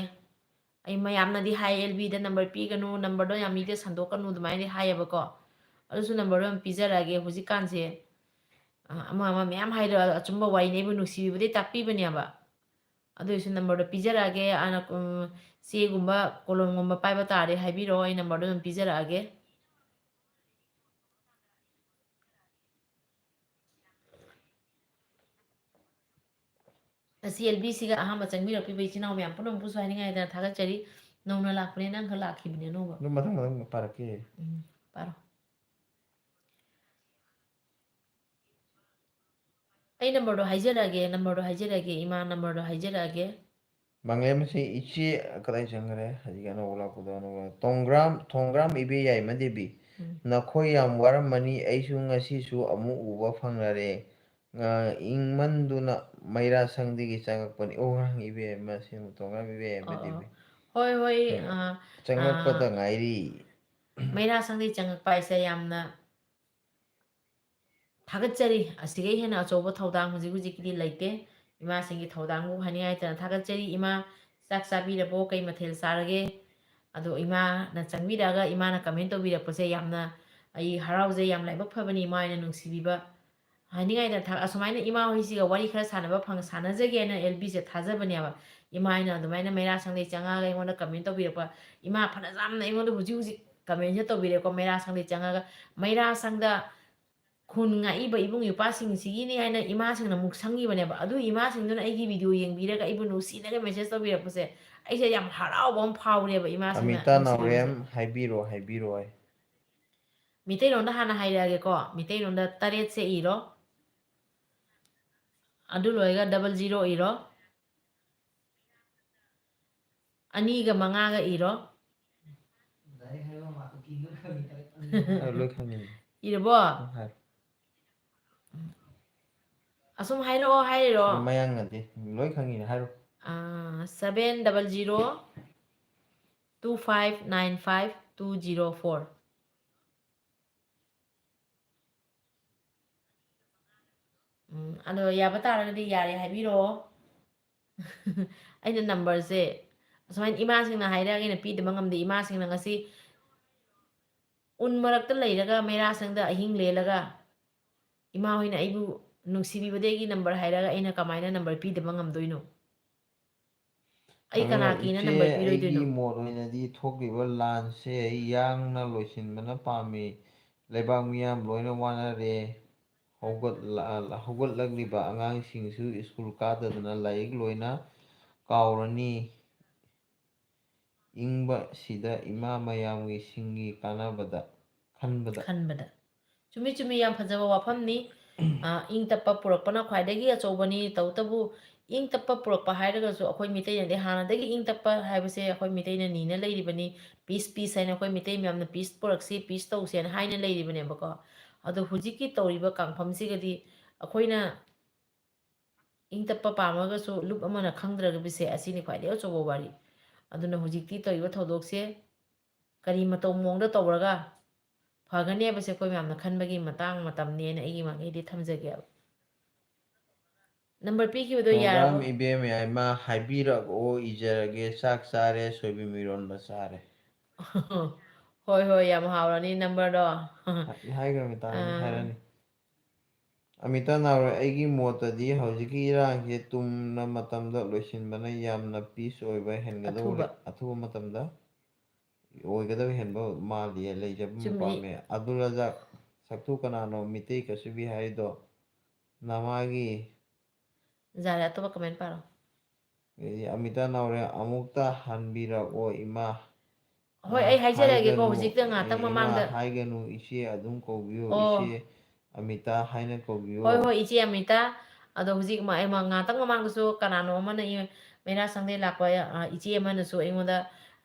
ꯑꯩ ꯃꯌꯥꯝꯅꯗꯤ ꯍꯥꯏ LBꯗ ꯅꯝꯕꯔ ꯄꯤꯒꯅꯨ ꯅꯝꯕꯔꯗꯣ ꯌꯥꯝ ꯃꯤꯗ ꯁꯟꯗꯣꯛꯀꯅꯨ ꯑꯗꯨꯃꯥꯏꯅꯗꯤ ꯍꯥꯏꯌꯦꯕꯀꯣ ꯑꯗꯨꯁꯨ ꯅꯝꯕꯔꯗꯣ ꯑꯗꯨꯝ ꯄꯤꯖꯔꯛꯑꯒꯦ ꯍꯧꯖꯤꯛꯀꯥꯟꯁꯦ ꯑꯃ ꯃꯌꯥꯝ ꯍꯥꯏꯔ ꯑꯆꯨꯝꯕ ꯋꯥꯔꯤꯅꯦ ꯑꯩꯕꯨ ꯅꯨꯡꯁꯤꯕꯤꯕꯗꯩ ꯇꯥꯛꯄꯤꯕꯅꯦꯕ ꯑꯗꯨꯏꯁꯨ ꯅꯝꯕꯔꯗꯣ ꯄꯤꯖꯔꯛꯑꯒꯦ ꯆꯦꯒꯨꯝꯕ ꯀꯣꯂꯣꯝꯒꯨꯝꯕ ꯄꯥꯏꯕ ꯇꯥꯔꯗꯤ ꯍꯥꯏꯕꯤꯔꯛꯑꯣ ꯑꯩ ꯅꯝꯕꯔꯗꯣ ꯑꯗꯨꯝ ꯄꯤꯖꯔꯛꯑꯒꯦ ꯉꯁꯤ LBCꯒ ꯑꯍꯥꯟꯕ ꯆꯪꯕꯤꯔꯛꯄꯤꯕ ꯏꯆꯤꯜ ꯏꯅꯥꯎ ꯃꯌꯥꯝ ꯄꯨꯝꯅꯃꯛꯄꯨꯁꯨ ꯍꯥꯏꯅꯤꯡꯉꯥꯏꯗꯅ ꯊꯥꯒꯠꯆꯔꯤ ꯅꯧꯅ ꯂꯥꯛꯄꯅꯦ ꯅꯪ ꯈꯛ ꯂꯥꯛꯈꯤꯕꯅꯦ ꯑꯅꯧꯕ ꯑꯗꯨꯝ ꯃꯊꯪ ꯄꯥꯔꯛꯀꯦ ꯄꯥꯔꯣ ꯑꯩ ꯅꯝꯕꯔꯗꯣ ꯍꯥꯏꯖꯔꯛꯑꯒꯦ ꯏꯃꯥ ꯅꯝꯕꯔꯗꯣ ꯍꯥꯏꯖꯔꯛꯑꯒꯦ ꯃꯪꯂꯦꯝꯕꯁꯤ ꯏꯆꯦ ꯀꯗꯥꯏ ꯆꯪꯈ꯭ꯔꯦ ꯍꯧꯖꯤꯛ ꯑꯅꯧꯕ ꯂꯥꯛꯄꯗꯣ ꯊꯣꯡꯒ꯭ꯔꯥꯝ ꯏꯕꯦ ꯌꯥꯏꯃ ꯗꯦꯕꯤ ꯎꯝ ꯅꯈꯣꯏ ꯌꯥꯝ ꯋꯥꯔꯝꯃꯅꯤ ꯑꯩꯁꯨ ꯉꯁꯤꯁꯨ ꯑꯃꯨꯛ ꯎꯕ ꯐꯪꯅꯔꯦ ꯏꯪꯃꯟꯗꯨꯅ ꯃꯩꯔꯥ ꯁꯪꯗꯒꯤ ꯆꯪꯉꯛꯄꯅꯤ ꯑꯣ ꯏꯕꯦꯝꯃ ꯇꯣꯡꯉꯝ ꯏꯕꯦꯝꯃ ꯑꯣ ꯗꯦꯕꯤ ꯍꯣꯏ ꯍꯣꯏ ꯆꯪꯂꯛꯄꯗ ꯉꯥꯏꯔꯤ ꯃꯩꯔꯥ ꯁꯪꯗꯩ ꯆꯪꯉꯛꯄ ꯍꯥꯏꯁꯦ ꯌꯥꯝꯅ ꯊꯥꯒꯠꯆꯔꯤ ꯑꯁꯤꯒꯩ ꯍꯦꯟꯅ ꯑꯆꯧꯕ ꯊꯧꯗꯥꯡ ꯍꯧꯖꯤꯛ ꯍꯧꯖꯤꯛꯀꯤꯗꯤ ꯂꯩꯇꯦ ꯏꯃꯥꯁꯤꯡꯒꯤ ꯊꯧꯗꯥꯡꯕꯨ ꯍꯥꯏꯅꯤꯡꯉꯥꯏꯇꯅ ꯊꯥꯒꯠꯆꯔꯤ ꯏꯃꯥ ꯆꯥꯛ ꯆꯥꯕꯤꯔꯕꯣ ꯀꯩ ꯃꯊꯦꯜ ꯆꯥꯔꯒꯦ ꯑꯗꯣ ꯏꯃꯥꯅ ꯆꯪꯕꯤꯔꯛꯑꯒ ꯏꯃꯥꯅ ꯀꯃꯦꯟ ꯇꯧꯕꯤꯔꯛꯄꯁꯦ ꯌꯥꯝꯅ ꯑꯩ ꯍꯔꯥꯎꯖꯩ ꯌꯥꯝ ꯂꯥꯏꯕꯛ ꯐꯕꯅꯤ ꯏꯃꯥ ꯑꯣꯏꯅ ꯅꯨꯡꯁꯤꯕꯤꯕ ꯍꯥꯏꯅꯤꯡꯉꯥꯏꯗꯅ ꯑꯁꯨꯃꯥꯏꯅ ꯏꯃꯥ ꯍꯣꯏꯁꯤꯒ ꯋꯥꯔꯤ ꯈꯔ ꯁꯥꯟꯅꯖꯒꯦꯅ LBꯁꯦ ꯊꯥꯖꯕꯅꯦꯕ ꯏꯃꯥꯅ ꯑꯗꯨꯃꯥꯏꯅ ꯃꯩꯔꯥ ꯁꯪꯗꯩ ꯆꯪꯉꯛꯑꯒ ꯑꯩꯉꯣꯟꯗ ꯀꯃꯦꯟ ꯇꯧꯕꯤꯔꯛꯄ ꯏꯃꯥ ꯐꯅꯌꯥꯝꯅ ꯑꯩꯉꯣꯟꯗ ꯍꯧꯖꯤꯛ ꯍꯧꯖꯤꯛ ꯀꯃꯦꯟꯁꯦ ꯇꯧꯕꯤꯔꯦꯀꯣ ꯃꯩꯔꯥ ꯁꯪꯗꯩ ꯆꯪꯉꯒ ꯃꯩꯔꯥ ꯁꯪꯗ ꯈꯨꯟ ꯉꯥꯛꯏꯕ ꯏꯕꯨꯡ ꯏꯄ꯭ꯋꯥꯁꯤꯡꯁꯤꯒꯤꯅꯤ ꯍꯥꯏꯅ ꯏꯃꯥꯁꯤꯡꯅ ꯑꯃꯨꯛ ꯁꯪꯉꯤꯕꯅꯦꯕ ꯑꯗꯨ ꯏꯃꯥꯁꯤꯡꯗꯨꯅ ꯑꯩꯒꯤ ꯚꯤꯗꯤꯑꯣ ꯌꯦꯡꯕꯤꯔꯒ ꯑꯩꯕꯨ ꯅꯨꯡꯁꯤꯅꯒ ꯃꯦꯁꯦꯖ ꯇꯧꯕꯤꯔꯛꯄꯁꯦ ꯑꯩꯁꯦ ꯌꯥꯝ ꯍꯔꯥꯎꯕ ꯑꯃ ꯐꯥꯎꯔꯦꯕ ꯏꯃꯥꯁꯤꯡꯅ ꯑꯃꯤꯇꯥ ꯅꯥꯎꯔꯦꯝ ꯅꯨꯡꯁꯤꯕꯤꯕꯁꯦ ꯍꯥꯏꯕꯤꯔꯣ ꯃꯤꯇꯩꯔꯣꯟꯗ ꯍꯥꯟꯅ ꯍꯥꯏꯔꯛꯑꯒꯦꯀꯣ ꯃꯤꯇꯩꯔꯣꯟꯗ 8ꯁꯦ ꯏꯔꯣ ꯑꯗꯨ ꯂꯣꯏꯔꯒ 00 ꯏꯔꯣ 2ꯒ 5ꯒ ꯏꯔꯣ ꯂꯣꯏ ꯈꯪꯉꯤꯅꯤ ꯏꯔꯕꯣ ꯍꯥꯏꯔꯣ ꯑꯁꯨꯝ ꯍꯥꯏꯔꯛꯑꯣ ꯍꯥꯏꯔꯤꯔꯣ ꯃꯌꯥꯡ ꯅꯠꯇꯦ ꯂꯣꯏ ꯈꯪꯉꯤꯅꯦ ꯍꯥꯏꯔꯣ 700 2595 204 ꯑꯗꯣ ꯌꯥꯕ ꯇꯥꯔꯒꯗꯤ ꯌꯥꯔꯦ ꯍꯥꯏꯕꯤꯔꯛꯑꯣ ꯑꯩꯅ ꯅꯝꯕꯔꯁꯦ ꯑꯁꯨꯃꯥꯏꯅ ꯏꯃꯥꯁꯤꯡꯅ ꯍꯥꯏꯔꯛꯑꯒ ꯑꯩꯅ ꯄꯤꯗꯕ ꯉꯝꯗꯦ ꯏꯃꯥꯁꯤꯡꯅ ꯉꯁꯤ ꯎꯟ ꯃꯔꯛꯇ ꯂꯩꯔꯒ ꯃꯩꯔꯥꯁꯪꯗ ꯑꯍꯤꯡ ꯂꯦꯜꯂꯒ ꯏꯃꯥ ꯍꯣꯏꯅ ꯑꯩꯕꯨ ꯅꯨꯡꯁꯤꯕꯤꯕꯗꯒꯤ ꯅꯝꯕꯔ ꯍꯥꯏꯔꯒ ꯑꯩꯅ ꯀꯃꯥꯏꯅ ꯅꯝꯕꯔ ꯄꯤꯗꯕ ꯉꯝꯗꯣꯏꯅꯣ ꯑꯩ ꯀꯅꯥ ꯀꯤꯅ ꯏꯆꯦ ꯅꯝꯕꯔ ꯑꯩꯒꯤ ꯄꯤꯔꯣꯏꯗꯣꯏꯅꯣ ꯃꯣꯠ ꯑꯣꯏꯅꯗꯤ ꯊꯣꯛꯂꯤꯕ ꯂꯥꯟꯁꯦ ꯌꯥꯡꯅ ꯂꯣꯏꯁꯤꯟꯕꯅ ꯄꯥꯝꯃꯤ ꯂꯩꯕꯥꯛ ꯃꯤꯌꯥꯝ ꯂꯣꯏꯅ ꯋꯥꯅꯔꯦ ꯍꯧꯒꯠꯂꯛꯂꯤꯕ ꯑꯉꯥꯡꯁꯤꯡꯁꯨ ꯁ꯭ꯀꯨꯜ ꯀꯥꯗꯗꯅ ꯂꯥꯏꯔꯤꯛ ꯂꯣꯏꯅ ꯀꯥꯎꯔꯅꯤ ꯏꯪꯕꯁꯤꯗ ꯏꯃꯥ ꯃꯌꯥꯝꯒꯤ ꯁꯤꯡꯒꯤ ꯀꯥꯟꯅꯕꯗ ꯈꯟꯕꯗ ꯆꯨꯝꯃꯤ ꯆꯨꯝꯃꯤ ꯌꯥꯝ ꯐꯖꯕ ꯋꯥꯐꯝꯅꯤ ꯏꯪ ꯇꯞꯄ ꯄꯨꯔꯛꯄꯅ ꯈ꯭ꯋꯥꯏꯗꯒꯤ ꯑꯆꯧꯕꯅꯤ ꯇꯧꯕꯇꯕꯨ ꯏꯪ ꯇꯞꯄ ꯄꯨꯔꯛꯄ ꯍꯥꯏꯔꯒꯁꯨ ꯑꯩꯈꯣꯏ ꯃꯤꯇꯩꯅꯗꯤ ꯍꯥꯟꯅꯗꯒꯤ ꯏꯪ ꯇꯞꯄ ꯍꯥꯏꯕꯁꯦ ꯑꯩꯈꯣꯏ ꯃꯤꯇꯩꯅ ꯅꯤꯅ ꯂꯩꯔꯤꯕꯅꯤ ꯄꯤꯁ ꯄꯤꯁ ꯍꯥꯏꯅ ꯑꯩꯈꯣꯏ ꯃꯤꯇꯩ ꯃꯌꯥꯝꯅ ꯄꯤꯁ ꯄꯨꯔꯛꯁꯤ ꯄꯤꯁ ꯇꯧꯁꯦꯅ ꯍꯥꯏꯅ ꯂꯩꯔꯤꯕꯅꯦꯕꯀꯣ ꯑꯗꯣ ꯍꯧꯖꯤꯛꯀꯤ ꯇꯧꯔꯤꯕ ꯀꯥꯡꯐꯝꯁꯤꯒꯗꯤ ꯑꯩꯈꯣꯏꯅ ꯏꯪ ꯇꯞꯄ ꯄꯥꯝꯃꯒꯁꯨ ꯂꯨꯞ ꯑꯃꯅ ꯈꯪꯗ꯭ꯔꯒꯕꯁꯦ ꯑꯁꯤꯅꯤ ꯈ꯭ꯋꯥꯏꯗꯒꯤ ꯑꯆꯧꯕ ꯋꯥꯔꯤ ꯑꯗꯨꯅ ꯍꯧꯖꯤꯛꯇꯤ ꯇꯧꯔꯤꯕ ꯊꯧꯗꯣꯛꯁꯦ ꯀꯔꯤ ꯃꯇꯧ ꯃꯑꯣꯡꯗ ꯇꯧꯔꯒ ꯐꯒꯅꯤ ꯍꯥꯏꯕꯁꯦ ꯑꯩꯈꯣꯏ ꯃꯌꯥꯝꯅ ꯈꯟꯕꯒꯤ ꯃꯇꯥꯡ ꯃꯇꯝꯅꯦꯅ ꯑꯩꯒꯤ ꯃꯥꯏꯀꯩꯗꯤ ꯊꯝꯖꯒꯦꯕ ꯅꯝꯕꯔ ꯄꯤꯈꯤꯕꯗꯣ ꯇꯣꯡꯒ꯭ꯔꯥꯝ ꯌꯥꯔꯕꯣ ꯏꯕꯦꯝꯌꯥꯏꯃ ꯍꯥꯏꯕꯤꯔꯛꯑꯣ ꯏꯖꯔꯒꯦ ꯆꯥꯛ ꯆꯥꯔꯦ ꯁꯣꯏꯕꯨꯝ ꯏꯔꯣꯟꯕ ꯆꯥꯔꯦ ꯍꯣꯏ ꯍꯣꯏ ꯌꯥꯝ ꯍꯥꯎꯔꯅꯤ ꯅꯝꯕꯔꯗꯣ ꯍꯥꯏꯈ꯭ꯔꯃꯤ ꯇꯥꯅꯤ ꯍꯥꯏꯔꯅꯤ ꯑꯃꯤꯇꯥ ꯅꯥꯎꯔꯦ ꯑꯩꯒꯤ ꯃꯣꯠꯇꯗꯤ ꯍꯧꯖꯤꯛꯀꯤ ꯏꯔꯥꯡꯁꯦ ꯇꯨꯡꯅ ꯃꯇꯝꯗ ꯂꯣꯏꯁꯤꯟꯕꯅ ꯌꯥꯝꯅ ꯄꯤꯁ ꯑꯣꯏꯕ ꯍꯦꯟꯒꯗꯧꯔꯦ ꯑꯊꯨꯕ ꯑꯊꯨꯕ ꯃꯇꯝꯗ ꯑꯣꯏꯒꯗꯕ ꯍꯦꯟꯕ ꯃꯥꯜꯂꯤ ꯂꯩꯖꯕ ꯆꯨꯝꯃꯤ ꯄꯥꯝꯃꯦ ꯑꯕꯗꯨꯜ ꯔꯖꯥꯛ ꯁꯛꯊꯨ ꯀꯅꯥꯅꯣ ꯃꯤꯇꯩ ꯀꯁꯨꯕꯤ ꯍꯥꯏꯗꯣ ꯅꯃꯥꯒꯤ ꯌꯥꯔꯦ ꯑꯇꯣꯞꯄ ꯀꯃꯦꯟ ꯄꯥꯔꯣ ꯑꯃꯤꯇꯥ ꯅꯥꯎꯔꯦ ꯑꯃꯨꯛꯇ ꯍꯟꯕꯤꯔꯛꯑꯣ ꯏꯃꯥ ꯍꯣꯏ ꯑꯩ ꯍꯥꯏꯖꯔꯛꯑꯒꯦꯀꯣ ꯍꯥꯏꯒꯅꯨ ꯍꯧꯖꯤꯛꯇ ꯉꯥꯏꯍꯥꯛꯇꯪ ꯏꯃꯥ ꯃꯃꯥꯡꯗ ꯍꯥꯏꯒꯅꯨ ꯏꯆꯦ ꯑꯗꯨꯝ ꯀꯧꯕꯤꯌꯨ ꯏꯆꯦ ꯑꯣ ꯑꯃꯤꯇꯥ ꯍꯥꯏꯅ ꯀꯧꯕꯤꯌꯣ ꯍꯣꯏ ꯍꯣꯏ ꯏꯆꯦ ꯑꯃꯤꯇꯥ ꯑꯗꯣ ꯍꯧꯖꯤꯛ ꯉꯥꯏꯍꯥꯛꯇꯪ ꯃꯃꯥꯡꯗꯁꯨ ꯀꯅꯥꯅꯣ ꯑꯃꯅ ꯃꯩꯔꯥ ꯁꯪꯗꯦ ꯂꯥꯛꯄ ꯏꯆꯦ ꯑꯃꯅꯁꯨ ꯑꯩꯉꯣꯟꯗ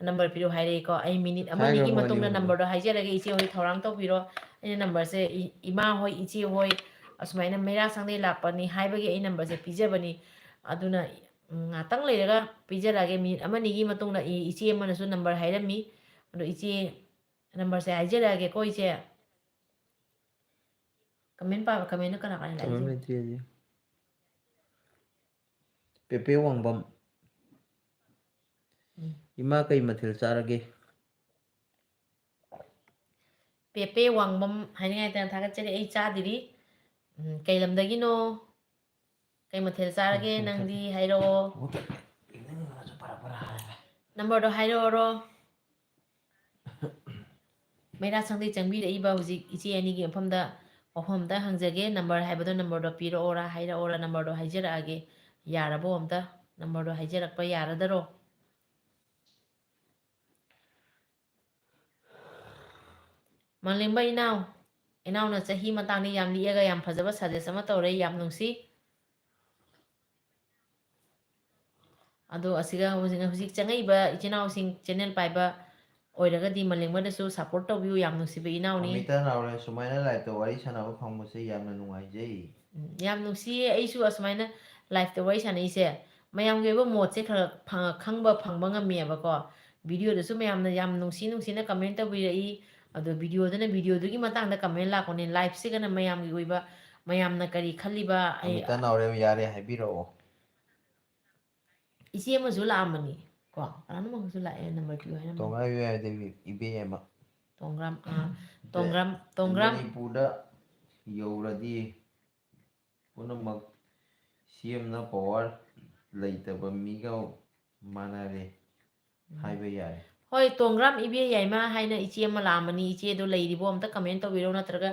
ꯅꯝꯕꯔ ꯄꯤꯔꯣ ꯍꯥꯏꯔꯛꯏꯀꯣ ꯑꯩ ꯃꯤꯅꯤꯠ ꯑꯃꯅꯤꯒꯤ ꯍꯥꯏꯈ꯭ꯔꯕꯅꯤ ꯃꯇꯨꯡꯗ ꯑꯩꯉꯣꯟꯗ ꯅꯝꯕꯔꯗꯣ ꯍꯥꯏꯖꯔꯒꯦ ꯏꯆꯦ ꯍꯣꯏ ꯊꯧꯔꯥꯡ ꯇꯧꯕꯤꯔꯣ ꯑꯩꯅ ꯅꯝꯕꯔꯁꯦ ꯏꯃꯥ ꯍꯣꯏ ꯏꯆꯦ ꯍꯣꯏ ꯑꯁꯨꯃꯥꯏꯅ ꯃꯩꯔꯥ ꯁꯪꯗꯩ ꯂꯥꯛꯄꯅꯤ ꯍꯥꯏꯕꯒꯤ ꯑꯩ ꯅꯝꯕꯔꯁꯦ ꯄꯤꯖꯕꯅꯤ ꯑꯗꯨꯅ ꯉꯥꯛꯇꯪ ꯂꯩꯔꯒ ꯄꯤꯖꯔꯛꯑꯒꯦ ꯃꯤꯅꯤꯠ ꯑꯃꯅꯤꯒꯤ ꯃꯇꯨꯡꯗ ꯏꯆꯦ ꯑꯃꯅꯁꯨ ꯅꯝꯕꯔ ꯍꯥꯏꯔꯝꯃꯤ ꯑꯗꯣ ꯏꯆꯦ ꯅꯝꯕꯔꯁꯦ ꯍꯥꯏꯖꯔꯛꯑꯒꯦꯀꯣ ꯏꯆꯦ ꯀꯃꯦꯟ ꯄꯥꯕ ꯀꯃꯦꯟꯅ ꯀꯅꯥ ꯀꯅꯥ ꯀꯃꯥꯏ ꯂꯥꯛꯏꯁꯦ ꯂꯩꯇꯦ ꯄꯦꯄꯦ ꯋꯥꯡꯕꯝ ꯎꯝ ꯏꯃꯥ ꯀꯩ ꯃꯊꯦꯜ ꯆꯥꯔꯒꯦ ꯄꯦꯄꯦ ꯋꯥꯡꯕꯝ ꯍꯥꯏꯅꯤꯡꯉꯥꯏꯇꯅ ꯊꯥꯒꯠꯆꯔꯤ ꯑꯩ ꯆꯥꯗꯔꯤ ꯀꯩ ꯂꯝꯗꯒꯤꯅꯣ ꯀꯩ ꯃꯊꯦꯜ ꯆꯥꯔꯒꯦ ꯅꯪꯗꯤ ꯍꯥꯏꯔꯛꯑꯣ ꯅꯝꯕꯔꯗꯣ ꯍꯥꯏꯔꯛꯑꯣꯔꯣ ꯃꯩꯔꯥ ꯁꯪꯗꯩ ꯆꯪꯕꯤꯔꯛꯏꯕ ꯍꯧꯖꯤꯛ ꯏꯆꯦ ꯑꯅꯤꯒꯤ ꯃꯐꯝꯗ ꯋꯥꯐꯝ ꯑꯝꯇ ꯍꯪꯖꯒꯦ ꯅꯝꯕꯔ ꯍꯥꯏꯕꯗꯣ ꯅꯝꯕꯔꯗꯣ ꯄꯤꯔꯛꯑꯣꯔꯥ ꯍꯥꯏꯔꯛꯑꯣꯔꯥ ꯅꯝꯕꯔꯗꯣ ꯍꯥꯏꯖꯔꯛꯑꯒꯦ ꯌꯥꯔꯕꯣ ꯑꯝꯇ ꯅꯝꯕꯔꯗꯣ ꯍꯥꯏꯖꯔꯛꯄ ꯌꯥꯔꯗꯔꯣ ꯃꯥꯂꯦꯝꯕ ꯏꯅꯥꯎ ꯏꯅꯥꯎꯅ ꯆꯍꯤ ꯃꯇꯥꯡꯗ ꯌꯥꯝ ꯂꯤꯛꯑꯒ ꯌꯥꯝ ꯐꯖꯕ ꯁꯖꯦꯁ ꯑꯃ ꯇꯧꯔꯦ ꯌꯥꯝ ꯅꯨꯡꯁꯤ ꯑꯗꯣ ꯑꯁꯤꯒ ꯍꯧꯖꯤꯛ ꯆꯪꯉꯛꯏꯕ ꯏꯆꯤꯜ ꯏꯅꯥꯎꯁꯤꯡ ꯆꯦꯅꯦꯜ ꯄꯥꯏꯕ ꯑꯣꯏꯔꯒꯗꯤ ꯃꯥꯂꯦꯝꯉꯣꯟꯗꯁꯨ ꯁꯞꯄꯣꯔꯠ ꯇꯧꯕꯤꯌꯨ ꯌꯥꯝ ꯅꯨꯡꯁꯤꯕ ꯏꯅꯥꯎꯅꯤ ꯑꯃꯤꯇꯥ ꯅꯥꯎꯔꯦ ꯁꯨꯃꯥꯏꯅ ꯂꯥꯏꯞꯇ ꯋꯥꯔꯤ ꯁꯥꯟꯅꯕ ꯐꯪꯕꯁꯦ ꯌꯥꯝꯅ ꯅꯨꯡꯉꯥꯏꯖꯩ ꯌꯥꯝ ꯅꯨꯡꯁꯤꯌꯦ ꯑꯩꯁꯨ ꯑꯁꯨꯃꯥꯏꯅ ꯂꯥꯏꯐꯇ ꯋꯥꯔꯤ ꯁꯥꯟꯅꯩꯁꯦ ꯃꯌꯥꯝꯒꯤ ꯑꯣꯏꯕ ꯃꯣꯠꯁꯦ ꯈꯔ ꯐꯪꯕ ꯉꯝꯃꯦꯕꯀꯣ ꯚꯤꯗꯤꯑꯣꯗꯁꯨ ꯃꯌꯥꯝꯅ ꯌꯥꯝ ꯅꯨꯡꯁꯤꯅ ꯀꯃꯦꯟ ꯇꯧꯕꯤꯔꯛꯏ ꯑꯗꯣ ꯚꯤꯗꯤꯑꯣꯗꯨꯒꯤ ꯃꯇꯥꯡꯗ ꯀꯃꯦꯟ ꯂꯥꯛꯄꯅꯦ ꯂꯥꯏꯐꯁꯤꯒꯅ ꯃꯌꯥꯝꯒꯤ ꯑꯣꯏꯕ ꯃꯌꯥꯝꯅ ꯀꯔꯤ ꯈꯜꯂꯤꯕ ꯑꯃꯤꯇꯥ ꯅꯥꯎꯔꯦꯝ ꯌꯥꯔꯦ ꯍꯥꯏꯕꯤꯔꯛꯑꯣ ꯏꯆꯦ ꯑꯃꯁꯨ ꯂꯥꯛꯑꯝꯕꯅꯤ ꯀꯣ ꯀꯅꯥꯅꯣꯝ ꯑꯃꯁꯨ ꯂꯥꯛꯑꯦ ꯅꯝꯕꯔ ꯄꯤꯌꯨ ꯍꯥꯏꯔꯝꯕꯅꯤ ꯇꯣꯉꯥꯏꯕ ꯌꯥꯏꯗꯕꯤ ꯏꯕꯦꯝꯃ ꯇꯣꯡꯒ꯭ꯔꯥꯝ ꯇꯣꯡꯒ꯭ꯔꯥꯝ ꯃꯅꯤꯄꯨꯔꯗ ꯌꯧꯔꯗꯤ ꯄꯨꯝꯅꯃꯛ ꯁꯦꯝꯅ ꯄꯋꯥꯔ ꯂꯩꯇꯕ ꯃꯤꯒ ꯃꯥꯟꯅꯔꯦ ꯍꯥꯏꯕ ꯌꯥꯏ ꯍꯣꯏ ꯇꯣꯡꯒ꯭ꯔꯥꯝ ꯏꯕꯦ ꯌꯥꯏꯃ ꯍꯥꯏꯅ ꯏꯆꯦ ꯑꯃ ꯂꯥꯛꯑꯝꯕꯅꯤ ꯏꯆꯦꯗꯣ ꯂꯩꯔꯤꯕꯣ ꯑꯝꯇ ꯀꯃꯦꯟ ꯇꯧꯕꯤꯔꯣ ꯅꯠꯇ꯭ꯔꯒ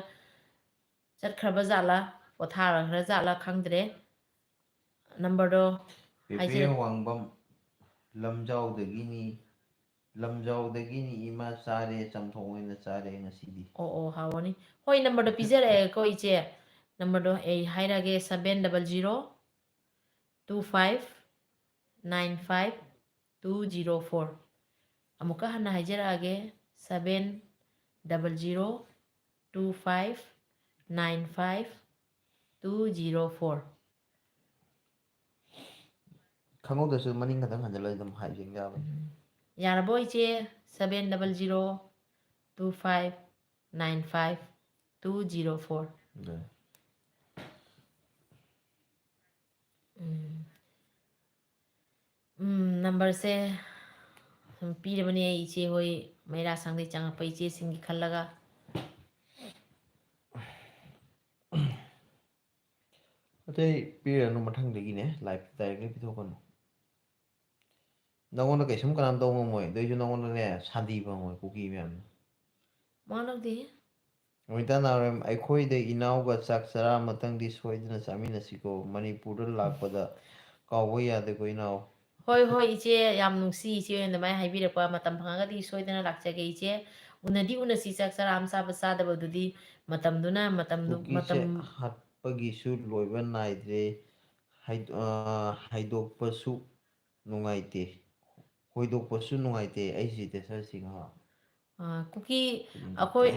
ꯆꯠꯈ꯭ꯔꯕ ꯖꯥꯠꯂꯥ ꯄꯣꯊꯥꯔꯈ꯭ꯔ ꯖꯥꯠꯂꯥ ꯈꯪꯗ꯭ꯔꯦ ꯅꯝꯕꯔꯗꯣ ꯄꯦꯄꯦ ꯍꯥꯏꯖꯔꯛ ꯋꯥꯡꯕꯝ ꯂꯝꯖꯥꯎꯗꯒꯤꯅꯤ ꯏꯃꯥ ꯆꯥꯔꯦ ꯆꯝꯊꯣꯡ ꯑꯣꯏꯅ ꯆꯥꯔꯦ ꯉꯁꯤꯗꯤ ꯑꯣ ꯑꯣ ꯍꯥꯎꯔꯅꯤ ꯍꯣꯏ ꯅꯝꯕꯔꯗꯣ ꯄꯤꯖꯔꯛꯑꯦꯀꯣ ꯏꯆꯦ ꯅꯝꯕꯔꯗꯣ ꯑꯩ ꯍꯥꯏꯔꯛꯑꯒꯦ 70025952004 ꯑꯃꯨꯛꯀ ꯍꯟꯅ ꯍꯥꯏꯖꯔꯛꯑꯒꯦ 70025952004 ꯈꯪꯍꯧꯗꯁꯨ ꯃꯅꯤꯡ ꯈꯛꯇꯪ ꯍꯟꯖꯤꯜꯂꯒ ꯑꯗꯨꯝ ꯍꯥꯏꯖꯤꯟ ꯌꯥꯕꯅꯤ ꯌꯥꯔꯕꯣ ꯏꯆꯦ 70025952004 ꯅꯝꯕꯔꯁꯦ ꯁꯨꯝ ꯄꯤꯔꯕꯅꯤ ꯑꯩ ꯏꯆꯦ ꯍꯣꯏ ꯃꯩꯔꯥ ꯁꯪꯗꯩ ꯆꯪꯉꯛꯄ ꯏꯆꯦꯁꯤꯡꯒꯤ ꯈꯜꯂꯒ ꯑꯇꯩ ꯄꯤꯔꯅꯨ ꯃꯊꯪꯗꯒꯤꯅꯦ ꯂꯥꯏꯐ ꯗꯥꯏꯔꯦꯛꯂꯤ ꯄꯤꯊꯣꯛꯀꯅꯨ ꯅꯪꯉꯣꯟꯗ ꯀꯩꯁꯨꯝ ꯀꯅꯥꯝ ꯇꯧ ꯉꯝꯃꯣꯏ ꯑꯗꯨꯏꯁꯨ ꯅꯪꯉꯣꯟꯗꯅꯦ ꯁꯥꯟꯇꯤ ꯐꯪꯉꯣꯏ ꯀꯨꯀꯤ ꯃꯌꯥꯝꯅ ꯃꯥ ꯂꯧꯗꯦꯍꯦ ꯑꯃꯤꯇꯥ ꯅꯥꯎꯔꯦꯝ ꯑꯩꯈꯣꯏꯗ ꯏꯅꯥꯎꯒ ꯆꯥꯛ ꯆꯔꯥ ꯑꯃꯇꯪꯗꯤ ꯁꯣꯏꯗꯅ ꯆꯥꯃꯤꯟꯅꯁꯤꯀꯣ ꯃꯅꯤꯄꯨꯔꯗ ꯂꯥꯛꯄꯗ ꯀꯥꯎꯕ ꯌꯥꯗꯦꯀꯣ ꯏꯅꯥꯎ ꯍꯣꯏ ꯍꯣꯏ ꯏꯆꯦ ꯌꯥꯝ ꯅꯨꯡꯁꯤ ꯏꯆꯦ ꯑꯣꯏꯅ ꯑꯗꯨꯃꯥꯏꯅ ꯍꯥꯏꯕꯤꯔꯛꯄ ꯃꯇꯝ ꯐꯪꯉꯒꯗꯤ ꯁꯣꯏꯗꯅ ꯂꯥꯛꯆꯒꯦ ꯏꯆꯦ ꯎꯅꯗꯤ ꯎꯅꯁꯤ ꯆꯥꯛ ꯆꯔꯥ ꯑꯃ ꯆꯥꯕ ꯆꯥꯗꯕꯗꯨꯗꯤ ꯃꯇꯝꯗꯨꯅ ꯃꯇꯝ ꯀꯨꯀꯤꯁꯦ ꯍꯥꯠꯄꯒꯤꯁꯨ ꯂꯣꯏꯕ ꯅꯥꯏꯗ꯭ꯔꯦ ꯍꯥꯏꯗꯣꯛꯄꯁꯨ ꯅꯨꯡꯉꯥꯏꯇꯦ ꯍꯣꯏꯗꯣꯛꯄꯁꯨ ꯅꯨꯡꯉꯥꯏꯇꯦ ꯑꯩꯁꯤ ꯇꯦꯁꯔꯁꯤꯡ ꯀꯨꯀꯤ ꯑꯩꯈꯣꯏ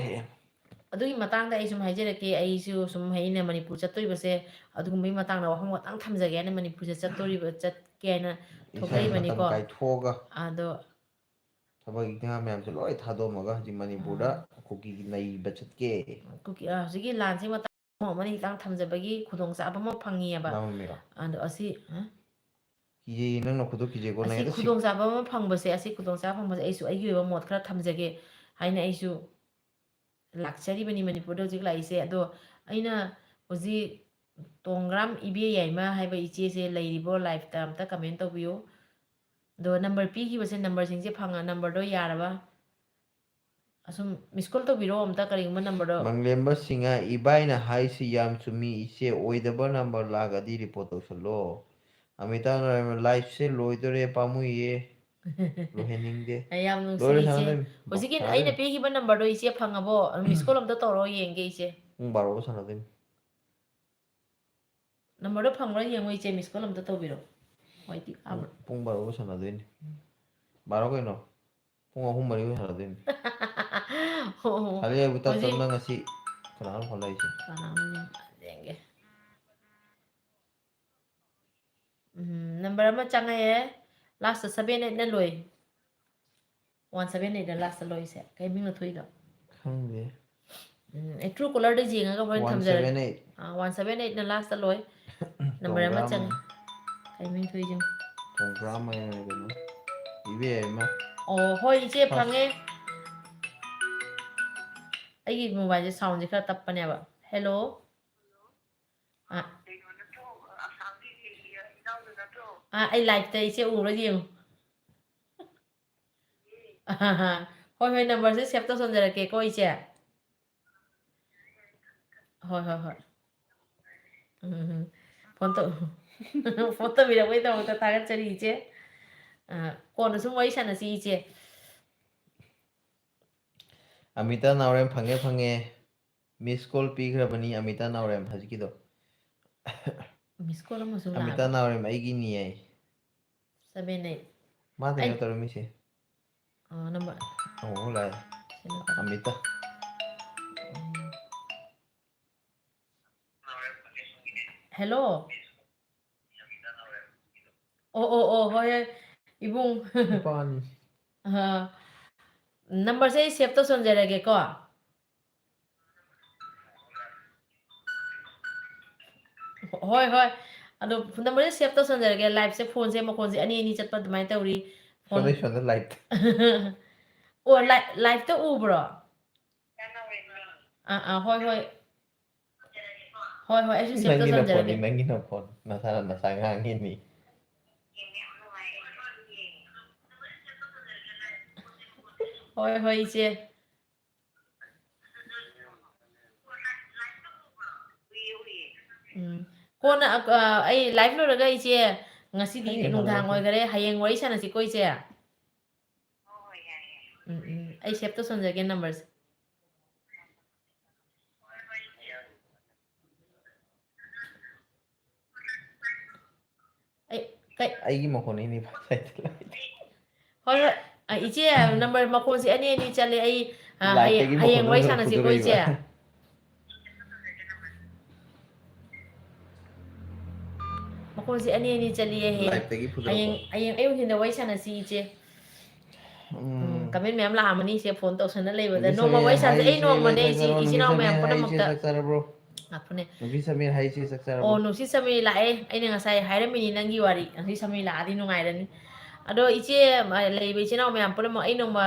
ꯑꯗꯨꯒꯤ ꯃꯇꯥꯡꯗ ꯑꯩ ꯁꯨꯝ ꯍꯥꯏꯖꯔꯛꯀꯦ ꯑꯩꯁꯨ ꯁꯨꯝ ꯑꯩꯅ ꯃꯅꯤꯄꯨꯔ ꯆꯠꯇꯣꯔꯤꯕꯁꯦ ꯑꯗꯨꯒꯨꯝꯕꯒꯤ ꯃꯇꯥꯡꯗ ꯋꯥꯐꯝ ꯈꯇꯪ ꯊꯝꯖꯒꯦ ꯍꯥꯏꯅ ꯃꯅꯤꯄꯨꯔꯁꯦ ꯆꯠꯀꯦ ꯍꯥꯏꯅ ꯏꯁꯥꯒꯤ ꯃꯇꯝ ꯊꯣꯛꯂꯛꯏꯕꯅꯤꯀꯣ ꯀꯥꯏꯊꯣꯛꯑꯒ ꯑꯗꯣ ꯊꯕꯛ ꯏꯪꯈꯥꯡ ꯃꯌꯥꯝꯁꯦ ꯂꯣꯏ ꯊꯥꯗꯣꯛꯑꯝꯃꯒ ꯍꯧꯖꯤꯛ ꯃꯅꯤꯄꯨꯔꯗ ꯀꯨꯀꯤꯒꯤ ꯅꯩꯕ ꯆꯠꯀꯦ ꯍꯧꯖꯤꯛꯀꯤ ꯂꯥꯟꯁꯤ ꯃꯇꯥꯡ ꯑꯃꯅꯤ ꯈꯤꯇꯪ ꯊꯝꯖꯕꯒꯤ ꯈꯨꯗꯣꯡꯆꯥꯕ ꯑꯃ ꯐꯪꯉꯤꯑꯕ ꯅꯝꯃꯝꯃꯤꯔꯣ ꯑꯗꯣ ꯑꯁꯤ ꯀꯤꯖꯩꯌꯦ ꯅꯪ ꯅꯈꯨꯠꯇꯣ ꯀꯤꯖꯩꯀꯣ ꯅꯪ ꯑꯁꯤ ꯍꯦꯛꯇ ꯈꯨꯗꯣꯡꯆꯥꯕ ꯑꯃ ꯐꯪꯕꯁꯦ ꯑꯁꯤ ꯈꯨꯗꯣꯡꯆꯥꯕ ꯐꯪꯕꯁꯦ ꯑꯩꯁꯨ ꯑꯩꯒꯤ ꯑꯣꯏꯕ ꯃꯣꯠ ꯈꯔ ꯊꯝꯖꯒꯦ ꯍꯥꯏꯅ ꯑꯩꯁꯨ ꯂꯥꯛꯆꯔꯤꯕꯅꯤ ꯃꯅꯤꯄꯨꯔꯗ ꯍꯧꯖꯤꯛ ꯂꯥꯛꯏꯁꯦ ꯑꯗꯣ ꯑꯩꯅ ꯍꯧꯖꯤꯛ ꯇꯣꯡꯒ꯭ꯔꯥꯝ ꯏꯕꯦꯌꯥꯏꯃ ꯍꯥꯏꯕ ꯏꯆꯦꯁꯦ ꯂꯩꯔꯤꯕꯣ ꯂꯥꯏꯐꯇ ꯑꯝꯇ ꯀꯃꯦꯟ ꯇꯧꯕꯤꯌꯨ ꯑꯗꯣ ꯅꯝꯕꯔ ꯄꯤꯈꯤꯕꯁꯦ ꯅꯝꯕꯔꯁꯤꯡꯁꯦ ꯅꯝꯕꯔꯗꯣ ꯌꯥꯔꯕ ꯑꯁꯨꯝ ꯃꯤꯁꯀꯣꯜ ꯇꯧꯕꯤꯔꯛꯑꯣ ꯑꯝꯇ ꯀꯔꯤꯒꯨꯝꯕ ꯅꯝꯕꯔꯗꯣ ꯃꯪꯂꯦꯝꯕ ꯁꯤꯡꯍ ꯏꯕꯥꯏꯅ ꯍꯥꯏꯁꯤ ꯌꯥꯝ ꯆꯨꯝꯃꯤ ꯏꯆꯦ ꯑꯣꯏꯗꯕ ꯅꯝꯕꯔ ꯂꯥꯛꯑꯗꯤ ꯔꯤꯄꯣꯔꯠ ꯇꯧꯁꯜꯂꯣ ꯑꯃꯤꯇꯥ ꯂꯥꯏꯐꯁꯦ ꯂꯣꯏꯗꯣꯔꯦ ꯄꯥꯝꯃꯨꯏꯌꯦ ꯂꯣꯏꯍꯟꯅꯤꯡꯗꯦ ꯌꯥꯝ ꯅꯨꯡꯁꯤ ꯂꯣꯏꯔ ꯏꯆꯦ ꯁꯥꯟꯅꯗꯣꯏꯅꯤ ꯍꯧꯖꯤꯛꯀꯤ ꯑꯩꯅ ꯁꯥꯟꯅꯗꯣꯏꯅꯤ ꯄꯤꯈꯤꯕ ꯅꯝꯕꯔꯗꯣ ꯏꯆꯦ ꯐꯪꯉꯕꯣ ꯃꯤꯁꯀꯣꯜ ꯑꯝꯇ ꯇꯧꯔꯣ ꯌꯦꯡꯒꯦ ꯏꯆꯦ ꯄꯨꯡ ꯕꯥꯔꯣꯗ ꯁꯥꯟꯅꯗꯣꯏꯅꯤ ꯅꯝꯕꯔꯗꯣ ꯐꯪꯕ꯭ꯔꯥ ꯌꯦꯡꯉꯣ ꯏꯆꯦ ꯃꯤꯁꯀꯣꯜ ꯑꯝꯇ ꯇꯧꯕꯤꯔꯛꯑꯣ ꯍꯣꯏꯗꯤ ꯄꯨꯡ ꯕꯥꯔꯣꯒ ꯁꯥꯟꯅꯗꯣꯏꯅꯤ ꯕꯥꯔꯣ ꯀꯩꯅꯣ ꯄꯨꯡ ꯑꯍꯨꯝ ꯃꯔꯤꯒ ꯁꯥꯟꯅꯗꯣꯏꯅꯤ ꯈꯜꯂꯤ ꯑꯩꯕꯨ ꯇꯞ ꯍꯧꯖꯤꯛ ꯇꯞꯅ ꯉꯁꯤ ꯀꯅꯥꯅꯣ ꯐꯣꯟ ꯂꯥꯛꯏꯁꯦ ꯌꯦꯡꯒꯦ ꯅꯝꯕꯔ ꯑꯃ ꯆꯪꯉꯛꯑꯦ ꯂꯥꯁꯇ 78ꯅ ꯂꯣꯏ 178ꯗ ꯂꯥꯁꯇ ꯂꯣꯏꯁꯦ ꯀꯩ ꯃꯤꯡꯅꯣ ꯊꯣꯛꯏꯗꯣ ꯈꯪꯗꯦ ꯑꯩ ꯇ꯭ꯔꯨ ꯀꯣꯂꯔꯗ ꯌꯦꯡꯉꯒ ꯍꯣꯔꯦꯟ ꯊꯝꯖꯔꯒꯦ 178 178ꯅ ꯂꯥꯁꯇ ꯂꯣꯏ ꯅꯝꯕꯔ ꯑꯃ ꯇꯣꯡꯒ꯭ꯔꯥꯝ ꯆꯪꯉꯦ ꯀꯩ ꯃꯤꯡ ꯊꯣꯛꯏꯁꯤꯅꯣ ꯇꯣꯡꯒ꯭ꯔꯥꯝ ꯍꯥꯏꯅ ꯀꯩꯅꯣ ꯏꯕꯦꯝꯃ ꯑꯣ ꯍꯣꯏ ꯏꯆꯦ ꯐꯥꯔꯁ ꯐꯪꯉꯦ ꯑꯩꯒꯤ ꯃꯣꯕꯥꯏꯜꯁꯦ ꯁꯥꯎꯟꯁꯦ ꯈꯔ ꯇꯞꯄꯅꯦꯕ ꯍꯦꯜꯂꯣ ꯑꯩ ꯂꯥꯏꯐꯇ ꯏꯆꯦ ꯎꯔ ꯌꯦꯡꯉꯨ ꯍꯣꯏ ꯍꯣꯏ ꯅꯝꯕꯔꯁꯦ ꯁꯦꯚ ꯇꯧꯁꯟꯖꯔꯛꯀꯦꯀꯣ ꯏꯆꯦ ꯍꯣꯏ ꯍꯣꯏ ꯍꯣꯏ ꯐꯣꯟ ꯇꯧꯕꯤꯔꯛꯄꯒꯤꯗꯃꯛꯇ ꯊꯥꯒꯠꯆꯔꯤ ꯏꯆꯦ ꯀꯣꯟꯅ ꯁꯨꯝ ꯋꯥꯔꯤ ꯁꯥꯟꯅꯁꯤ ꯏꯆꯦ ꯑꯃꯤꯇꯥ ꯅꯥꯎꯔꯦꯝ ꯐꯪꯉꯦ ꯐꯪꯉꯦ ꯃꯤꯁ ꯀꯣꯜ ꯄꯤꯈ꯭ꯔꯕꯅꯤ ꯑꯃꯤꯇꯥ ꯅꯥꯎꯔꯦꯝ ꯍꯧꯖꯤꯛꯀꯤꯗꯣ ꯃꯤꯁꯀꯣꯜ ꯑꯃꯁꯨ ꯑꯃꯤꯇꯥ ꯂꯥꯛꯑꯕ ꯅꯥꯎꯔꯦꯝ ꯑꯩꯒꯤꯅꯤ ꯌꯥꯏ 78 ꯃꯥꯗꯩ ꯅꯠꯇ꯭ꯔꯣ ꯃꯤꯁꯦ ꯅꯝꯕꯔ ꯑꯃꯨꯛ ꯂꯥꯛꯑꯦ ꯑꯃꯤꯇꯥ ꯍꯦꯜꯂꯣ ꯑꯣ ꯑꯣ ꯑꯣ ꯍꯣꯏ ꯍꯣꯏ ꯏꯕꯨꯡ ꯅꯨꯄꯥꯅꯤ ꯅꯝꯕꯔꯁꯦ ꯑꯩ ꯁꯦꯚ ꯇꯧꯁꯟꯖꯔꯒꯦꯀꯣ ꯍꯣꯏ ꯍꯣꯏ ꯑꯗꯣ ꯅꯝꯕꯔꯁꯦ ꯁꯦꯚ ꯇꯧꯁꯟꯖꯔꯒꯦ ꯂꯥꯏꯚꯁꯦ ꯐꯣꯟꯁꯦ ꯃꯈꯣꯟꯁꯦ ꯑꯅꯤ ꯑꯅꯤ ꯆꯠꯄ ꯑꯗꯨꯃꯥꯏꯅ ꯇꯧꯔꯤ ꯐꯣꯟ ꯁꯣꯝꯗ ꯂꯥꯏꯠ ꯑꯣ ꯂꯥꯏꯚꯇ ꯎꯕ꯭ꯔꯣ ꯍꯣꯏ ꯍꯣꯏ ꯍꯣꯏ ꯍꯣꯏ ꯑꯩꯁꯨ ꯁꯦꯚ ꯅꯪꯒꯤ ꯅꯈꯣꯟꯅꯤ ꯇꯧꯁꯟꯖꯔꯒꯦ ꯅꯪꯒꯤ ꯅꯈꯣꯟ ꯅꯁꯥꯅ ꯅꯁꯥ ꯉꯥꯡꯉꯤꯅꯤ ꯍꯣꯏ ꯍꯣꯏ ꯏꯆꯦ ꯀꯣꯟꯅ ꯑꯩ ꯂꯥꯏꯚ ꯂꯣꯏꯔꯒ ꯏꯆꯦ ꯉꯁꯤꯗꯤ ꯈꯪꯉꯦ ꯅꯨꯡꯗꯥꯡ ꯍꯜꯂꯛꯑꯁꯨ ꯑꯣꯏꯈꯔꯦ ꯍꯌꯦꯡ ꯋꯥꯔꯤ ꯁꯥꯟꯅꯁꯤꯀꯣ ꯏꯆꯦ ꯑꯩ ꯁꯦꯚ ꯇꯧꯁꯟꯖꯒꯦ ꯅꯝꯕꯔꯁꯦ ꯑꯩ ꯀꯩ ꯑꯩꯒꯤ ꯃꯈꯣꯟꯅꯤꯅꯦ ꯍꯣꯏ ꯍꯣꯏ ꯏꯆꯦ ꯅꯝꯕꯔ ꯃꯈꯣꯟꯁꯦ ꯑꯅꯤ ꯑꯅꯤ ꯆꯠꯂꯦ ꯑꯩ ꯂꯥꯏꯠꯇꯒꯤ ꯍꯌꯦꯡ ꯃꯈꯣꯟ ꯋꯥꯔꯤ ꯑꯃꯈꯛ ꯁꯥꯟꯅꯁꯤꯀꯣ ꯐꯨꯗꯣꯔꯛꯏꯕ ꯏꯆꯦ ꯃꯈꯣꯟꯁꯦ ꯑꯅꯤ ꯑꯅꯤ ꯆꯠꯂꯤꯌꯦ ꯂꯥꯏꯠꯇꯒꯤ ꯐꯨꯗꯣꯔꯛꯄ ꯍꯌꯦꯡ ꯑꯌꯨꯛ ꯅꯨꯡꯊꯤꯟꯗ ꯋꯥꯔꯤ ꯁꯥꯟꯅꯁꯤ ꯏꯆꯦ ꯀꯃꯦꯟ ꯃꯌꯥꯝ ꯂꯥꯛꯑꯝꯃꯅꯤ ꯏꯆꯦ ꯐꯣꯟ ꯇꯧꯁꯟꯅ ꯂꯩꯕꯗ ꯅꯨꯄꯤ ꯅꯣꯡꯃ ꯋꯥꯔꯤ ꯁꯃꯤꯔ ꯁꯥꯟꯅꯁꯦ ꯑꯩ ꯍꯥꯏꯁꯦ ꯅꯣꯡꯃꯅꯦ ꯆꯥꯛ ꯏꯆꯤꯜ ꯅꯨꯄꯤ ꯏꯅꯥꯎ ꯃꯌꯥꯝ ꯁꯃꯤꯔ ꯍꯥꯏꯁꯦ ꯄꯨꯝꯅꯃꯛꯇ ꯆꯥꯛ ꯆꯥꯔꯕ꯭ꯔꯣ ꯉꯥꯛꯄꯅꯦ ꯅꯨꯄꯤ ꯁꯃꯤꯔ ꯍꯥꯏꯁꯦ ꯆꯥꯛ ꯑꯣ ꯆꯥꯔꯕ꯭ꯔꯣ ꯅꯨꯡꯁꯤꯠ ꯁꯃꯤ ꯂꯥꯛꯑꯦ ꯑꯩꯅ ꯉꯁꯥꯏ ꯍꯥꯏꯔꯝꯃꯤꯅꯤ ꯅꯪꯒꯤ ꯋꯥꯔꯤ ꯅꯨꯡꯁꯤꯠ ꯁꯃꯤ ꯂꯥꯛꯑꯗꯤ ꯅꯨꯡꯉꯥꯏꯔꯅꯤ ꯑꯗꯣ ꯏꯆꯦ ꯂꯩꯔꯤꯕ ꯏꯆꯤꯜ ꯏꯅꯥꯎ ꯃꯌꯥꯝ ꯄꯨꯝꯅꯃꯛ ꯑꯩ ꯅꯣꯡꯃ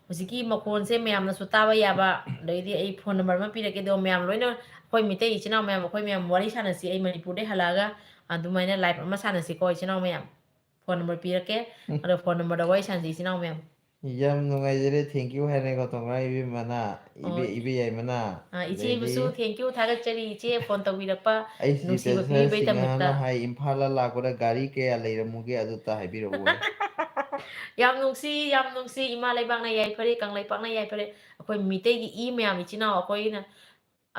ꯍꯧꯖꯤꯛꯀꯤ ꯃꯈꯣꯟꯁꯦ ꯃꯌꯥꯝꯅꯁꯨ ꯇꯥꯕ ꯌꯥꯕ ꯑꯗꯩꯗꯤ ꯑꯩ ꯐꯣꯟ ꯅꯝꯕꯔ ꯑꯃ ꯄꯤꯔꯛꯀꯦ ꯑꯗꯣ ꯃꯌꯥꯝ ꯂꯣꯏꯅ ꯑꯩꯈꯣꯏ ꯃꯤꯇꯩ ꯏꯆꯤꯟ ꯏꯅꯥꯎ ꯃꯌꯥꯝ ꯑꯩꯈꯣꯏ ꯃꯌꯥꯝ ꯋꯥꯔꯤ ꯁꯥꯟꯅꯁꯤ ꯑꯩ ꯃꯅꯤꯄꯨꯔꯗꯩ ꯍꯜꯂꯛꯑꯒ ꯑꯗꯨꯃꯥꯏꯅ ꯂꯥꯏꯐ ꯑꯃ ꯁꯥꯟꯅꯁꯤꯀꯣ ꯏꯆꯤꯟ ꯏꯅꯥꯎ ꯃꯌꯥꯝ ꯐꯣꯟ ꯅꯝꯕꯔ ꯄꯤꯔꯛꯀꯦ ꯑꯗꯣ ꯐꯣꯟ ꯅꯝꯕꯔꯗ ꯋꯥꯔꯤ ꯁꯥꯟꯅꯁꯤ ꯏꯆꯤꯟ ꯏꯅꯥꯎ ꯃꯌꯥꯝ ꯌꯥꯝ ꯅꯨꯡꯉꯥꯏꯖꯔꯦ ꯊꯦꯡꯀ꯭ꯌꯨ ꯍꯥꯏꯔꯦꯀꯣ ꯇꯣꯡꯉꯥꯏ ꯏꯕꯦꯝꯃꯅ ꯏꯕꯦ ꯌꯥꯏꯃꯅ ꯏꯆꯦꯕꯨꯁꯨ ꯑꯗꯩꯗꯤ ꯊꯦꯡꯀ꯭ꯌꯨ ꯊꯥꯒꯠꯆꯔꯤ ꯏꯆꯦ ꯐꯣꯟ ꯇꯧꯕꯤꯔꯛꯄ ꯑꯩꯁ ꯅꯨꯡꯁꯤꯕ ꯄꯤꯕꯤꯕꯩꯗꯃꯛꯇ ꯁꯤꯡꯍꯥꯅ ꯍꯥꯏ ꯏꯝꯐꯥꯜꯗ ꯂꯥꯛꯄꯗ ꯒꯥꯔꯤ ꯀꯌꯥ ꯂꯩꯔꯝꯃꯨꯒꯦ ꯑꯗꯨꯇ ꯍꯥꯏꯕꯤꯔꯛꯎ ꯌꯥꯝ ꯅꯨꯡꯁꯤ ꯌꯥꯝ ꯅꯨꯡꯁꯤ ꯏꯃꯥ ꯂꯩꯕꯥꯛꯅ ꯌꯥꯏꯐꯔꯦ ꯀꯪꯂꯩꯄꯥꯛꯅ ꯌꯥꯏꯐꯔꯦ ꯑꯩꯈꯣꯏ ꯃꯤꯇꯩꯒꯤ ꯏ ꯃꯌꯥꯝ ꯏꯆꯤꯟ ꯏꯅꯥꯎ ꯑꯩꯈꯣꯏꯅ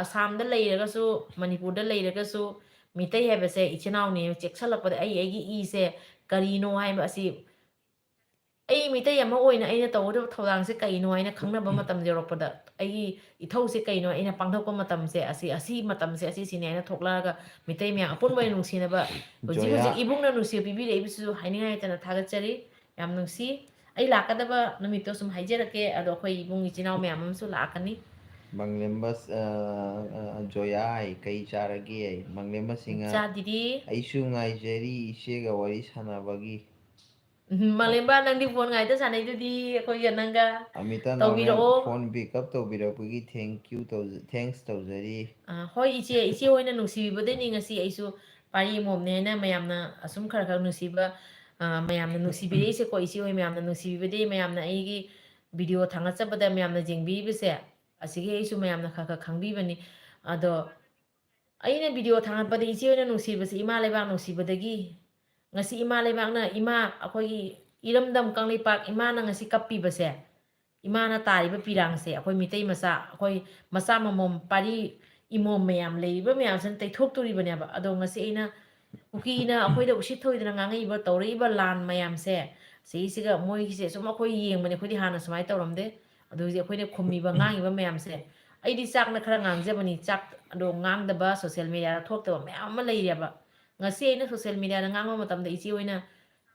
ꯑꯁꯥꯝꯗ ꯂꯩꯔꯒꯁꯨ ꯃꯅꯤꯄꯨꯔꯗ ꯂꯩꯔꯒꯁꯨ ꯃꯤꯇꯩ ꯍꯥꯏꯕꯁꯦ ꯏꯆꯤꯟ ꯏꯅꯥꯎꯅꯤ ꯆꯦꯛꯁꯤꯜꯂꯛꯄꯗ ꯑꯩꯒꯤ ꯏꯁꯦ ꯀꯔꯤꯅꯣ ꯍꯥꯏꯕ ꯑꯁꯤ ꯑꯩ ꯃꯤꯇꯩ ꯑꯃ ꯑꯣꯏꯅ ꯑꯩꯅ ꯇꯧꯒꯗꯕ ꯊꯧꯗꯥꯡꯁꯦ ꯀꯩꯅꯣ ꯍꯥꯏꯅ ꯈꯪꯅꯕ ꯃꯇꯝ ꯌꯧꯔꯛꯄꯗ ꯑꯩꯒꯤ ꯏꯊꯧꯁꯦ ꯀꯩꯅꯣ ꯑꯩꯅ ꯄꯥꯡꯊꯣꯛꯄ ꯃꯇꯝꯁꯦ ꯑꯁꯤ ꯃꯇꯝꯁꯦ ꯑꯁꯤꯁꯤꯅꯦ ꯍꯥꯏꯅ ꯊꯣꯛꯂꯛꯑꯒ ꯃꯤꯇꯩ ꯃꯌꯥꯝ ꯑꯄꯨꯟꯕ ꯑꯣꯏꯅ ꯅꯨꯡꯁꯤꯅꯕ ꯍꯧꯖꯤꯛ ꯖꯣꯌꯥ ꯍꯧꯖꯤꯛ ꯏꯕꯨꯡꯅ ꯅꯨꯡꯁꯤꯕ ꯄꯤꯕꯤꯔꯛꯏꯕꯁꯤꯁꯨ ꯍꯥꯏꯅꯤꯡꯉꯥꯏ ꯂꯩꯇꯅ ꯊꯥꯒꯠꯆꯔꯤ ꯌꯥꯝ ꯅꯨꯡꯁꯤ ꯑꯩ ꯂꯥꯛꯀꯗꯕ ꯅꯨꯃꯤꯠꯇꯣ ꯁꯨꯝ ꯍꯥꯏꯖꯔꯛꯀꯦ ꯑꯗꯣ ꯑꯩꯈꯣꯏ ꯏꯕꯨꯡ ꯏꯆꯤꯟ ꯏꯅꯥꯎ ꯃꯌꯥꯝ ꯑꯃꯁꯨ ꯂꯥꯛꯀꯅꯤ ꯃꯪꯂꯦꯝꯕ ꯖꯣꯌꯥꯏ ꯀꯩ ꯆꯥꯔꯒꯦ ꯃꯪꯂꯦꯝꯕ ꯁꯤꯡꯍ ꯏꯆꯥ ꯗꯤꯗꯤ ꯑꯩꯁꯨ ꯉꯥꯏꯖꯔꯤ ꯏꯆꯦꯒ ꯋꯥꯔꯤ ꯁꯥꯟꯅꯕꯒꯤ ꯃꯥꯂꯦꯝꯕ ꯅꯪꯗꯤ ꯐꯣꯟ ꯉꯥꯏꯇ ꯁꯥꯟꯅꯩꯗꯨꯗꯤ ꯑꯩꯈꯣꯏꯒ ꯅꯪꯒ ꯑꯃꯤꯇꯥ ꯅꯥꯎꯔꯦꯝ ꯇꯧꯕꯤꯔꯛꯑꯣ ꯐꯣꯟ ꯄꯤꯛ ꯑꯞ ꯇꯧꯕꯤꯔꯛꯄꯒꯤ ꯊꯦꯡꯛꯁ ꯇꯧꯖꯔꯤ ꯍꯣꯏ ꯏꯆꯦ ꯍꯣꯏꯅ ꯅꯨꯡꯁꯤꯕꯤꯕꯗꯩꯅꯤ ꯉꯁꯤ ꯑꯩꯁꯨ ꯄꯥꯔꯤ ꯏꯃꯣꯝꯅꯦ ꯍꯥꯏꯅ ꯃꯌꯥꯝꯅ ꯑꯁꯨꯝ ꯈꯔ ꯈꯔ ꯅꯨꯡꯁꯤꯕ ꯃꯌꯥꯝꯅ ꯅꯨꯡꯁꯤꯕꯤꯔꯛꯏꯁꯦꯀꯣ ꯏꯆꯦ ꯍꯣꯏ ꯃꯌꯥꯝꯅ ꯅꯨꯡꯁꯤꯕꯤꯕꯗꯩ ꯃꯌꯥꯝꯅ ꯑꯩꯒꯤ ꯚꯤꯗꯤꯑꯣ ꯊꯥꯒꯠꯆꯕꯗ ꯃꯌꯥꯝꯅ ꯌꯦꯡꯕꯤꯔꯤꯕꯁꯦ ꯑꯁꯤꯒꯤ ꯑꯩꯁꯨ ꯃꯌꯥꯝꯅ ꯈꯔ ꯈꯔ ꯈꯪꯕꯤꯕꯅꯤ ꯑꯗꯣ ꯑꯩꯅ ꯚꯤꯗꯤꯑꯣ ꯊꯥꯒꯠꯄꯗ ꯏꯆꯦ ꯑꯣꯏꯅ ꯅꯨꯡꯁꯤꯕꯁꯤ ꯏꯃꯥ ꯂꯩꯕꯥꯛ ꯅꯨꯡꯁꯤꯕꯗꯒꯤ ꯉꯁꯤ ꯏꯃꯥ ꯂꯩꯕꯥꯛꯅ ꯑꯩꯈꯣꯏꯒꯤ ꯏꯔꯝꯗꯝ ꯀꯪꯂꯩꯄꯥꯛ ꯏꯃꯥꯅ ꯉꯁꯤ ꯀꯞꯄꯤꯕꯁꯦ ꯏꯃꯥꯅ ꯇꯥꯔꯤꯕ ꯄꯤꯔꯥꯡꯁꯦ ꯑꯩꯈꯣꯏ ꯃꯤꯇꯩ ꯃꯆꯥ ꯑꯩꯈꯣꯏ ꯃꯆꯥ ꯃꯃꯣꯝ ꯄꯥꯔꯤ ꯏꯃꯣꯝ ꯃꯌꯥꯝ ꯂꯩꯔꯤꯕ ꯃꯌꯥꯝꯁꯤꯅ ꯇꯩꯊꯣꯛꯇꯣꯔꯤꯕꯅꯦꯕ ꯑꯗꯣ ꯉꯁꯤ ꯑꯩꯅ ꯀꯨꯀꯤꯅ ꯑꯩꯈꯣꯏꯗ ꯎꯁꯤꯠ ꯊꯑꯣꯏꯗꯅ ꯉꯥꯡꯉꯛꯏꯕ ꯇꯧꯔꯛꯏꯕ ꯂꯥꯟ ꯃꯌꯥꯝꯁꯦ ꯁꯤꯒꯤꯁꯤꯒ ꯃꯣꯏꯒꯤꯁꯦ ꯁꯨꯝ ꯑꯩꯈꯣই ꯌꯦꯡꯕꯅꯦ ꯑꯩꯈꯣꯏꯗꯤ ꯍꯥꯟꯅ ꯁꯨꯃꯥꯏꯅ ꯇꯧꯔꯝꯗꯦ ꯑꯗꯣ ꯍꯧꯖꯤꯛ ꯑꯩꯈꯣꯏꯅ ꯈꯨꯝꯃꯤꯕ ꯉꯥꯡꯉꯤꯕ ꯃꯌꯥꯝꯁꯦ ꯑꯩꯗꯤ ꯆꯥꯛꯅ ꯈꯔ ꯉꯥꯡꯖꯕꯅꯤ ꯆꯥꯛ ꯑꯗꯣ ꯉꯥꯡꯗꯕ ꯁꯣꯁꯦꯜ ꯃꯦꯗꯤꯌꯥꯗ ꯊꯣꯛꯇꯕ ꯃꯌꯥꯝ ꯑꯃ ꯂꯩꯔꯦꯕ ꯉꯁꯤ ꯑꯩꯅ ꯁꯣꯁꯦꯜ ꯃꯦꯗꯤꯌꯥꯗ ꯉꯥꯡꯕ ꯃꯇꯝꯗ ꯏꯆꯦ ꯑꯣꯏꯅ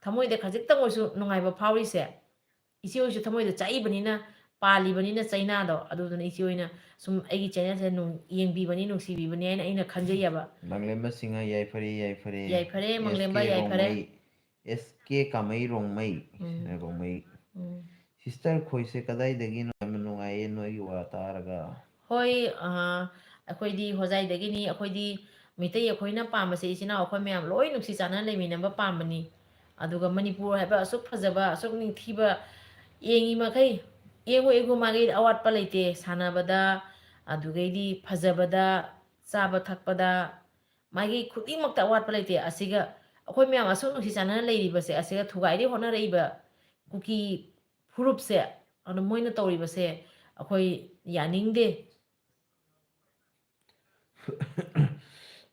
ꯊꯃꯣꯏꯗ ꯈꯖꯤꯛꯇꯪ ꯑꯣꯏꯔꯁꯨ ꯅꯨꯡꯉꯥꯏꯕ ꯐꯥꯎꯔꯤꯁꯦ ꯏꯆꯦ ꯍꯣꯏꯁꯨ ꯊꯃꯣꯏꯗ ꯆꯥꯛꯏꯕꯅꯤꯅ ꯄꯥꯜꯂꯤꯕꯅꯤꯅ ꯆꯩꯅꯥꯗꯣ ꯑꯗꯨꯗꯨꯅ ꯏꯆꯦ ꯑꯣꯏꯅ ꯁꯨꯝ ꯑꯩꯒꯤ ꯆꯦꯅꯦꯜꯁꯦ ꯌꯦꯡꯕꯤꯕꯅꯤ ꯅꯨꯡꯁꯤꯕꯤꯕꯅꯤ ꯍꯥꯏꯅ ꯑꯩꯅ ꯈꯟꯖꯩꯑꯕ ꯃꯪꯂꯦꯝꯕ ꯁꯤꯡꯍ ꯌꯥꯏꯐꯔꯦ ꯌꯥꯏꯐꯔꯦ ꯌꯥꯏꯐꯔꯦ ꯑꯦꯁ ꯃꯪꯂꯦꯝꯕ ꯀꯦ ꯌꯥꯏꯐꯔꯦ ꯔꯣꯡꯃꯩ ꯑꯦꯁ ꯀꯦ ꯀꯥꯃꯩ ꯔꯣꯡꯃꯩ ꯎꯝ ꯔꯣꯡꯃꯩ ꯎꯝ ꯁꯤꯁꯇꯔ ꯈꯣꯏꯁꯦ ꯀꯗꯥꯏꯗꯒꯤꯅꯣ ꯌꯥꯝꯅ ꯅꯨꯡꯉꯥꯏꯌꯦ ꯅꯣꯏꯒꯤ ꯋꯥ ꯇꯥꯔꯒ ꯍꯣꯏ ꯑꯩꯈꯣꯏꯗꯤ ꯍꯣꯖꯥꯏꯗꯒꯤꯅꯤ ꯑꯩꯈꯣꯏꯗꯤ ꯃꯤꯇꯩ ꯑꯩꯈꯣꯏꯅ ꯄꯥꯝꯕꯁꯦ ꯏꯆꯤꯟ ꯏꯅꯥꯎ ꯑꯩꯈꯣꯏ ꯃꯌꯥꯝ ꯂꯣꯏ ꯅꯨꯡꯁꯤ ꯆꯥꯟꯅꯅ ꯂꯩꯃꯤꯟꯅꯕ ꯄꯥꯝꯕꯅꯤ ꯑꯗꯨꯒ ꯃꯅꯤꯄꯨꯔ ꯍꯥꯏꯕ ꯑꯁꯨꯛ ꯐꯖꯕ ꯑꯁꯨꯛ ꯅꯤꯡꯊꯤꯕ ꯌꯦꯡꯉꯤ ꯃꯈꯩ ꯌꯦꯡꯉꯨ ꯌꯦꯡꯉꯨ ꯃꯥꯒꯤꯗꯤ ꯑꯋꯥꯠꯄ ꯂꯩꯇꯦ ꯁꯥꯟꯅꯕꯗ ꯑꯗꯨꯒꯩꯗꯤ ꯐꯖꯕꯗ ꯆꯥꯕ ꯊꯛꯄꯗ ꯃꯥꯒꯤ ꯈꯨꯗꯤꯡꯃꯛꯇ ꯑꯋꯥꯠꯄ ꯂꯩꯇꯦ ꯑꯁꯤꯒ ꯑꯩꯈꯣꯏ ꯃꯌꯥꯝ ꯑꯁꯨꯛ ꯅꯨꯡꯁꯤ ꯆꯥꯟꯅꯅ ꯂꯩꯔꯤꯕꯁꯦ ꯑꯁꯤꯒ ꯊꯨꯒꯥꯏꯗꯩ ꯍꯣꯠꯅꯔꯛꯏꯕ ꯀꯨꯀꯤ ꯐꯨꯔꯨꯞꯁꯦ ꯑꯗꯨ ꯃꯣꯏꯅ ꯇꯧꯔꯤꯕꯁꯦ ꯑꯩꯈꯣꯏ ꯌꯥꯅꯤꯡꯗꯦ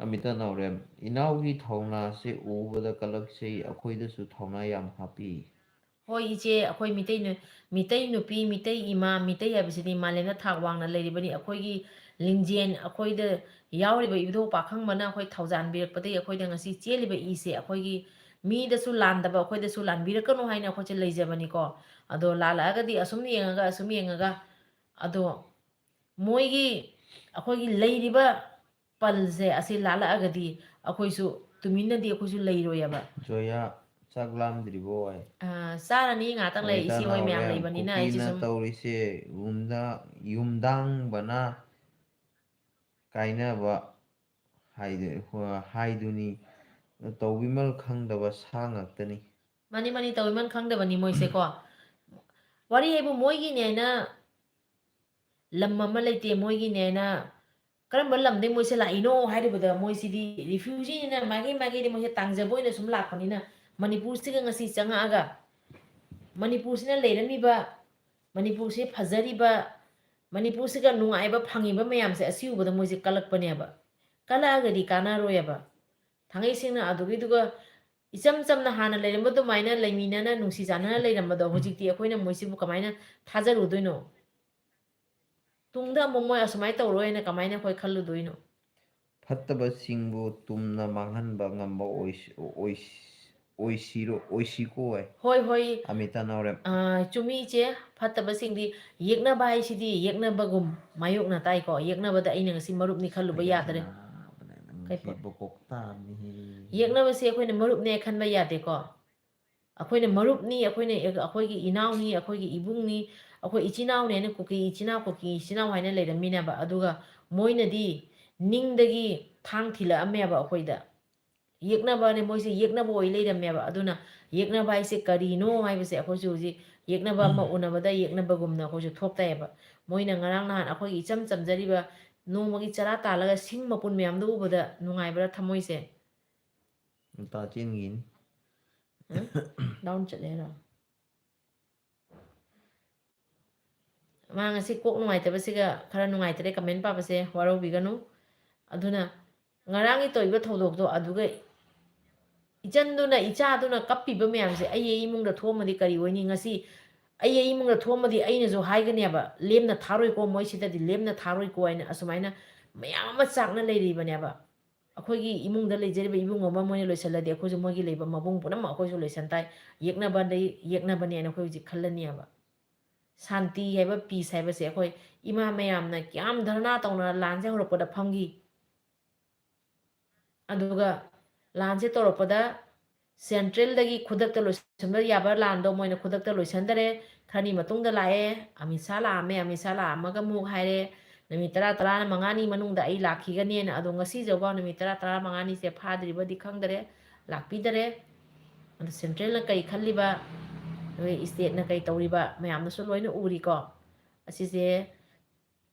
ꯑꯃꯤꯇꯥ ꯅꯥꯎꯔꯦꯝ ꯏꯅꯥꯎꯒꯤ ꯊꯧꯅꯥꯁꯦ ꯎꯕꯗ ꯀꯜꯂꯛꯆꯩ ꯑꯩꯈꯣꯏꯗꯁꯨ ꯊꯧꯅꯥ ꯌꯥꯝ ꯍꯥꯞꯄꯤ ꯍꯣꯏ ꯏꯆꯦ ꯑꯩꯈꯣꯏ ꯃꯤꯇꯩ ꯅꯨꯄꯤ ꯃꯤꯇꯩ ꯏꯃꯥ ꯃꯤꯇꯩ ꯍꯥꯏꯕꯁꯤꯗꯤ ꯃꯥꯂꯦꯝꯗ ꯊꯥꯛ ꯋꯥꯡꯅ ꯂꯩꯔꯤꯕꯅꯤ ꯑꯩꯈꯣꯏꯒꯤ ꯂꯤꯡꯖꯦꯜ ꯑꯩꯈꯣꯏꯗ ꯌꯥꯎꯔꯤꯕ ꯏꯕꯨꯙꯧ ꯄꯥꯈꯪꯕꯅ ꯑꯩꯈꯣꯏ ꯊꯧꯖꯥꯟꯕꯤꯔꯛꯄꯗꯒꯤ ꯑꯩꯈꯣꯏꯗ ꯉꯁꯤ ꯆꯦꯜꯂꯤꯕ ꯏꯁꯦ ꯑꯩꯈꯣꯏꯒꯤ ꯃꯤꯗꯁꯨ ꯂꯥꯟꯗꯕ ꯑꯩꯈꯣꯏꯗꯁꯨ ꯂꯥꯟꯕꯤꯔꯛꯀꯅꯨ ꯍꯥꯏꯅ ꯑꯩꯈꯣꯏꯁꯦ ꯂꯩꯖꯕꯅꯤꯀꯣ ꯑꯗꯣ ꯂꯥꯜꯂꯛꯑꯒꯗꯤ ꯑꯁꯨꯝ ꯌꯦꯡꯉꯒ ꯑꯗꯣ ꯃꯣꯏꯒꯤ ꯑꯩꯈꯣꯏꯒꯤ ꯂꯩꯔꯤꯕ ꯄꯜꯁꯦ ꯑꯁꯤ ꯂꯥꯜꯂꯛꯑꯒꯗꯤ ꯑꯩꯈꯣꯏꯁꯨ ꯇꯨꯃꯤꯟꯅꯗꯤ ꯑꯩꯈꯣꯏꯁꯨ ꯂꯩꯔꯣꯏꯑꯕ ꯖꯣꯌꯥ ꯆꯥꯛ ꯂꯥꯝꯗ꯭ꯔꯤꯕꯣ ꯑꯣꯏ ꯆꯥꯔꯅꯤ ꯉꯥꯏꯍꯥꯛꯇꯪ ꯂꯩ ꯑꯃꯤꯇꯥ ꯏꯆꯦ ꯍꯣꯏ ꯃꯌꯥꯝ ꯅꯥꯎꯔꯦꯝ ꯂꯩꯕꯅꯤꯅ ꯑꯩꯁꯦ ꯀꯨꯀꯤꯅ ꯁꯨꯝ ꯇꯧꯔꯤꯁꯦ ꯌꯨꯝꯗꯥꯡꯕꯅ ꯀꯥꯏꯅꯕ ꯍꯥꯏꯗꯨꯅꯤ ꯇꯧꯕꯤꯃꯜ ꯈꯪꯗꯕ ꯁꯥ ꯉꯥꯛꯇꯅꯤ ꯃꯅꯤ ꯇꯧꯋꯤꯃꯟ ꯈꯪꯗꯕꯅꯤ ꯃꯣꯏꯁꯦꯀꯣ ꯋꯥꯔꯤ ꯍꯥꯏꯕꯨ ꯃꯣꯏꯒꯤꯅꯦꯅ ꯂꯝ ꯑꯃ ꯂꯩꯇꯦ ꯃꯣꯏꯒꯤꯅꯦꯅ ꯀꯔꯝꯕ ꯂꯝꯗꯩ ꯃꯣꯏꯁꯦ ꯂꯥꯛꯏꯅꯣ ꯍꯥꯏꯔꯤꯕꯗ ꯃꯣꯏꯁꯤꯗꯤ ꯔꯤꯐ꯭ꯌꯨꯖꯤꯅꯤꯅ ꯃꯥꯒꯤꯗꯤ ꯃꯣꯏꯁꯦ ꯇꯥꯡꯖꯕ ꯑꯣꯏꯅ ꯁꯨꯝ ꯂꯥꯛꯄꯅꯤꯅ ꯃꯅꯤꯄꯨꯔꯁꯤꯒ ꯉꯁꯤ ꯆꯪꯉꯛꯑꯒ ꯃꯅꯤꯄꯨꯔꯁꯤꯅ ꯂꯩꯔꯝꯃꯤꯕ ꯃꯅꯤꯄꯨꯔꯁꯤ ꯐꯖꯔꯤꯕ ꯃꯅꯤꯄꯨꯔꯁꯤꯒ ꯅꯨꯡꯉꯥꯏꯕ ꯐꯪꯉꯤꯕ ꯃꯌꯥꯝꯁꯦ ꯑꯁꯤ ꯎꯕꯗ ꯃꯣꯏꯁꯦ ꯀꯜꯂꯛꯄꯅꯦꯕ ꯀꯜꯂꯛꯑꯒꯗꯤ ꯀꯥꯟꯅꯔꯣꯏꯑꯕ ꯊꯥꯡꯉꯩ ꯁꯦꯡꯅ ꯑꯗꯨꯒꯤꯗꯨꯒ ꯏꯆꯝ ꯆꯝꯅ ꯍꯥꯟꯅ ꯂꯩꯔꯝꯕ ꯑꯗꯨꯃꯥꯏꯅ ꯂꯩꯃꯤꯟꯅꯅ ꯅꯨꯡꯁꯤ ꯆꯥꯟꯅꯅ ꯂꯩꯔꯝꯕꯗꯣ ꯍꯧꯖꯤꯛꯇꯤ ꯑꯩꯈꯣꯏꯅ ꯃꯣꯏꯁꯤꯕꯨ ꯀꯃꯥꯏꯅ ꯊꯥꯖꯔꯨꯗꯣꯏꯅꯣ ꯇꯨꯡꯗ ꯑꯃꯨꯛ ꯃꯣꯏ ꯑꯁꯨꯃꯥꯏꯅ ꯇꯧꯔꯣꯏꯅ ꯀꯃꯥꯏꯅ ꯑꯩꯈꯣꯏ ꯈꯜꯂꯨꯗꯣꯏꯅꯣ ꯐꯠꯇꯕꯁꯤꯡꯕꯨ ꯇꯨꯝꯅ ꯃꯥꯡꯍꯟꯕ ꯉꯝꯕ ꯑꯣꯏꯁꯤꯀꯣ ꯍꯣꯏ ꯑꯃꯤꯇꯥ ꯅꯥꯎꯔꯦꯝ ꯆꯨꯝꯃꯤ ꯏꯆꯦ ꯐꯠꯇꯕꯁꯤꯡꯗꯤ ꯌꯦꯛꯅꯕ ꯍꯥꯏꯁꯤꯗꯤ ꯌꯦꯛꯅꯕꯒꯨꯝ ꯃꯥꯌꯣꯛꯅ ꯇꯥꯏꯀꯣ ꯌꯦꯛꯅꯕꯗ ꯑꯩꯅ ꯉꯁꯤ ꯃꯔꯨꯞꯅꯤ ꯈꯜꯂꯨꯕ ꯌꯥꯗ꯭ꯔꯦ ꯅꯪꯁꯤꯕꯨ ꯀꯣꯛꯇꯥꯕꯅꯤꯍꯦ ꯌꯦꯛꯅꯕꯁꯦ ꯑꯩꯈꯣꯏꯅ ꯃꯔꯨꯞꯅꯦ ꯈꯟꯕ ꯌꯥꯗꯦꯀꯣ ꯑꯩꯈꯣꯏꯅ ꯃꯔꯨꯞꯅꯤ ꯑꯩꯈꯣꯏꯒꯤ ꯏꯅꯥꯎꯅꯤ ꯑꯩꯈꯣꯏꯒꯤ ꯏꯕꯨꯡꯅꯤ ꯑꯩꯈꯣꯏ ꯏꯆꯤꯟ ꯏꯅꯥꯎꯅꯤ ꯍꯥꯏꯅ ꯀꯨꯀꯤ ꯏꯆꯤꯟ ꯏꯅꯥꯎ ꯍꯥꯏꯅ ꯂꯩꯔꯝꯃꯤꯅꯦꯕ ꯑꯗꯨꯒ ꯃꯣꯏꯅꯗꯤ ꯅꯤꯡꯗꯒꯤ ꯊꯥꯡ ꯊꯤꯜꯂꯛꯑꯝꯃꯦꯕ ꯑꯩꯈꯣꯏꯗ ꯌꯦꯛꯅꯕꯅꯦ ꯃꯣꯏꯁꯦ ꯌꯦꯛꯅꯕ ꯑꯣꯏ ꯂꯩꯔꯝꯃꯦꯕ ꯑꯗꯨꯅ ꯌꯦꯛꯅꯕ ꯍꯥꯏꯁꯦ ꯀꯔꯤꯅꯣ ꯍꯥꯏꯕꯁꯦ ꯑꯩꯈꯣꯏꯁꯨ ꯍꯧꯖꯤꯛ ꯌꯦꯛꯅꯕ ꯑꯃ ꯎꯅꯕꯗ ꯌꯦꯛꯅꯕꯒꯨꯝꯅ ꯑꯩꯈꯣꯏꯁꯨ ꯊꯣꯛꯇꯥꯏꯌꯦꯕ ꯃꯣꯏꯅ ꯉꯔꯥꯡ ꯅꯍꯥꯟ ꯑꯩꯈꯣꯏꯒꯤ ꯏꯆꯝ ꯆꯝꯖꯔꯤꯕ ꯅꯣꯡꯃꯒꯤ ꯆꯔꯥ ꯇꯥꯜꯂꯒ ꯁꯤꯡ ꯃꯄꯨꯟ ꯃꯌꯥꯝꯗꯨ ꯎꯕꯗ ꯅꯨꯡꯉꯥꯏꯕ꯭ꯔꯥ ꯊꯃꯣꯏꯁꯦ ꯇꯥꯆꯦꯟꯒꯤꯅꯤ ꯗꯥꯎꯟ ꯆꯠꯂꯦꯔꯣ ꯃꯥ ꯉꯁꯤ ꯀꯣꯛ ꯅꯨꯡꯉꯥꯏꯇꯕꯁꯤꯒ ꯈꯔ ꯅꯨꯡꯉꯥꯏꯇꯔꯦ ꯀꯃꯦꯟ ꯄꯥꯕꯁꯦ ꯋꯥꯔꯧꯕꯤꯒꯅꯨ ꯑꯗꯨꯅ ꯉꯔꯥꯡꯒꯤ ꯇꯧꯔꯤꯕ ꯊꯧꯗꯣꯛꯇꯣ ꯑꯗꯨꯒ ꯏꯆꯟꯗꯨꯅ ꯏꯆꯥꯗꯨꯅ ꯀꯞꯄꯤꯕ ꯃꯌꯥꯝꯁꯦ ꯑꯩ ꯏꯃꯨꯡꯗ ꯊꯣꯛꯑꯝꯃꯗꯤ ꯀꯔꯤ ꯑꯣꯏꯅꯤ ꯉꯁꯤ ꯑꯩ ꯏꯃꯨꯡꯗ ꯊꯣꯛꯑꯝꯃꯗꯤ ꯑꯩꯅꯁꯨ ꯍꯥꯏꯒꯅꯦꯕ ꯂꯦꯝꯅ ꯊꯥꯔꯣꯏꯀꯣ ꯃꯣꯏꯁꯤꯗꯗꯤ ꯂꯦꯝꯅ ꯊꯥꯔꯣꯏꯀꯣ ꯍꯥꯏꯅ ꯑꯁꯨꯃꯥꯏꯅ ꯃꯌꯥꯝ ꯑꯃ ꯆꯥꯛꯅ ꯂꯩꯔꯤꯕꯅꯦꯕ ꯑꯩꯈꯣꯏꯒꯤ ꯏꯃꯨꯡꯗ ꯂꯩꯖꯔꯤꯕ ꯏꯃꯨꯡ ꯑꯃ ꯃꯣꯏꯅ ꯂꯣꯏꯁꯤꯜꯂꯗꯤ ꯑꯩꯈꯣꯏꯁꯨ ꯃꯣꯏꯒꯤ ꯂꯩꯕ ꯃꯕꯨꯡ ꯄꯨꯝꯅꯃꯛ ꯑꯩꯈꯣꯏꯁꯨ ꯂꯣꯏꯁꯤꯟ ꯇꯥꯏ ꯌꯦꯛꯅꯕꯗꯩ ꯌꯦꯛꯅꯕꯅꯦꯅ ꯑꯩꯈꯣꯏ ꯍꯧꯖꯤꯛ ꯈꯜꯂꯅꯤꯑꯕ ꯁꯥꯟꯇꯤ ꯍꯥꯏꯕ ꯄꯤꯁ ꯍꯥꯏꯕꯁꯦ ꯑꯩꯈꯣꯏ ꯏꯃꯥ ꯃꯌꯥꯝꯅ ꯀꯌꯥꯝ ꯙꯔꯅꯥ ꯇꯧꯅ ꯂꯥꯟꯁꯦ ꯍꯧꯔꯛꯄꯗ ꯐꯝꯈꯤ ꯑꯗꯨꯒ ꯂꯥꯟꯁꯦ ꯇꯧꯔꯛꯄꯗ ꯁꯦꯟꯇ꯭ꯔꯦꯜꯗꯒꯤ ꯈꯨꯗꯛꯇ ꯂꯣꯏꯁꯤꯟꯕ ꯌꯥꯕ ꯂꯥꯟꯗꯣ ꯃꯣꯏꯅ ꯈꯨꯗꯛꯇ ꯂꯣꯏꯁꯤꯟꯗꯔꯦ ꯈꯔꯅꯤ ꯃꯇꯨꯡꯗ ꯂꯥꯛꯑꯦ ꯑꯃꯤꯠ ꯁꯥ ꯂꯥꯛꯑꯝꯃꯦ ꯑꯃꯤꯠ ꯁꯥ ꯂꯥꯛꯑꯝꯃꯒ ꯑꯃꯨꯛ ꯍꯥꯏꯔꯦ ꯅꯨꯃꯤꯠ 10-15ꯅꯤ ꯃꯅꯨꯡꯗ ꯑꯩ ꯂꯥꯛꯈꯤꯒꯅꯦꯅ ꯑꯗꯣ ꯉꯁꯤꯐꯥꯎ ꯅꯨꯃꯤꯠ 10-15ꯅꯤꯁꯦ ꯐꯥꯗ꯭ꯔꯤꯕꯗꯤ ꯈꯪꯗꯔꯦ ꯂꯥꯛꯄꯤꯗꯔꯦ ꯑꯗꯣ ꯁꯦꯟꯇ꯭ꯔꯦꯜꯅ ꯀꯔꯤ ꯈꯜꯂꯤꯕ ꯅꯣꯏ ꯏꯁꯇꯦꯠꯅ ꯀꯔꯤ ꯇꯧꯔꯤꯕ ꯃꯌꯥꯝꯅꯁꯨ ꯂꯣꯏꯅ ꯎꯔꯤꯀꯣ ꯑꯁꯤꯁꯦ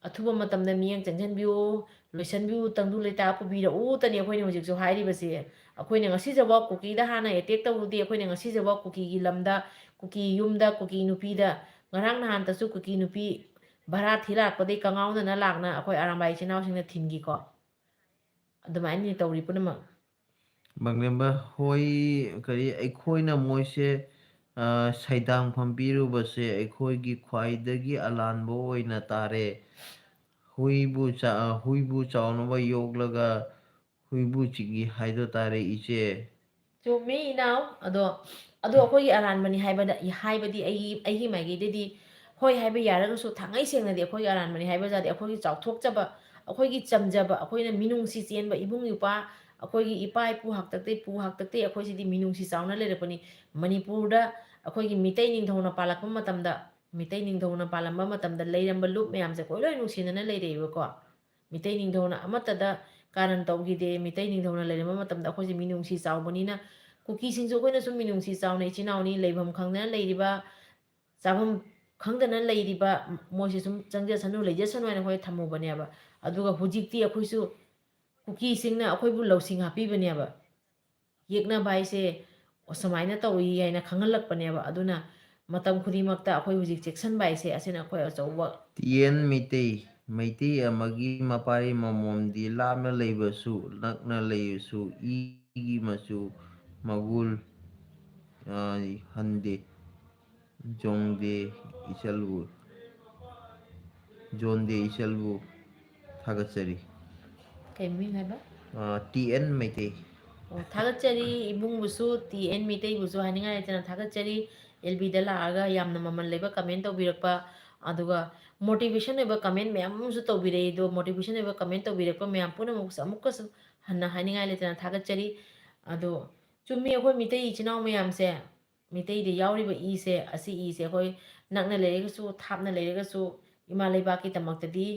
ꯑꯊꯨꯕ ꯃꯇꯝꯗ ꯃꯤꯠꯌꯦꯡ ꯆꯪꯁꯤꯟꯕꯤꯌꯨ ꯂꯣꯏꯁꯤꯟꯕꯤꯌꯨ ꯇꯪꯗꯨ ꯂꯩꯇꯥ ꯄꯨꯕꯤꯔꯛꯎꯇꯅꯤ ꯑꯩꯈꯣꯏꯅ ꯍꯧꯖꯤꯛꯁꯨ ꯍꯥꯏꯔꯤꯕꯁꯦ ꯑꯩꯈꯣꯏꯅ ꯉꯁꯤꯐꯥꯎ ꯀꯨꯀꯤꯗ ꯍꯥꯟꯅ ꯑꯦꯇꯦꯛ ꯇꯧꯔꯨꯗꯦ ꯑꯩꯈꯣꯏꯅ ꯉꯁꯤꯐꯥꯎ ꯀꯨꯀꯤꯒꯤ ꯂꯝꯗ ꯀꯨꯀꯤ ꯌꯨꯝꯗ ꯀꯨꯀꯤ ꯅꯨꯄꯤꯗ ꯉꯔꯥꯡ ꯅꯍꯥꯟꯇꯁꯨ ꯀꯨꯀꯤ ꯅꯨꯄꯤ ꯚꯔꯥ ꯊꯤ ꯂꯥꯛꯄꯗꯒꯤ ꯀꯉꯥꯎꯅꯅ ꯂꯥꯛꯅ ꯑꯩꯈꯣꯏ ꯑꯔꯥꯝꯕꯥꯏ ꯏꯆꯤꯟ ꯏꯅꯥꯎꯁꯤꯡꯅ ꯊꯤꯟꯈꯤꯀꯣ ꯑꯗꯨꯃꯥꯏꯅ ꯇꯧꯔꯤ ꯄꯨꯝꯅꯃꯛ ꯕꯪꯂꯦꯝꯕ ꯍꯣꯏ ꯀꯔꯤ ꯑꯩꯈꯣꯏꯅ ꯃꯣꯏꯁꯦ ꯁꯩꯗꯥꯡꯐꯝ ꯄꯤꯔꯨꯕꯁꯦ ꯑꯩꯈꯣꯏꯒꯤ ꯈ꯭ꯋꯥꯏꯗꯒꯤ ꯑꯂꯥꯟꯕ ꯑꯣꯏꯅ ꯇꯥꯔꯦ ꯍꯨꯏꯕꯨ ꯆꯥꯎꯅꯕ ꯌꯣꯛꯂꯒ ꯍꯨꯏꯕꯨ ꯆꯤꯛꯏ ꯍꯥꯏꯗꯣ ꯇꯥꯔꯦ ꯏꯆꯦ ꯆꯨꯝꯃꯤ ꯏꯅꯥꯎ ꯑꯗꯣ ꯑꯩꯈꯣꯏꯒꯤ ꯑꯔꯥꯟꯕꯅꯤ ꯍꯥꯏꯕꯗꯤ ꯑꯩꯒꯤ ꯃꯥꯏꯀꯩꯗꯗꯤ ꯍꯣꯏ ꯍꯥꯏꯕ ꯌꯥꯔꯒꯁꯨ ꯊꯥꯡꯉꯩ ꯁꯦꯡꯅꯗꯤ ꯑꯩꯈꯣꯏꯒꯤ ꯑꯔꯥꯟꯕꯅꯤ ꯍꯥꯏꯕꯖꯥꯗꯤ ꯑꯩꯈꯣꯏꯒꯤ ꯆꯥꯎꯊꯣꯛꯆꯕ ꯑꯩꯈꯣꯏꯒꯤ ꯆꯝꯖꯕ ꯑꯩꯈꯣꯏꯅ ꯃꯤꯅꯨꯡꯁꯤ ꯆꯦꯟꯕ ꯏꯕꯨꯡ ꯏꯄ꯭ꯋꯥ ꯑꯩꯈꯣꯏꯒꯤ ꯏꯄꯥ ꯏꯄꯨ ꯍꯥꯛꯇꯛꯇꯩ ꯄꯨ ꯍꯥꯛꯇꯛꯇꯩ ꯑꯩꯈꯣꯏꯁꯤꯗꯤ ꯃꯤꯅꯨꯡꯁꯤ ꯆꯥꯎꯅ ꯂꯩꯔꯛꯄꯅꯤ ꯃꯅꯤꯄꯨꯔꯗ ꯑꯩꯈꯣꯏꯒꯤ ꯃꯤꯇꯩ ꯅꯤꯡꯊꯧꯅ ꯄꯥꯜꯂꯛꯄ ꯃꯇꯝꯗ ꯃꯤꯇꯩ ꯅꯤꯡꯊꯧꯅ ꯄꯥꯜꯂꯝꯕ ꯃꯇꯝꯗ ꯂꯩꯔꯝꯕ ꯂꯨꯞ ꯃꯌꯥꯝꯁꯦ ꯑꯩꯈꯣꯏ ꯂꯣꯏ ꯅꯨꯡꯁꯤꯅꯅ ꯂꯩꯔꯛꯏꯕꯀꯣ ꯃꯤꯇꯩ ꯅꯤꯡꯊꯧꯅ ꯑꯃꯠꯇꯗ ꯀꯥꯔꯟ ꯇꯧꯈꯤꯗꯦ ꯃꯤꯇꯩ ꯅꯤꯡꯊꯧꯅ ꯂꯩꯔꯝꯕ ꯃꯇꯝꯗ ꯑꯩꯈꯣꯏꯁꯦ ꯃꯤꯅꯨꯡꯁꯤ ꯆꯥꯎꯕꯅꯤꯅ ꯀꯨꯀꯤꯁꯤꯡꯁꯨ ꯑꯩꯈꯣꯏꯅ ꯁꯨꯝ ꯃꯤꯅꯨꯡꯁꯤ ꯆꯥꯎꯅ ꯏꯆꯤꯟ ꯏꯅꯥꯎꯅꯤ ꯂꯩꯐꯝ ꯈꯪꯗꯅ ꯂꯩꯔꯤꯕ ꯆꯥꯐꯝ ꯈꯪꯗꯅ ꯂꯩꯔꯤꯕ ꯃꯣꯏꯁꯦ ꯁꯨꯝ ꯆꯪꯖꯁꯅꯨ ꯂꯩꯖꯁꯅꯨ ꯍꯥꯏꯅ ꯑꯩꯈꯣꯏ ꯊꯝꯃꯨꯕꯅꯦꯕ ꯑꯗꯨꯒ ꯍꯧꯖꯤꯛꯇꯤ ꯑꯩꯈꯣꯏꯁꯨ ꯀꯨꯀꯤꯁꯤꯡꯅ ꯑꯩꯈꯣꯏꯕꯨ ꯂꯧꯁꯤꯡ ꯍꯥꯞꯄꯤꯕꯅꯦꯕ ꯌꯦꯛꯅꯕ ꯍꯥꯏꯁꯦ ꯑꯁꯨꯃꯥꯏꯅ ꯇꯧꯏ ꯍꯥꯏꯅ ꯈꯪꯍꯜꯂꯛꯄꯅꯦꯕ ꯑꯗꯨꯅ ꯃꯇꯝ ꯈꯨꯗꯤꯡꯃꯛꯇ ꯑꯩꯈꯣꯏ ꯍꯧꯖꯤꯛ ꯆꯦꯛꯁꯤꯟꯕ ꯍꯥꯏꯁꯦ ꯑꯁꯤꯅ ꯑꯩꯈꯣꯏ ꯑꯆꯧꯕ ꯇꯤꯌꯦꯟ ꯃꯩꯇꯩ ꯑꯃꯒꯤ ꯃꯄꯥꯔꯤ ꯃꯃꯣꯝꯗꯤ ꯂꯥꯞꯅ ꯂꯩꯕꯁꯨ ꯅꯛꯅ ꯂꯩꯕꯁꯨ ꯏꯒꯤ ꯃꯆꯨ ꯃꯒꯨꯜ ꯍꯟꯗꯦ ꯖꯣꯡꯗꯦ ꯏꯆꯜꯕꯨ ꯊꯥꯒꯠꯆꯔꯤ ꯀꯩ ꯃꯃꯤꯡ ꯍꯥꯏꯕ TN ꯃꯩꯇꯩ ꯑꯣ ꯊꯥꯒꯠꯆꯔꯤ ꯏꯕꯨꯡꯕꯨꯁꯨ TN ꯃꯩꯇꯩꯕꯨꯁꯨ ꯍꯥꯏꯅꯤꯡꯉꯥꯏ ꯂꯩꯇꯅ ꯊꯥꯒꯠꯆꯔꯤ LBꯗ ꯂꯥꯛꯑꯒ ꯌꯥꯝꯅ ꯃꯃꯜ ꯂꯩꯕ ꯀꯃꯦꯟ ꯇꯧꯕꯤꯔꯛꯄ ꯑꯗꯨꯒ ꯃꯣꯇꯤꯚꯦꯁꯟ ꯑꯣꯏꯕ ꯀꯃꯦꯟ ꯃꯌꯥꯝ ꯑꯃꯁꯨ ꯇꯧꯕꯤꯔꯛꯏ ꯑꯗꯣ ꯃꯣꯇꯤꯚꯦꯁꯟ ꯑꯣꯏꯕ ꯀꯃꯦꯟ ꯇꯧꯕꯤꯔꯛꯄ ꯃꯌꯥꯝ ꯄꯨꯝꯅꯃꯛꯁꯨ ꯑꯃꯨꯛꯀꯁꯨ ꯍꯟꯅ ꯍꯥꯏꯅꯤꯡꯉꯥꯏ ꯂꯩꯇꯅ ꯊꯥꯒꯠꯆꯔꯤ ꯑꯗꯣ ꯆꯨꯝꯃꯤ ꯑꯩꯈꯣꯏ ꯃꯤꯇꯩ ꯏꯆꯤꯟ ꯏꯅꯥꯎ ꯃꯌꯥꯝꯁꯦ ꯃꯤꯇꯩꯗ ꯌꯥꯎꯔꯤꯕ ꯏꯁꯦ ꯑꯁꯤ ꯏꯁꯦ ꯑꯩꯈꯣꯏ ꯅꯛꯅ ꯂꯩꯔꯒꯁꯨ ꯊꯥꯞꯅ ꯂꯩꯔꯒꯁꯨ ꯏꯃꯥ ꯂꯩꯕꯥꯛꯀꯤꯗꯃꯛꯇꯗꯤ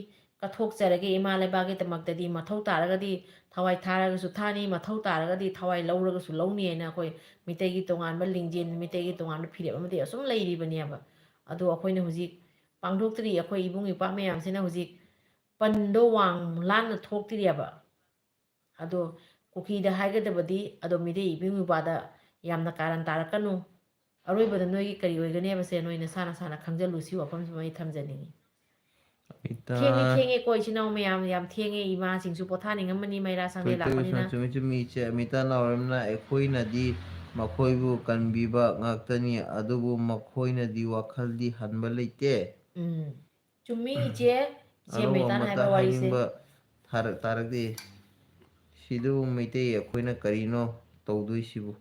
ꯀꯠꯊꯣꯛꯆꯔꯒꯦ ꯏꯃꯥ ꯂꯩꯕꯥꯛꯀꯤꯗꯃꯛꯇꯗꯤ ꯃꯊꯧ ꯇꯥꯔꯒꯗꯤ ꯊꯋꯥꯏ ꯊꯥꯔꯒꯁꯨ ꯊꯥꯅꯤ ꯃꯊꯧ ꯇꯥꯔꯒꯗꯤ ꯊꯋꯥꯏ ꯂꯧꯔꯒꯁꯨ ꯂꯧꯅꯤ ꯍꯥꯏꯅ ꯑꯩꯈꯣꯏ ꯃꯤꯇꯩꯒꯤ ꯇꯣꯉꯥꯟꯕ ꯂꯤꯡꯖꯦꯜ ꯃꯤꯇꯩꯒꯤ ꯇꯣꯉꯥꯟꯕ ꯐꯤꯔꯦꯞ ꯑꯃꯗꯤ ꯑꯁꯨꯝ ꯂꯩꯔꯤꯕꯅꯦꯕ ꯑꯗꯣ ꯑꯩꯈꯣꯏꯅ ꯍꯧꯖꯤꯛ ꯄꯥꯡꯊꯣꯛꯇ꯭ꯔꯤ ꯑꯩꯈꯣই ꯏꯕꯨꯡ ꯏꯄ꯭ꯋꯥ ꯃꯌꯥꯝꯁꯤꯅ ꯍꯧꯖꯤꯛ ꯄꯟꯗꯣ ꯋꯥꯡ ꯂꯥꯟꯅ ꯊꯣꯛꯇ꯭ꯔꯤꯑꯕ ꯑꯗꯣ ꯀꯨꯀꯤꯗ ꯍꯥꯏꯒꯗꯕꯗꯤ ꯑꯗꯣ ꯃꯤꯇꯩ ꯏꯕꯨꯡ ꯏꯄ꯭ꯋꯥꯗ ꯌꯥꯝꯅ ꯀꯥꯔꯟ ꯇꯥꯔꯛꯀꯅꯨ ꯑꯔꯣꯏꯕꯗ ꯅꯣꯏꯒꯤ ꯀꯔꯤ ꯑꯣꯏꯒꯅꯤ ꯍꯥꯏꯕꯁꯦ ꯅꯣꯏ ꯅꯁꯥꯅ ꯈꯪꯖꯜꯂꯨ ꯁꯤ ꯋꯥꯐꯝꯁꯤꯃ ꯑꯩ ꯊꯝꯖꯅꯤꯡꯉꯤ ꯏꯇꯥ ꯊꯦꯡꯉꯦꯀꯣ ꯏꯆꯤꯟ ꯏꯅꯥꯎ ꯃꯌꯥꯝ ꯌꯥꯝ ꯊꯦꯡꯉꯦ ꯏꯃꯥꯁꯤꯡꯁꯨ ꯄꯣꯊꯥꯅꯤꯡꯉꯝꯃꯅꯤ ꯃꯩꯔꯥ ꯁꯪꯗꯦ ꯂꯥꯛꯄꯅꯤꯅ ꯆꯨꯝꯃꯤ ꯆꯨꯝꯃꯤ ꯏꯆꯦ ꯑꯃꯤꯇꯥ ꯅꯥꯎꯔꯦꯝꯅ ꯑꯩꯈꯣꯏꯅꯗꯤ ꯃꯈꯣꯏꯕꯨ ꯀꯟꯕꯤꯕ ꯉꯥꯛꯇꯅꯤ ꯑꯗꯨꯕꯨ ꯃꯈꯣꯏꯅꯗꯤ ꯋꯥꯈꯜꯗꯤ ꯍꯟꯕ ꯂꯩꯇꯦ ꯆꯨꯝꯃꯤ ꯏꯆꯦ ꯑꯅꯧꯕ ꯃꯩꯇꯥꯅ ꯑꯃꯇ ꯍꯥꯏꯕ ꯋꯥꯔꯤꯁꯦ ꯍꯥꯏꯅꯤꯡꯕ ꯇꯥꯔꯛꯇꯦ ꯁꯤꯗꯕꯨ ꯃꯩꯇꯩ ꯑꯩꯈꯣꯏꯅ ꯀꯔꯤꯅꯣ ꯇꯧꯗꯣꯏꯁꯤꯕꯨ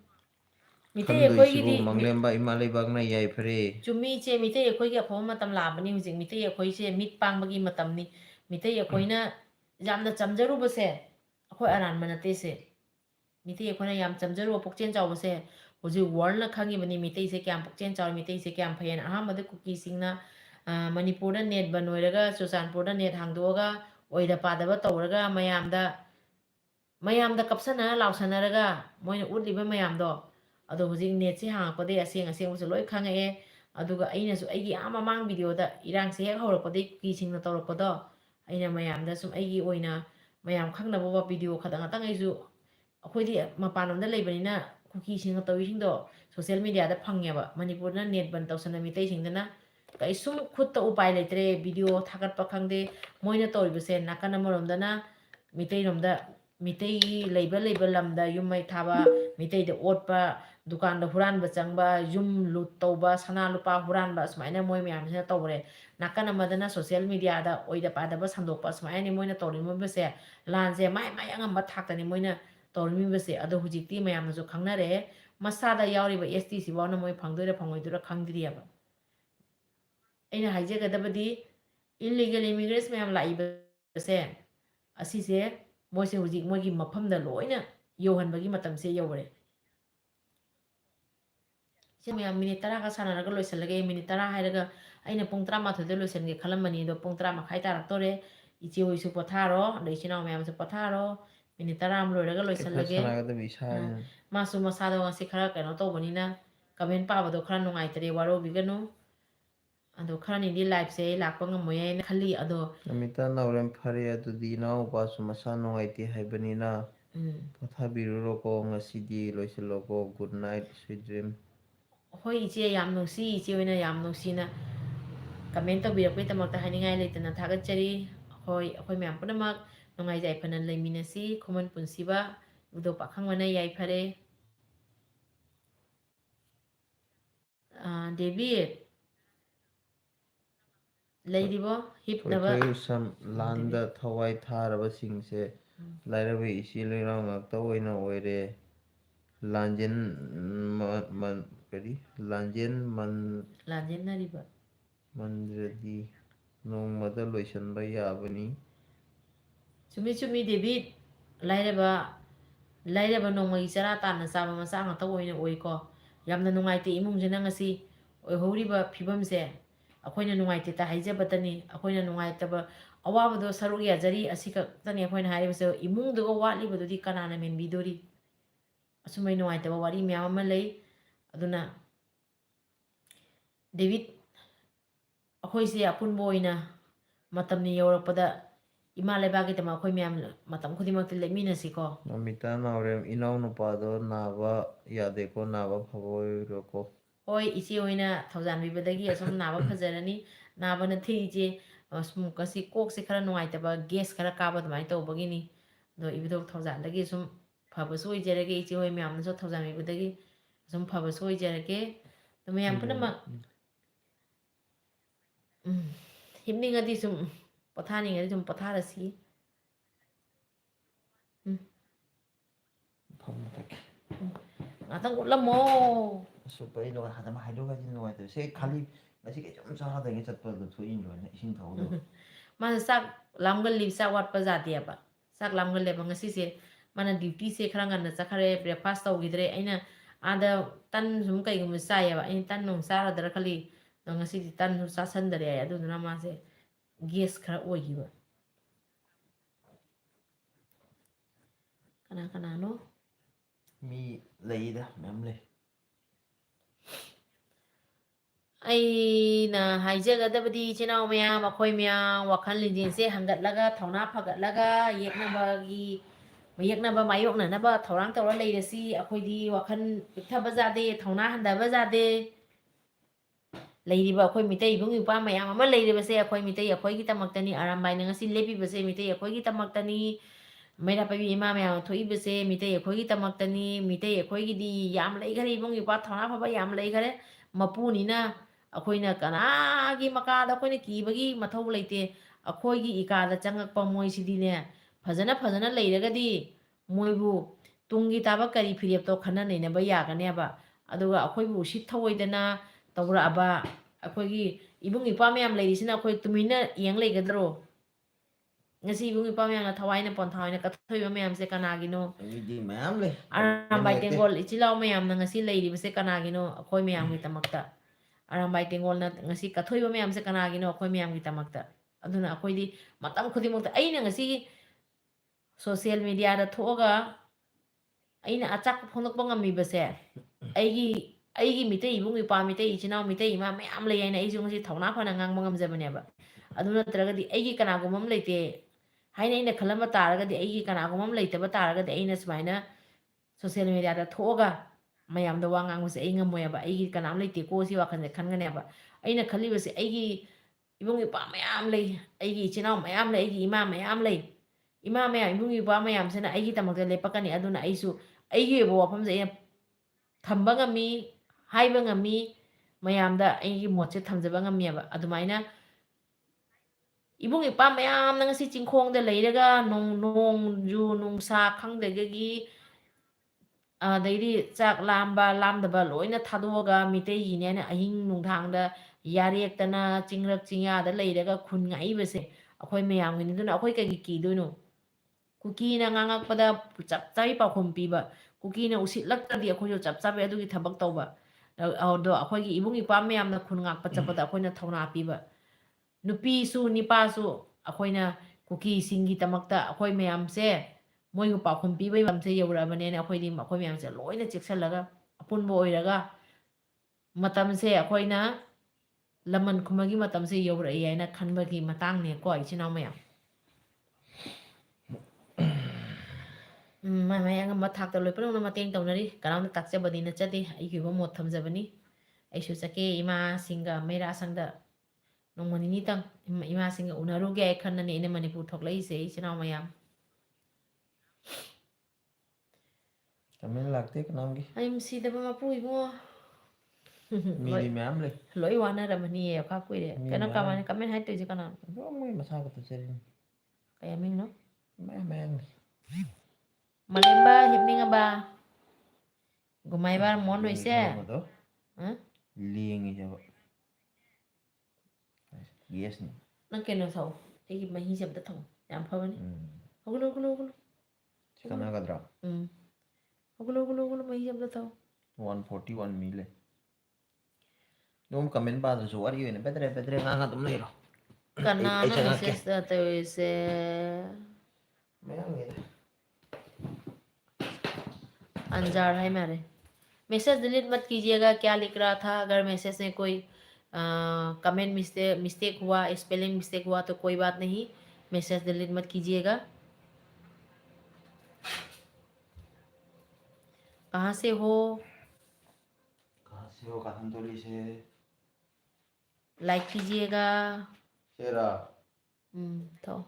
ꯃꯤꯇꯩ ꯈꯟꯗꯣꯏꯁꯤꯕꯨ ꯑꯩꯈꯣꯏꯒꯤꯗꯤ ꯃꯪꯂꯦꯝꯕ ꯏꯃꯥ ꯂꯩꯕꯥꯛꯅ ꯌꯥꯏꯐꯔꯦ ꯆꯨꯝꯃꯤ ꯏꯆꯦ ꯃꯤꯇꯩ ꯑꯩꯈꯣꯏꯒꯤ ꯑꯐꯕ ꯃꯇꯝ ꯂꯥꯛꯑꯕꯅꯤ ꯍꯧꯖꯤꯛ ꯃꯤꯇꯩ ꯑꯩꯈꯣꯏꯁꯦ ꯃꯤꯠ ꯄꯥꯡꯕꯒꯤ ꯃꯇꯝꯅꯤ ꯃꯤꯇꯩ ꯑꯩꯈꯣꯏꯅ ꯌꯥꯝꯅ ꯆꯝꯖꯔꯨꯕꯁꯦ ꯑꯩꯈꯣꯏ ꯑꯔꯥꯟꯕ ꯅꯠꯇꯦꯁꯦ ꯃꯤꯇꯩ ꯑꯩꯈꯣꯏꯅ ꯌꯥꯝ ꯆꯝꯖꯔꯨꯕ ꯄꯨꯛꯆꯦꯜ ꯆꯥꯎꯕꯁꯦ ꯍꯧꯖꯤꯛ ꯋꯥꯔꯜꯅ ꯈꯪꯉꯤꯕꯅꯤ ꯃꯤꯇꯩꯁꯦ ꯀꯌꯥꯝ ꯄꯨꯛꯆꯦꯜ ꯆꯥꯎꯏ ꯃꯤꯇꯩꯁꯦ ꯀꯌꯥꯝ ꯐꯩꯅ ꯑꯍꯥꯟꯕꯗ ꯀꯨꯀꯤꯁꯤꯡꯅ ꯃꯅꯤꯄꯨꯔꯗ ꯅꯦꯠ ꯕꯟ ꯑꯣꯏꯔꯒ ꯆꯨꯔꯆꯥꯟꯄꯨꯔꯗ ꯅꯦꯠ ꯍꯥꯡꯗꯣꯛꯑꯒ ꯑꯣꯏꯗ ꯄꯥꯗꯕ ꯇꯧꯔꯒ ꯃꯌꯥꯝꯗ mayamda kapsana lausana moina utliba mayamdo ado hujik net se hangakpade aseng aseng so loi khangae aduga aina su aigi ama mang video da irang se hek horakpade ki singna tawrakpado aina mayamda sum aigi oina mayam khangnabo video khadang atang aisu akhodi mapanomda leibanina kuki singa tawi singdo social media da phangyaba manipur na net ban tawsana mitei singdana kai sum khutta upai leitre video thagat pa khangde moina tawribase nakana moromdana mitei romda mitei leiba lamda yumai thaba mitei de otpa dukan da huran ba changba yum lut tawba sana lupa huran ba smaina moi myam se tawre nakana madana social media da oida pada ba sandokpa smaina ni moina tawrimo base lanse mai angamba thakani moina tawrimi base ado hujikti mayam ju khangnare masada yauriba ST si bauna moi phangdoira phangoidura khangdriyaba aina haijagadabadi illegal immigrants mayam laibase asise moise hujik moigi mafamda loina yohanbagi matamse yowre se mayam minute 10 ka sanaraga loisalage minute 10 hairaga aina pung 13 de loisange khalamani do pung 13 khai taraktore iche hoisu potharo leichinaw mayam se potharo minute 10 am loiraga loisalage masu masado ngasi khara kano tawbanina comment pabado khara nungaitere waro biganu ado khara ni di live se lakpa ngamoye na khali ado namita naurem phare adudi naw pasu masa nungaiti haibanina pothabiruro ko ngasidi loisilo ko good night sweet dream hoi iche yam nungsi iche oina yam nungsina comment tawbirakpai tamakta haningai leitana thagachari hoi akhoi myam punamak nungai jai phana leiminasi khoman punsiba udo pakhangwana yai phare David leidibo hipnaba sam landa thawai tharaba singse lairabe isi leirang ngakta oina oire lanjen man kari lanjen lanjennariba mandradi nongmada loisanba yabani chumi David lairaba nongmagi chara tana chaba macha ngata oina oiko yamna nungaite imungjena ngasi oihoriba phibamse akoina nungaite ta haijabadani akoina nungaitaba awabado saruk yajari asika tani akoina haibase imungduga watlibadudi kanana menbidori asumai nungaitaba wari myam ama lei aduna David akoise apunbo oina matamni yawrakpada ima leibagi tama akhoi myam matam khudimakti leiminasiko namita naurem inaw nupado naba yadeko naba phavoiroko hoi ichi oina thaujan bibadagi asum naba phajarani nabana thije asum kasi kokse khara nungaitaba gas khara kaba dumai tawbagini do ibidok thaujan sum phabasu oijarage ichi hoi myam so thaujan bibadagi sum phabasu oijarage to myam punamak himningadi sum pothaningadi sum potharasi ngatang utlamo super ino hada ma haido gaji no ito se khali ngasi ke jom sa da ngi chatpa do thu in lo na ising thau do mana sak lamgal li sak wat pa jati apa sak lamgal le bang se mana duty se khara ngan na chakhare breakfast taw gidre aina ada tan sum kai gum sa ya ba ain tan nong sa ra dara khali no ngasi di tan su sa san dare ya adu na ma se gas khara oi gi ba kana no mi leida mem le aina haijagadabadi chinau myam akhoi myam wakhal linjin se hangatlaga thauna phagatlaga yeknaba mayoknanaba thorang tawra leirasi akhoi wakhal pikthabba jade thauna handaba jade leiriba akhoi mitei ibung ipa mayam ama leiribase akhoi mitei akhoi gi tamaktani arambai na ngasi lepibase mitei akhoi gi tamaktani maira pabi ima mayam thoibase mitei akhoi gi tamaktani mitei akhoi gi di yam leigare ibung ipa thauna phaba yam leigare mapuni na akoina kanagi makada akoina kibagi mathau leite akoigi ikada changakpa moisidine fajana leiragadi moibu tungi taba kari phirep to khana neinaba yaganeba aduga akoibu sit thawoidana tawra aba akoigi ibung ipa myam leirisina akoi tumina yeng leigadro ngasi ibung ipa myam na thawaina pon thawaina kathoiba myam se kanagino di mem le arambai tengol ichilaw myam na ngasi leiribase kanagino akoi myam gi tamakta arambai tengol na ngasi kathoiba myam se kanagino akoi myam gi tamakta aduna akoi di matam khudimokta aina ngasi social ꯃꯦꯗꯤꯌꯥꯗ ꯊꯣꯛꯑꯒ ꯑꯩꯅ ꯑꯆꯥꯛꯄ ꯐꯣꯡꯗꯣꯛꯄ ꯉꯝꯃꯤꯕꯁꯦ ꯑꯩꯒꯤ ꯃꯤꯇꯩ ꯏꯕꯨꯡ ꯏꯄ꯭ꯋꯥ ꯃꯤꯇꯩ ꯏꯆꯤꯟ ꯏꯅꯥꯎ ꯃꯤꯇꯩ ꯏꯃꯥ ꯃꯌꯥꯝ ꯂꯩ ꯍꯥꯏꯅ ꯑꯩꯁꯨ ꯉꯁꯤ ꯊꯧꯅꯥ ꯐꯅ ꯉꯥꯡꯕ ꯉꯝꯖꯕꯅꯦꯕ ꯑꯗꯨ ꯅꯠꯇ꯭ꯔꯒꯗꯤ ꯑꯩꯒꯤ ꯀꯅꯥꯒꯨꯝꯕ ꯑꯃ ꯂꯩꯇꯦ ꯍꯥꯏꯅ ꯑꯩꯅ ꯈꯜꯂꯝꯕ ꯇꯥꯔꯒꯗꯤ ꯑꯩꯒꯤ ꯀꯅꯥꯒꯨꯝꯕ ꯑꯃ ꯂꯩꯇꯕ ꯇꯥꯔꯒꯗꯤ ꯑꯩꯅ ꯁꯨꯃꯥꯏꯅ ꯁꯣꯁꯤꯌꯦꯜ ꯃꯦꯗꯤꯌꯥꯗ ꯊꯣꯛꯑꯒ ꯃꯌꯥꯝꯗ ꯋꯥ ꯉꯥꯡꯕꯁꯦ ꯑꯩ ꯉꯝꯃꯣꯏꯑꯕ ꯑꯩꯒꯤ ꯀꯅꯥꯝ ꯂꯩꯇꯦꯀꯣ ꯁꯤ ꯋꯥꯈꯜꯁꯦ ꯈꯟꯒꯅꯦꯕ ꯑꯩꯅ ꯈꯜꯂꯤꯕꯁꯦ ꯑꯩꯒꯤ ꯏꯕꯨꯡ ꯏꯄ꯭ꯋꯥ ꯃꯌꯥꯝ ꯂꯩ ꯑꯩꯒꯤ ꯏꯆꯤꯟ ꯏꯅꯥꯎ ꯃꯌꯥꯝ ꯂꯩ ꯑꯩꯒꯤ ꯏꯃꯥ ꯃꯌꯥꯝ ꯂꯩ ꯏꯃꯥ ꯃꯌꯥꯝ ꯏꯕꯨꯡ ꯏꯄ꯭ꯋꯥ ꯃꯌꯥꯝꯁꯤꯅ ꯑꯩꯒꯤꯗꯃꯛꯇ ꯂꯦꯞꯄꯛꯀꯅꯤ ꯑꯗꯨꯅ ꯑꯩꯁꯨ ꯑꯩꯒꯤ ꯑꯣꯏꯕ ꯋꯥꯐꯝꯁꯦ ꯑꯩꯅ ꯊꯝꯕ ꯉꯝꯃꯤ ꯍꯥꯏꯕ ꯉꯝꯃꯤ ꯃꯌꯥꯝꯗ ꯑꯩꯒꯤ ꯃꯣꯠꯁꯦ ꯊꯝꯖꯕ ꯉꯝꯃꯦꯕ ꯑꯗꯨꯃꯥꯏꯅ ꯏꯕꯨꯡ ꯏꯄ꯭ꯋꯥ ꯃꯌꯥꯝꯅ ꯉꯁꯤ ꯆꯤꯡꯈꯣꯡꯗ ꯂꯩꯔꯒ ꯅꯣꯡꯖꯨ ꯅꯨꯡꯁꯥ ꯈꯪꯗꯒꯤ ꯑꯗꯩꯗꯤ ꯆꯥꯛ ꯂꯥꯝꯕ ꯂꯥꯝꯗꯕ ꯂꯣꯏꯅ ꯊꯥꯗꯣꯛꯑꯒ ꯃꯤꯇꯩꯒꯤꯅꯦꯅ ꯑꯍꯤꯡ ꯅꯨꯡꯗꯥꯡꯗ ꯌꯥꯔꯦꯛꯇꯅ ꯆꯤꯡꯔꯛ ꯆꯤꯡꯌꯥꯗ ꯂꯩꯔꯒ ꯈꯨꯟ ꯉꯥꯛꯏꯕꯁꯦ ꯑꯩꯈꯣꯏ ꯃꯌꯥꯝꯒꯤꯅꯤ ꯑꯗꯨꯅ ꯑꯩꯈꯣꯏ ꯀꯩꯒꯤ ꯀꯤꯗꯣꯏꯅꯣ ꯀꯨꯀꯤꯅ ꯉꯥꯡꯉꯛꯄꯗ ꯆꯞ ꯆꯥꯕꯤ ꯄꯥꯎꯈꯨꯝ ꯄꯤꯕ ꯀꯨꯀꯤꯅ ꯎꯁꯤꯠꯂꯛꯇ꯭ꯔꯗꯤ ꯑꯩꯈꯣꯏꯁꯨ ꯆꯞ ꯆꯥꯕꯤ ꯑꯗꯨꯒꯤ ꯊꯕꯛ ꯇꯧꯕ ꯑꯗꯣ ꯑꯩꯈꯣꯏꯒꯤ ꯏꯕꯨꯡ ꯏꯄ꯭ꯋꯥ ꯃꯌꯥꯝꯅ ꯈꯨꯟ ꯉꯥꯛꯄ ꯆꯠꯄꯗ ꯑꯩꯈꯣꯏꯅ ꯊꯧꯅꯥ ꯄꯤꯕ ꯅꯨꯄꯤꯁꯨ ꯅꯤꯄꯥꯁꯨ ꯑꯩꯈꯣꯏꯅ ꯀꯨꯀꯤꯁꯤꯡꯒꯤꯗꯃꯛꯇ ꯑꯩꯈꯣꯏ ꯃꯌꯥꯝꯁꯦ ꯃꯣꯏꯕꯨ ꯄꯥꯎꯈꯨꯝ ꯄꯤꯕꯒꯤ ꯃꯇꯝꯁꯦ ꯌꯧꯔꯛꯑꯕꯅꯦꯅ ꯑꯩꯈꯣꯏꯗꯤ ꯑꯩꯈꯣꯏ ꯃꯌꯥꯝꯁꯦ ꯂꯣꯏꯅ ꯆꯦꯛꯁꯤꯜꯂꯒ ꯑꯄꯨꯟꯕ ꯑꯣꯏꯔꯒ ꯃꯇꯝꯁꯦ ꯑꯩꯈꯣꯏꯅ ꯂꯃꯟ ꯈꯨꯝꯕꯒꯤ ꯃꯇꯝꯁꯦ ꯌꯧꯔꯛꯏ ꯍꯥꯏꯅ ꯈꯟꯕꯒꯤ ꯃꯇꯥꯡꯅꯦꯀꯣ ꯏꯆꯤꯟ ꯏꯅꯥꯎ ꯃꯌꯥꯝ ꯃꯥꯏ ꯃꯥꯏ ꯑꯉꯝꯕ ꯊꯥꯛꯇ ꯂꯣꯏ ꯄꯨꯝꯅꯃꯛ ꯃꯇꯦꯡ ꯇꯧꯅꯔꯤ ꯀꯅꯥꯝꯇ ꯇꯥꯛꯆꯕꯗꯤ ꯅꯠꯆꯗꯦ ꯑꯩꯒꯤ ꯑꯣꯏꯕ ꯃꯣꯠ ꯊꯝꯖꯕꯅꯤ ꯑꯩꯁꯨ ꯆꯠꯀꯦ ꯏꯃꯥꯁꯤꯡꯒ ꯃꯩꯔꯥꯁꯪꯗ ꯅꯣꯡꯃ ꯅꯤꯅꯤꯇꯪ ꯏꯃꯥꯁꯤꯡꯒ ꯎꯅꯔꯨꯒꯦ ꯍꯥꯏ ꯈꯟꯅꯅꯤ ꯑꯩꯅ ꯃꯅꯤꯄꯨꯔ ꯊꯣꯛꯂꯛꯏꯁꯦ ꯏꯆꯤꯟ ꯏꯅꯥꯎ ꯃꯌꯥꯝ ꯀꯃꯦꯟ ꯂꯥꯛꯇꯦ ꯀꯅꯥꯝꯒꯤ ꯑꯩ ꯅꯨꯡꯁꯤꯗꯕ ꯃꯄꯨ ꯏꯕꯨꯡꯉꯣ ꯃꯤꯗꯤ ꯃꯌꯥꯝ ꯂꯩ ꯂꯣꯏ ꯋꯥꯅꯔꯝꯃꯅꯤꯌꯦ ꯑꯣꯈꯥ ꯀꯨꯏꯔꯦ ꯃꯤ ꯀꯩꯅꯣ ꯃꯌꯥꯝ ꯀꯃꯥꯏꯅ ꯀꯃꯦꯟ ꯍꯥꯏꯇꯣꯏꯁꯦ ꯀꯅꯥꯅꯣ ꯑꯗꯨꯝ ꯃꯣꯏ ꯃꯁꯥ ꯈꯛꯇ ꯆꯠꯂꯤꯅꯤ ꯀꯩ ꯃꯤꯡꯅꯣ ꯃꯌꯥꯝ ꯃꯌꯥꯝ ꯃꯂꯦꯝꯕ ꯍꯤꯞꯅꯤꯡꯉꯕ ꯒꯨꯃꯥꯏꯕ ꯃꯣꯟ ꯂꯦꯡꯉꯤ ꯂꯣꯏꯁꯦ ꯊꯕꯛꯀꯗꯣ ꯂꯦꯡꯉꯤꯁꯦꯕ ꯌꯦꯁꯅꯤ ꯅꯪ ꯀꯩꯅꯣ ꯊꯛꯑꯣ ꯑꯩꯒꯤ ꯃꯍꯤꯁꯦ ꯑꯝꯇ ꯊꯛꯑꯣ ꯌꯥꯝ ꯐꯕꯅꯤ ꯍꯧꯒꯠꯂꯣ ꯍꯧꯒꯠꯂꯣ ꯍꯧꯒꯠꯂꯣ ꯁꯤ ꯀꯥꯟꯅꯒꯗ꯭ꯔꯥ ꯍꯧꯒꯠꯂꯣ ꯍꯧꯒꯠꯂꯣ ꯍꯧꯒꯠꯂꯣ ꯃꯍꯤ ꯑꯝꯇ ꯊꯛꯑꯣ 141 ꯃꯤ ꯂꯩ ꯑꯗꯨꯝ ꯀꯃꯦꯟ ꯄꯥꯗ꯭ꯔꯁꯨ ꯋꯥꯔꯤ ꯑꯣꯏꯅ ꯄꯦꯗ꯭ꯔꯦ ꯄꯦꯗ꯭ꯔꯦ ꯉꯥꯡꯉ ꯑꯗꯨꯝ ꯂꯩꯔꯣ ꯑꯩ ꯀꯅꯥꯅꯣ ꯆꯪꯉꯛꯀꯦ ꯃꯦꯁꯦꯖ ꯇꯧꯔꯤꯁꯦ ꯃꯌꯥꯝ ꯂꯩꯗ अंजार है मेरे मैसेज डिलीट मत कीजिएगा क्या लिख रहा था अगर मैसेज में कोई कमेंट मिस्टेक हुआ स्पेलिंग मिस्टेक हुआ तो कोई बात नहीं मैसेज डिलीट मत कीजिएगा कहाँ से हो काथनतोली से लाइक कीजिएगा शेरा तो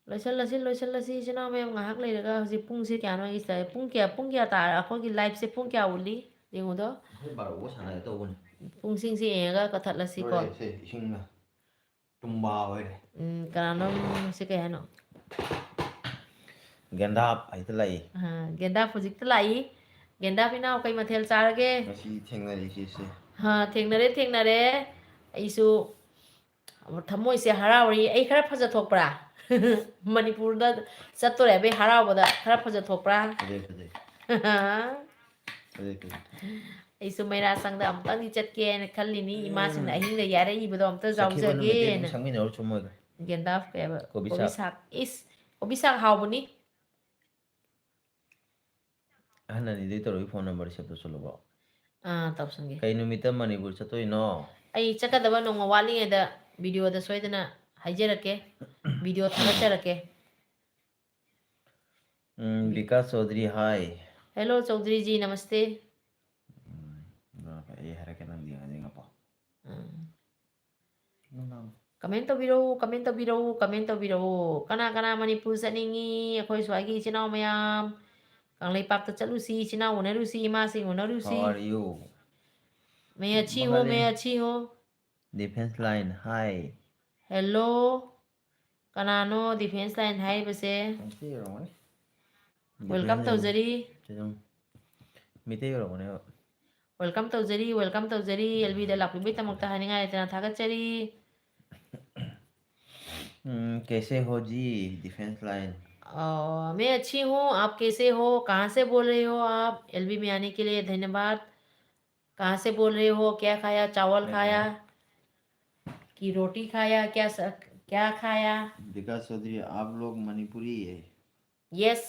लोइसल्लसी इचना ma'am ngahak leiraga hojik pungse kyano isa pung kya ta akhoi live se pung kya uli yengudo hoi baro sana to bun pung sing se enga kathatlasi ko se isingna tumba hoire kanano se kayano gendap ai ta lai genda hojik ta lai genda pina kai mathel charage ngasi thengnari se thengnare aisu ꯊꯃꯣꯏ ꯁꯦ ꯍꯔꯥꯎꯔꯤ ꯑꯩ ꯈꯔ ꯐꯖꯊꯣꯛꯄ꯭ꯔꯥ ꯃꯅꯤꯄꯨꯔꯗ ꯆꯠꯇꯣꯔꯦ ꯍꯥꯏꯕꯩ ꯍꯔꯥꯎꯕꯗ ꯈꯔ ꯐꯖꯊꯣꯛꯄ꯭ꯔꯥ ꯑꯩꯁꯨ ꯃꯩꯔꯥꯁꯪꯗ ꯑꯃꯨꯛꯇꯪꯗꯤ ꯆꯠꯀꯦꯅ ꯈꯜꯂꯤꯅꯤ ꯏꯃꯥꯁꯤꯡꯅ ꯑꯍꯤꯡꯗ ꯌꯥꯔꯛꯏꯕꯗꯣ ꯑꯝꯇ ꯌꯥꯎꯖꯒꯦꯅ ꯒꯦꯟꯗꯥꯐ ꯀꯩꯕ ꯀꯣꯕꯤ ꯁꯥꯛ ꯏꯁ ꯀꯣꯕꯤ ꯁꯥꯛ ꯍꯥꯎꯕꯅꯤ ꯑꯍꯟꯅꯤꯗꯩ ꯇꯧꯔꯒꯤ ꯐꯣꯟ ꯅꯝꯕꯔ ꯁꯦꯞ ꯇꯧꯁꯜꯂꯨꯀꯣ ꯇꯧꯁꯟꯒꯦ ꯀꯩ ꯅꯨꯃꯤꯠꯇ ꯃꯅꯤꯄꯨꯔ ꯆꯠꯇꯣꯏꯅꯣ ꯑꯩ ꯆꯠꯀꯗꯕ ꯅꯣꯡꯃ ꯋꯥꯠꯂꯤꯉꯩꯗ ꯚꯤꯗꯤꯑꯣꯗ ꯁꯣꯏꯗꯅ ꯍꯥꯏꯖꯔꯛꯀꯦ ꯚꯤꯗꯤꯑꯣ ꯊꯥꯒꯠꯆꯔꯛꯀꯦ विकास चौधरी हाय हेलो चौधरी जी नमस्ते ये हरे के नाम दिया देगा पा कमेंट तौबिरऊ कना कना मणिपुर चनिंगी अखोई स्वागी इचिनाव मयाम कांगलेपाक चलुसी इचिनाव उनरुसी इमासिंग उनरुसी हाउ आर यू मैं अच्छी हूँ डिफेंस लाइन हाय हेलो कनानो डिफेंस लाइन हाय बसे वेलकम तौजरी मिते योरमने वेलकम तौजरी एलबीदा लापिबे तमक्ता हानिंगा लेतना थागतचरी कैसे हो जी डिफेंस लाइन मैं अच्छी हूँ आप कैसे हो कहाँ से बोल रहे हो आप एलबी में आने के लिए धन्यवाद कहाँ से बोल रहे हो क्या खाया चावल खाया कि रोटी खाया क्या खाया? विकास चौधरी आप लोग मणिपुरी है? यस,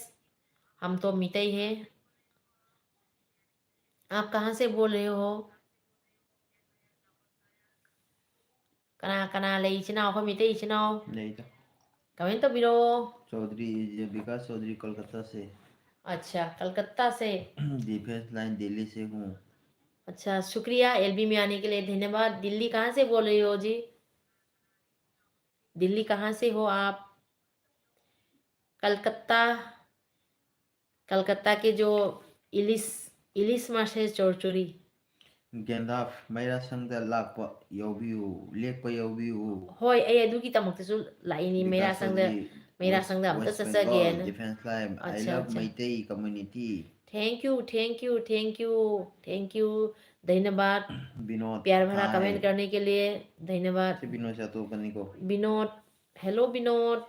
हम तो मितई है। आप कहाँ से बोल रहे हो? कना कना ले इचनाओ को मितई इचनाओ नहीं था। कमेंट तो बिरो। चौधरी विकास चौधरी कोलकाता से। अच्छा, कलकत्ता से। डिफेंस लाइन दिल्ली से हूँ। अच्छा, शुक्रिया एलबी में आने के लिए, धन्यवाद। दिल्ली कहाँ से बोल रही हो जी? दिल्ली कहाँ से हो आप? कलकत्ता, कलकत्ता के जो इलिस इलिस मास है चोरचोरी। गेंदाफ मेरा संग लाप यौबियु लेप यौबियु। होय अय अदुगी तमक्तसु लाइनी मेरा विकास संग चौधरी मेरा संग अमता वेस्ट बंगाल चचगेन। डिफेंस लाइन आई अच्छा लव अच्छा, Meitei community. Thank you thank you thank you thank you, धन्यवाद विनोद प्यार भरा हाय। कमेंट करने के लिए, धन्यवाद से विनोद चातु कनी को। विनोद। हेलो विनोद।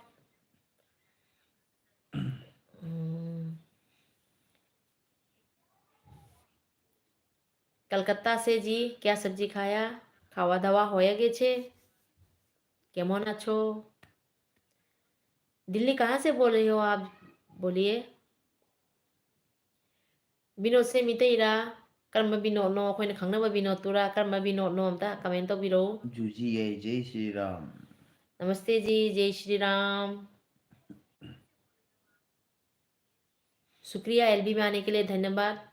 हम्म, कलकत्ता से जी। क्या सब्जी खाया? खावा दावा होया गे छे? केमन आछो? दिल्ली कहाँ से बोल रही हो आप? बोलिए। विनोद से मितेरा कर्म विनोद नो अखोइन खंगनबा विनोद तुरा कर्म विनोद नो अमता कमेंट तो बिरो। जूजी है जय श्री राम। नमस्ते जी, जय श्री राम। शुक्रिया एलबी में आने के लिए, धन्यवाद।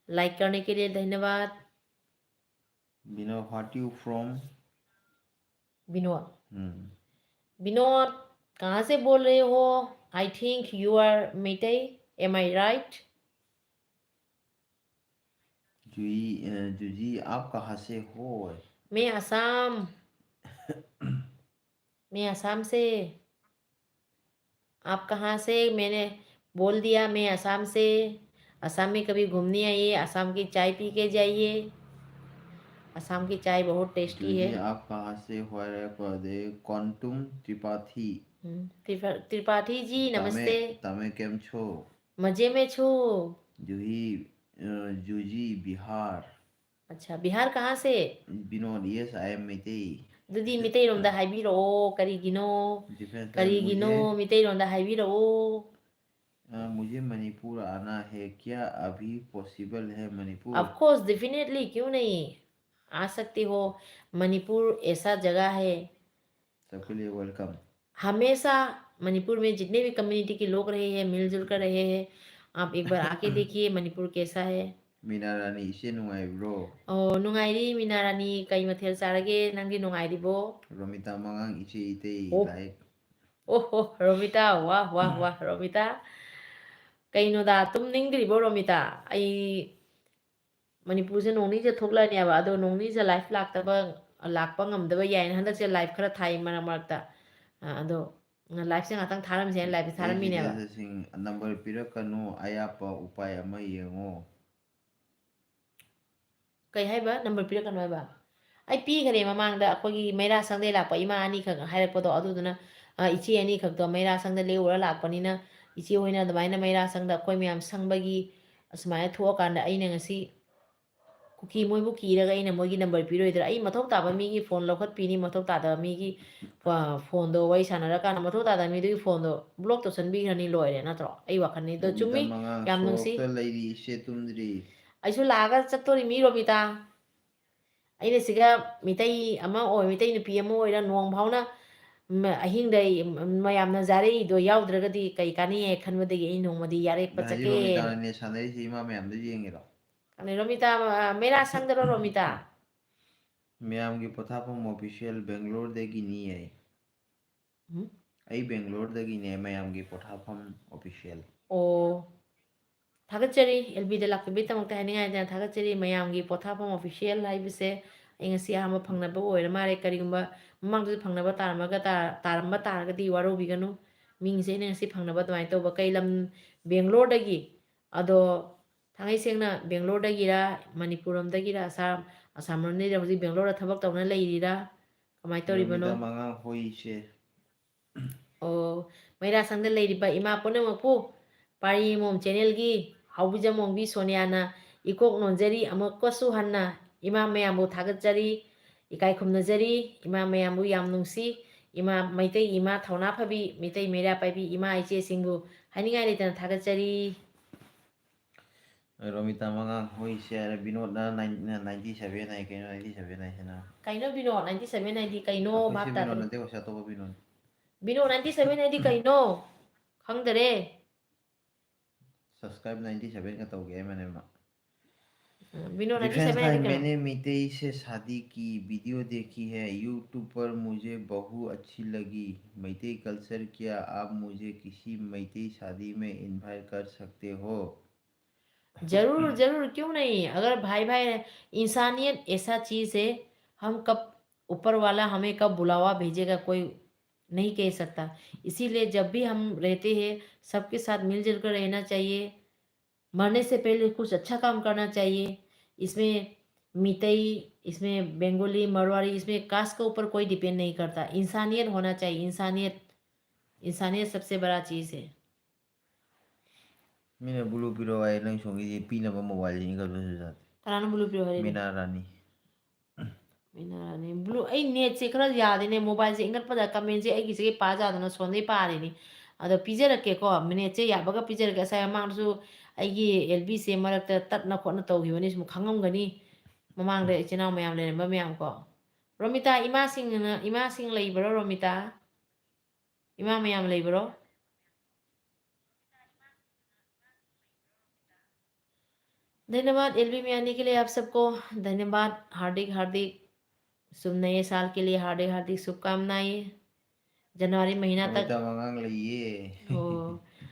लाइक करने के लिए धन्यवाद। Vinod what you from? Vinod, Vinod कहाँ से बोल रहे हो? I think you are Meitei, am I right? जूजी आप कहाँ से हो? मैं असम, मैं असम से। आप कहाँ से? मैंने बोल दिया मैं असम से। असम में कभी घूमने आइए, असम की चाय पी के जाइए। असम की चाय बहुत टेस्टी है। जूजी आप कहाँ से हो? क्वांटम त्रिपाठी। त्रिपाठी जी तमे नमस्ते। तमे केम छो? मजे में छू। जूही जूजी बिहार। अच्छा, बिहार कहाँ से? Vinod yes I am Meitei. दुदी मितैरोंदा हाइबिरओ करिगिनो? Defence line करिगिनो मितैरोंदा हाइबिरओ? मुझे मणिपुर आना है, क्या अभी पॉसिबल है मणिपुर? ऑफ कोर्स डेफिनेटली, क्यों नहीं आ सकती हो। मणिपुर ऐसा जगह है, सबके लिए वेलकम। हमेशा मणिपुर में जितने भी कम्युनिटी के लोग रहे हैं मिलजुल कर रहे हैं। आप एक बार आके देखिए मणिपुर कैसा है। मीना रानी इसे नुंगाइब्रो? नुंगाइरी मीना रानी, कई मथेल चारगे नंगी नुंगाइरिबो? रोमिता मंगांग इसे इते ओ लाइक। ओहो रोमिता, वाह वाह वाह रोमिता, कईनोदा तुम निंग्रिबो रोमिता? आई मणिपुर से नोंनी से थोकलानियाबा अदो नोंनी से लाइफ लाक्तबा लाक्पा ngamdaba yain हंदक से लाइफ खरा थाई मरक मरकता अदो लाइफ से ngатang थारमसे लाइफ थारमिनेबा। सिंह नंबर पिरकनु अयापा उपाय अमा येंगो। कई हाइबा नंबर पिरकनु हाइबा? आई पीखरे ममांगदा अखोगी मैरा संगदे लाक्पा इमा अनी खक हाइरकपदो अदुदुना इचे अनी खकदो मैरा संगदा लेउरा लाक्पनिना इचे होइना अदमाइना मैरा संगदा अखोय मयाम संगबगी असमाय थोअकांदा अइना ngasi कुकी मोइबु कीरगा अइना मोइगी नंबर पिरोइदरा आई मथौ ताबा मीगी फोन लौखत्पिनी मथौ तादा मीगी फोन दो वही सानरकान मथौ तादा मीदुगी फोन दो ब्लॉक तो सनबीग्रनी लोइरे नत्रो आई वाखननी दो रोमिता चुम्मी मंगांग याम नुंसी। सोरक्ता लैरी इसे तुमद्री। आइसु लागा चत्तोरी मी रोमिता अइने सिगा मितई अमा ओय मितई नुपी अमा ओइरा नोंग भावना अहिंगदा मयामना जारेइदो याउद्रगदी कई कानी खनबदगी आई नोंगमदी यारे हाजी पचके। रोमिता ने सानरी सीमा में हमदे येंगेरो? कने रोमिता मेरा संगदरो रोमिता? मैम की पोथाफम ऑफिशियल बेंगलोर देगी नहीं है। आई बेंगलोर देगी ने मैम की पोथाफम ऑफिशियल। ओ थागतचरी एलबीदा लाक्तबीतमक्ता हाइनिंगाइदा थागतचरी मयामगी पोथाफम ऑफिशियल हाइबसे ꯑꯩ ꯉꯁꯤ ꯑꯍꯥꯟꯕ ꯐꯪꯅꯕ ꯑꯣꯏꯔ ꯃꯥꯜꯂꯦ ꯀꯔꯤꯒꯨꯝꯕ ꯃꯃꯥꯡꯗꯁꯨ ꯐꯪꯅꯕ ꯇꯥꯔꯝꯕ ꯇꯥꯔꯒꯗꯤ ꯋꯥꯔꯧꯕꯤꯒꯅꯨ ꯃꯤꯡꯁꯦ ꯑꯩꯅ ꯉꯁꯤ ꯐꯪꯅꯕ ꯑꯗꯨꯃꯥꯏꯅ ꯇꯧꯕ ꯀꯩ ꯂꯝ ꯕꯦꯡꯒ꯭ꯂꯣꯔꯗꯒꯤ ꯑꯗꯣ ꯊꯥꯡꯉꯩ ꯁꯦꯡꯅ ꯕꯦꯡꯒ꯭ꯂꯣꯔꯗꯒꯤꯔ ꯃꯅꯤꯄꯨꯔ ꯔꯣꯝꯗꯒꯤꯔ ꯑꯁꯥꯝ ꯔꯣꯝꯗꯒꯤꯔ ꯍꯧꯖꯤꯛ ꯕꯦꯡꯒ꯭ꯂꯣꯔꯗ ꯊꯕꯛ ꯇꯧꯅ ꯂꯩꯔꯤꯔꯥ ꯀꯃꯥꯏꯅ ꯇꯧꯔꯤꯕꯅꯣ? रोमिता मंगांग होइसे। ꯑꯣ ꯃꯩꯔꯥꯁꯪꯗ ꯂꯩꯔꯤꯕ ꯏꯃꯥ ꯄꯨꯝꯅꯃꯛꯄꯨ ꯄꯥꯔꯤ ꯏꯃꯣꯝ ꯆꯦꯅꯦꯜꯒꯤ ꯍꯥꯎꯕꯤꯖꯃꯣꯡꯕꯤ ꯁꯣꯅꯤꯌꯥꯅ ꯏꯀꯣꯛ ꯅꯣꯟꯖꯔꯤ ꯑꯃꯨꯛꯀꯁꯨ ꯍꯟꯅ ꯏꯃꯥ ꯃꯌꯥꯝꯕꯨ ꯊꯥꯒꯠꯆꯔꯤ ikai khumnajari ima mayambu yam nungsi ima maitai ima thauna phabi mitai mera paibi ima iche singbu haningai letana thagachari. Romita mangang hoi share binod na 97 ai kaino 97 ai sana. Kaino Binod 97 ID kaino Hoi se bhap binod tadre. na te ko sa to binod. Binod 97 ID kaino khangdare. Subscribe 97 का तो गया मैंने माँ Binod difference 97 था ID kaino. मैंने मितेई से शादी की वीडियो देखी है यूट्यूब पर मुझे बहु अच्छी लगी मैतेई कल्चर क्या आप मुझे किसी मैतेई शादी में इनवाइट कर सकते हो जरूर जरूर क्यों नहीं अगर भाई भाई इंसानियत ऐसा चीज है हम कब ऊपर वाला हमें कब बुलावा भेजेगा कोई नहीं कह सकता इसीलिए जब भी हम रहते हैं सबके साथ मिलजुल कर रहना चाहिए मरने से पहले कुछ अच्छा काम करना चाहिए इसमें मितई इसमें बंगाली मरवाड़ी इसमें कास्ट के ऊपर कोई डिपेंड नहीं करता इंसानियत होना चाहिए इंसानियत इंसानियत सबसे बड़ा चीज़ है मैंने ब्लू पिरो आए नंग सोंगी ये पीना बा मोबाइल नहीं कर बस जाते कनाना ब्लू पिरो हरे मीना रानी मीना ब्लू अई नेट से खरा यादेने मोबाइल से इंगत पदा कमेंट से अई से पा जादना सोंदे पारेनी अदो पिजरके को मिनिट से याबगा पिजरके साय मांगसु अईगी एलबी से मरक ततना खोना तौगिबनी सम खंगमगनी ममांगदे इचिनाव मयाम लेरबा मयाम को रोमिता इमा सिंग लेइबरो रोमिता इमा मयाम लेइबरो धन्यवाद एलबी में आने के लिए आप सबको धन्यवाद हार्दिक हार्दिक शुभ नए साल के लिए हार्दिक हार्दिक शुभकामनाएं जनवरी महीना तक रोमिता मंगांग लिए हो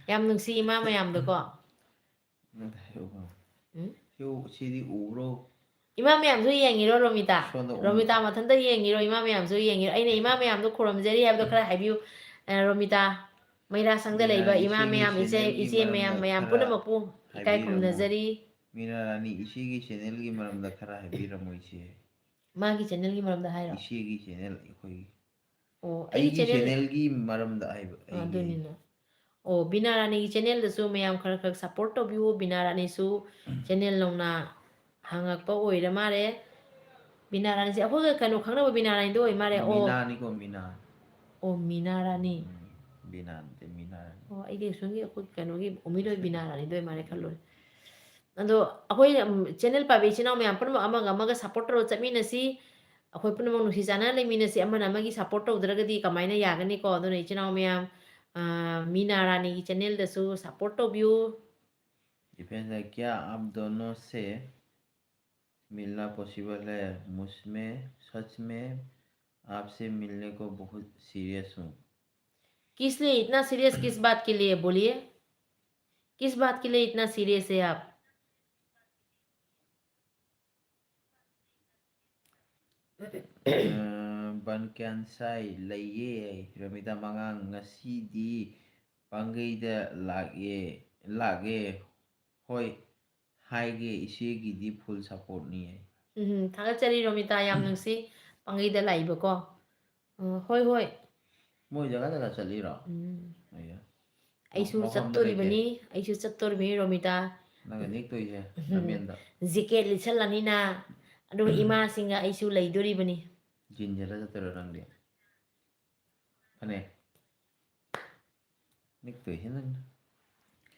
याम नुंसी इमा मयामदको क्यों सीधी उब्रो इमा मयामसु येंगिरो रोमिता सोंदा रोमिता मथंदा येंगिरो इमा मयामसु येंगिरो अइने इमा मयामदो खुरमजरी हाबदो खरा हाइबियु रोमिता मैरा संगदा लेबा इमा मयाम इचे मयाम मयाम पुनमपु इकाई खुमनजरी मीना रानी इसी की चैनल की मरम खरा है बीरमो इसे मागी चैनल की मरमदा हाइरो इसी की चैनल कोई ओ आई आई चैनल की मरम आई अदुनिना ओ बिना रानी की चैनल दसु मयाम खर खर सपोर्ट तोबियो बिना रानी सु चैनल लौना हांगकपा ओइरा मारे बिना रानी से अखोगा कनो खंगना बिना रानी दो मारे ओ मीना नी को मीना ओ मीना रानी बिना ते मीना ओ आइदे सुंगी अखो कनो की उमिदो बिना रानी दो मारे खल्लो अदो अखोई चैनल पाबे चिनाव मयाम पन अमगा सपोर्ट रो चमिनसी अखोई पन नुसी जाना लेमिनसी अमना अमगी सपोर्ट तौद्रगदी कमाइना यागनी को अदो इचिनाव मयाम मीना रानी की चैनल दसु सपोर्ट तौबियो डिपेंड्स है क्या आप दोनों से मिलना पॉसिबल है मुझमें सच में आपसे मिलने को बहुत सीरियस हूँ किस लिए इतना सीरियस किस बात के लिए बोलिए किस बात के लिए इतना सीरियस है आप बनक्यानसाई लइये रमिता मंगांग ngasi panggeida lage hoi haige isegidi full support ni थागचरी Romita याम नंसी पंगईदा लाइबको होय होय moi jaga chali ra aya आइसु चत्तोरिबनी आइसु चत्तोरिबनी Romita naga nik to ise amenda जिकेट लिसलनिना अदु इमा सिंगा आइसु लैदोरिबनी jin jala jatero rang dia ane nik to ise nang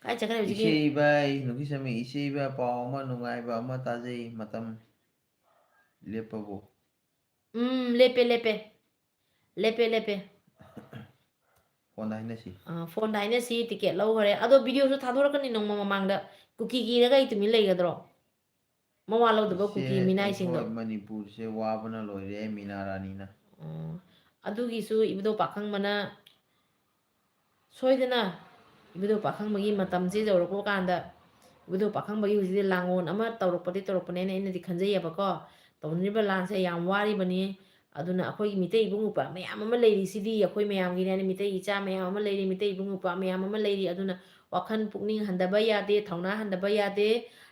काय चकरे जिके ise bai nuki sami ise ba paw ma nungai ba ma tajai matam lepabo लेपे लेपे लेपे लेपे phone dai na si phone दाइने सी टिकेट लौगरे अदो वीडियो सु थादोरकनी नोंमा ममांगदा कुकी गिरगा इतुमि लैगद्रो मवा लौदबो कुकी मिनाई सिंगो मणिपुर से वाबना लोरे मीना रानी ना अदुगिसु इबदो पाखंग मना सोइदना इबदो पाखंग मगी मतम जे जौरको कांदा इबदो पाखंग मगी हुजिदे लांगोन अमा तौरपने ने इनदि खंजैयबको तौनिबा लानसे याम वारी बनी अदुना अखोई मिते इबुंगुपा मयाम अमा लेरी सिदी अखोई मयाम गिने मिते इचा मयाम अमा लेरी मिते इबुंगुपा मयाम अमा लेरी अदुना वाखन पुकनिंग हंदबा यादे थौना हंदबा यादे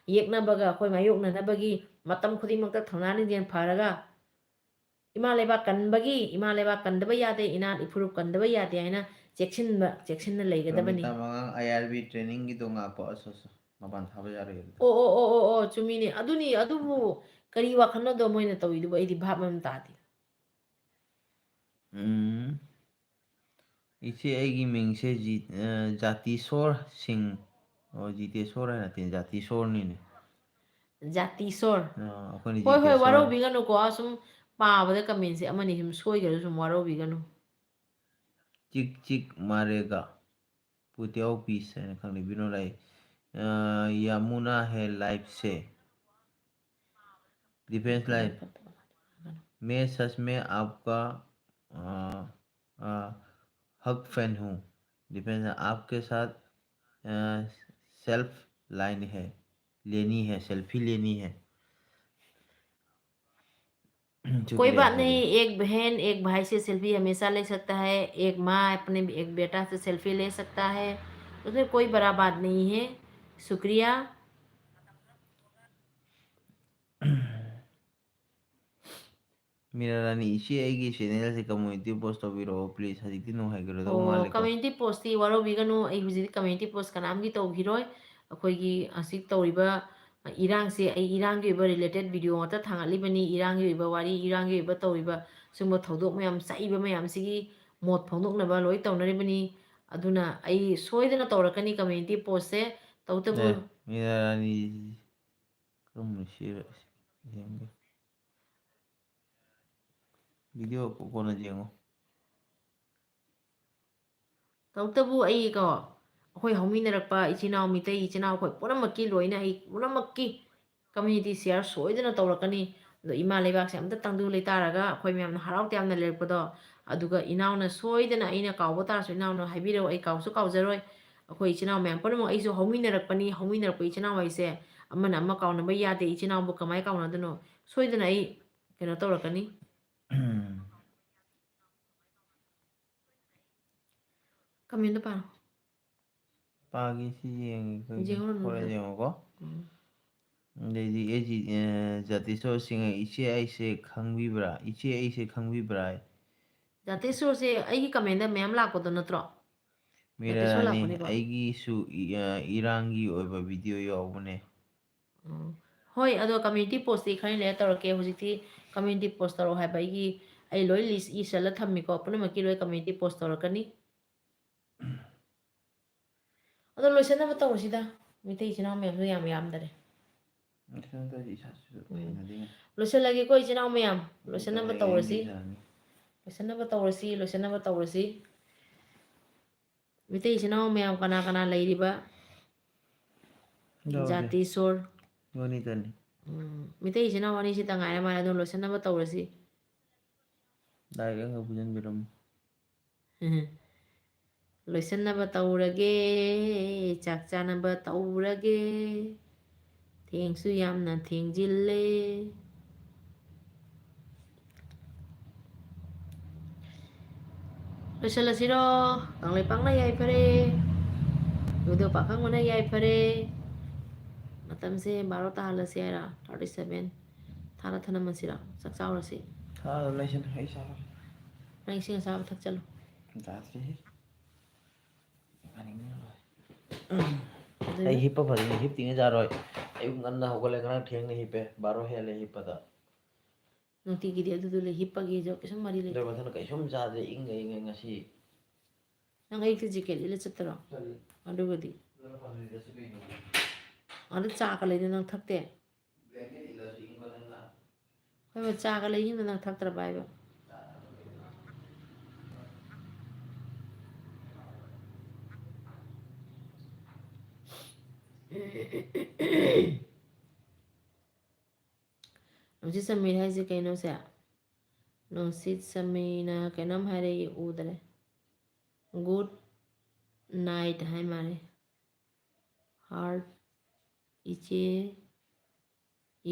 येकनाबगा अखोई मायोकनाबगी मतम खुदिमक्ता थौनानि जेन फरगा इमा लेबा कनबगी इमा लेबा कंदबा यादे इना इफुरु कंदबा यादे आइना चेक्सिन लेगदबनी मंगा आईआरबी ट्रेनिंग की दोंगा को असस मबान थाबा जारे ओ चुमिनी अदुनी अदुबु करी वाखनो दो मोइना तौइदुबो इदि भाबम तादी इसे आएगी मिंग से जाति सोर सिंह और जीते सोर है ना तीन जाति सोर नहीं ने Jati sor. अपन Hoi जीते hoi सोर waro bigano ko sum paabada comment se amani sum soigaro sum waro bigano. चिक चिक मारेगा पुतियाओ पीस है ना खाली बिनो लाई यमुना है लाइफ से डिफेंस लाइन मैं सच में आपका हक फैन हूँ डिफेंस आपके साथ सेल्फ लाइन है लेनी है सेल्फी लेनी है कोई शुक्रिया बात नहीं, शुक्रिया एक बहन एक भाई से सेल्फी हमेशा ले सकता है, एक माँ अपने एक बेटा से सेल्फी ले सकता है, उसमें कोई बड़ा बात नहीं है। शुक्रिया। मीरा रानी इसी आएगी चैनल से कम्युनिटी पोस्ट तौबीरो प्लीज हजिति नो हाइगरो Oh, मालिको community post ti waro bigano ai hujidi community post kanam gi to hiroi akoi gi asik toriba irang se ai irang gi ba related video ta thangali bani irang gi ba wari irang gi ba toriba sumba thodok mayam saiba mayam sigi mot phongdok na ba loi tawnari bani aduna ai soidana tawrakani community post se tawtabu Meera Rani कम share येंगे video को कोना जेंगो tawtabu ai ko akoi hauminarapa ichinau mitai ichinau khoi punamakki loina ai punamakki community share soidana tawrakani do ima leibak se amta tangdu le taraga akhoi myam harau te amna lerpado aduga inauna soidana aina kawba tar so inauna haibiro ai kawsu kawjaroi akhoi ichinau myam punamo ai so hauminarakpani hauminarakpa ichinau ai se amana amma kauna ba yade ichinau bu kamai kauna dano soidana ai keno tawrakani comment pa Pagi सी येंगे कोई jengo कोरा no Django को lady एजी जाति सो सिंह इचे ऐसे खंगबीब्रा इचे ऐसे खंगबीब्रा jate sur se ai gi comment da myam lakpado natro Meera jate sur रानी lakpani ko आएगी सु इरांगी ओबा video यावने hoi ado community post ti khani le tawrake hujiti community post tawro hai bai gi ai loi list i sala thammi ko punamaki loi community post tawrakani ado loisana ba tawsida mitai china myam so yam yam dare तो जी सासु ना देंगे loisalagi ko ichina myam loisana ba tawrasi loisana ba tawrasi loisana ba tawrasi mitai china myam kana kana leiriba jati sor गोनी तनी mitai china wani si tangai na ma do loisana ba tawrasi दाइगा का भोजन बिरम loisanaba tawrage chak chanaba tawrage thengsu yamna thengjille loisalasiro kanglai pangna yai phare video pakhang mana yai phare matamse 12 ta halasi era 37 thana thana masira sak chaurasi हाँ relation है सारा nang sing sa thak chalo दास रे ai hipa phari ni hip tinga jaroi ai nganna hogale ngana theng ni hipe 12 hele hipada nunti gi dia du le hipagi jo kesam mari le dor bathana kai som ja de inga inga ngasi nang ai physical ile chatro adugadi ada chaka le nang thakte hoi ma chaka le yin nang thaktra bai ba Nungsit Samir hai se kaino se Nungsit Samina kainam hai re udare good night hai mare heart iche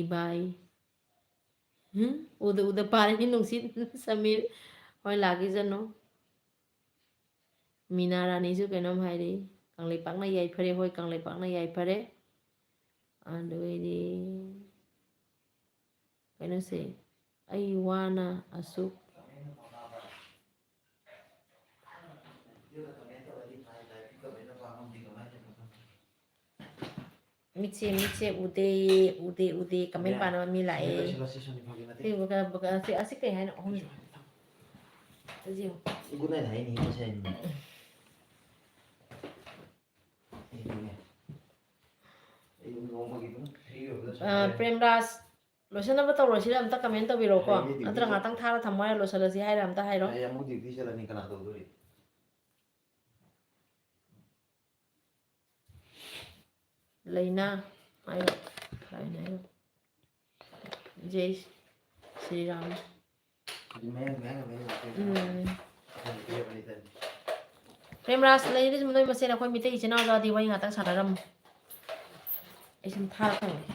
ibai uda pare ni Nungsit Samir hoi lagi jano Mina Rani su kainam hai re kanglai pakna yai phare hoi kanglai pakna yai phare aduidi kaino se ai wana asuk miche ude kamen pana mi lae ti buka si asik kai hai no Gì? Cái này thấy nhỉ mà xem. Premdas loisꯟꯅꯕ ꯇꯧꯔꯁꯤꯔ ꯑꯝꯇ ꯀꯃꯦꯟ ꯇꯧꯕꯤꯔꯣꯀꯣ ꯅꯠꯇ꯭ꯔꯒ ꯉꯥꯛꯇꯪ ꯊꯥꯔ ꯊꯝꯃꯣ ꯍꯥꯏꯔ ꯂꯣꯏꯁꯤꯜꯂꯁꯤ ꯍꯥꯏꯔ ꯑꯝꯇ ꯍꯥꯏꯔꯣ ꯑꯩ ꯑꯃꯨꯛ ꯗ꯭ꯌꯨꯇꯤ ꯆꯠꯂꯅꯤ ꯀꯅꯥ ꯇꯧꯗꯣꯔꯤ ꯂꯩꯅꯥ ꯍꯥꯏꯔꯣ ꯂꯩꯅꯥ ꯍꯥꯏꯔꯣ ꯖꯩ శ్రీరామ్ ꯄ꯭ꯔꯦꯝꯔꯥꯖ ꯂꯩꯔꯤꯁꯤ ꯅꯣꯏ ꯃꯁꯦꯟ ꯑꯩꯈꯣꯏ ꯃꯤꯇꯩ ꯏꯆꯤꯟ ꯏꯅꯥꯎꯗꯗꯤ ꯋꯥꯔꯤ ꯉꯥꯛꯇꯪ ꯁꯥꯟꯅꯔꯝꯃꯨ ꯑꯩ ꯁꯨꯝ ꯊꯥꯔꯛꯈ꯭ꯔꯒꯦ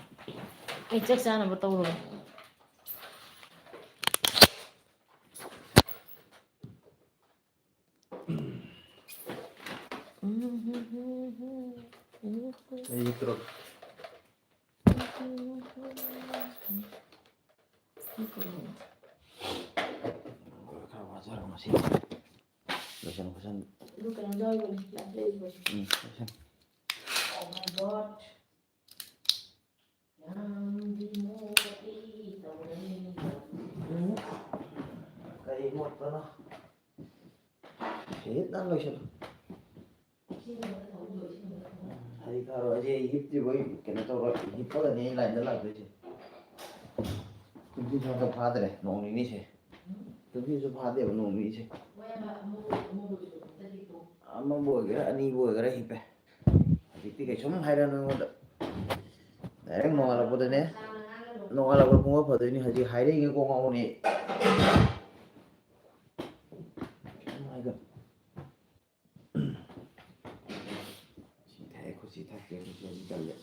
ꯑꯩ ꯆꯥꯛ ꯆꯥꯅꯕ ꯇꯧꯔꯨꯔꯦ Litro. Oh my god. Cái một đó hết đang rồi chứ hay thà rồi gì hít thì với cái nó tao rồi hít có là này lại nó lại rồi chứ chúng tôi cho phá đấy nông này như thế chúng tôi cho phá đấy nông như thế mà bồi cái anh đi bồi cái hít này hít cái sống hay là nó đấy nông là bồi đấy nông là bồi không có phải đấy này hay hay đấy cái con ngon này chỉ thay cái gì cần vậy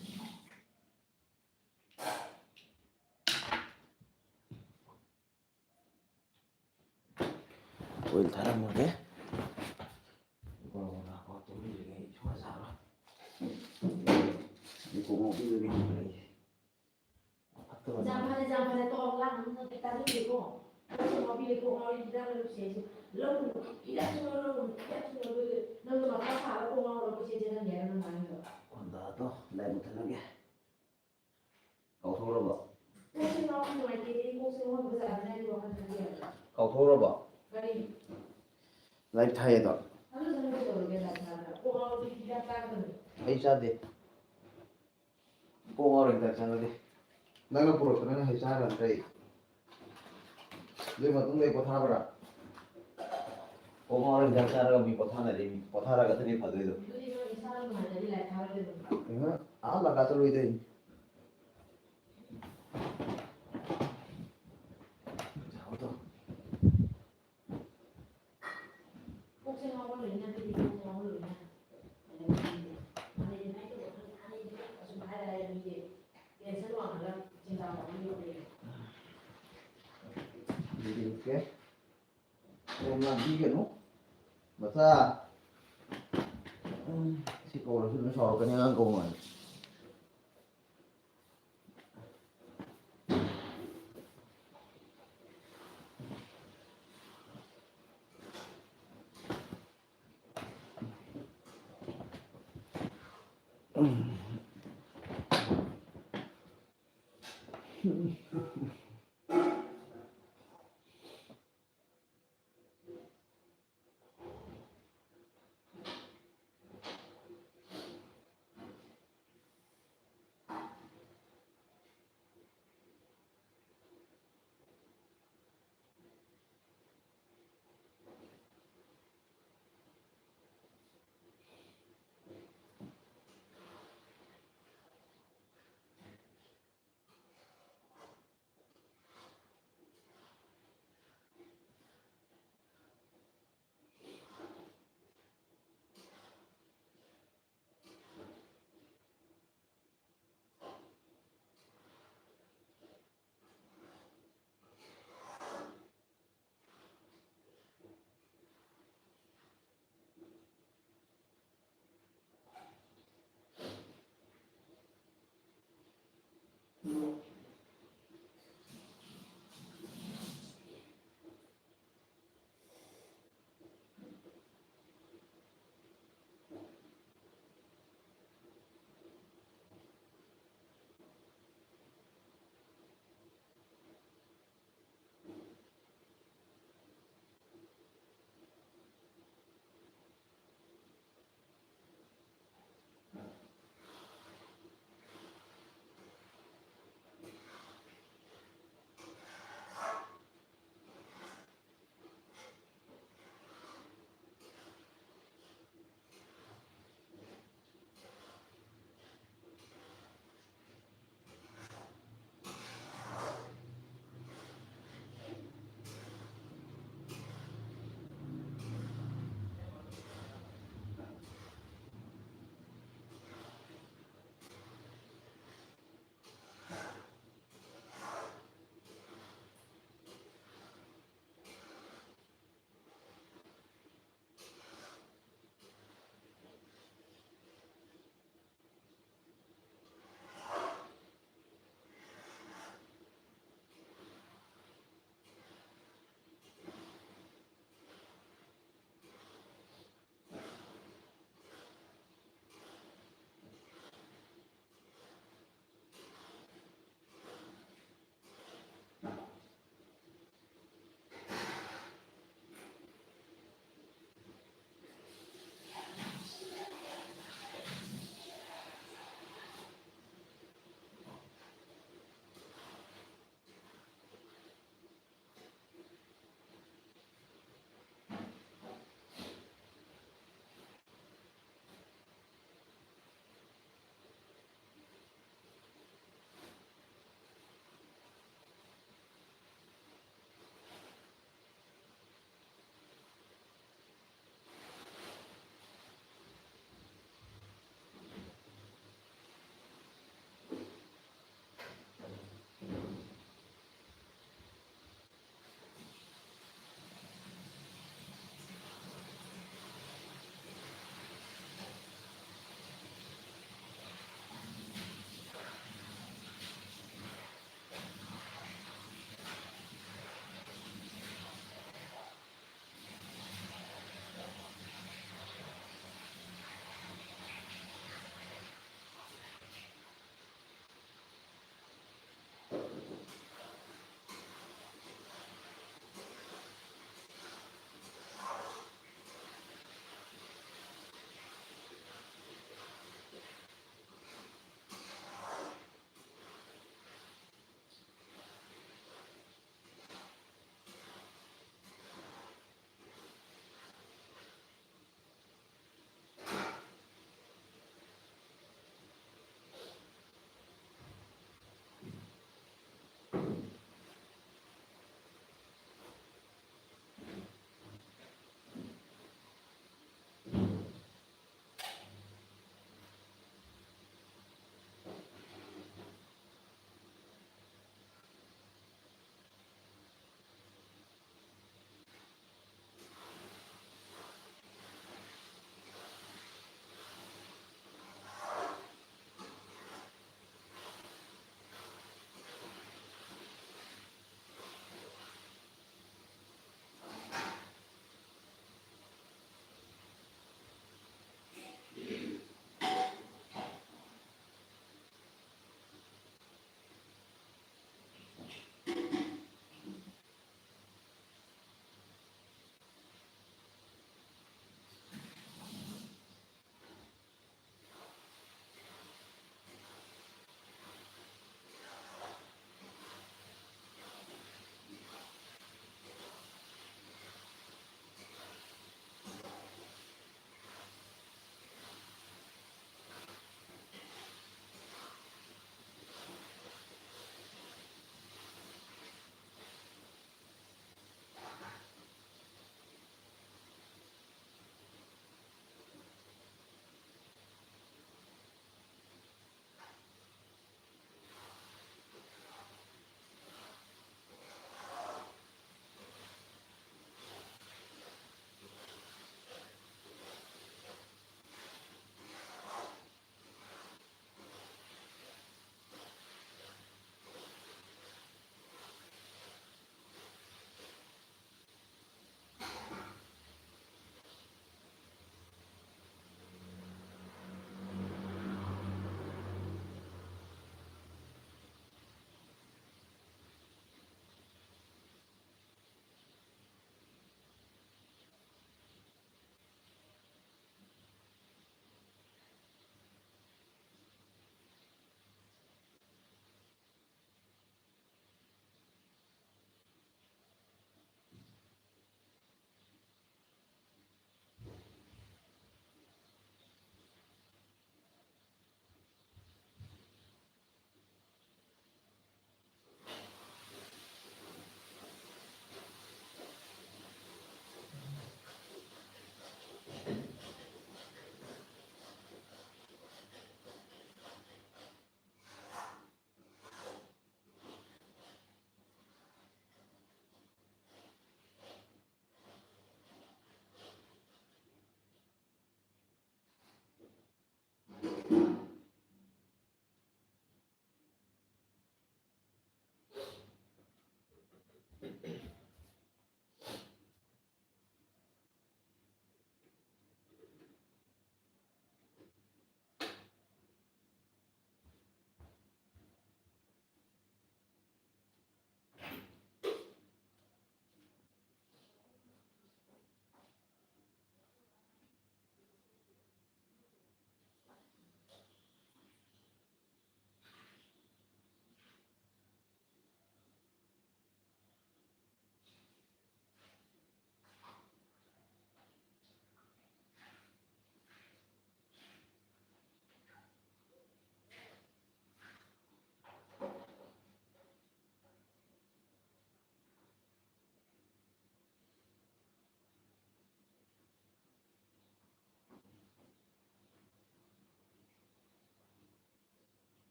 ôi thằng nào mà thế có tôi đi cái xóa sao đó đi cùng một cái gì Jangan tolong lah, kita ni bego. Kalau mau pilih kau mau di dalam lu sih. Lalu tidak semua lalu maka salah kau mau lu sih jangan dia orang lain tu. còn đó to lại một thằng kia cậu thua rồi bỏ Kau sih mau mulai jadi kau sih mau besar ni dua orang dia. cậu thua rồi bỏ Kali. lại thay đó Lalu jangan betul dia dah salah. Kau mau di tidak tak tu. hay sao đi cô ngon rồi tại sao đi đang là pro cho nên hay sao làm đây nhưng mà chúng đây có tha ra cô ngon rồi tại sao rồi bị có tha này đi có tha ra cái thứ này phải rồi áo là cái tôi đi Okay. Em làm gì vậy nó? Mà sao? Si cô là nó sò cái này cô mà.